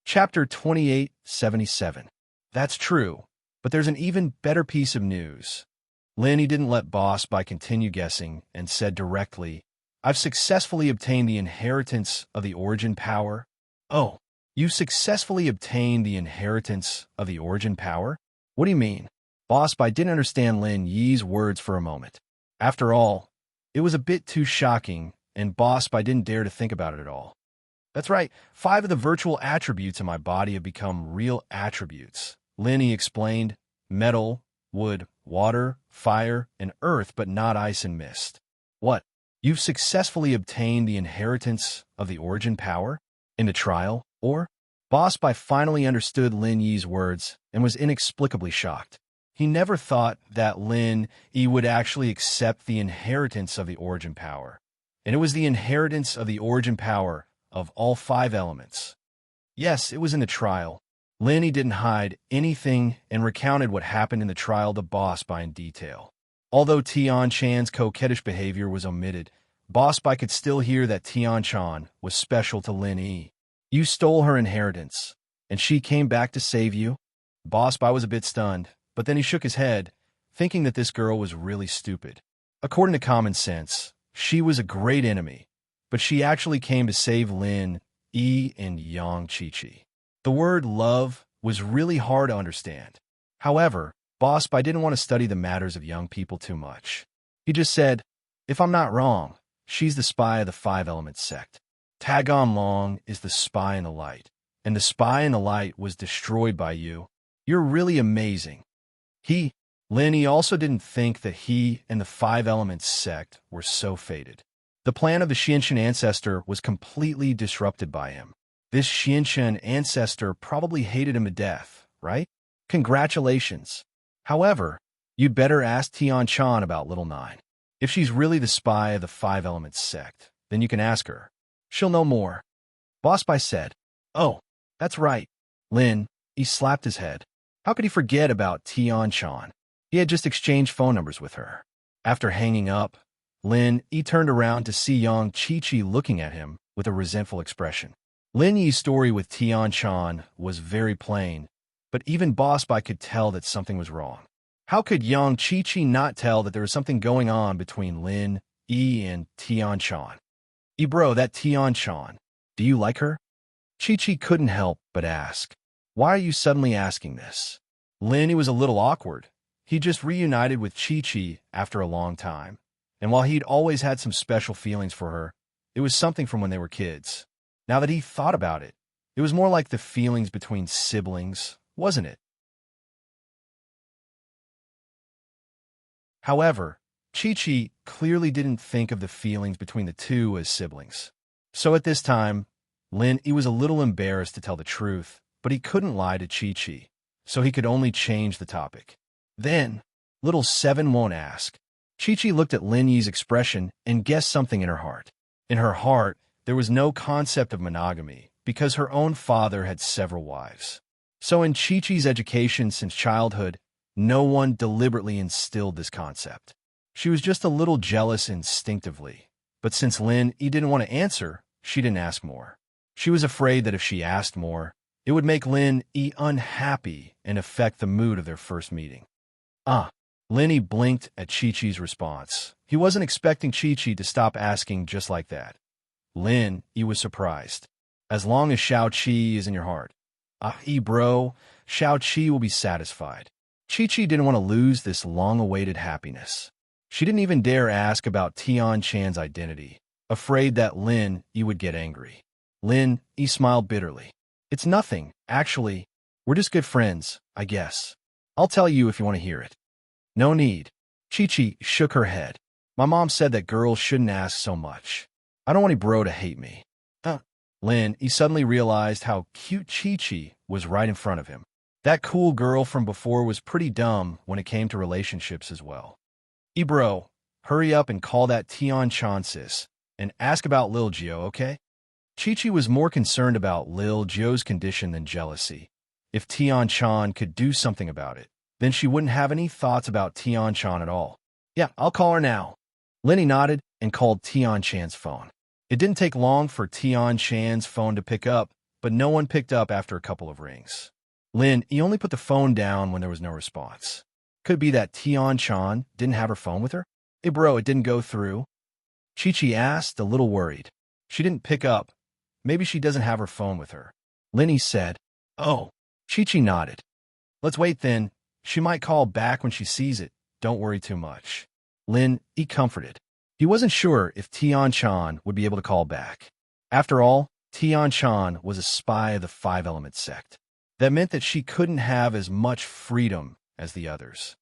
Chapter 2877. That's true, but there's an even better piece of news. He didn't let Boss Bai continue guessing and said directly, I've successfully obtained the inheritance of the origin power. Oh, you've successfully obtained the inheritance of the origin power? What do you mean? Boss Bai didn't understand Lin Yi's words for a moment. After all, it was a bit too shocking, and Boss Bai didn't dare to think about it at all. That's right, 5 of the virtual attributes in my body have become real attributes. Yi explained, metal, wood, water, fire, and earth, but not ice and mist. What? You've successfully obtained the inheritance of the origin power? In the trial, or? Boss Bai finally understood Lin Yi's words and was inexplicably shocked. He never thought that Lin Yi would actually accept the inheritance of the origin power. And it was the inheritance of the origin power of all 5 elements. Yes, it was in the trial. Yi didn't hide anything and recounted what happened in the trial to Boss Bai in detail. Although Tian Chan's coquettish behavior was omitted, Boss Bai could still hear that Tian Chan was special to Lin Yi. You stole her inheritance, and she came back to save you? Boss Bai was a bit stunned, but then he shook his head, thinking that this girl was really stupid. According to common sense, she was a great enemy, but she actually came to save Lin Yi and Yang Qiqi. The word love was really hard to understand. However, Boss Bai didn't want to study the matters of young people too much. He just said, if I'm not wrong, she's the spy of the Five Elements sect. Tagon Long is the spy in the light, and the spy in the light was destroyed by you. You're really amazing. Lin Yi also didn't think that he and the Five Elements sect were so fated. The plan of the Xiantian ancestor was completely disrupted by him. This Xiantian ancestor probably hated him to death, right? Congratulations. However, you'd better ask Tian Chan about Little Nine. If she's really the spy of the Five Elements sect, then you can ask her. She'll know more. Boss Bai said, oh, that's right. He slapped his head. How could he forget about Tian Chan? He had just exchanged phone numbers with her. After hanging up, he turned around to see Yang Qiqi looking at him with a resentful expression. Lin Yi's story with Tian Chan was very plain, but even Boss Bai could tell that something was wrong. How could Yang Qiqi not tell that there was something going on between Lin Yi and Tian Chan? Bro, that Tian Chan, do you like her? Qiqi couldn't help but ask. Why are you suddenly asking this? Lin Yi was a little awkward. He just reunited with Qiqi after a long time, and while he'd always had some special feelings for her, it was something from when they were kids. Now that he thought about it, it was more like the feelings between siblings, wasn't it? However, Qiqi clearly didn't think of the feelings between the two as siblings. So at this time, Lin Yi was a little embarrassed to tell the truth, but he couldn't lie to Qiqi, so he could only change the topic. Then, little Seven won't ask. Qiqi looked at Lin Yi's expression and guessed something in her heart. In her heart, there was no concept of monogamy because her own father had several wives. So in Qiqi's education since childhood, no one deliberately instilled this concept. She was just a little jealous instinctively. But since Lin Yi didn't want to answer, she didn't ask more. She was afraid that if she asked more, it would make Lin Yi unhappy and affect the mood of their first meeting. Lin Yi blinked at Qiqi's response. He wasn't expecting Qiqi to stop asking just like that. Lin Yi was surprised. As long as Xiao Qi is in your heart. Bro, Xiao Qi will be satisfied. Qiqi didn't want to lose this long-awaited happiness. She didn't even dare ask about Tian Chan's identity, afraid that Lin Yi would get angry. Lin Yi smiled bitterly. It's nothing, actually. We're just good friends, I guess. I'll tell you if you want to hear it. No need. Qiqi shook her head. My mom said that girls shouldn't ask so much. I don't want a bro to hate me. Lin Yi suddenly realized how cute Qiqi was right in front of him. That cool girl from before was pretty dumb when it came to relationships as well. Bro, hurry up and call that Tian Chan sis, and ask about Lil Jio, okay? Qiqi was more concerned about Lil Jio's condition than jealousy. If Tian Chan could do something about it, then she wouldn't have any thoughts about Tian Chan at all. Yeah, I'll call her now. Lin Yi nodded and called Tian Chan's phone. It didn't take long for Tian Chan's phone to pick up, but no one picked up after a couple of rings. Lin Yi only put the phone down when there was no response. Could be that Tian Chan didn't have her phone with her? Hey bro, it didn't go through? Qiqi asked, a little worried. She didn't pick up. Maybe she doesn't have her phone with her. Lin Yi said, oh. Qiqi nodded. Let's wait then. She might call back when she sees it. Don't worry too much. Lin Yi comforted. He wasn't sure if Tian Chan would be able to call back. After all, Tian Chan was a spy of the Five Elements sect. That meant that she couldn't have as much freedom as the others.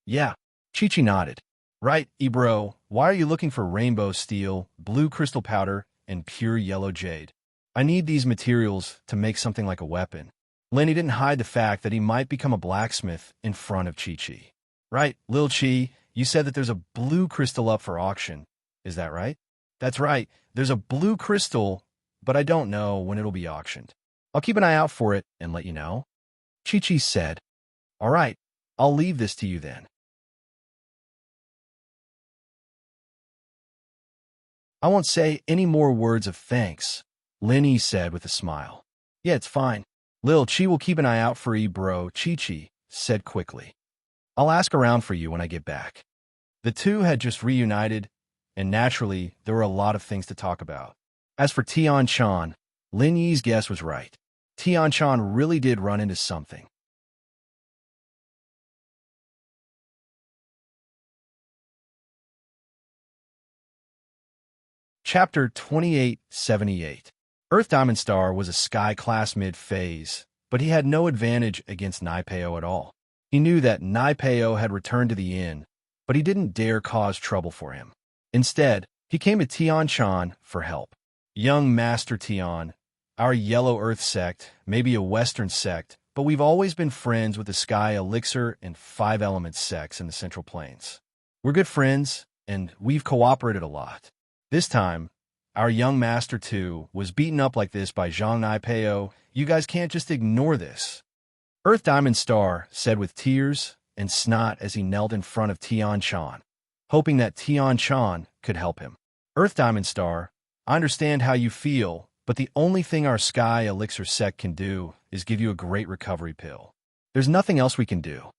Yeah, Qiqi nodded. Right, bro, why are you looking for rainbow steel, blue crystal powder, and pure yellow jade? I need these materials to make something like a weapon. Lin Yi didn't hide the fact that he might become a blacksmith in front of Qiqi. Right, Lil Qi, you said that there's a blue crystal up for auction. Is that right? That's right, there's a blue crystal, but I don't know when it'll be auctioned. I'll keep an eye out for it and let you know. Qiqi said, all right, I'll leave this to you then. I won't say any more words of thanks, Lin Yi said with a smile. Yeah, it's fine. Lil Chi will keep an eye out for you, bro, Chi-Chi said quickly. I'll ask around for you when I get back. The two had just reunited, and naturally, there were a lot of things to talk about. As for Tian Chan, Lin Yi's guess was right. Tian Chan really did run into something. Chapter 2878. Earth Diamond Star was a Sky class mid-phase, but he had no advantage against Naipeo at all. He knew that Naipeo had returned to the inn, but he didn't dare cause trouble for him. Instead, he came to Tian Chan for help. Young Master Tian, our Yellow Earth sect may be a Western sect, but we've always been friends with the Sky Elixir and Five Elements sects in the Central Plains. We're good friends, and we've cooperated a lot. This time, our young Master too was beaten up like this by Zhang Naipeo. You guys can't just ignore this. Earth Diamond Star said with tears and snot as he knelt in front of Tian Chan, hoping that Tian Chan could help him. Earth Diamond Star, I understand how you feel, but the only thing our Sky Elixir sect can do is give you a great recovery pill. There's nothing else we can do.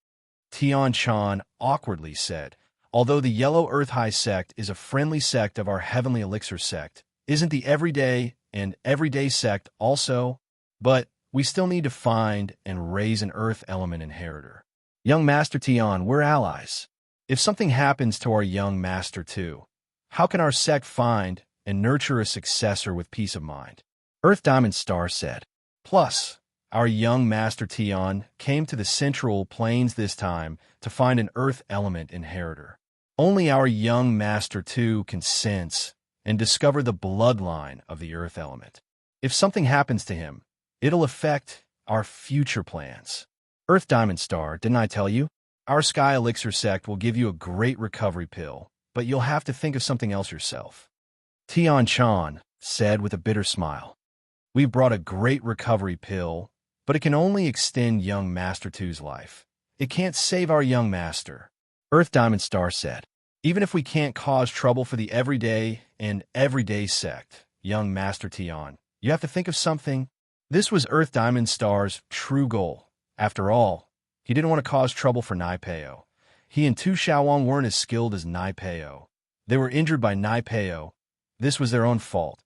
Tian Chan awkwardly said, although the Yellow Earth High sect is a friendly sect of our Heavenly Elixir sect, isn't the Everyday and Everyday sect also? But we still need to find and raise an Earth element inheritor. Young Master Tian, we're allies. If something happens to our young Master too, how can our sect find and nurture a successor with peace of mind? Earth Diamond Star said. Plus, our young Master Tian came to the Central Plains this time to find an Earth element inheritor. Only our young Master too can sense and discover the bloodline of the Earth element. If something happens to him, it'll affect our future plans. Earth Diamond Star, didn't I tell you? Our Sky Elixir sect will give you a great recovery pill, but you'll have to think of something else yourself. Tian Chan said with a bitter smile. We've brought a great recovery pill, but it can only extend young Master two's life. It can't save our young master. Earth Diamond Star said. Even if we can't cause trouble for the Everyday and Everyday sect, young Master Tian, you have to think of something. This was Earth Diamond Star's true goal. After all, he didn't want to cause trouble for Naipeo. He and Tu Xiaowang weren't as skilled as Naipeo. They were injured by Naipeo. This was their own fault,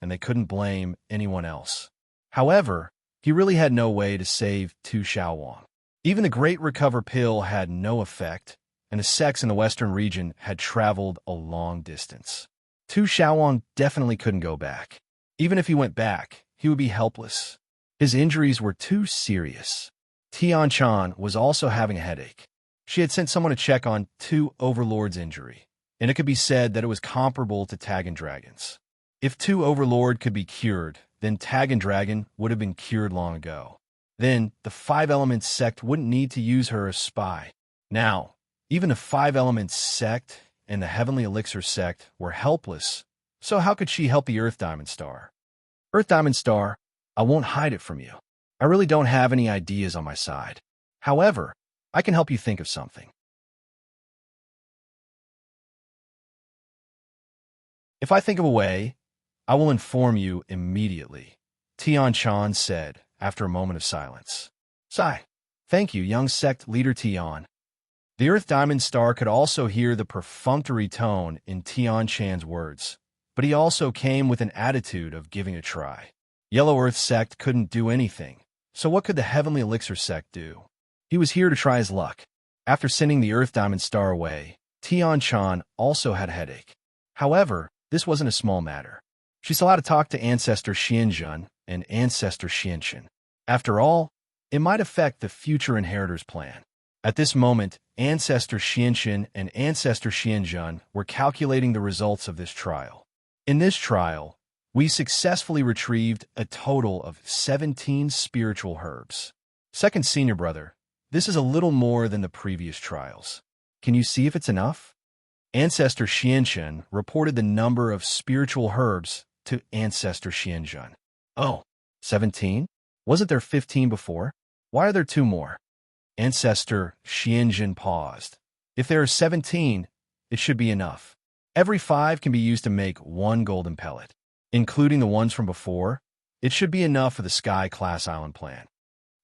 and they couldn't blame anyone else. However, he really had no way to save Tu Xiaowang. Even the Great Recover Pill had no effect, and the sects in the western region had traveled a long distance. Tu Xiaowang definitely couldn't go back. Even if he went back, he would be helpless. His injuries were too serious. Tian Chan was also having a headache. She had sent someone to check on Tu Overlord's injury, and it could be said that it was comparable to Tag and Dragon's. If Tu Overlord could be cured, then Tag and Dragon would have been cured long ago. Then the Five Elements sect wouldn't need to use her as spy. Now, even the Five Elements sect and the Heavenly Elixir sect were helpless, so how could she help the Earth Diamond Star? Earth Diamond Star, I won't hide it from you. I really don't have any ideas on my side. However, I can help you think of something. If I think of a way, I will inform you immediately, Tian Chan said after a moment of silence. Sigh. Thank you, young sect leader Tian. The Earth Diamond Star could also hear the perfunctory tone in Tian Chan's words, but he also came with an attitude of giving a try. Yellow Earth sect couldn't do anything, so what could the Heavenly Elixir sect do? He was here to try his luck. After sending the Earth Diamond Star away, Tian Chan also had a headache. However, this wasn't a small matter. She still had to talk to Ancestor Xianjun and Ancestor Xianchen. After all, it might affect the future inheritor's plan. At this moment, Ancestor Xianchen and Ancestor Xianjun were calculating the results of this trial. In this trial, we successfully retrieved a total of 17 spiritual herbs. Second senior brother, this is a little more than the previous trials. Can you see if it's enough? Ancestor Xianchen reported the number of spiritual herbs to Ancestor Xianjun. Oh, 17? Wasn't there 15 before? Why are there 2 more? Ancestor Xianjun paused. If there are 17, it should be enough. Every 5 can be used to make 1 golden pellet. Including the ones from before, it should be enough for the Sky-class island plan.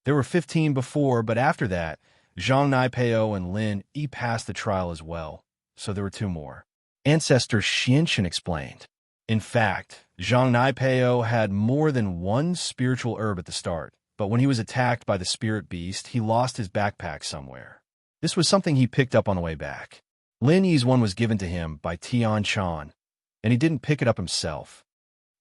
There were 15 before, but after that, Zhang Naipeo and Lin Yi passed the trial as well, so there were 2 more. Ancestor Xianxian explained. In fact, Zhang Naipeo had more than 1 spiritual herb at the start, but when he was attacked by the spirit beast, he lost his backpack somewhere. This was something he picked up on the way back. Lin Yi's one was given to him by Tian Chan, and he didn't pick it up himself.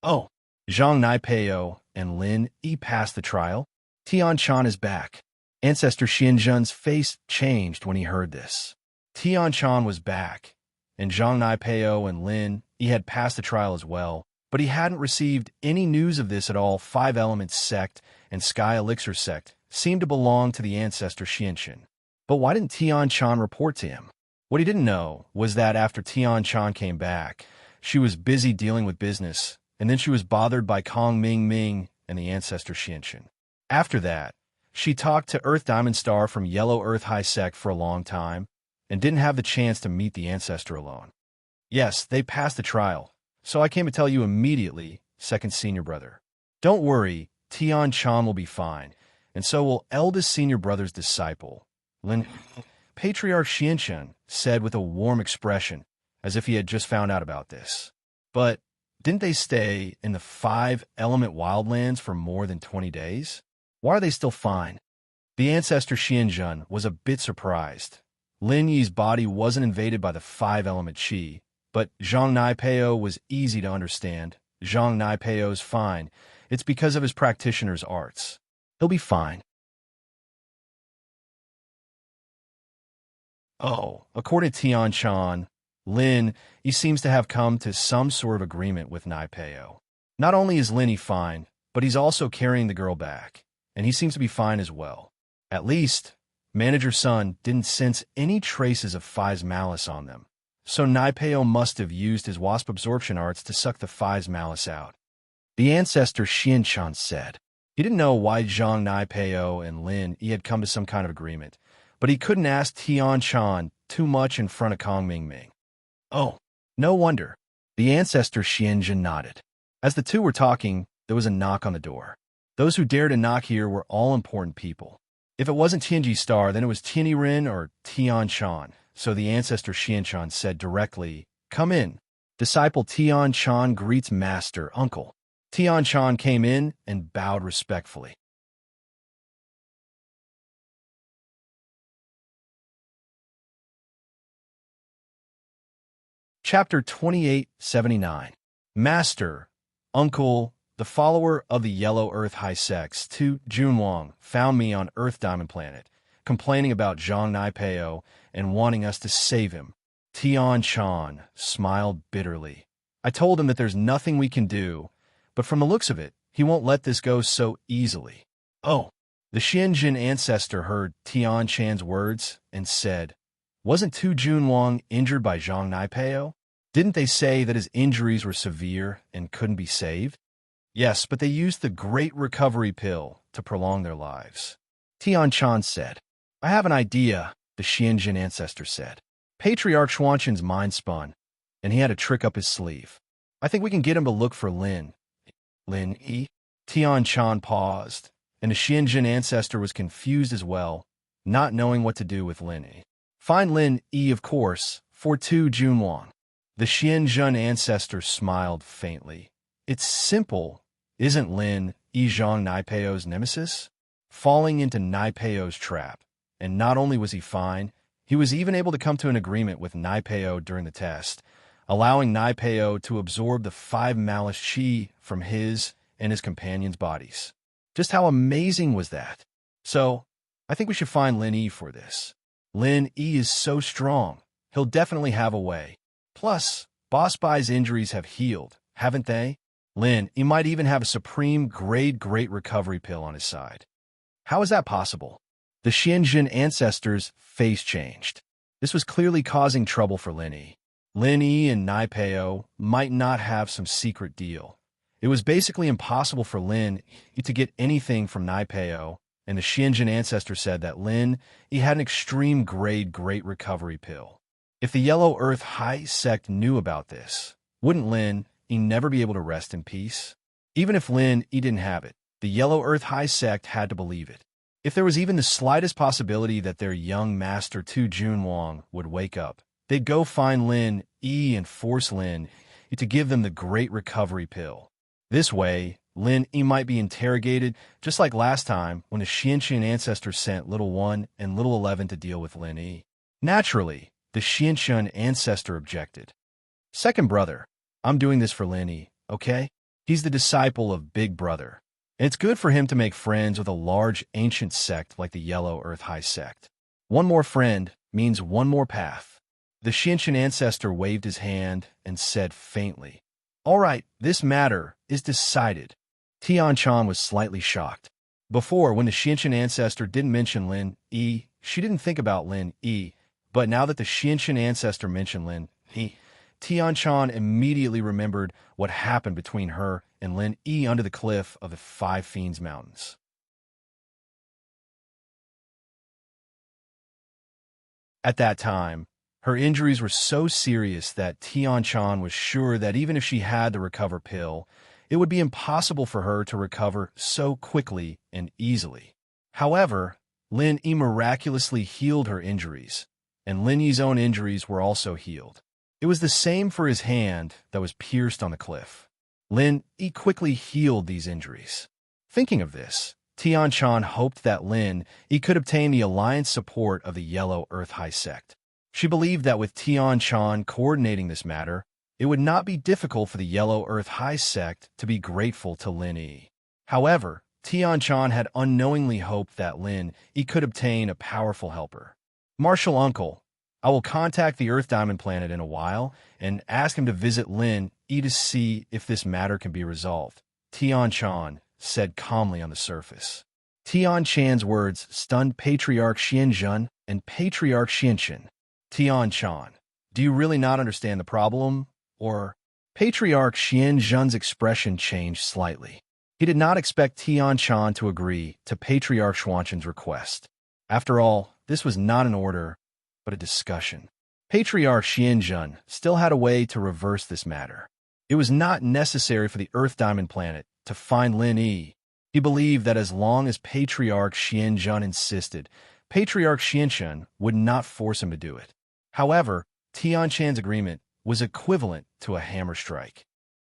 Oh, Zhang Naipeo and Lin Yi passed the trial? Tian Chan is back. Ancestor Xianzhen's face changed when he heard this. Tian Chan was back, and Zhang Naipeo and Lin Yi had passed the trial as well, but he hadn't received any news of this at all. 5 Elements sect and Sky Elixir sect seemed to belong to the ancestor Xianxian. But why didn't Tian Chan report to him? What he didn't know was that after Tian Chan came back, she was busy dealing with business, and then she was bothered by Kong Ming Ming and the ancestor Xianxian. After that, she talked to Earth Diamond Star from Yellow Earth High Sect for a long time, and didn't have the chance to meet the ancestor alone. Yes, they passed the trial, so I came to tell you immediately, second senior brother. Don't worry, Tian Chan will be fine, and so will eldest senior brother's disciple, Lin. Patriarch Xianxian said with a warm expression, as if he had just found out about this. But didn't they stay in the 5-element wildlands for more than 20 days? Why are they still fine? The ancestor Xianzhen was a bit surprised. Lin Yi's body wasn't invaded by the 5-element qi, but Zhang Naipeo was easy to understand. Zhang Naipeo's fine. It's because of his practitioner's arts. He'll be fine. Oh, according to Tian Chan, Lin Yi seems to have come to some sort of agreement with Naipeo. Not only is Lin Yi fine, but he's also carrying the girl back, and he seems to be fine as well. At least, Manager Sun didn't sense any traces of Phi's malice on them, so Naipeo must have used his wasp absorption arts to suck the Phi's malice out. The ancestor Xianchan said. He didn't know why Zhang Naipeo and Lin Yi had come to some kind of agreement, but he couldn't ask Tian Chan too much in front of Kong Ming Ming. Oh, no wonder. The ancestor Xianzhen nodded. As the 2 were talking, there was a knock on the door. Those who dared to knock here were all important people. If it wasn't Tianji Star, then it was Tianyi Rin or Tian Chan, so the ancestor Xianchan said directly, "Come in." Disciple Tian Chan greets Master, Uncle. Tian Chan came in and bowed respectfully. Chapter 2879. Master, Uncle, the follower of the Yellow Earth High Sects, Tu Junwang, found me on Earth Diamond Planet, complaining about Zhang Naipeo and wanting us to save him. Tian Chan smiled bitterly. I told him that there's nothing we can do, but from the looks of it, he won't let this go so easily. Oh, the Xianjin ancestor heard Tian Chan's words and said, "Wasn't Tu Junwang injured by Zhang Naipeo? Didn't they say that his injuries were severe and couldn't be saved?" "Yes, but they used the Great Recovery Pill to prolong their lives," Tian Chan said. "I have an idea," the Xianjin ancestor said. Patriarch Xuanqin's mind spun, and he had a trick up his sleeve. "I think we can get him to look for Lin Yi." Tian Chan paused, and the Xianjin ancestor was confused as well, not knowing what to do with Lin Yi. "Find Lin Yi, of course, for Tu Junwang." The Xianzhen ancestor smiled faintly. "It's simple. Isn't Lin Yi Zhang Naipeo's nemesis?" Falling into Naipeo's trap. And not only was he fine, he was even able to come to an agreement with Naipeo during the test, allowing Naipeo to absorb the 5 malice qi from his and his companions' bodies. Just how amazing was that? So, I think we should find Lin Yi for this. Lin Yi is so strong, he'll definitely have a way. Plus, Boss Bai's injuries have healed, haven't they? Lin Yi might even have a supreme grade Great Recovery Pill on his side. How is that possible? The Xianjin ancestor's face changed. This was clearly causing trouble for Lin Yi. Lin Yi and Naipeo might not have some secret deal. It was basically impossible for Lin Yi to get anything from Naipeo, and the Xianjin ancestor said that Lin Yi had an extreme grade Great Recovery Pill. If the Yellow Earth High Sect knew about this, wouldn't Lin Yi never be able to rest in peace? Even if Lin Yi didn't have it, the Yellow Earth High Sect had to believe it. If there was even the slightest possibility that their young master Tu Junwang would wake up, they'd go find Lin Yi and force Lin Yi to give them the Great Recovery Pill. This way, Lin Yi might be interrogated, just like last time when the Xianxian ancestor sent Little 1 and Little 11 to deal with Lin Yi. Naturally, the Xianxian ancestor objected. Second brother, I'm doing this for Lin Yi, okay? He's the disciple of Big Brother. And it's good for him to make friends with a large ancient sect like the Yellow Earth High Sect. One more friend means one more path. The Xianxian ancestor waved his hand and said faintly, "All right, this matter is decided." Tian Chan was slightly shocked. Before, when the Xianxian ancestor didn't mention Lin Yi, she didn't think about Lin Yi. But now that the Xianxian ancestor mentioned Lin Yi, Tian Chan immediately remembered what happened between her and Lin Yi under the cliff of the Five Fiends Mountains. At that time, her injuries were so serious that Tian Chan was sure that even if she had the recover pill, it would be impossible for her to recover so quickly and easily. However, Lin Yi miraculously healed her injuries, and Lin Yi's own injuries were also healed. It was the same for his hand that was pierced on the cliff. Lin Yi quickly healed these injuries. Thinking of this, Tian Chan hoped that Lin Yi could obtain the alliance support of the Yellow Earth High Sect. She believed that with Tian Chan coordinating this matter, it would not be difficult for the Yellow Earth High Sect to be grateful to Lin Yi. However, Tian Chan had unknowingly hoped that Lin Yi could obtain a powerful helper. "Martial Uncle, I will contact the Earth Diamond Planet in a while and ask him to visit Lin Yi to see if this matter can be resolved," Tian Chan said calmly on the surface. Tian Chan's words stunned Patriarch Xianzhen and Patriarch Xianxian. "Tian Chan, do you really not understand the problem? Or—" Patriarch Xianzhen's expression changed slightly. He did not expect Tian Chan to agree to Patriarch Xuanzhen's request. After all, this was not an order, but a discussion. Patriarch Xianzhen still had a way to reverse this matter. It was not necessary for the Earth Diamond Planet to find Lin Yi. He believed that as long as Patriarch Xianzhen insisted, Patriarch Xianxian would not force him to do it. However, Tian Chan's agreement was equivalent to a hammer strike.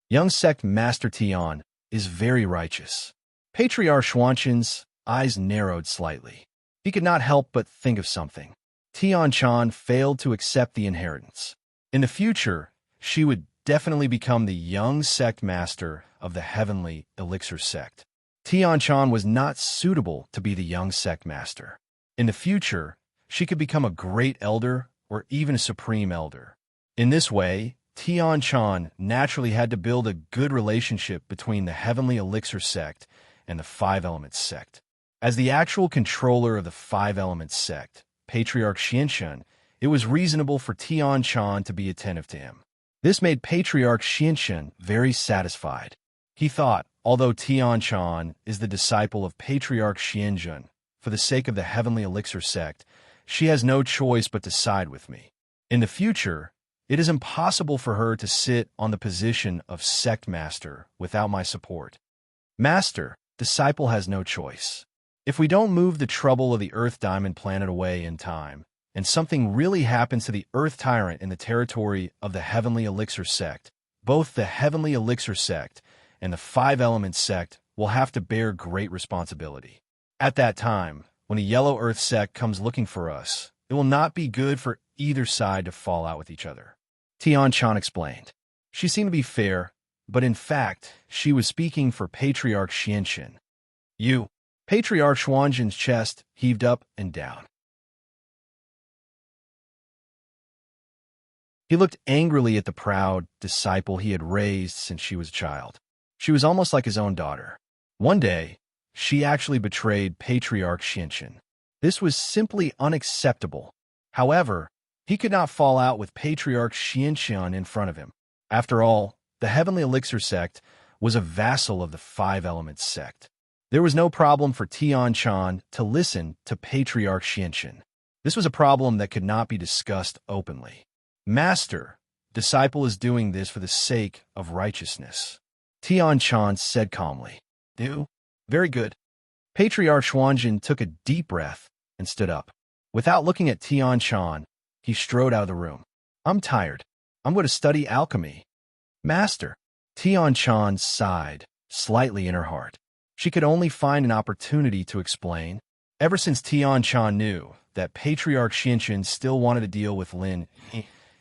Young sect Master Tian is very righteous. Patriarch Xuanzhen's eyes narrowed slightly. He could not help but think of something. Tian Chan failed to accept the inheritance. In the future, she would definitely become the young sect master of the Heavenly Elixir sect. Tian Chan was not suitable to be the young sect master. In the future, she could become a great elder or even a supreme elder. In this way, Tian Chan naturally had to build a good relationship between the Heavenly Elixir sect and the Five Elements sect. As the actual controller of the Five Elements sect, Patriarch Xianxian, it was reasonable for Tian Chan to be attentive to him. This made Patriarch Xianxian very satisfied. He thought, although Tian Chan is the disciple of Patriarch Xianzhen, for the sake of the Heavenly Elixir sect, she has no choice but to side with me. In the future, it is impossible for her to sit on the position of sect master without my support. Master, disciple has no choice. If we don't move the trouble of the Earth Diamond Planet away in time, and something really happens to the Earth Tyrant in the territory of the Heavenly Elixir sect, both the Heavenly Elixir sect and the Five Elements sect will have to bear great responsibility. At that time, when the Yellow Earth sect comes looking for us, it will not be good for either side to fall out with each other. Tian Chan explained. She seemed to be fair, but in fact, she was speaking for Patriarch Xianxian. "You." Patriarch Xuanzhen's chest heaved up and down. He looked angrily at the proud disciple he had raised since she was a child. She was almost like his own daughter. One day, she actually betrayed Patriarch Xianxian. This was simply unacceptable. However, he could not fall out with Patriarch Xianxian in front of him. After all, the Heavenly Elixir sect was a vassal of the Five Elements sect. There was no problem for Tian Chan to listen to Patriarch Xianxian. This was a problem that could not be discussed openly. Master, disciple is doing this for the sake of righteousness. Tian Chan said calmly. Do? Very good. Patriarch Xuanjin took a deep breath and stood up. Without looking at Tian Chan, he strode out of the room. I'm tired. I'm going to study alchemy. Master. Tian Chan sighed, slightly in her heart. She could only find an opportunity to explain. Ever since Tian Chan knew that Patriarch Xianqun still wanted to deal with Lin,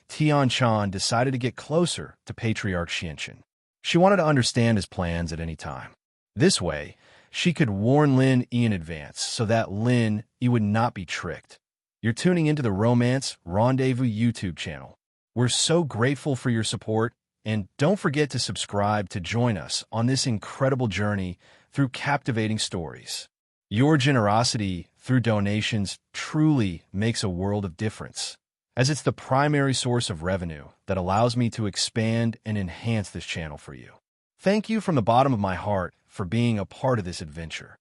Tian Chan decided to get closer to Patriarch Xianqun. She wanted to understand his plans at any time. This way, she could warn Lin Yi in advance so that Lin Yi would not be tricked. You're tuning into the Romance Rendezvous YouTube channel. We're so grateful for your support, and don't forget to subscribe to join us on this incredible journey through captivating stories. Your generosity through donations truly makes a world of difference, as it's the primary source of revenue that allows me to expand and enhance this channel for you. Thank you from the bottom of my heart for being a part of this adventure.